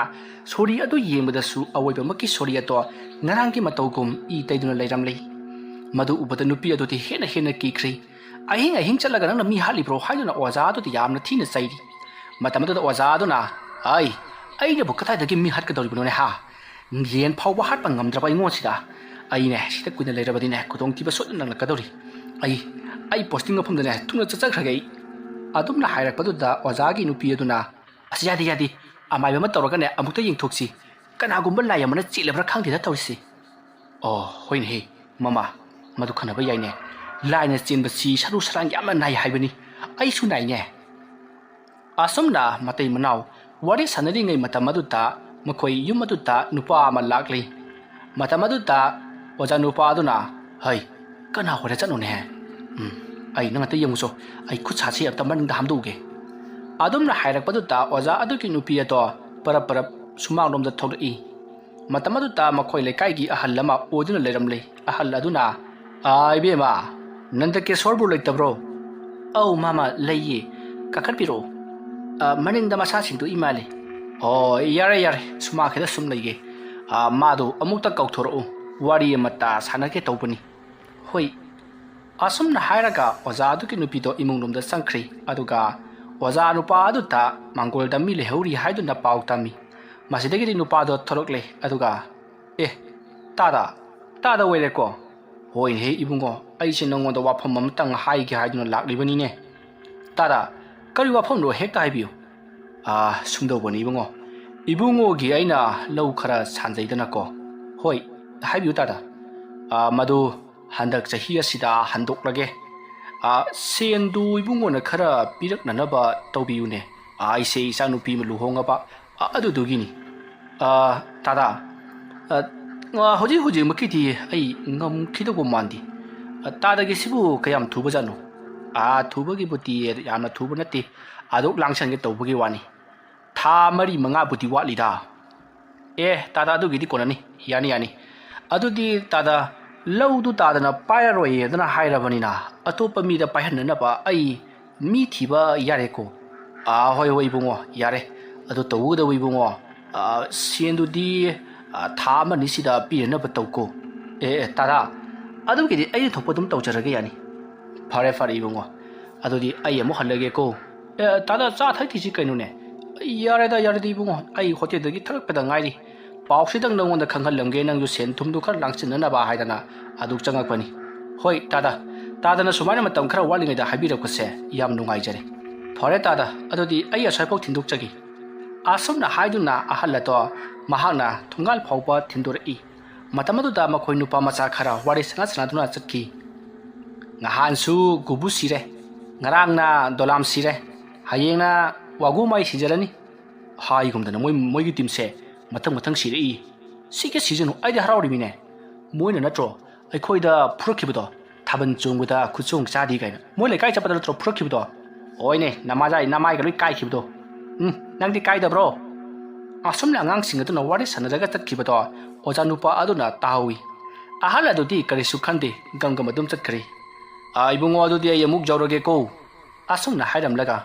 ꯁꯣꯔꯤ ꯑꯗꯨ ꯌꯦꯡꯕꯗꯁꯨ ꯑꯋꯣꯏꯕꯃꯛꯀꯤ ꯁꯣꯔꯤ ꯑꯗꯣ ꯉꯔꯥꯡꯒꯤ ꯃꯇꯧꯒꯨꯝ ꯏ ꯇꯩꯗꯨꯅ ꯂꯩꯔꯝꯂꯤ ꯃꯗꯨ ꯎꯕꯗ ꯅꯨꯄꯤ ꯑꯗꯨꯗꯤ ꯍꯦꯟꯅ ꯀꯤꯈ꯭ꯔꯤ ꯑꯍꯤꯡ ꯆꯠꯂꯒ ꯅꯪꯅ ꯃꯤ ꯍꯥꯠꯂꯤꯕ꯭ꯔꯣ ꯍꯥꯏꯗꯨꯅ ꯑꯣꯖꯥ ꯑꯗꯨꯗꯤ ꯌꯥꯝꯅ ꯊꯤꯅ ꯆꯩꯔꯤ ꯃꯇꯝ ꯑꯗꯨꯗ ꯑꯣꯖꯥ ꯑꯗꯨꯅ ꯑꯩꯅꯕꯨ ꯀꯗꯥꯏꯗꯒꯤ ꯃꯤ ꯍꯥꯠꯀꯗꯧꯔꯤꯕꯅꯣꯅꯦ ꯌꯦꯟ ꯐꯥꯎꯕ ꯍꯥꯠꯄ ꯉꯝꯗ꯭ꯔꯕ ꯑꯩꯉꯣꯟꯁꯤꯗ ꯑꯩꯅꯦ ꯁꯤꯗ ꯀꯨꯏꯅ ꯂꯩꯔꯕꯗꯤꯅꯦ ꯈꯨꯗꯣꯡꯊꯤꯕ ꯁꯣꯏꯗꯅ ꯅꯪꯂꯛꯀꯗꯧꯔꯤ ꯑꯩ ꯄꯣꯁꯇꯤꯡ ꯃꯐꯝꯗꯅꯦ ꯊꯨꯅ ꯆꯠꯆꯈ꯭ꯔꯒꯦ ꯑꯗꯨꯝꯅ ꯍꯥꯏꯔꯛꯄꯗꯨꯗ ꯑꯣꯖꯥꯒꯤ ꯅꯨꯄꯤ ꯑꯗꯨꯅ ꯌꯥꯗꯦ ꯑꯃꯥꯏꯕ ꯑꯃ ꯇꯧꯔꯒꯅꯦ ꯑꯃꯨꯛꯇ ꯌꯦꯡꯊꯣꯛꯁꯤ ꯀꯅꯥꯒꯨꯝꯕ ꯂꯥꯏ ꯑꯃꯅ ꯆꯦꯜꯂꯕ꯭ꯔꯥ ꯈꯪꯗꯦꯗ ꯇꯧꯔꯤꯁꯤ ꯍꯣꯏꯅꯦꯍꯦ ꯃꯃꯥ ꯃꯗꯨ ꯈꯟꯅꯕ ꯌꯥꯏꯅꯦ ꯂꯥꯏꯅ ꯆꯦꯟꯕꯁꯤ ꯁꯔꯨ ꯁꯔꯥꯡ ꯌꯥꯝꯅ ꯅꯥꯏ ꯍꯥꯏꯕꯅꯤ ꯑꯩꯁꯨ ꯅꯥꯏꯅꯦ ꯑꯁꯨꯝꯅ ꯃꯇꯩ ꯃꯅꯥꯎ ꯋꯥꯔꯤ ꯁꯥꯟꯅꯔꯤꯉꯩ ꯃꯇꯝ ꯑꯗꯨꯗ ꯃꯈꯣꯏ ꯌꯨꯝ ꯑꯗꯨꯗ ꯅꯨꯄꯥ ꯑꯃ ꯂꯥꯛꯂꯤ ꯃꯇꯝ ꯑꯗꯨꯗ ꯑꯣꯖꯥ ꯅꯨꯄꯥ ꯑꯗꯨꯅ ꯀꯅꯥ ꯍꯣꯏꯔ ꯆꯠꯅꯣꯅꯦ ꯑꯩ ꯅꯪ ꯑꯇ ꯌꯦꯡꯉꯨꯆꯣ ꯑꯩ ꯈꯨꯠ ꯁꯥꯁꯤ ꯑꯝꯇ ꯃꯅꯤꯡꯗ ꯍꯥꯝꯗꯣꯛꯎꯒꯦ ꯑꯗꯨꯝꯅ ꯍꯥꯏꯔꯛꯄꯗꯨꯗ ꯑꯣꯖꯥ ꯑꯗꯨꯒꯤ ꯅꯨꯄꯤ ꯑꯗꯣ ꯄꯔꯞ ꯁꯨꯃꯥꯡꯂꯣꯝꯗ ꯊꯣꯛꯂꯛꯏ ꯃꯇꯝ ꯑꯗꯨꯗ ꯃꯈꯣꯏ ꯂꯩꯀꯥꯏꯒꯤ ꯑꯍꯜ ꯑꯃ ꯑꯣꯏꯗꯨꯅ ꯂꯩꯔꯝꯂꯤ ꯑꯍꯜ ꯑꯗꯨꯅ ꯏꯕꯦꯝꯃ ꯅꯟꯗꯀꯦꯁꯣꯔꯕꯨ ꯂꯩꯇꯕ꯭ꯔꯣ ꯑꯧ ꯃꯥꯃ ꯂꯩꯌꯦ ꯀꯥꯈꯠꯄꯤꯔꯛꯑꯣ ꯃꯅꯤꯡꯗ ꯃꯁꯥ ꯁꯦꯡꯗꯣꯛꯏ ꯃꯥꯜꯂꯤ ꯌꯥꯔꯦ ꯁꯨꯃꯥꯡꯈꯩꯗ ꯁꯨꯝ ꯂꯩꯒꯦ ꯃꯥꯗꯣ ꯑꯃꯨꯛꯇ ꯀꯧꯊꯣꯔꯛꯎ ꯋꯥꯔꯤ ꯑꯃꯇ ꯁꯥꯟꯅꯒꯦ ꯇꯧꯕꯅꯤ ꯍꯣꯏ ꯑꯁꯨꯝꯅ ꯍꯥꯏꯔꯒ ꯑꯣꯖꯥ ꯑꯗꯨꯒꯤ ꯅꯨꯄꯤꯗꯣ ꯏꯃꯨꯡꯂꯣꯝꯗ ꯆꯪꯈ꯭ꯔꯤ ꯑꯗꯨꯒ ꯑꯣꯖꯥ ꯅꯨꯄꯥ ꯑꯗꯨꯗ ꯃꯥꯡꯒꯣꯜꯗ ꯃꯤ ꯂꯩꯍꯧꯔꯤ ꯍꯥꯏꯗꯨꯅ ꯄꯥꯎ ꯇꯝꯃꯤ ꯃꯁꯤꯗꯒꯤꯗꯤ ꯅꯨꯄꯥꯗꯣ ꯊꯣꯛꯂꯛꯂꯦ ꯑꯗꯨꯒ ꯇꯥꯗ ꯑꯣꯏꯔꯦꯀꯣ ꯍꯣꯏꯅꯦꯍꯦ ꯏꯕꯨꯡꯉꯣ ꯑꯩꯁꯦ ꯅꯪꯉꯣꯟꯗ ꯋꯥꯐꯝ ꯑꯃꯇꯪ ꯍꯥꯏꯒꯦ ꯍꯥꯏꯗꯨꯅ ꯂꯥꯛꯂꯤꯕꯅꯤꯅꯦ ꯇꯥꯗ ꯀꯔꯤ ꯋꯥꯐꯝꯅꯣ ꯍꯦꯛꯇ ꯍꯥꯏꯕꯤꯌꯨ ꯁꯨꯝꯗꯧꯕꯅꯤ ꯏꯕꯨꯡꯉꯣꯒꯤ ꯑꯩꯅ ꯂꯧ ꯈꯔ ꯁꯥꯟꯖꯩꯗꯅꯀꯣ ꯍꯣꯏ ꯍꯥꯏꯕꯤꯌꯨ ꯇꯥꯗ ꯃꯗꯨ ꯍꯟꯗꯛ ꯆꯍꯤ ꯑꯁꯤꯗ ꯍꯟꯗꯣꯛꯂꯒꯦ ꯁꯦꯟꯗꯨ ꯏꯕꯨꯡꯉꯣꯅ ꯈꯔ ꯄꯤꯔꯛꯅꯅꯕ ꯇꯧꯕꯤꯌꯨꯅꯦ ꯑꯩꯁꯦ ꯏꯆꯥꯅꯨꯄꯤ ꯑꯃ ꯂꯨꯍꯣꯡꯉꯕ ꯑꯗꯨꯗꯨꯒꯤꯅꯤ ꯇꯥꯗ ꯍꯧꯖꯤꯛꯃꯛꯀꯤꯗꯤ ꯑꯩ ꯉꯝꯈꯤꯗꯧꯕ ꯃꯥꯟꯗꯦ ꯇꯥꯗꯒꯤꯁꯤꯕꯨ ꯀꯌꯥꯝ ꯊꯨꯕꯖꯥꯠꯅꯣ ꯊꯨꯕꯒꯤꯕꯨꯗꯤ ꯌꯥꯝꯅ ꯊꯨꯕ ꯅꯠꯇꯦ ꯑꯗꯨꯛ ꯂꯥꯡꯁꯟꯒꯦ ꯇꯧꯕꯒꯤ ꯋꯥꯅꯤ ꯊꯥ 4-5ꯕꯨꯗꯤ ꯋꯥꯠꯂꯤꯗ ꯇꯥꯗ ꯑꯗꯨꯒꯤꯗꯤ ꯀꯣꯟꯅꯅꯤ ꯌꯥꯅꯤ ꯑꯗꯨꯗꯤ ꯇꯥꯗ ꯂꯧꯗꯨ ꯇꯥꯗꯅ ꯄꯥꯏꯔꯔꯣꯏꯗꯅ ꯍꯥꯏꯔꯕꯅꯤꯅ ꯑꯇꯣꯞꯄ ꯃꯤꯗ ꯄꯥꯏꯍꯟꯅꯅꯕ ꯑꯩ ꯃꯤ ꯊꯤꯕ ꯌꯥꯔꯦꯀꯣ ꯍꯣꯏ ꯏꯕꯨꯡꯉꯣ ꯌꯥꯔꯦ ꯑꯗꯨ ꯇꯧꯒꯗꯧꯕ ꯏꯕꯨꯡꯉꯣ ꯁꯦꯟꯗꯨꯗꯤ ꯊꯥ 1-2ꯁꯤꯗ ꯄꯤꯔꯅꯕ ꯇꯧꯀꯣ ꯇꯥꯗ ꯑꯗꯨꯒꯤꯗꯤ ꯑꯩꯅ ꯊꯣꯛꯄ ꯑꯗꯨꯝ ꯇꯧꯖꯔꯒꯦ ꯌꯥꯅꯤ ꯐꯔꯦ ꯏꯕꯨꯡꯉꯣ ꯑꯗꯨꯗꯤ ꯑꯩ ꯑꯃꯨꯛ ꯍꯜꯂꯒꯦꯀꯣ ꯇꯥꯗ ꯆꯥ ꯊꯛꯇꯤꯁꯤ ꯀꯩꯅꯣꯅꯦ ꯌꯥꯔꯦꯗ ꯏꯕꯨꯡꯉꯣ ꯑꯩ ꯍꯣꯇꯦꯜꯗꯒꯤ ꯊꯛꯂꯛꯄꯗ ꯉꯥꯏꯔꯤ ꯄꯥꯎꯁꯤꯗꯪ ꯅꯉꯣꯟꯗ ꯈꯪꯍꯜꯂꯝꯒꯦ ꯅꯪꯁꯨ ꯁꯦꯟ ꯊꯨꯝꯗꯨ ꯈꯔ ꯂꯥꯡꯁꯤꯟꯅꯅꯕ ꯍꯥꯏꯗꯅ ꯑꯗꯨꯛ ꯆꯪꯉꯛꯄꯅꯤ ꯍꯣꯏ ꯇꯥꯗꯅ ꯁꯨꯃꯥꯏꯅ ꯃꯇꯝ ꯈꯔ ꯋꯥꯠꯂꯤꯉꯩꯗ ꯍꯥꯏꯕꯤꯔꯛꯄꯁꯦ ꯌꯥꯝ ꯅꯨꯡꯉꯥꯏꯖꯔꯦ ꯐꯔꯦ ꯇꯥꯗ ꯑꯗꯨꯗꯤ ꯑꯩ ꯑꯁ꯭ꯋꯥꯏꯐꯥꯎ ꯊꯤꯟꯗꯣꯛꯆꯒꯦ ꯑꯁꯨꯝꯅ ꯍꯥꯏꯗꯨꯅ ꯑꯍꯜ ꯑꯗꯣ ꯃꯍꯥꯛꯅ ꯊꯣꯡꯒꯥꯜ ꯐꯥꯎꯕ ꯊꯤꯟꯗꯣꯔꯛꯏ ꯃꯇꯝ ꯑꯗꯨꯗ ꯃꯈꯣꯏ ꯅꯨꯄꯥ ꯃꯆꯥ ꯈꯔ ꯋꯥꯔꯤ ꯁꯥꯟꯅꯗꯨꯅ ꯆꯠꯈꯤ ꯅꯍꯥꯟꯁꯨ ꯒꯨꯕꯨ ꯁꯤꯔꯦ ꯉꯔꯥꯡꯅ ꯗꯣꯂꯥꯝ ꯁꯤꯔꯦ ꯍꯌꯦꯡꯅ ꯋꯥꯒꯨꯃꯥꯏ ꯁꯤꯖꯔꯅꯤ ꯍꯥꯏꯒꯨꯝꯗꯅ ꯃꯣꯏꯒꯤ ꯇꯤꯝꯁꯦ ꯃꯊꯪ ꯁꯤꯔꯛꯏ ꯁꯤꯒꯦ ꯁꯤꯖꯅꯨ ꯑꯩꯗꯤ ꯍꯔꯥꯎꯔꯤꯃꯤꯅꯦ ꯃꯣꯏꯅ ꯅꯠꯇ꯭ꯔꯣ ꯑꯩꯈꯣꯏꯗ ꯐꯨꯔꯛꯈꯤꯕꯗꯣ ꯊꯥꯕꯜ ꯆꯣꯡꯕꯗ ꯈꯨꯠꯆꯣꯡ ꯆꯥꯗꯦ ꯀꯥꯏꯅ ꯃꯣꯏ ꯂꯩꯀꯥꯏ ꯆꯠꯄꯗ ꯅꯠꯇ꯭ꯔꯣ ꯐꯨꯔꯛꯈꯤꯕꯗꯣ ꯍꯣꯏꯅꯦ ꯅꯃꯥꯏꯒ ꯂꯣꯏ ꯀꯥꯏꯈꯤꯕꯗꯣ ꯅꯪꯗꯤ ꯀꯥꯏꯗꯕ꯭ꯔꯣ ꯑꯁꯨꯝꯅ ꯑꯉꯥꯡꯁꯤꯡ ꯑꯗꯨꯅ ꯋꯥꯔꯤ ꯁꯥꯟꯅꯔꯒ ꯆꯠꯈꯤꯕꯗꯣ oza nupa aduna tahawi ahal adudi karisu khande gam adum chatkri ibungo adudi ay amuk jawrage ko asumna hairamlaga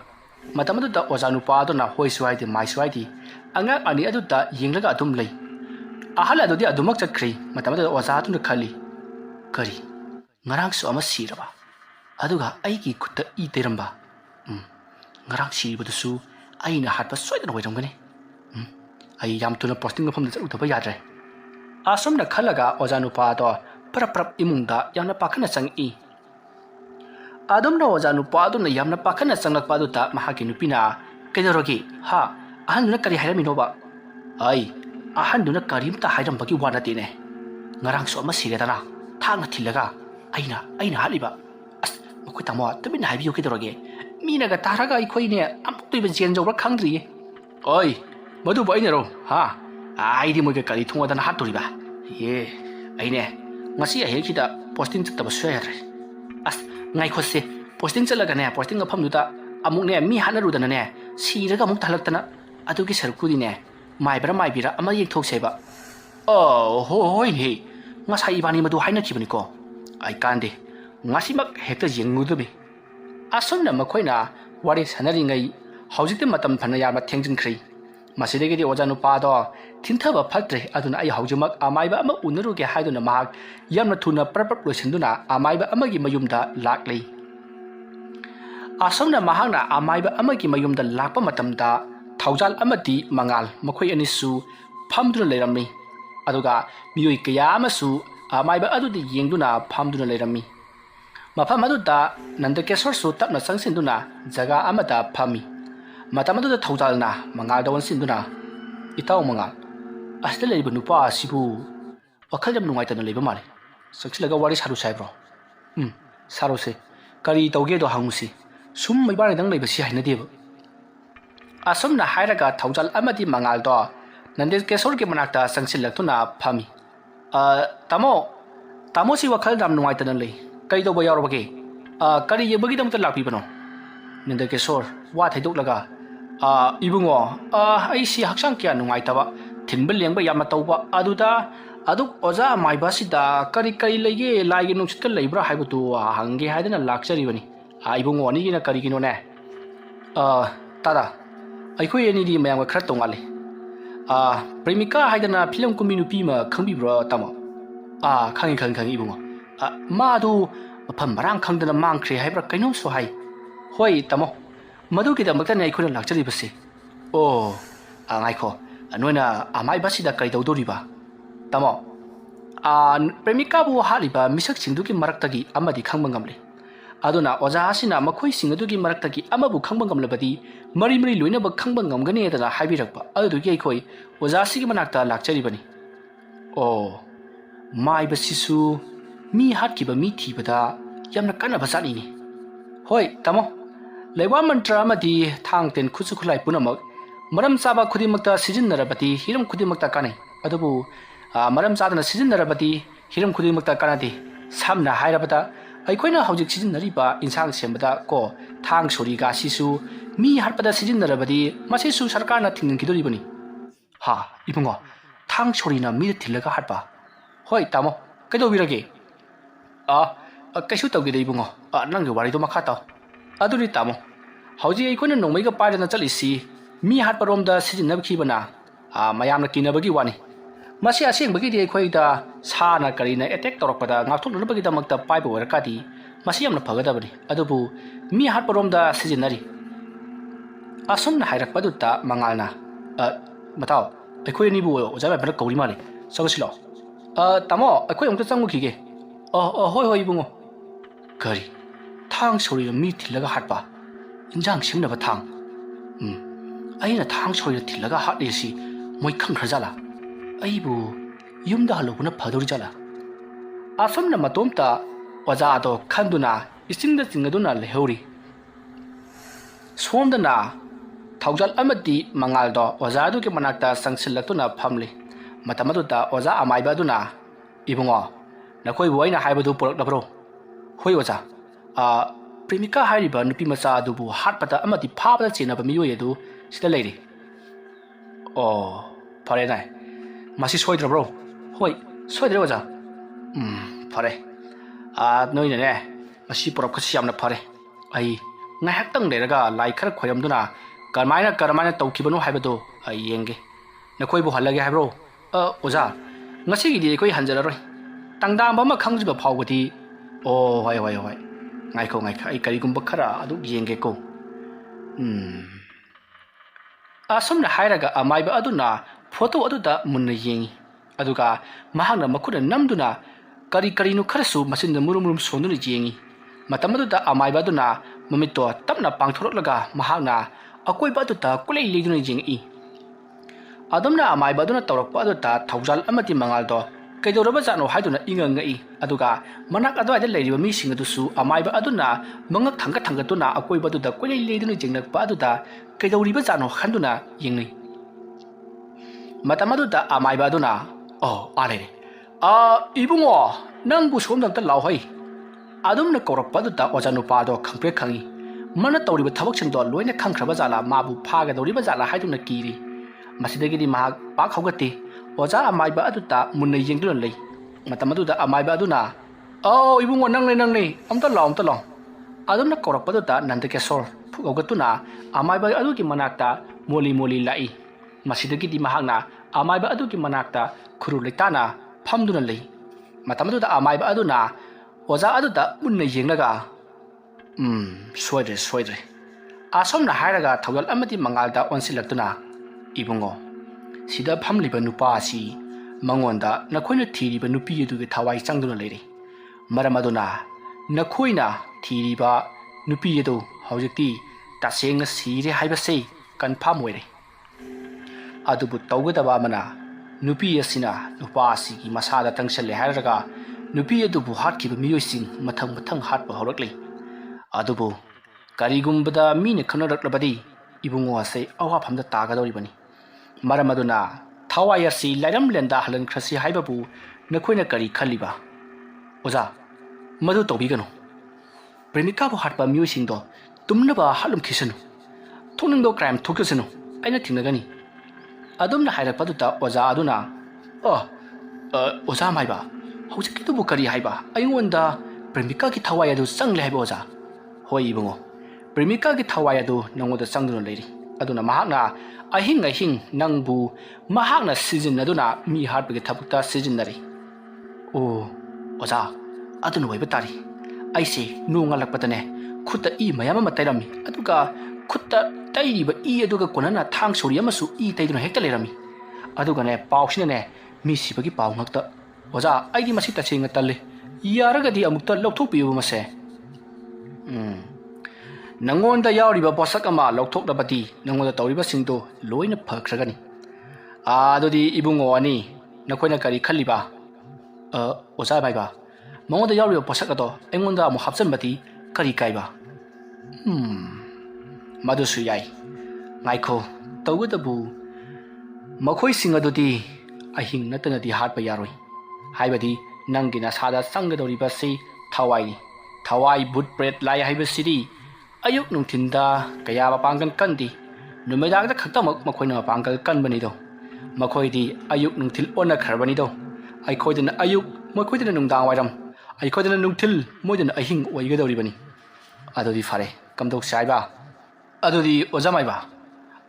matamadu da oza nupa aduna hoisu haidi maisu haidi angak ani aduda yinglaga adum lei ahal adudi adumak chatkri matamadu oza aduna khali kari ngarang su ama siraba aduga aigi khutta I teramba ngarang siribadu aina hatpa soidana hoiramgani ai yam tuna posting mafam da utaba yadre asomna khalaga oza nupa do prap imungda yamna pakhana changi adumna oza nupa aduna yamna pakhana changlakpa du ta mahaki nupina kedorogi ha ahanduna kari hairaminoba ai ahanduna karimta hairambagi wana tine ngarang so ama siredana thangna thilaga aina haliba as makoi tamo tabin haibiyo kedorogi minaga taraga ikhoine amtuiba jenjobra khangdri oi madu bainero ha aidi moge kali thunga dana hatoriba ye aine ngasi ahekida posting chataba soyare as ngai khose posting chalaga ne posting afam duta amuk ne mi hanaru dana ne siraga amuk thalak tana adugi sarkudi ne maibira ama yek thok seba hoi he ngasai bani madu haina kibani ko ai kande ngasi mak hekta jengudubi asomna makoina wari sanari ngai haujite matam phana yama thengjinkhri masidegidi oza nupa do thintaba phatre aduna ai haujumak amaiba ama unaruge haiduna mak yamna thuna prap loisinduna amaiba amagi mayumda laklei asomna mahangna amaiba amagi mayumda lakpa matamda thaujal amati mangal makhoi anisu phamduna leirammi aduga miyoi kaya amasu amaiba adudi yengduna phamduna leirammi mafam aduda nandakeswar su tapna sangsinduna jaga amada phami matamadu thaujalna mangal dawan sinduna itaw mangal asle leiba nupa sibu wakhal jam nungai tana leiba male saksilaga wari saru saibro saru se kari tawge do hangusi sum mai bani dang leiba si haina deba asomna hairaga thaujal amadi mangal do nande kesor ke manakta sangsilaktuna phami tamo si wakhal jam nungai tana lei kai do ba yarobage kari yebagi damta lakpi bano nande kesor wa thaidok laga ibungo ai si haksang kya nungai taba thinbel lengba yama tawba aduda aduk oza maiba sida kari lege laige nungsit leibra haibutu hange haidana lakchari bani ibungo ni gina kari gino ne tada aikhoi ani di mayam khara tongali premika haidana film kuminu pima khangbi bro tamo khangi ibungo madu mafam marang khangdana mangkhre haibra kainom so hai hoi tamo madu ki damakta ne aikhona lakchari base ngaikho anoina amai basida kai dodoriba tamo premika bu haliba misak singduki maraktagi amadi khangbangamle aduna oja asina makhoi singadugi maraktagi amabu khangbangamlabadi mari loina ba khangbangamgane dana haibirakba adugi aikhoi oja sigi manakta lakchari bani mai basisu mi hatkiba mi thibada yamna kana basani ni hoi tamo leiwa mantra amadi thangten khusu khulai punamak maram saba khudimakta sijinnarabati hiram khudimakta kanai adubu maram sadana sijinnarabati hiram khudimakta kanadi samna hairabata aikhoina haujik sijinnariba insang sembada ko thang sori ga sisu mi harpada sijinnarabadi masisu sarkarna thingkidoribani ha ibungo thang sori na mi thilaga harpa hoi tamo kaidobirage kaisu tawgide ibungo nang wari do makha taw aduri tamo hauji aikhoina nongmaiga paidana chalisi mi hatparomda sijinnabkhibana mayamna kinabagi wani masi asengbagi di aikhoida sana karina attack torokpada ngakthoknabagi damakta paiba warakadi masi yamna phagadabani adubu mi hatparomda sijinnari asomna hairakpadutta mangalna mataw aikhoi ni bu ojaba bana kauri male sagasilo tamo aikhoi amta changmukhige hoi ibungo kari thang sori mi thilaga hatpa injang simnaba thang aina thang sori thilaga hatlesi moi khangkhajala aibu yumda halobuna phadori jala asomna matomta oja do khanduna isingda chingaduna lehori somdana thaujal amadi mangal do oja du ke manakta sangsilaktuna phamli matamadu oja amaiba duna ibungo nakoi boina haibadu poraknabro hoi oja premika hairiba nupi macha adubu hatpata amadi phabada chenaba miyoi edu sida leiri fare nai masi soidrabro ꯍꯣꯏ ꯁꯣꯏꯗ꯭ꯔꯦ ꯑꯣꯖꯥ ꯐꯔꯦ ꯅꯣꯏꯅꯅꯦ ꯃꯁꯤ ꯄꯨꯔꯛꯄꯁꯤ ꯌꯥꯝꯅ ꯐꯔꯦ ꯑꯩ ꯉꯥꯏꯍꯥꯛꯇꯪ ꯂꯩꯔꯒ ꯂꯥꯏ ꯈꯔ ꯈꯣꯏꯔꯝꯗꯨꯅ ꯀꯔꯃꯥꯏꯅ ꯇꯧꯈꯤꯕꯅꯣ ꯍꯥꯏꯕꯗꯣ ꯑꯩ ꯌꯦꯡꯒꯦ ꯅꯈꯣꯏꯕꯨ ꯍꯜꯂꯒꯦ ꯍꯥꯏꯕ꯭ꯔꯣ ꯑꯣꯖꯥ ꯉꯁꯤꯒꯤꯗꯤ ꯑꯩꯈꯣꯏ ꯍꯟꯖꯔꯔꯣꯏ ꯇꯪꯗꯥꯝꯕ ꯑꯃ ꯈꯪꯗ꯭ꯔꯤꯕ ꯐꯥꯎꯕꯗꯤ ꯑꯣ ꯍꯣꯏ ꯉꯥꯏꯈꯣ ꯑꯩ ꯀꯔꯤꯒꯨꯝꯕ ꯈꯔ ꯑꯗꯨ ꯌꯦꯡꯒꯦꯀꯣ ꯑꯁꯨꯝꯅ ꯍꯥꯏꯔꯒ ꯑꯃꯥꯏꯕ ꯑꯗꯨꯅ ꯐꯣꯇꯣ ꯑꯗꯨꯗ ꯃꯨꯟꯅ ꯌꯦꯡꯉꯤ ꯑꯗꯨꯒ ꯃꯍꯥꯛꯅ ꯃꯈꯨꯠꯅ ꯅꯝꯗꯨꯅ ꯀꯔꯤꯅꯣ ꯈꯔꯁꯨ ꯃꯆꯤꯟꯗ ꯃꯨꯔꯨꯝ ꯁꯣꯟꯗꯨꯅ ꯌꯦꯡꯉꯤ ꯃꯇꯝ ꯑꯗꯨꯗ ꯑꯃꯥꯏꯕ ꯑꯗꯨꯅ ꯃꯃꯤꯠꯇꯣ ꯇꯞꯅ ꯄꯥꯡꯊꯣꯔꯛꯂꯒ ꯃꯍꯥꯛꯅ ꯑꯀꯣꯏꯕ ꯑꯗꯨꯗ ꯀꯨꯂꯩ ꯂꯩꯗꯨꯅ ꯌꯦꯡꯉꯛꯏ ꯑꯗꯨꯝꯅ ꯑꯃꯥꯏꯕ ꯑꯗꯨꯅ ꯇꯧꯔꯛꯄ ꯑꯗꯨꯗ ꯊꯧꯖꯥꯜ ꯑꯃꯗꯤ ꯃꯉꯥꯜꯗꯣ ꯀꯩꯗꯧꯔꯕꯖꯥꯠꯅꯣ ꯍꯥꯏꯗꯨꯅ ꯏꯉꯛꯉꯛꯏ ꯑꯗꯨꯒ ꯃꯅꯥꯛ ꯑꯗꯨꯋꯥꯏꯗ ꯂꯩꯔꯤꯕ ꯃꯤꯁꯤꯡ ꯑꯗꯨꯁꯨ ꯑꯃꯥꯏꯕ ꯑꯗꯨꯅ ꯃꯉꯛ ꯊꯥꯡꯒꯠꯇꯨꯅ ꯑꯀꯣꯏꯕ ꯑꯗꯨꯗ ꯀꯨꯂꯩ ꯂꯩꯗꯨꯅ ꯌꯦꯡꯂꯛꯄ ꯑꯗꯨꯗ ꯀꯩꯗꯧꯔꯤꯕꯖꯥꯠꯅꯣ ꯈꯟꯗꯨꯅ ꯌꯦꯡꯅꯩ ꯃꯇꯝ ꯑꯗꯨꯗ ꯑꯃꯥꯏꯕ ꯑꯗꯨꯅ ꯂꯩꯔꯦ ꯏꯕꯨꯡꯉꯣ ꯅꯪꯕꯨ ꯁꯣꯝꯗ ꯑꯝꯇ ꯂꯥꯎꯍꯩ ꯑꯗꯨꯝꯅ ꯀꯧꯔꯛꯄ ꯑꯗꯨꯗ ꯑꯣꯖꯥ ꯅꯨꯄꯥꯗꯣ ꯈꯪꯄ꯭ꯔꯦꯛ ꯈꯪꯉꯤ ꯃꯥꯅ ꯇꯧꯔꯤꯕ ꯊꯕꯛꯁꯤꯡꯗꯣ ꯂꯣꯏꯅ ꯈꯪꯈ꯭ꯔꯕ ꯖꯥꯠꯂꯥ ꯃꯥꯕꯨ ꯐꯥꯒꯗꯧꯔꯤꯕ ꯖꯥꯠꯂꯥ ꯍꯥꯏꯗꯨꯅ ꯀꯤꯔꯤ ꯃꯁꯤꯗꯒꯤꯗꯤ ꯃꯍꯥꯛ ꯄꯥꯛ ꯍꯧꯒꯠꯇꯦ ꯑꯣꯖꯥ ꯑꯃꯥꯏꯕ ꯑꯗꯨꯗ ꯃꯨꯟꯅ ꯌꯦꯡꯗꯨꯅ ꯂꯩ ꯃꯇꯝ ꯑꯗꯨꯗ ꯑꯃꯥꯏꯕ ꯑꯗꯨꯅ ꯏꯕꯨꯡꯉꯣ ꯅꯪꯅꯦ ꯑꯝꯇ ꯂꯥꯎ ꯑꯗꯨꯝꯅ ꯀꯧꯔꯛꯄꯗꯨꯗ ꯅꯟꯗꯀꯦꯁꯣꯔ ꯐꯨꯛ ꯍꯧꯒꯠꯇꯨꯅ ꯑꯃꯥꯏꯕ ꯑꯗꯨꯒꯤ ꯃꯅꯥꯛꯇ ꯃꯣꯂꯤ ꯂꯥꯛꯏ ꯃꯁꯤꯗꯒꯤꯗꯤ ꯃꯍꯥꯛꯅ ꯑꯃꯥꯏꯕ ꯑꯗꯨꯒꯤ ꯃꯅꯥꯛꯇ ꯈꯨꯔꯨ ꯂꯩꯇꯥꯅ ꯐꯝꯗꯨꯅ ꯂꯩ ꯃꯇꯝ ꯑꯗꯨꯗ ꯑꯃꯥꯏꯕ ꯑꯗꯨꯅ ꯑꯣꯖꯥ ꯑꯗꯨꯗ ꯃꯨꯟꯅ ꯌꯦꯡꯂꯒ ꯁꯣꯏꯗ꯭ꯔꯦ ꯑꯁꯣꯝꯅ ꯍꯥꯏꯔꯒ ꯊꯧꯒꯜ ꯑꯃꯗꯤ ꯃꯉꯥꯜꯗ ꯑꯣꯟꯁꯤꯜꯂꯛꯇꯨꯅ ꯏꯕꯨꯡꯉꯣ ꯁꯤꯗ ꯐꯝꯂꯤꯕ ꯅꯨꯄꯥ ꯑꯁꯤ ꯃꯉꯣꯟꯗ ꯅꯈꯣꯏꯅ ꯊꯤꯔꯤꯕ ꯅꯨꯄꯤ ꯑꯗꯨꯒꯤ ꯊꯋꯥꯏ ꯆꯪꯗꯨꯅ ꯂꯩꯔꯤ ꯃꯔꯝ ꯑꯗꯨꯅ ꯅꯈꯣꯏꯅ ꯊꯤꯔꯤꯕ ꯅꯨꯄꯤ ꯑꯗꯨ ꯍꯧꯖꯤꯛꯇꯤ ꯇꯁꯦꯡꯅ ꯁꯤꯔꯦ ꯍꯥꯏꯕꯁꯤ ꯀꯟꯐꯥꯔꯝ ꯑꯣꯏꯔꯦ ꯑꯗꯨꯕꯨ ꯇꯧꯒꯗꯕ ꯑꯃꯅ ꯅꯨꯄꯤ ꯑꯁꯤꯅ ꯅꯨꯄꯥ ꯑꯁꯤꯒꯤ ꯃꯁꯥꯗ ꯇꯪꯁꯜꯂꯦ ꯍꯥꯏꯔꯒ ꯅꯨꯄꯤ ꯑꯗꯨꯕꯨ ꯍꯥꯠꯈꯤꯕ ꯃꯤꯑꯣꯏꯁꯤꯡ ꯃꯊꯪ ꯍꯥꯠꯄ ꯍꯧꯔꯛꯂꯤ ꯑꯗꯨꯕꯨ ꯀꯔꯤꯒꯨꯝꯕꯗ ꯃꯤꯅ ꯈꯪꯅꯔꯛꯂꯕꯗꯤ ꯏꯕꯨꯡꯉꯣ ꯑꯁꯤ ꯑꯋꯥꯐꯝꯗ ꯇꯥꯒꯗꯧꯔꯤꯕꯅꯤ ꯃꯔꯝ ꯑꯗꯨꯅ ꯊꯋꯥꯏ ꯑꯁꯤ ꯂꯥꯏꯔꯝꯂꯦꯟꯗ ꯍꯜꯍꯟꯈ꯭ꯔꯁꯤ ꯍꯥꯏꯕꯕꯨ ꯅꯈꯣꯏꯅ ꯀꯔꯤ ꯈꯜꯂꯤꯕ ꯑꯣꯖꯥ ꯃꯗꯨ ꯇꯧꯕꯤꯒꯅꯨ ꯄ꯭ꯔꯦꯃꯤꯀꯥꯕꯨ ꯍꯥꯠꯄ ꯃꯤꯑꯣꯏꯁꯤꯡꯗꯣ ꯇꯨꯝꯅꯕ ꯍꯥꯠꯂꯝꯈꯤꯁꯅꯨ ꯊꯣꯛꯅꯤꯡꯕ ꯀ꯭ꯔꯥꯏꯝ ꯊꯣꯛꯆꯁꯅꯨ ꯑꯩꯅ ꯊꯤꯡꯅꯒꯅꯤ ꯑꯗꯨꯝꯅ ꯍꯥꯏꯔꯛꯄꯗꯨꯗ ꯑꯣꯖꯥ ꯑꯗꯨꯅ ꯑꯣꯖꯥ ꯑꯃꯥꯏꯕ ꯍꯧꯖꯤꯛꯀꯤꯗꯨꯕꯨ ꯀꯔꯤ ꯍꯥꯏꯕ ꯑꯩꯉꯣꯟꯗ ꯄ꯭ꯔꯦꯃꯤꯀꯥꯒꯤ ꯊꯋꯥꯏ ꯑꯗꯨ ꯆꯪꯂꯦ ꯍꯥꯏꯕ ꯑꯣꯖꯥ ꯍꯣꯏ ꯏꯕꯨꯡꯉꯣ ꯄ꯭ꯔꯦꯃꯤꯀꯥꯒꯤ ꯊꯋꯥꯏ ꯑꯗꯨ ꯅꯪꯉꯣꯟꯗ ꯆꯪꯗꯨꯅ ꯂꯩꯔꯤ ꯑꯗꯨꯅ ꯃꯍꯥꯛꯅ ꯑꯍꯤꯡ ꯅꯪꯕꯨ ꯃꯍꯥꯛꯅ ꯁꯤꯖꯤꯟꯅꯗꯨꯅ ꯃꯤ ꯍꯥꯠꯄꯒꯤ ꯊꯕꯛꯇ ꯁꯤꯖꯤꯟꯅꯔꯤ ꯑꯣꯖꯥ ꯑꯗꯨꯅ ꯑꯣꯏꯕ ꯇꯥꯔꯤ ꯑꯩꯁꯦ ꯅꯣꯡꯉꯥꯜꯂꯛꯄꯗꯅꯦ ꯈꯨꯠꯇ ꯏ ꯃꯌꯥꯝ ꯑꯃ ꯇꯩꯔꯝꯃꯤ ꯑꯗꯨꯒ ꯈꯨꯠꯇ ꯇꯩꯔꯤꯕ ꯏ ꯑꯗꯨꯒ ꯀꯣꯟꯅꯅ ꯊꯥꯡ ꯁꯣꯔꯤ ꯑꯃꯁꯨ ꯏ ꯇꯩꯗꯨꯅ ꯍꯦꯛꯇ ꯂꯩꯔꯝꯃꯤ ꯑꯗꯨꯒꯅꯦ ꯄꯥꯎꯁꯤꯅꯅꯦ ꯃꯤ ꯁꯤꯕꯒꯤ ꯄꯥꯎ ꯉꯛꯇ ꯑꯣꯖꯥ ꯑꯩꯗꯤ ꯃꯁꯤ ꯇꯁꯦꯡꯅ ꯇꯜꯂꯤ ꯌꯥꯔꯒꯗꯤ ꯑꯃꯨꯛꯇ ꯂꯧꯊꯣꯛꯄꯤꯌꯨ ꯃꯁꯦ ꯅꯪꯉꯣꯟꯗ ꯌꯥꯎꯔꯤꯕ ꯄꯣꯠꯁꯛ ꯑꯃ ꯂꯧꯊꯣꯛꯂꯕꯗꯤ ꯅꯪꯉꯣꯟꯗ ꯇꯧꯔꯤꯕꯁꯤꯡꯗꯣ ꯂꯣꯏꯅ ꯐꯈ꯭ꯔꯒꯅꯤ ꯑꯗꯨꯗꯤ ꯏꯕꯨꯡꯉꯣ ꯑꯅꯤ ꯅꯈꯣꯏꯅ ꯀꯔꯤ ꯈꯜꯂꯤꯕ ꯑꯣꯖꯥ ꯑꯃꯥꯏꯕ ꯃꯉꯣꯟꯗ ꯌꯥꯎꯔꯤꯕ ꯄꯣꯠꯁꯛ ꯑꯗꯣ ꯑꯩꯉꯣꯟꯗ ꯑꯃꯨꯛ ꯍꯥꯞꯆꯤꯟꯕꯗꯤ ꯀꯔꯤ ꯀꯥꯏꯕ ꯃꯗꯨꯁꯨ ꯌꯥꯏ ꯉꯥꯏꯈꯣ ꯇꯧꯒꯗꯕꯨ ꯃꯈꯣꯏꯁꯤꯡ ꯑꯗꯨꯗꯤ ꯑꯍꯤꯡ ꯅꯠꯇꯅꯗꯤ ꯍꯥꯠꯄ ꯌꯥꯔꯣꯏ ꯍꯥꯏꯕꯗꯤ ꯅꯪꯒꯤ ꯅꯁꯥꯗ ꯆꯪꯒꯗꯧꯔꯤꯕꯁꯤ ꯊꯋꯥꯏꯅꯤ ꯊꯋꯥꯏ ꯚꯨꯠ ꯄ꯭ꯔꯦꯠ ꯂꯥꯏ ꯍꯥꯏꯕꯁꯤꯗꯤ ꯑꯌꯨꯛ ꯅꯨꯡꯊꯤꯟꯗ ꯀꯌꯥ ꯃꯄꯥꯡꯒꯜ ꯀꯟꯗꯦ ꯅꯨꯃꯤꯗꯥꯡꯗ ꯈꯛꯇꯃꯛ ꯃꯈꯣꯏꯅ ꯃꯄꯥꯡꯒꯜ ꯀꯟꯕꯅꯤꯗꯣ ꯃꯈꯣꯏꯗꯤ ꯑꯌꯨꯛ ꯅꯨꯡꯊꯤꯜ ꯑꯣꯟꯅꯈ꯭ꯔꯕꯅꯤꯗꯣ ꯑꯩꯈꯣꯏꯗꯅ ꯑꯌꯨꯛ ꯃꯈꯣꯏꯗꯅ ꯅꯨꯡꯗꯥꯡ ꯋꯥꯏꯔꯝ ꯑꯩꯈꯣꯏꯗꯅ ꯅꯨꯡꯊꯤꯜ ꯃꯣꯏꯗꯅ ꯑꯍꯤꯡ ꯑꯣꯏꯒꯗꯧꯔꯤꯕꯅꯤ ꯑꯗꯨꯗꯤ ꯐꯔꯦ ꯀꯝꯗꯧꯁꯤ ꯍꯥꯏꯕ ꯑꯗꯨꯗꯤ ꯑꯣꯖꯥ ꯃꯥꯏꯕ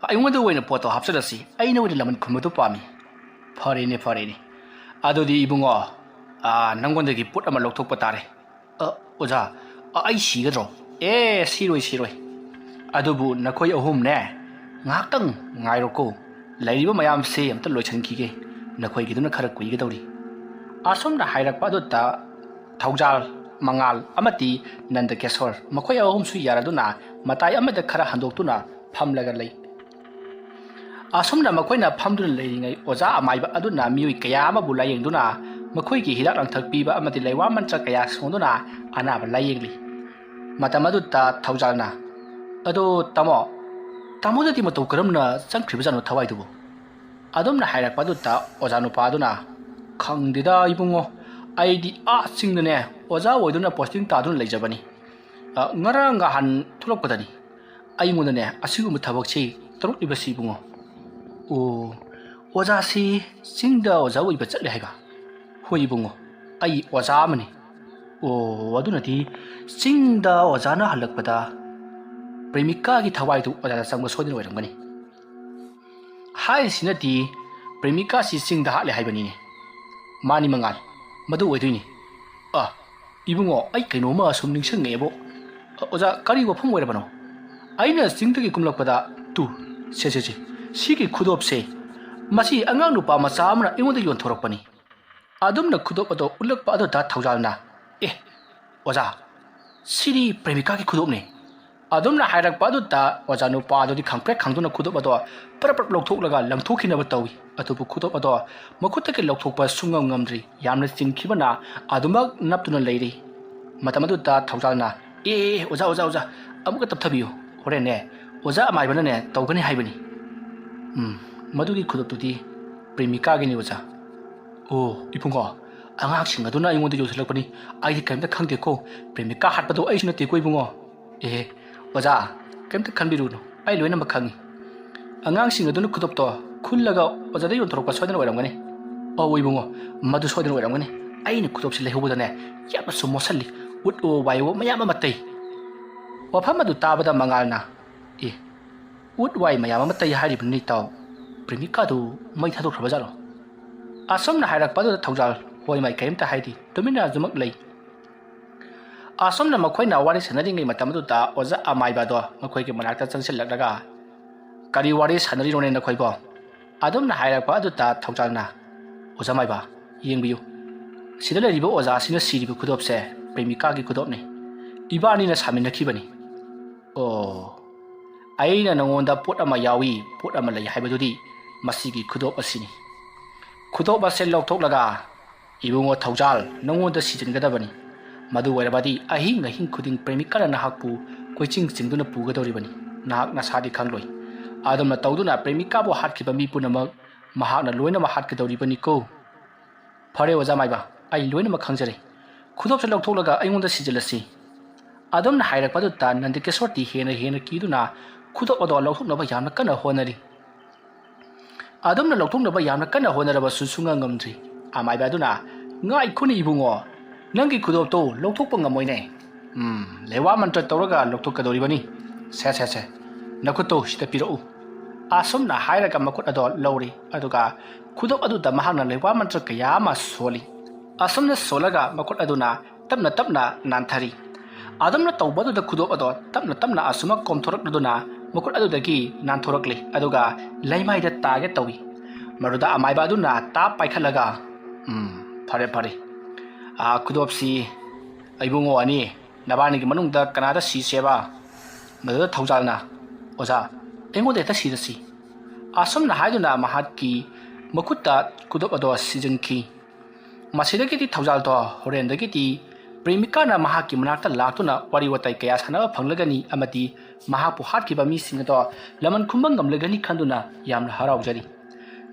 ꯑꯩꯉꯣꯟꯗ ꯑꯣꯏꯅ ꯄꯣꯠꯇꯣ ꯍꯥꯞꯆꯜꯂꯁꯤ ꯑꯩꯅ ꯑꯣꯏꯅ ꯂꯃꯟ ꯈꯨꯝꯕꯗꯨ ꯄꯥꯝꯃꯤ ꯐꯔꯦꯅꯦ ꯑꯗꯨꯗꯤ ꯏꯕꯨꯡꯉꯣ ꯅꯪꯉꯣꯟꯗꯒꯤ ꯄꯣꯠ ꯑꯃ ꯂꯧꯊꯣꯛꯄ ꯇꯥꯔꯦ ꯑꯣꯖꯥ ꯑꯩ ꯁꯤꯒꯗ꯭ꯔꯣ ꯁꯤꯔꯣꯏ ꯑꯗꯨꯕꯨ ꯅꯈꯣꯏ ꯑꯍꯨꯝꯅꯦ ꯉꯥꯏꯍꯥꯛꯇꯪ ꯉꯥꯏꯔꯣꯀꯣ ꯂꯩꯔꯤꯕ ꯃꯌꯥꯝꯁꯦ ꯑꯝꯇ ꯂꯣꯏꯁꯤꯟꯈꯤꯒꯦ ꯅꯈꯣꯏꯒꯤꯗꯨꯅ ꯈꯔ ꯀꯨꯏꯒꯗꯧꯔꯤ ꯑꯁꯣꯝꯅ ꯍꯥꯏꯔꯛꯄ ꯑꯗꯨꯗ ꯊꯧꯖꯥꯜ ꯃꯉꯥꯜ ꯑꯃꯗꯤ ꯅꯟꯗꯀꯦꯁꯣꯔ ꯃꯈꯣꯏ ꯑꯍꯨꯝꯁꯨ ꯌꯥꯔꯗꯨꯅ ꯃꯇꯥꯏ ꯑꯃꯗ ꯈꯔ ꯍꯟꯗꯣꯛꯇꯨꯅ ꯐꯝꯂꯒ ꯂꯩ ꯑꯁꯣꯝꯅ ꯃꯈꯣꯏꯅ ꯐꯝꯗꯨꯅ ꯂꯩꯔꯤꯉꯩ ꯑꯣꯖꯥ ꯑꯃꯥꯏꯕ ꯑꯗꯨꯅ ꯃꯤꯑꯣꯏ ꯀꯌా ꯑꯃꯕꯨ ꯂꯥꯌꯦꯡꯗꯨꯅ ꯃꯈꯣꯏꯒꯤ ꯍꯤꯗꯥꯛ ꯂꯥꯡꯊꯛ ꯄꯤꯕ ꯑꯃꯗꯤ ꯂꯩꯋꯥ ꯃꯟꯇ꯭ꯔ ꯀꯌꯥ ꯁꯣꯟꯗꯨꯅ ꯑꯅꯥꯕ ꯂꯥꯌꯦꯡꯂꯤ ꯃꯇꯝ ꯑꯗꯨꯗ ꯊꯧꯖꯥꯜꯅ ꯑꯗꯣ ꯇꯥꯃꯣꯗꯗꯤ ꯃꯇꯧ ꯀꯔꯝꯅ ꯆꯪꯈ꯭ꯔꯤꯕꯖꯥꯠꯅꯣ ꯊꯋꯥꯏꯗꯨꯕꯨ ꯑꯗꯨꯝꯅ ꯍꯥꯏꯔꯛꯄ ꯑꯗꯨꯗ ꯑꯣꯖꯥ ꯅꯨꯄꯥ ꯑꯗꯨꯅ ꯈꯪꯗꯦꯗ ꯏꯕꯨꯡꯉꯣ ꯑꯩꯗꯤ ꯆꯤꯡꯗꯅꯦ ꯑꯣꯖꯥ ꯑꯣꯏꯗꯨꯅ ꯄꯣꯁꯇꯤꯡ ꯇꯥꯗꯨꯅ ꯂꯩꯖꯕꯅꯤ ꯉꯔꯥꯡ ꯅꯍꯥꯟ ꯊꯣꯛꯂꯛꯄꯗꯅꯤ ꯑꯩꯉꯣꯟꯗꯅꯦ ꯑꯁꯤꯒꯨꯝꯕ ꯊꯕꯛꯁꯤ ꯇꯧꯔꯛꯂꯤꯕꯁꯤ ꯏꯕꯨꯡꯉꯣ ꯑꯣꯖꯥꯁꯤ ꯆꯤꯡꯗ ꯑꯣꯖꯥ ꯑꯣꯏꯕ ꯆꯠꯂꯦ ꯍꯥꯏꯕ ꯍꯣꯏ ꯏꯕꯨꯡꯉꯣ ꯑꯩ ꯑꯣꯖꯥ ꯑꯃꯅꯤ ꯑꯣ ꯑꯗꯨꯅꯗꯤ ꯆꯤꯡꯗ ꯑꯣꯖꯥꯅ ꯍꯜꯂꯛꯄꯗ ꯄ꯭ꯔꯦꯃꯤꯀꯥꯒꯤ ꯊꯋꯥꯏꯗꯨ ꯑꯣꯖꯥꯗ ꯆꯪꯕ ꯁꯣꯏꯗꯅ ꯑꯣꯏꯔꯝꯒꯅꯤ ꯍꯥꯏꯔꯤꯁꯤꯅꯗꯤ ꯄ꯭ꯔꯦꯃꯤꯀꯥꯁꯤ ꯆꯤꯡꯗ ꯍꯥꯠꯂꯦ ꯍꯥꯏꯕꯅꯤꯅꯦ ꯃꯥꯅꯤ ꯃꯉꯥꯜ ꯃꯗꯨ ꯑꯣꯏꯗꯣꯏꯅꯤ ꯏꯕꯨꯡꯉꯣ ꯑꯩ ꯀꯩꯅꯣꯝꯃ ꯁꯨꯝ ꯅꯤꯡꯁꯤꯡꯉꯛꯑꯦꯕꯣ ꯑꯣꯖꯥ ꯀꯔꯤ ꯋꯥꯐꯝ ꯑꯣꯏꯔꯕꯅꯣ ꯑꯩꯅ ꯆꯤꯡꯗꯒꯤ ꯀꯨꯝꯂꯛꯄꯗ ꯁꯦ ꯁꯤꯒꯤ ꯈꯨꯗꯣꯞꯁꯦ ꯃꯁꯤ ꯑꯉꯥꯡ ꯅꯨꯄꯥ ꯃꯆꯥ ꯑꯃꯅ ꯑꯩꯉꯣꯟꯗ ꯌꯣꯟꯊꯣꯔꯛꯄꯅꯤ ꯑꯗꯨꯝꯅ ꯈꯨꯗꯣꯞ ꯑꯗꯣ ꯎꯠꯂꯛꯄ ꯑꯗꯨꯗ ꯊꯧꯖꯥꯜꯅ ꯑꯣꯖꯥ ꯁꯤꯗꯤ ꯄ꯭ꯔꯦꯃꯤꯀꯥꯒꯤ ꯈꯨꯗꯣꯞꯅꯤ ꯑꯗꯨꯝꯅ ꯍꯥꯏꯔꯛꯄ ꯑꯗꯨꯗ ꯑꯣꯖꯥ ꯅꯨꯄꯥ ꯑꯗꯨꯗꯤ ꯈꯪꯄ꯭ꯔꯦꯛ ꯈꯪꯗꯨꯅ ꯈꯨꯗꯣꯞ ꯑꯗꯣ ꯄꯔꯞ ꯂꯧꯊꯣꯛꯂꯒ ꯂꯪꯊꯣꯛꯈꯤꯅꯕ ꯇꯧꯏ ꯑꯗꯨꯕꯨ ꯈꯨꯗꯣꯞ ꯑꯗꯣ ꯃꯈꯨꯠꯇꯒꯤ ꯂꯧꯊꯣꯛꯄ ꯁꯨꯡꯉꯝ ꯉꯝꯗ꯭ꯔꯤ ꯌꯥꯝꯅ ꯆꯤꯡꯈꯤꯕꯅ ꯑꯗꯨꯃꯛ ꯅꯞꯇꯨꯅ ꯂꯩꯔꯤ ꯃꯇꯝ ꯑꯗꯨꯗ ꯊꯧꯖꯥꯜꯅ ꯑꯣꯖꯥ ꯑꯃꯨꯛꯀ ꯇꯞꯊꯕꯤꯌꯨ ꯍꯣꯔꯦꯟꯅꯦ ꯑꯣꯖꯥ ꯑꯃꯥꯏꯕꯅꯅꯦ ꯇꯧꯒꯅꯤ ꯍꯥꯏꯕꯅꯤ ꯃꯗꯨꯒꯤ ꯈꯨꯗꯣꯞꯇꯨꯗꯤ ꯄ꯭ꯔꯦꯃꯤꯀꯥꯒꯤꯅꯤ ꯑꯣꯖꯥ ꯑꯣ ꯏꯕꯨꯡꯉꯣ ꯑꯉꯥꯡꯁꯤꯡ ꯑꯗꯨꯅ ꯑꯩꯉꯣꯟꯗ ꯌꯣꯟꯁꯤꯜꯂꯛꯄꯅꯤ ꯑꯩꯗꯤ ꯀꯔꯤꯝꯇ ꯈꯪꯗꯦꯀꯣ ꯄ꯭ꯔꯦꯃꯤꯀꯥ ꯍꯥꯠꯄꯗꯣ ꯑꯩꯁꯨ ꯅꯠꯇꯦꯀꯣ ꯏꯕꯨꯡꯉꯣ ꯑꯣꯖꯥ ꯀꯔꯤꯝꯇ ꯈꯟꯕꯤꯔꯨꯅꯨ ꯑꯩ ꯂꯣꯏꯅꯃꯛ ꯈꯪꯉꯤ ꯑꯉꯥꯡꯁꯤꯡ ꯑꯗꯨꯅ ꯈꯨꯗꯣꯞꯇꯣ ꯈꯨꯜꯂꯒ ꯑꯣꯖꯥꯗ ꯌꯣꯟꯊꯣꯔꯛꯄ ꯁꯣꯏꯗꯅ ꯑꯣꯏꯔꯝꯒꯅꯤ ꯏꯕꯨꯡꯉꯣ ꯃꯗꯨ ꯁꯣꯏꯗꯅ ꯑꯣꯏꯔꯝꯒꯅꯤ ꯑꯩꯅ ꯈꯨꯗꯣꯞꯁꯤ ꯂꯩꯍꯧꯕꯗꯅꯦ ꯌꯥꯝꯅꯁꯨ ꯃꯣꯠꯁꯜꯂꯤ ꯎꯠ ꯋꯥꯏ ꯃꯌꯥꯝ ꯑꯃ ꯇꯩ ꯋꯥꯐꯝ ꯑꯗꯨ ꯇꯥꯕꯗ ꯃꯉꯥꯜꯅ ꯎꯠ ꯋꯥꯏ ꯃꯌꯥꯝ ꯑꯃ ꯇꯩ ꯍꯥꯏꯔꯤꯕꯅꯤ ꯏꯇꯥꯎ ꯄ꯭ꯔꯦꯃꯤꯀꯥꯗꯨ ꯃꯩ ꯊꯥꯗꯣꯛꯈ꯭ꯔꯕꯖꯥꯠꯂꯣ ꯑꯁꯣꯝꯅ ꯍꯥꯏꯔꯛꯄ ꯑꯗꯨꯗ ꯊꯧꯖꯥꯜ ꯍꯣꯏ ꯃꯥꯏ ꯀꯔꯤꯝꯇ ꯍꯥꯏꯗꯤ ꯇꯨꯃꯤꯟꯅ ꯑꯗꯨꯃꯛ ꯂꯩ ꯑꯁꯣꯝꯅ ꯃꯈꯣꯏꯅ ꯋꯥꯔꯤ ꯁꯥꯟꯅꯔꯤꯉꯩ ꯃꯇꯝ ꯑꯗꯨꯗ ꯑꯣꯖꯥ ꯑꯃꯥꯏꯕꯗꯣ ꯃꯈꯣꯏꯒꯤ ꯃꯅꯥꯛꯇ ꯆꯪꯁꯤꯜꯂꯛꯂꯒ ꯀꯔꯤ ꯋꯥꯔꯤ ꯁꯥꯟꯅꯔꯤꯅꯣꯅꯦ ꯅꯈꯣꯏꯕꯣ ꯑꯗꯨꯝꯅ ꯍꯥꯏꯔꯛꯄ ꯑꯗꯨꯗ ꯊꯧꯖꯥꯜꯅ ꯑꯣꯖꯥ ꯃꯥꯏꯕ ꯌꯦꯡꯕꯤꯌꯨ ꯁꯤꯗ ꯂꯩꯔꯤꯕ ꯑꯣꯖꯥꯁꯤꯅ ꯁꯤꯔꯤꯕ ꯈꯨꯗꯣꯞꯁꯦ ꯄ꯭ꯔꯦꯃꯤꯀꯥꯒꯤ ꯈꯨꯗꯣꯞꯅꯤ ꯏꯕꯥꯅꯤꯅ ꯁꯥꯃꯤꯟꯅꯈꯤꯕꯅꯤ ꯑꯩꯅ ꯅꯉꯣꯟꯗ ꯄꯣꯠ ꯑꯃ ꯌꯥꯎꯏ ꯄꯣꯠ ꯑꯃ ꯂꯩ ꯍꯥꯏꯕꯗꯨꯗꯤ ꯃꯁꯤꯒꯤ ꯈꯨꯗꯣꯞ ꯑꯁꯤꯅꯤ ꯈꯨꯗꯣꯞ ꯑꯁꯤ ꯂꯧꯊꯣꯛꯂꯒ ꯏꯕꯨꯡꯉꯣ ꯊꯧꯖꯥꯜ ꯅꯉꯣꯟꯗ ꯁꯤꯖꯤꯟꯒꯗꯕꯅꯤ ꯃꯗꯨ ꯑꯣꯏꯔꯕꯗꯤ ꯑꯍꯤꯡ ꯈꯨꯗꯤꯡ ꯄ꯭ꯔꯦꯃꯤꯀꯥꯅ ꯅꯍꯥꯛꯄꯨ ꯀꯣꯏꯆꯤꯡ ꯆꯤꯡꯗꯨꯅ ꯄꯨꯒꯗꯧꯔꯤꯕꯅꯤ ꯅꯍꯥꯛ ꯅꯁꯥꯗꯤ ꯈꯪꯂꯣꯏ ꯑꯗꯨꯝꯅ ꯇꯧꯗꯨꯅ ꯄ꯭ꯔꯦꯃꯤꯀꯥꯕꯨ ꯍꯥꯠꯈꯤꯕ ꯃꯤ ꯄꯨꯝꯅꯃꯛ ꯃꯍꯥꯛꯅ ꯂꯣꯏꯅꯃꯛ ꯍꯥꯠꯀꯗꯧꯔꯤꯕꯅꯤꯀꯣ ꯐꯔꯦ ꯑꯣꯖꯥ ꯃꯥꯏꯕ ꯑꯩ ꯂꯣꯏꯅꯃꯛ ꯈꯪꯖꯔꯦ ꯈꯨꯗꯣꯞꯁꯦ ꯂꯧꯊꯣꯛꯂꯒ ꯑꯩꯉꯣꯟꯗ ꯁꯤꯖꯤꯜꯂꯁꯤ ꯑꯗꯨꯝꯅ ꯍꯥꯏꯔꯛꯄꯗꯨꯗ ꯅꯟꯗꯤꯀꯦꯁꯣꯔꯗꯤ ꯍꯦꯟꯅ ꯀꯤꯗꯨꯅ ꯈꯨꯗꯣꯞ ꯑꯗꯣ ꯂꯧꯊꯣꯛꯅꯕ ꯌꯥꯝꯅ ꯀꯟꯅ ꯍꯣꯠꯅꯔꯤ ꯑꯗꯨꯝꯅ ꯂꯧꯊꯣꯛꯅꯕ ꯌꯥꯝꯅ ꯀꯟꯅ ꯍꯣꯠꯅꯔꯕꯁꯨ ꯁꯨꯡꯉꯝ ꯉꯝꯗ꯭ꯔꯤ ꯑꯃꯥꯏꯕ ꯑꯗꯨꯅ ꯉꯥꯏꯈꯣꯅꯦ ꯏꯕꯨꯡꯉꯣ ꯅꯪꯒꯤ ꯈꯨꯗꯣꯞꯇꯣ ꯂꯧꯊꯣꯛꯄ ꯉꯝꯃꯣꯏꯅꯦ ꯂꯩꯋꯥ ꯃꯟꯇ꯭ꯔ ꯇꯧꯔꯒ ꯂꯧꯊꯣꯛꯀꯗꯧꯔꯤꯕꯅꯤ ꯁꯦ ꯅꯈꯨꯠꯇꯣ ꯁꯤꯗ ꯄꯤꯔꯛꯎ ꯑꯁꯨꯝꯅ ꯍꯥꯏꯔꯒ ꯃꯈꯨꯠ ꯑꯗꯣ ꯂꯧꯔꯤ ꯑꯗꯨꯒ ꯈꯨꯗꯣꯞ ꯑꯗꯨꯗ ꯃꯍꯥꯛꯅ ꯂꯩꯋꯥ ꯃꯟꯇ꯭ꯔ ꯀꯌꯥ ꯑꯃ ꯁꯣꯜꯂꯤ ꯑꯁꯨꯝꯅ ꯁꯣꯜꯂꯒ ꯃꯈꯨꯠ ꯑꯗꯨꯅ ꯇꯞꯅ ꯅꯥꯟꯊꯔꯤ ꯑꯗꯨꯝꯅ ꯇꯧꯕ ꯑꯗꯨꯗ ꯈꯨꯗꯣꯞ ꯑꯗꯣ ꯇꯞꯅ ꯑꯁꯨꯃꯛ ꯀꯣꯝꯊꯣꯔꯛꯂꯗꯨꯅ ꯃꯈꯨꯠ ꯑꯗꯨꯗꯒꯤ ꯅꯥꯟꯊꯣꯔꯛꯂꯤ ꯑꯗꯨꯒ ꯂꯩꯃꯥꯏꯗ ꯇꯥꯒꯦ ꯇꯧꯏ ꯃꯗꯨꯗ ꯑꯃꯥꯏꯕ ꯑꯗꯨꯅ ꯇꯥꯞ ꯄꯥꯏꯈꯠꯂꯒ ꯐꯔꯦ ꯈꯨꯗꯣꯞꯁꯤ ꯏꯕꯨꯡꯉꯣ ꯑꯅꯤ ꯅꯕꯥꯅꯤꯒꯤ ꯃꯅꯨꯡꯗ ꯀꯅꯥꯗ ꯁꯤꯁꯦꯕ ꯃꯗꯨꯗ ꯊꯧꯖꯥꯜꯅ ꯑꯣꯖꯥ ꯑꯩꯉꯣꯟꯗ ꯍꯦꯛꯇ ꯁꯤꯔꯁꯤ ꯑꯁꯨꯝꯅ ꯍꯥꯏꯗꯨꯅ ꯃꯍꯥꯛꯀꯤ ꯃꯈꯨꯠꯇ ꯈꯨꯗꯣꯞ ꯑꯗꯣ ꯁꯤꯖꯤꯟꯈꯤ ꯃꯁꯤꯗꯒꯤꯗꯤ ꯊꯧꯖꯥꯜꯗꯣ ꯍꯣꯔꯦꯟꯗꯒꯤꯗꯤ ꯄ꯭ꯔꯦꯃꯤꯀꯥꯅ ꯃꯍꯥꯛꯀꯤ ꯃꯅꯥꯛꯇ ꯂꯥꯛꯇꯨꯅ ꯋꯥꯔꯤ ꯋꯥꯇꯥꯏ ꯀꯌꯥ ꯁꯥꯟꯅꯕ ꯐꯪꯂꯒꯅꯤ ꯑꯃꯗꯤ ꯃꯍꯥꯛꯄꯨ ꯍꯥꯠꯈꯤꯕ ꯃꯤꯁꯤꯡ ꯑꯗꯣ ꯂꯃꯟ ꯈꯨꯝꯕ ꯉꯝꯂꯒꯅꯤ ꯈꯟꯗꯨꯅ ꯌꯥꯝꯅ ꯍꯔꯥꯎꯖꯔꯤ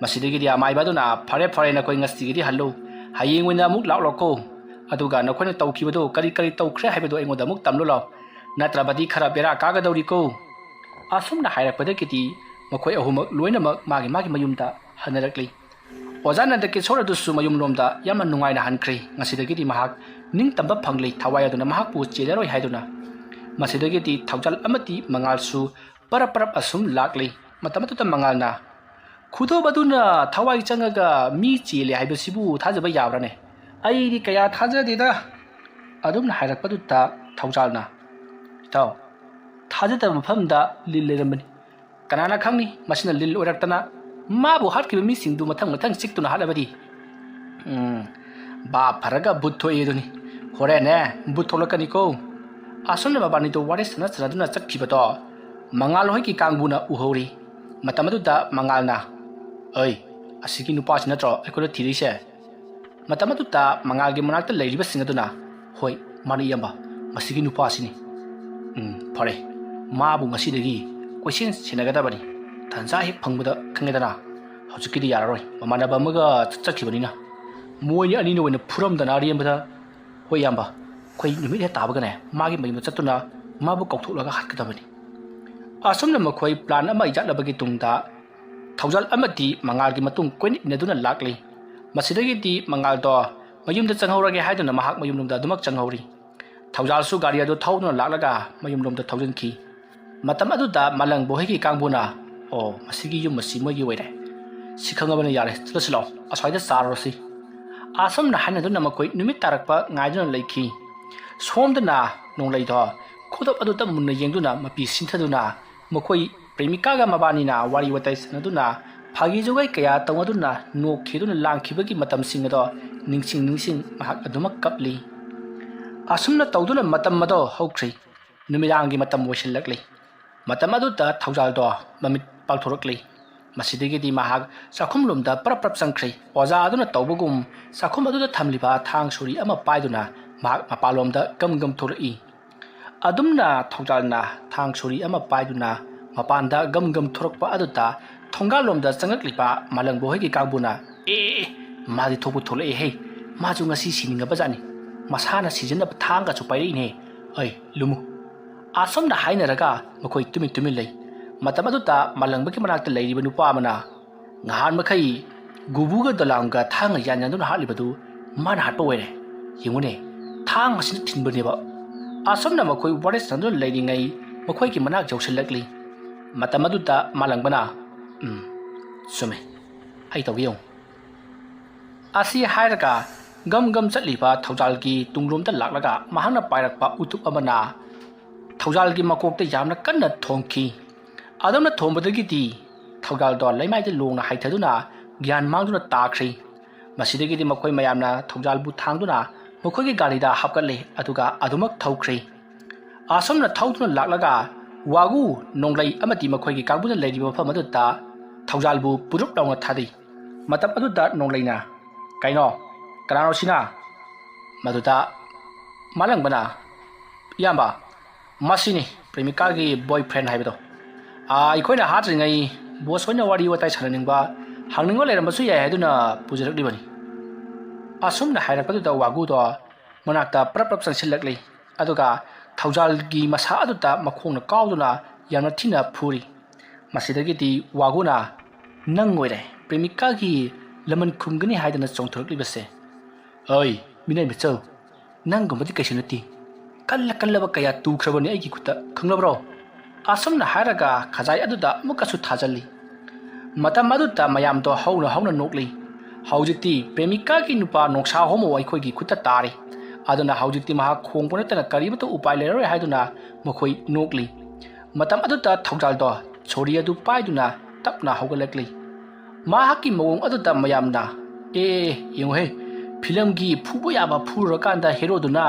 ꯃꯁꯤꯗꯒꯤꯗꯤ ꯑꯃꯥꯏꯕ ꯑꯗꯨꯅ ꯐꯔꯦ ꯅꯈꯣꯏ ꯉꯁꯤꯒꯤꯗꯤ ꯍꯜꯂꯨ ꯍꯌꯦꯡ ꯑꯣꯏꯅ ꯑꯃꯨꯛ ꯂꯥꯛꯂꯣꯀꯣ ꯑꯗꯨꯒ ꯅꯈꯣꯏꯅ ꯇꯧꯈꯤꯕꯗꯣ ꯀꯔꯤ ꯇꯧꯈ꯭ꯔꯦ ꯍꯥꯏꯕꯗꯣ ꯑꯩꯉꯣꯟꯗ ꯑꯃꯨꯛ ꯇꯝꯂꯨ ꯂꯥꯎ ꯅꯠꯇ꯭ꯔꯕꯗꯤ ꯈꯔ ꯕꯦꯔꯥ ꯀꯥꯒꯗꯧꯔꯤꯀꯣ ꯑꯁꯨꯝꯅ ꯍꯥꯏꯔꯛꯄꯗꯒꯤꯗꯤ ꯃꯈꯣꯏ ꯑꯍꯨꯝꯃꯛ ꯂꯣꯏꯅꯃꯛ ꯃꯥꯒꯤ ꯃꯌꯨꯝꯗ ꯍꯟꯅꯔꯛꯂꯤ ꯑꯣꯖꯥ ꯅꯟꯗꯀꯦꯁꯣꯔ ꯑꯗꯨꯁꯨ ꯃꯌꯨꯝꯂꯣꯝꯗ ꯌꯥꯝꯅ ꯅꯨꯡꯉꯥꯏꯅ ꯍꯟꯈ꯭ꯔꯦ ꯉꯁꯤꯗꯒꯤꯗꯤ ꯃꯍꯥꯛ ꯅꯤꯡꯇꯝꯕ ꯐꯪꯂꯤ ꯊꯋꯥꯏ ꯑꯗꯨꯅ ꯃꯍꯥꯛꯄꯨ ꯆꯦꯜꯂꯔꯣꯏ ꯍꯥꯏꯗꯨꯅ ꯃꯁꯤꯗꯒꯤꯗꯤ ꯊꯧꯖꯥꯜ ꯑꯃꯗꯤ ꯃꯉꯥꯜꯁꯨ ꯄꯔꯞ ꯑꯁꯨꯝ ꯂꯥꯛꯂꯤ ꯃꯇꯝ ꯑꯗꯨꯗ ꯃꯉꯥꯜꯅ ꯈꯨꯗꯣꯞ ꯑꯗꯨꯅ ꯊꯋꯥꯏ ꯆꯪꯉꯒ ꯃꯤ ꯆꯦꯜꯂꯦ ꯍꯥꯏꯕꯁꯤꯕꯨ ꯊꯥꯖꯕ ꯌꯥꯕ꯭ꯔꯅꯦ ꯑꯩꯗꯤ ꯀꯌꯥ ꯊꯥꯖꯗꯦꯗ ꯑꯗꯨꯝꯅ ꯍꯥꯏꯔꯛꯄꯗꯨꯗ ꯊꯧꯖꯥꯜꯅ ꯏꯇꯥꯎ ꯊꯥꯖꯗꯕ ꯃꯐꯝꯗ ꯂꯤꯟ ꯂꯩꯔꯝꯕꯅꯤ ꯀꯅꯥꯅ ꯈꯪꯅꯤ ꯃꯁꯤꯅ ꯂꯤꯟ ꯑꯣꯏꯔꯛꯇꯅ ꯃꯥꯕꯨ ꯍꯥꯠꯈꯤꯕ ꯃꯤꯁꯤꯡꯗꯨ ꯃꯊꯪ ꯆꯤꯛꯇꯨꯅ ꯍꯥꯠꯂꯕꯗꯤ ꯕꯥꯞ ꯐꯔꯒ ꯕꯨꯠ ꯊꯣꯛꯏ ꯑꯗꯨꯅꯤ ꯍꯣꯔꯦꯟꯅꯦ ꯕꯨꯠ ꯊꯣꯛꯂꯛꯀꯅꯤꯀꯣ ꯑꯁꯨꯝꯅ ꯃꯕꯥꯅꯤꯗꯣ ꯋꯥꯔꯤ ꯁꯥꯟꯅꯗꯨꯅ ꯆꯠꯈꯤꯕꯗꯣ ꯃꯉꯥꯜ ꯍꯣꯏꯒꯤ ꯀꯥꯡꯕꯨꯅ ꯎꯍꯧꯔꯤ ꯃꯇꯝ ꯑꯗꯨꯗ ꯃꯉꯥꯜꯅ ꯑꯁꯤꯒꯤ ꯅꯨꯄꯥꯁꯤ ꯅꯠꯇ꯭ꯔꯣ ꯑꯩꯈꯣꯏꯅ ꯊꯤꯔꯤꯁꯦ ꯃꯇꯝ ꯑꯗꯨꯗ ꯃꯉꯥꯜꯒꯤ ꯃꯅꯥꯛꯇ ꯂꯩꯔꯤꯕꯁꯤꯡ ꯑꯗꯨꯅ ꯍꯣꯏ ꯃꯥꯅꯤ ꯏꯌꯥꯝꯕ ꯃꯁꯤꯒꯤ ꯅꯨꯄꯥꯁꯤꯅꯤ ꯐꯔꯦ ꯃꯥꯕꯨ ꯉꯁꯤꯗꯒꯤ ꯀꯣꯏꯁꯦꯟ ꯁꯦꯟꯅꯒꯗꯕꯅꯤ ꯇꯟꯖꯥ ꯍꯦꯛ ꯐꯪꯕꯗ ꯈꯪꯉꯦꯗꯅ ꯍꯧꯖꯤꯛꯀꯤꯗꯤ ꯌꯥꯔꯔꯣꯏ ꯃꯃꯥꯟꯅꯕ ꯑꯃꯒ ꯆꯠꯈꯤꯕꯅꯤꯅ ꯃꯣꯏꯅꯤ ꯑꯅꯤꯅ ꯑꯣꯏꯅ ꯐꯨꯔꯝꯗꯅ ꯑꯔꯦꯝꯕꯗ ꯍꯣꯏ ꯏꯌꯥꯝꯕ ꯑꯩꯈꯣꯏ ꯅꯨꯃꯤꯠ ꯍꯦꯛ ꯇꯥꯕꯒꯅꯦ ꯃꯥꯒꯤ ꯃꯌꯨꯝꯗ ꯆꯠꯇꯨꯅ ꯃꯥꯕꯨ ꯀꯧꯊꯣꯛꯂꯒ ꯍꯥꯠꯀꯗꯕꯅꯤ ꯑꯁꯨꯝꯅ ꯃꯈꯣꯏ ꯄ꯭ꯂꯥꯟ ꯑꯃ ꯏꯖꯠꯂꯕꯒꯤ ꯇꯨꯡꯗ ꯊꯧꯖꯥꯜ ꯑꯃꯗꯤ ꯃꯉꯥꯜꯒꯤ ꯃꯇꯨꯡ ꯀꯣꯏꯅ ꯏꯟꯅꯗꯨꯅ ꯂꯥꯛꯂꯤ ꯃꯁꯤꯗꯒꯤꯗꯤ ꯃꯉꯥꯜꯗꯣ mayumda changhorage haiduna mahak mayumlomda adumak changhori thaujalsu gari adu thauduna laklaga mayumlomda thaujanki matam aduda malang bohigi kangbuna o masigi yum masi mogi waire sikhangabana yare tlasilo aswaida sarrosi asam na hanaduna makoi numit tarakpa ngaiduna leikhi somdana nonglai do khudap aduta munna yengduna mapi sinthaduna makoi premika ga mabani na wari watai sanaduna phagi jogai kaya tawaduna no khiduna langkhibagi matam singado ningsing mahak adumak kapli asumna tawduna matam mado hokri numidangi matam washillakli matam aduta thaujal do mamit palthorokli masidagi di mahak sakhum lomda prap sangkhri oja aduna tawbugum sakhum aduda thamliba thang suri ama paiduna mahak mapalomda gam thorei adumna thaujalna thang suri ama paiduna mapanda gam thorokpa aduta thongalomda changaklipa malang bohegi kangbuna madi thobu thole he maju ngasi sininga bajani masana season ab thanga chu pairi ne ai lumu asam da hainaraga makoi tumi lei matamaduta malangbaki manakta leiriba nupa amana ngahan makai gubuga dalamga thanga yanyandu halibadu mana hatpa were yimune thang asin thinbane ba asam na makoi wares sandu leiringai makoi ki manak jausilakli matamaduta malangbana sume hai tawiyong asi hairaga gam chatliba thaujalgi tungromda laklaga mahana pairakpa utup amana thaujalgi makokte yamna kanna thongki adamna thombadagi di thaugal do laimai de longna haithaduna gyan mangduna takhri masidagi di makoi mayamna thaujal bu thangduna makoi gi gari da hapkale aduga adumak thaukhri asamna thauduna laklaga wagu nonglai amati makoi gi kangbuna leiriba famadu ta thaujal bu purup dawna thadi matam aduda nonglaina kaino kanano sina maduta malangbana yamba masini premika gi boyfriend haibedo ikoina hatringai boss hoina wari watai sananingba hangningwa lerambasu yai haduna pujarakdibani asumna hairapadu da wagu do manakta prap sansilakli aduga thaujal gi masa aduta makhongna kauduna yamna thina phuri masidagi di waguna nangoire premika gi laman khumgani haidana chongthorklibase oi minai michau nangumbadi kaisinati kallaba kaya tukhrabani aigi kuta khanglabro asumna hairaga khajai aduda mukasu thajalli matam aduta mayam do hauna nokli haujikti premika gi nupa noksa homo aikoi gi kuta tari aduna haujikti maha khongpona tana karibata upai leroi haiduna mokhoi nokli matam aduta thaujal do chori adu paiduna tapna hogalakli mahaki mawong aduta mayamna yenghe film gi phubo yaba phurokanda hero duna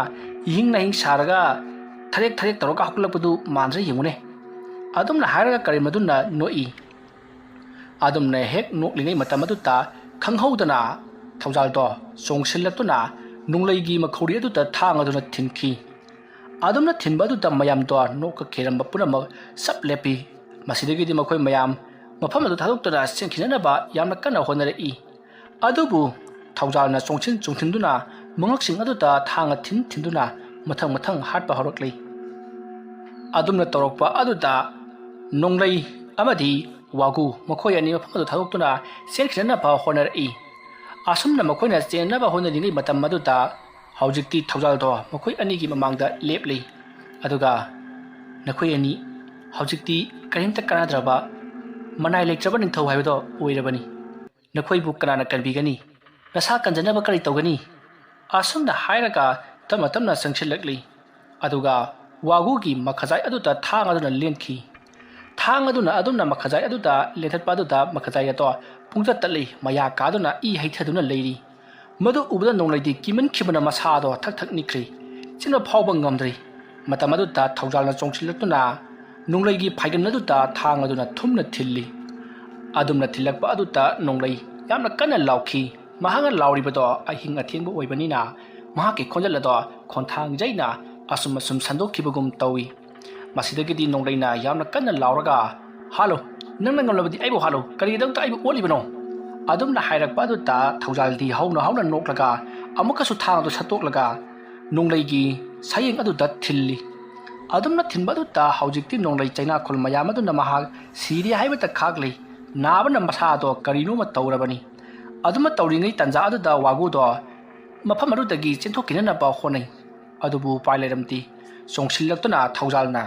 hing saraga tharek toroka hakulapadu manjre yengune adumna haraga karimaduna noi adumna hek noklingai matamaduta khanghaudana thaujal do songsillatuna nunglai gi makhori aduta thangaduna thinki adumna thinbaduta mayam do nokka kheramba punama saplepi masidagi di makhoi mayam mafam adu thadoktura senkinanaba yamna kana honare adubu thaujalna chongthinduna mangaksing aduta thanga thinduna mathang hatpa horokli adumna torokpa aduta nonglai amadi wagu makhoi ani mafam adu thadoktura senkinanaba honare asumna makhoi na chenaba honari ngai matam aduta haujikti thaujal do makhoi ani gi mamangda lepli aduga nakhoi ani haujikti karimta kanadraba manai lectraba ningthau haibedo oirabani nakhoi bu kanana kanbigani nasa kanjanaba kari tawgani asumna hairaga tamna sangsilakli aduga wagu gi makhajai aduta thang aduna lenkhi thang aduna adumna makhajai aduta lethat paduta makhajai ato pungta tali maya kaduna haithaduna leiri madu ubda nonglaidi kiman khibana masado thak nikri china phawba ngamdri matam aduta thaujalna chongsilatuna nonglai gi phaigan aduta thang aduna thumna thilli adumna thilakpa aduta nonglai yamna kana laukhi mahanga lauribado ahing athengba oibanina mahaki khonjalado khonthang jaina asum sandokhibagum tawi masidagi di nonglaina yamna kana lauraga halo nang ngamlabadi aibo halo kari dang ta aibo olibano adumna hairakpa aduta thaujaldi hauna noklaga amukasu thang adu satoklaga nonglai gi sayeng aduta thilli adumna thinbaduta haujikti nonglai chaina khol mayam aduna mahak siri haibata khagli nabana masado karino ma taurabani aduma tauringai tanja aduda wagu do ꯃꯐꯝ ꯑꯗꯨꯗꯒꯤ ꯆꯦꯟꯊꯣꯛꯈꯤꯅꯅꯕ ꯍꯣꯠꯅꯩ ꯑꯗꯨꯕꯨ ꯎꯄꯥꯏ ꯂꯩꯔꯝꯗꯦ ꯆꯣꯡꯁꯤꯜꯂꯛꯇꯨꯅ ꯊꯧꯖꯥꯜꯅ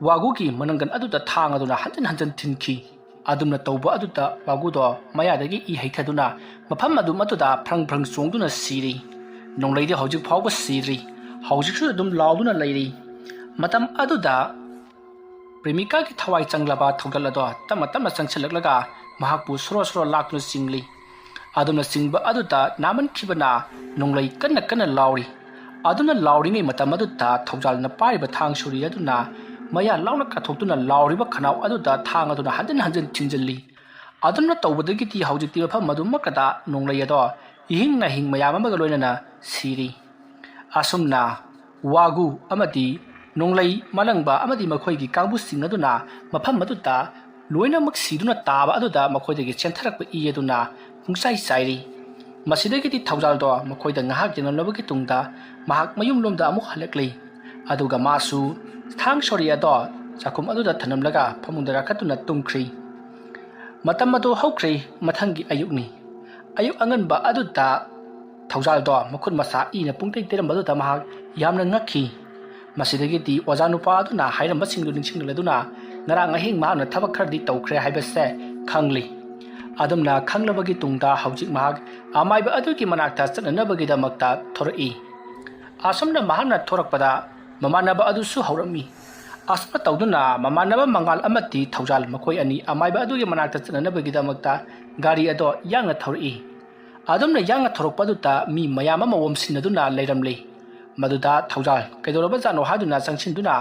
ꯋꯥꯒꯨꯒꯤ ꯃꯅꯪꯒꯟ ꯑꯗꯨꯗ ꯊꯥꯡ ꯑꯗꯨꯅ ꯍꯟꯖꯤꯟ ꯍꯟꯖꯤꯟ ꯊꯤꯟꯈꯤ ꯑꯗꯨꯝꯅ ꯇꯧꯕ ꯑꯗꯨꯗ ꯋꯥꯒꯨꯗꯣ ꯃꯌꯥꯗꯒꯤ ꯏ ꯍꯩꯊꯗꯨꯅ ꯃꯐꯝ ꯑꯗꯨꯗ ꯐ꯭ꯔꯪ ꯐ꯭ꯔꯪ ꯆꯣꯡꯗꯨꯅ ꯁꯤꯔꯤ ꯅꯣꯡꯂꯩꯗꯤ ꯍꯧꯖꯤꯛ ꯐꯥꯎꯕ ꯁꯤꯗ꯭ꯔꯤ ꯍꯧꯖꯤꯛꯁꯨ ꯑꯗꯨꯝ ꯂꯥꯎꯗꯨꯅ ꯂꯩꯔꯤ ꯃꯇꯝ ꯑꯗꯨꯗ ꯄ꯭ꯔꯦꯃꯤꯀꯥꯒꯤ ꯊꯋꯥꯏ ꯆꯪꯂꯕ ꯊꯧꯒꯜ ꯑꯗꯣ ꯇꯞꯅ ꯇꯞꯅ ꯆꯪꯁꯤꯜꯂꯛꯂꯒ ꯃꯍꯥꯛꯄꯨ ꯁꯣꯔꯣ ꯁꯣꯔꯣ ꯂꯥꯛꯇꯨꯅ ꯆꯤꯡꯂꯤ ꯑꯗꯨꯝꯅ ꯆꯤꯡꯕ ꯑꯗꯨꯗ ꯅꯥꯃꯟꯈꯤꯕꯅ ꯅꯣꯡꯂꯩ ꯀꯟꯅ ꯀꯟꯅ ꯂꯥꯎꯔꯤ ꯑꯗꯨꯅ ꯂꯥꯎꯔꯤꯉꯩ ꯃꯇꯝ ꯑꯗꯨꯗ ꯊꯧꯖꯥꯜꯅ ꯄꯥꯏꯔꯤꯕ ꯊꯥꯡ ꯁꯣꯔꯤ ꯑꯗꯨꯅ ꯃꯌꯥ ꯂꯥꯎꯅ ꯀꯥꯊꯣꯛꯇꯨꯅ ꯂꯥꯎꯔꯤꯕ ꯈꯅꯥꯎ ꯑꯗꯨꯗ ꯊꯥꯡ ꯑꯗꯨꯅ ꯍꯟꯖꯤꯟ ꯍꯟꯖꯤꯟ ꯊꯤꯟꯖꯤꯜꯂꯤ ꯑꯗꯨꯅ ꯇꯧꯕꯗꯒꯤꯗꯤ ꯍꯧꯖꯤꯛꯇꯤ ꯃꯐꯝ ꯑꯗꯨꯃꯛꯇꯗ ꯅꯣꯡꯂꯩ ꯑꯗꯣ ꯏꯍꯤꯡ ꯅꯥꯍꯤꯡ ꯃꯌꯥꯝ ꯑꯃꯒ ꯂꯣꯏꯅꯅ ꯁꯤꯔꯤ ꯑꯁꯨꯝꯅ ꯋꯥꯒꯨ ꯑꯃꯗꯤ ꯅꯣꯡꯂꯩ ꯃꯂꯪꯕ ꯑꯃꯗꯤ ꯃꯈꯣꯏꯒꯤ ꯀꯥꯡꯕꯨꯁꯤꯡ ꯑꯗꯨꯅ ꯃꯐꯝ ꯑꯗꯨꯗ ꯂꯣꯏꯅꯃꯛ ꯁꯤꯗꯨꯅ ꯇꯥꯕ ꯑꯗꯨꯗ ꯃꯈꯣꯏꯗꯒꯤ ꯆꯦꯟꯊꯔꯛꯄ ꯏ ꯑꯗꯨꯅ ꯄꯨꯡꯆꯥꯏ ꯆꯥꯏꯔꯤ ꯃꯁꯤꯗꯒꯤꯗꯤ ꯊꯧꯖꯥꯜꯗꯣ ꯃꯈꯣꯏꯗ ꯉꯥꯏꯍꯥꯛ ꯌꯦꯡꯂꯝꯂꯕꯒꯤ ꯇꯨꯡꯗ ꯃꯍꯥꯛ ꯃꯌꯨꯝꯂꯣꯝꯗ ꯑꯃꯨꯛ ꯍꯜꯂꯛꯂꯤ ꯑꯗꯨꯒ ꯃꯥꯁꯨ ꯊꯥꯡ ꯁꯣꯔꯤ ꯑꯗꯣ ꯆꯥꯛꯈꯨꯝ ꯑꯗꯨꯗ ꯊꯅꯝꯂꯒ ꯐꯃꯨꯡꯗ ꯀꯥꯈꯠꯇꯨꯅ ꯇꯨꯝꯈ꯭ꯔꯤ ꯃꯇꯝ ꯑꯗꯨ ꯍꯧꯈ꯭ꯔꯤ ꯃꯊꯪꯒꯤ ꯑꯌꯨꯛꯅꯤ ꯑꯌꯨꯛ ꯑꯉꯟꯕ ꯑꯗꯨꯗ ꯊꯧꯖꯥꯜꯗꯣ ꯃꯈꯨꯠ ꯃꯁꯥ ꯏꯅ ꯄꯨꯡꯇꯩ ꯇꯩꯔꯝꯕꯗꯨꯗ ꯃꯍꯥꯛ ꯌꯥꯝꯅ ꯉꯛꯈꯤ ꯃꯁꯤꯗꯒꯤꯗꯤ ꯑꯣꯖꯥ ꯅꯨꯄꯥ ꯑꯗꯨꯅ ꯍꯥꯏꯔꯝꯕꯁꯤꯡꯗꯨ ꯅꯤꯡꯁꯤꯡꯂꯗꯨꯅ ꯉꯔꯥꯡ ꯑꯍꯤꯡ ꯃꯍꯥꯛꯅ ꯊꯕꯛ ꯈꯔꯗꯤ ꯇꯧꯈ꯭ꯔꯦ ꯍꯥꯏꯕꯁꯦ ꯈꯪꯂꯤ ꯑꯗꯨꯝꯅ ꯈꯪꯂꯕꯒꯤ ꯇꯨꯡꯗ ꯍꯧꯖꯤꯛ ꯃꯍꯥꯛ ꯑꯃꯥꯏꯕ ꯑꯗꯨꯒꯤ ꯃꯅꯥꯛꯇ ꯆꯠꯅꯅꯕꯒꯤꯗꯃꯛꯇ ꯊꯣꯔꯛꯏ ꯑꯁꯨꯝꯅ ꯃꯍꯥꯛꯅ ꯊꯣꯔꯛꯄꯗ ꯃꯃꯥꯟꯅꯕ ꯑꯗꯨꯁꯨ ꯍꯧꯔꯝꯃꯤ ꯑꯁꯨꯝꯅ ꯇꯧꯗꯨꯅ ꯃꯃꯥꯟꯅꯕ ꯃꯉꯥꯜ ꯑꯃꯗꯤ ꯊꯧꯖꯥꯜ ꯃꯈꯣꯏ ꯑꯅꯤ ꯑꯃꯥꯏꯕ ꯑꯗꯨꯒꯤ ꯃꯅꯥꯛꯇ ꯆꯠꯅꯅꯕꯒꯤꯗꯃꯛꯇ ꯒꯥꯔꯤ ꯑꯗꯣ ꯌꯥꯡꯅ ꯊꯧꯔꯛꯏ ꯑꯗꯨꯝꯅ ꯌꯥꯡꯅ ꯊꯧꯔꯛꯄꯗꯨꯗ ꯃꯤ ꯃꯌꯥꯝ ꯑꯃ ꯑꯣꯝꯁꯤꯟꯅꯗꯨꯅ ꯂꯩꯔꯝꯂꯤ ꯃꯗꯨꯗ ꯊꯧꯖꯥꯜ ꯀꯩꯗꯧꯔꯕꯖꯥꯠꯅꯣ ꯍꯥꯏꯗꯨꯅ ꯆꯪꯁꯤꯟꯗꯨꯅ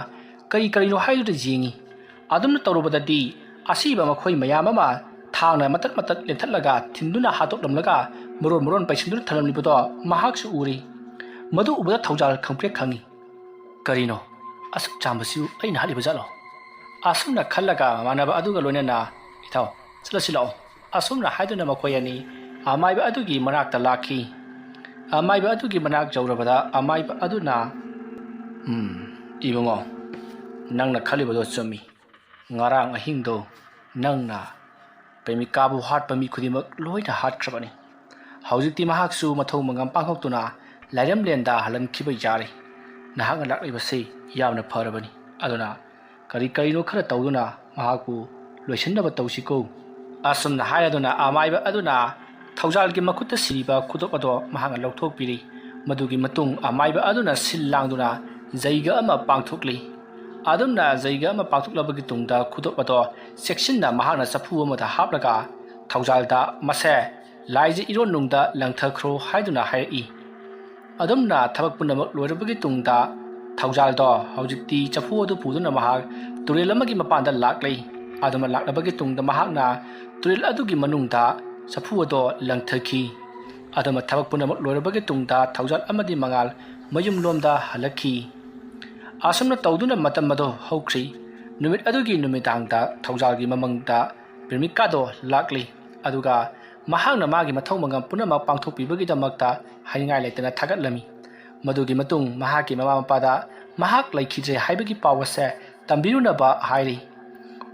ꯀꯔꯤꯅꯣ ꯍꯥꯏꯗꯨꯅ ꯌꯦꯡꯉꯤ ꯑꯗꯨꯝꯅ ꯇꯧꯔꯨꯕꯗꯗꯤ ꯑꯁꯤꯕ ꯃꯈꯣꯏ ꯃꯌꯥꯝ ꯑꯃ ꯊꯥꯡꯅ ꯃꯇꯠ ꯃꯇꯠ ꯂꯦꯟꯊꯠꯂꯒ ꯊꯤꯟꯗꯨꯅ ꯍꯥꯠꯇꯣꯛꯂꯝꯂꯒ ꯃꯔꯣꯟ ꯄꯩꯁꯤꯟꯗꯨꯅ ꯊꯝꯂꯝꯂꯤꯕꯗꯣ ꯃꯍꯥꯛꯁꯨ ꯎꯔꯤ ꯃꯗꯨ ꯎꯕꯗ ꯊꯧꯖꯥꯜ ꯈꯪꯄ꯭ꯔꯦꯛ ꯈꯪꯉꯤ ꯀꯔꯤꯅꯣ ꯑꯁꯨꯛ ꯆꯥꯝꯕꯁꯤꯕꯨ ꯑꯩꯅ ꯍꯥꯠꯂꯤꯕ ꯖꯥꯠꯂꯣ ꯑꯁꯨꯝꯅ ꯈꯜꯂꯒ ꯃꯃꯥꯟꯅꯕ ꯑꯗꯨꯒ ꯂꯣꯏꯅꯅ ꯏꯊꯥꯎ ꯆꯠꯂꯁꯤ ꯂꯥꯛꯑꯣ ꯑꯁꯨꯝꯅ ꯍꯥꯏꯗꯨꯅ ꯃꯈꯣꯏ ꯑꯅꯤ ꯑꯃꯥꯏꯕ ꯑꯗꯨꯒꯤ ꯃꯅꯥꯛꯇ ꯂꯥꯛꯈꯤ ꯑꯃꯥꯏꯕ ꯑꯗꯨꯒꯤ ꯃꯅꯥꯛ ꯌꯧꯔꯕꯗ ꯑꯃꯥꯏꯕ ꯑꯗꯨꯅ ꯏꯕꯨꯡꯉꯣ ꯅꯪꯅ ꯈꯜꯂꯤꯕꯗꯣ ꯆꯨꯝꯃꯤ ꯉꯔꯥꯡ ꯑꯍꯤꯡꯗꯣ ꯅꯪꯅ ꯄ꯭ꯔꯦꯃꯤꯀꯥꯕꯨ ꯍꯥꯠꯄ ꯃꯤ ꯈꯨꯗꯤꯡꯃꯛ ꯂꯣꯏꯅ ꯍꯥꯠꯈ꯭ꯔꯕꯅꯤ ꯍꯧꯖꯤꯛꯇꯤ ꯃꯍꯥꯛꯁꯨ ꯃꯊꯧ ꯃꯉꯝ ꯄꯥꯡꯊꯣꯛꯇꯨꯅ ꯂꯥꯏꯔꯦꯝꯂꯦꯟꯗ ꯍꯜꯂꯟꯈꯤꯕ ꯌꯥꯔꯦ ꯅꯍꯥꯛꯅ ꯂꯥꯛꯂꯤꯕꯁꯤ ꯌꯥꯝꯅ ꯐꯔꯕꯅꯤ ꯑꯗꯨꯅ ꯀꯔꯤꯅꯣ ꯈꯔ ꯇꯧꯗꯨꯅ ꯃꯍꯥꯛꯄꯨ ꯂꯣꯏꯁꯤꯟꯅꯕ ꯇꯧꯁꯤꯀꯣ ꯑꯁꯨꯝꯅ ꯍꯥꯏꯔꯗꯨꯅ ꯑꯃꯥꯏꯕ ꯑꯗꯨꯅ ꯊꯧꯖꯥꯜꯒꯤ ꯃꯈꯨꯠꯇ ꯁꯤꯔꯤꯕ ꯈꯨꯗꯣꯞ ꯑꯗꯣ ꯃꯍꯥꯛꯅ ꯂꯧꯊꯣꯛꯄꯤꯔꯤ ꯃꯗꯨꯒꯤ ꯃꯇꯨꯡ ꯑꯃꯥꯏꯕ ꯑꯗꯨꯅ ꯁꯤꯜ ꯂꯥꯡꯗꯨꯅ ꯖꯩꯒ ꯑꯃ ꯄꯥꯡꯊꯣꯛꯂꯤ ꯑꯗꯨꯝꯅ ꯖꯩꯒ ꯑꯃ ꯄꯥꯡꯊꯣꯛꯂꯕꯒꯤ ꯇꯨꯡꯗ ꯈꯨꯗꯣꯞ ꯑꯗꯣ ꯆꯦꯛꯁꯤꯟꯅ ꯃꯍꯥꯛꯅ ꯆꯐꯨ ꯑꯃꯗ ꯍꯥꯞꯂꯒ ꯊꯧꯖꯥꯜꯗ ꯃꯁꯦ ꯂꯥꯏꯖ ꯏꯔꯣꯟꯅꯨꯡꯗ ꯂꯪꯊꯈ꯭ꯔꯣ ꯍꯥꯏꯗꯨꯅ ꯍꯥꯏꯔꯛꯏ ꯑꯗꯨꯝꯅ ꯊꯕꯛ ꯄꯨꯝꯅꯃꯛ ꯂꯣꯏꯔꯕꯒꯤ ꯇꯨꯡꯗ ꯊꯧꯖꯥꯜꯗꯣ ꯍꯧꯖꯤꯛꯇꯤ ꯆꯐꯨ ꯑꯗꯨ ꯄꯨꯗꯨꯅ ꯃꯍꯥꯛ ꯇꯨꯔꯦꯜ ꯑꯃꯒꯤ ꯃꯄꯥꯟꯗ ꯂꯥꯛꯂꯤ ꯑꯗꯨꯅ ꯂꯥꯛꯂꯕꯒꯤ ꯇꯨꯡꯗ ꯃꯍꯥꯛꯅ ꯇꯨꯔꯦꯜ ꯑꯗꯨꯒꯤ ꯃꯅꯨꯡꯗ ꯆꯐꯨ ꯑꯗꯣ ꯂꯪꯊꯈꯤ ꯑꯗꯨꯅ ꯊꯕꯛ ꯄꯨꯝꯅꯃꯛ ꯂꯣꯏꯔꯕꯒꯤ ꯇꯨꯡꯗ ꯊꯧꯖꯥꯜ ꯑꯃꯗꯤ ꯃꯉꯥꯜ ꯃꯌꯨꯝꯂꯣꯝꯗ ꯍꯜꯂꯛꯈꯤ ꯑꯁꯨꯝꯅ ꯇꯧꯗꯨꯅ ꯃꯇꯝ ꯑꯗꯣ ꯍꯧꯈ꯭ꯔꯤ ꯅꯨꯃꯤꯠ ꯑꯗꯨꯒꯤ ꯅꯨꯃꯤꯗꯥꯡꯗ ꯊꯧꯖꯥꯜꯒꯤ ꯃꯃꯪꯗ ꯄ꯭ꯔꯦꯃꯤꯀꯥꯗꯣ ꯂꯥꯛꯂꯤ ꯑꯗꯨꯒ ꯃꯍꯥꯛꯅ ꯃꯥꯒꯤ ꯃꯊꯧ ꯃꯉꯝ ꯄꯨꯝꯅꯃꯛ ꯄꯥꯡꯊꯣꯛꯄꯤꯕꯒꯤꯗꯃꯛꯇ ꯍꯥꯏꯅꯤꯡꯉꯥꯏ ꯂꯩꯇꯅ ꯊꯥꯒꯠꯂꯝꯃꯤ ꯃꯗꯨꯒꯤ ꯃꯇꯨꯡ ꯃꯍꯥꯛꯀꯤ ꯃꯃꯥ ꯃꯄꯥꯗ ꯃꯍꯥꯛ ꯂꯩꯈꯤꯗ꯭ꯔꯦ ꯍꯥꯏꯕꯒꯤ ꯄꯥꯎ ꯑꯁꯦ ꯇꯝꯕꯤꯔꯨꯅꯕ ꯍꯥꯏꯔꯤ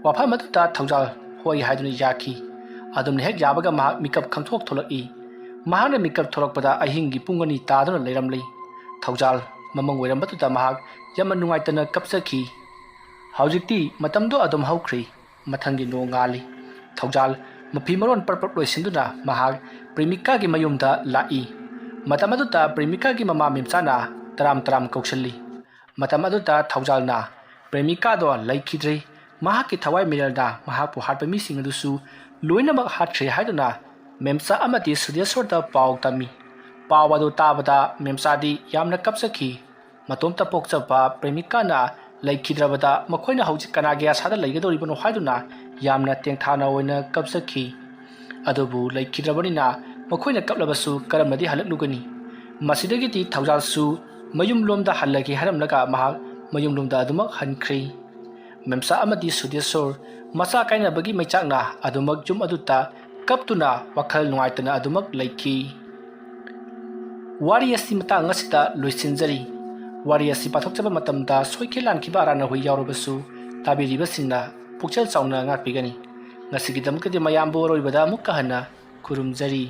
ꯋꯥꯐꯝ ꯑꯗꯨꯗ ꯊꯧꯖꯥꯜ ꯍꯣꯏ ꯍꯥꯏꯗꯨꯅ ꯌꯥꯈꯤ ꯑꯗꯨꯝꯅ ꯍꯦꯛ ꯌꯥꯕꯒ ꯃꯍꯥꯛ ꯃꯤꯀꯞ ꯈꯪꯊꯣꯛ ꯊꯣꯛꯂꯛꯏ ꯃꯍꯥꯛꯅ ꯃꯤꯀꯞ ꯊꯣꯛꯂꯛꯄꯗ ꯑꯍꯤꯡꯒꯤ ꯄꯨꯡ 2 ꯇꯥꯗꯨꯅ ꯂꯩꯔꯝꯂꯤ ꯊꯧꯖꯥꯜ ꯃꯃꯪ ꯑꯣꯏꯔꯝꯕꯗꯨꯗ ꯃꯍꯥꯛ ꯌꯥꯝꯅ ꯅꯨꯡꯉꯥꯏꯇꯅ ꯀꯞꯆꯈꯤ ꯍꯧꯖꯤꯛꯇꯤ ꯃꯇꯝꯗꯣ ꯑꯗꯨꯝ ꯍꯧꯈ꯭ꯔꯤ ꯃꯊꯪꯒꯤ ꯅꯣꯡ ꯉꯥꯜꯂꯤ ꯊꯧꯖꯥꯜ ꯃꯐꯤ ꯃꯔꯣꯟ ꯄꯔꯄꯔ ꯂꯣꯏꯁꯤꯟꯗꯨꯅ ꯃꯍꯥꯛ ꯄ꯭ꯔꯦꯃꯤꯀꯥꯒꯤ ꯃꯌꯨꯝꯗ ꯂꯥꯛꯏ ꯃꯇꯝ ꯑꯗꯨꯗ ꯄ꯭ꯔꯦꯃꯤꯀꯥꯒꯤ ꯃꯃꯥ ꯃꯦꯝꯆꯥꯅ ꯇꯔꯥꯝ ꯀꯧꯁꯤꯜꯂꯤ ꯃꯇꯝ ꯑꯗꯨꯗ ꯊꯧꯖꯥꯜꯅ ꯄ꯭ꯔꯦꯃꯤꯀꯥꯗꯣ ꯂꯩꯈꯤꯗ꯭ꯔꯦ ꯃꯍꯥꯛꯀꯤ ꯊꯋꯥꯏ ꯃꯤꯔꯥꯜꯅ ꯃꯍꯥꯛꯄꯨ ꯍꯥꯠꯄ ꯃꯤꯁꯤꯡ ꯑꯗꯨꯁꯨ ꯂꯣꯏꯅꯃꯛ ꯍꯥꯠꯈ꯭ꯔꯦ ꯍꯥꯏꯗꯨꯅ ꯃꯦꯝꯆꯥ ꯑꯃꯗꯤ ꯁꯨꯗꯦꯁꯣꯔꯗ ꯄꯥꯎ ꯇꯝꯃꯤ ꯄꯥꯎ ꯑꯗꯨ ꯇꯥꯕꯗ ꯃꯦꯝꯆꯥꯗꯤ ꯌꯥꯝꯅ ꯀꯞꯆꯈꯤ ꯃꯇꯣꯝꯇ ꯄꯣꯛꯆꯕ ꯄ꯭ꯔꯦꯃꯤꯀꯥꯅ ꯂꯩꯈꯤꯗ꯭ꯔꯕꯗ ꯃꯈꯣꯏꯅ ꯍꯧꯖꯤꯛ ꯀꯅꯥꯒꯤ ꯑꯁꯥꯗ ꯂꯩꯒꯗꯧꯔꯤꯕꯅꯣ ꯍꯥꯏꯗꯨꯅ ꯌꯥꯝꯅ ꯇꯦꯡꯊꯥꯅ ꯑꯣꯏꯅ ꯀꯞꯆꯈꯤ ꯑꯗꯨꯕꯨ ꯂꯩꯈꯤꯗ꯭ꯔꯕꯅꯤꯅ ꯃꯈꯣꯏꯅ ꯀꯞꯂꯕꯁꯨ ꯀꯔꯝꯅꯗꯤ ꯍꯜꯂꯛꯂꯨꯒꯅꯤ ꯃꯁꯤꯗꯒꯤꯗꯤ ꯊꯧꯖꯥꯜꯁꯨ ꯃꯌꯨꯝꯂꯣꯝꯗ ꯍꯜꯂꯒꯦ ꯍꯥꯏꯔꯝꯂꯒ ꯃꯍꯥꯛ ꯃꯌꯨꯝꯂꯣꯝꯗ ꯑꯗꯨꯃꯛ ꯍꯟꯈ꯭ꯔꯤ ꯃꯦꯝꯆꯥ ꯑꯃꯗꯤ ꯁꯨꯗꯦꯁꯣꯔ ꯃꯆꯥ ꯀꯥꯏꯅꯕꯒꯤ ꯃꯩꯆꯥꯛꯅ ꯑꯗꯨꯃꯛ ꯌꯨꯝ ꯑꯗꯨꯗ ꯀꯞꯇꯨꯅ ꯋꯥꯈꯜ ꯅꯨꯡꯉꯥꯏꯇꯅ ꯑꯗꯨꯃꯛ ꯂꯩꯈꯤ ꯋꯥꯔꯤ ꯑꯁꯤ ꯃꯇꯥꯡ ꯑꯁꯤꯗ ꯂꯣꯏꯁꯤꯟꯖꯔꯤ ꯋꯥꯔꯤ ꯑꯁꯤ ꯄꯥꯊꯣꯛꯆꯕ ꯃꯇꯝꯗ ꯁꯣꯏꯈꯤ ꯂꯥꯟꯈꯤꯕ ꯑꯔꯥꯟꯅꯍꯣꯏ ꯌꯥꯎꯔꯕꯁꯨ ꯇꯥꯕꯤꯔꯤꯕꯁꯤꯡꯅ ꯄꯨꯛꯆꯦꯜ ꯆꯥꯎꯅ ꯉꯥꯛꯄꯤꯒꯅꯤ ꯉꯁꯤꯒꯤꯗꯃꯛꯇꯗꯤ ꯃꯌꯥꯝꯕꯨ ꯑꯔꯣꯏꯕꯗ ꯑꯃꯨꯛꯀ ꯍꯟꯅ ꯈꯨꯔꯨꯝꯖꯔꯤ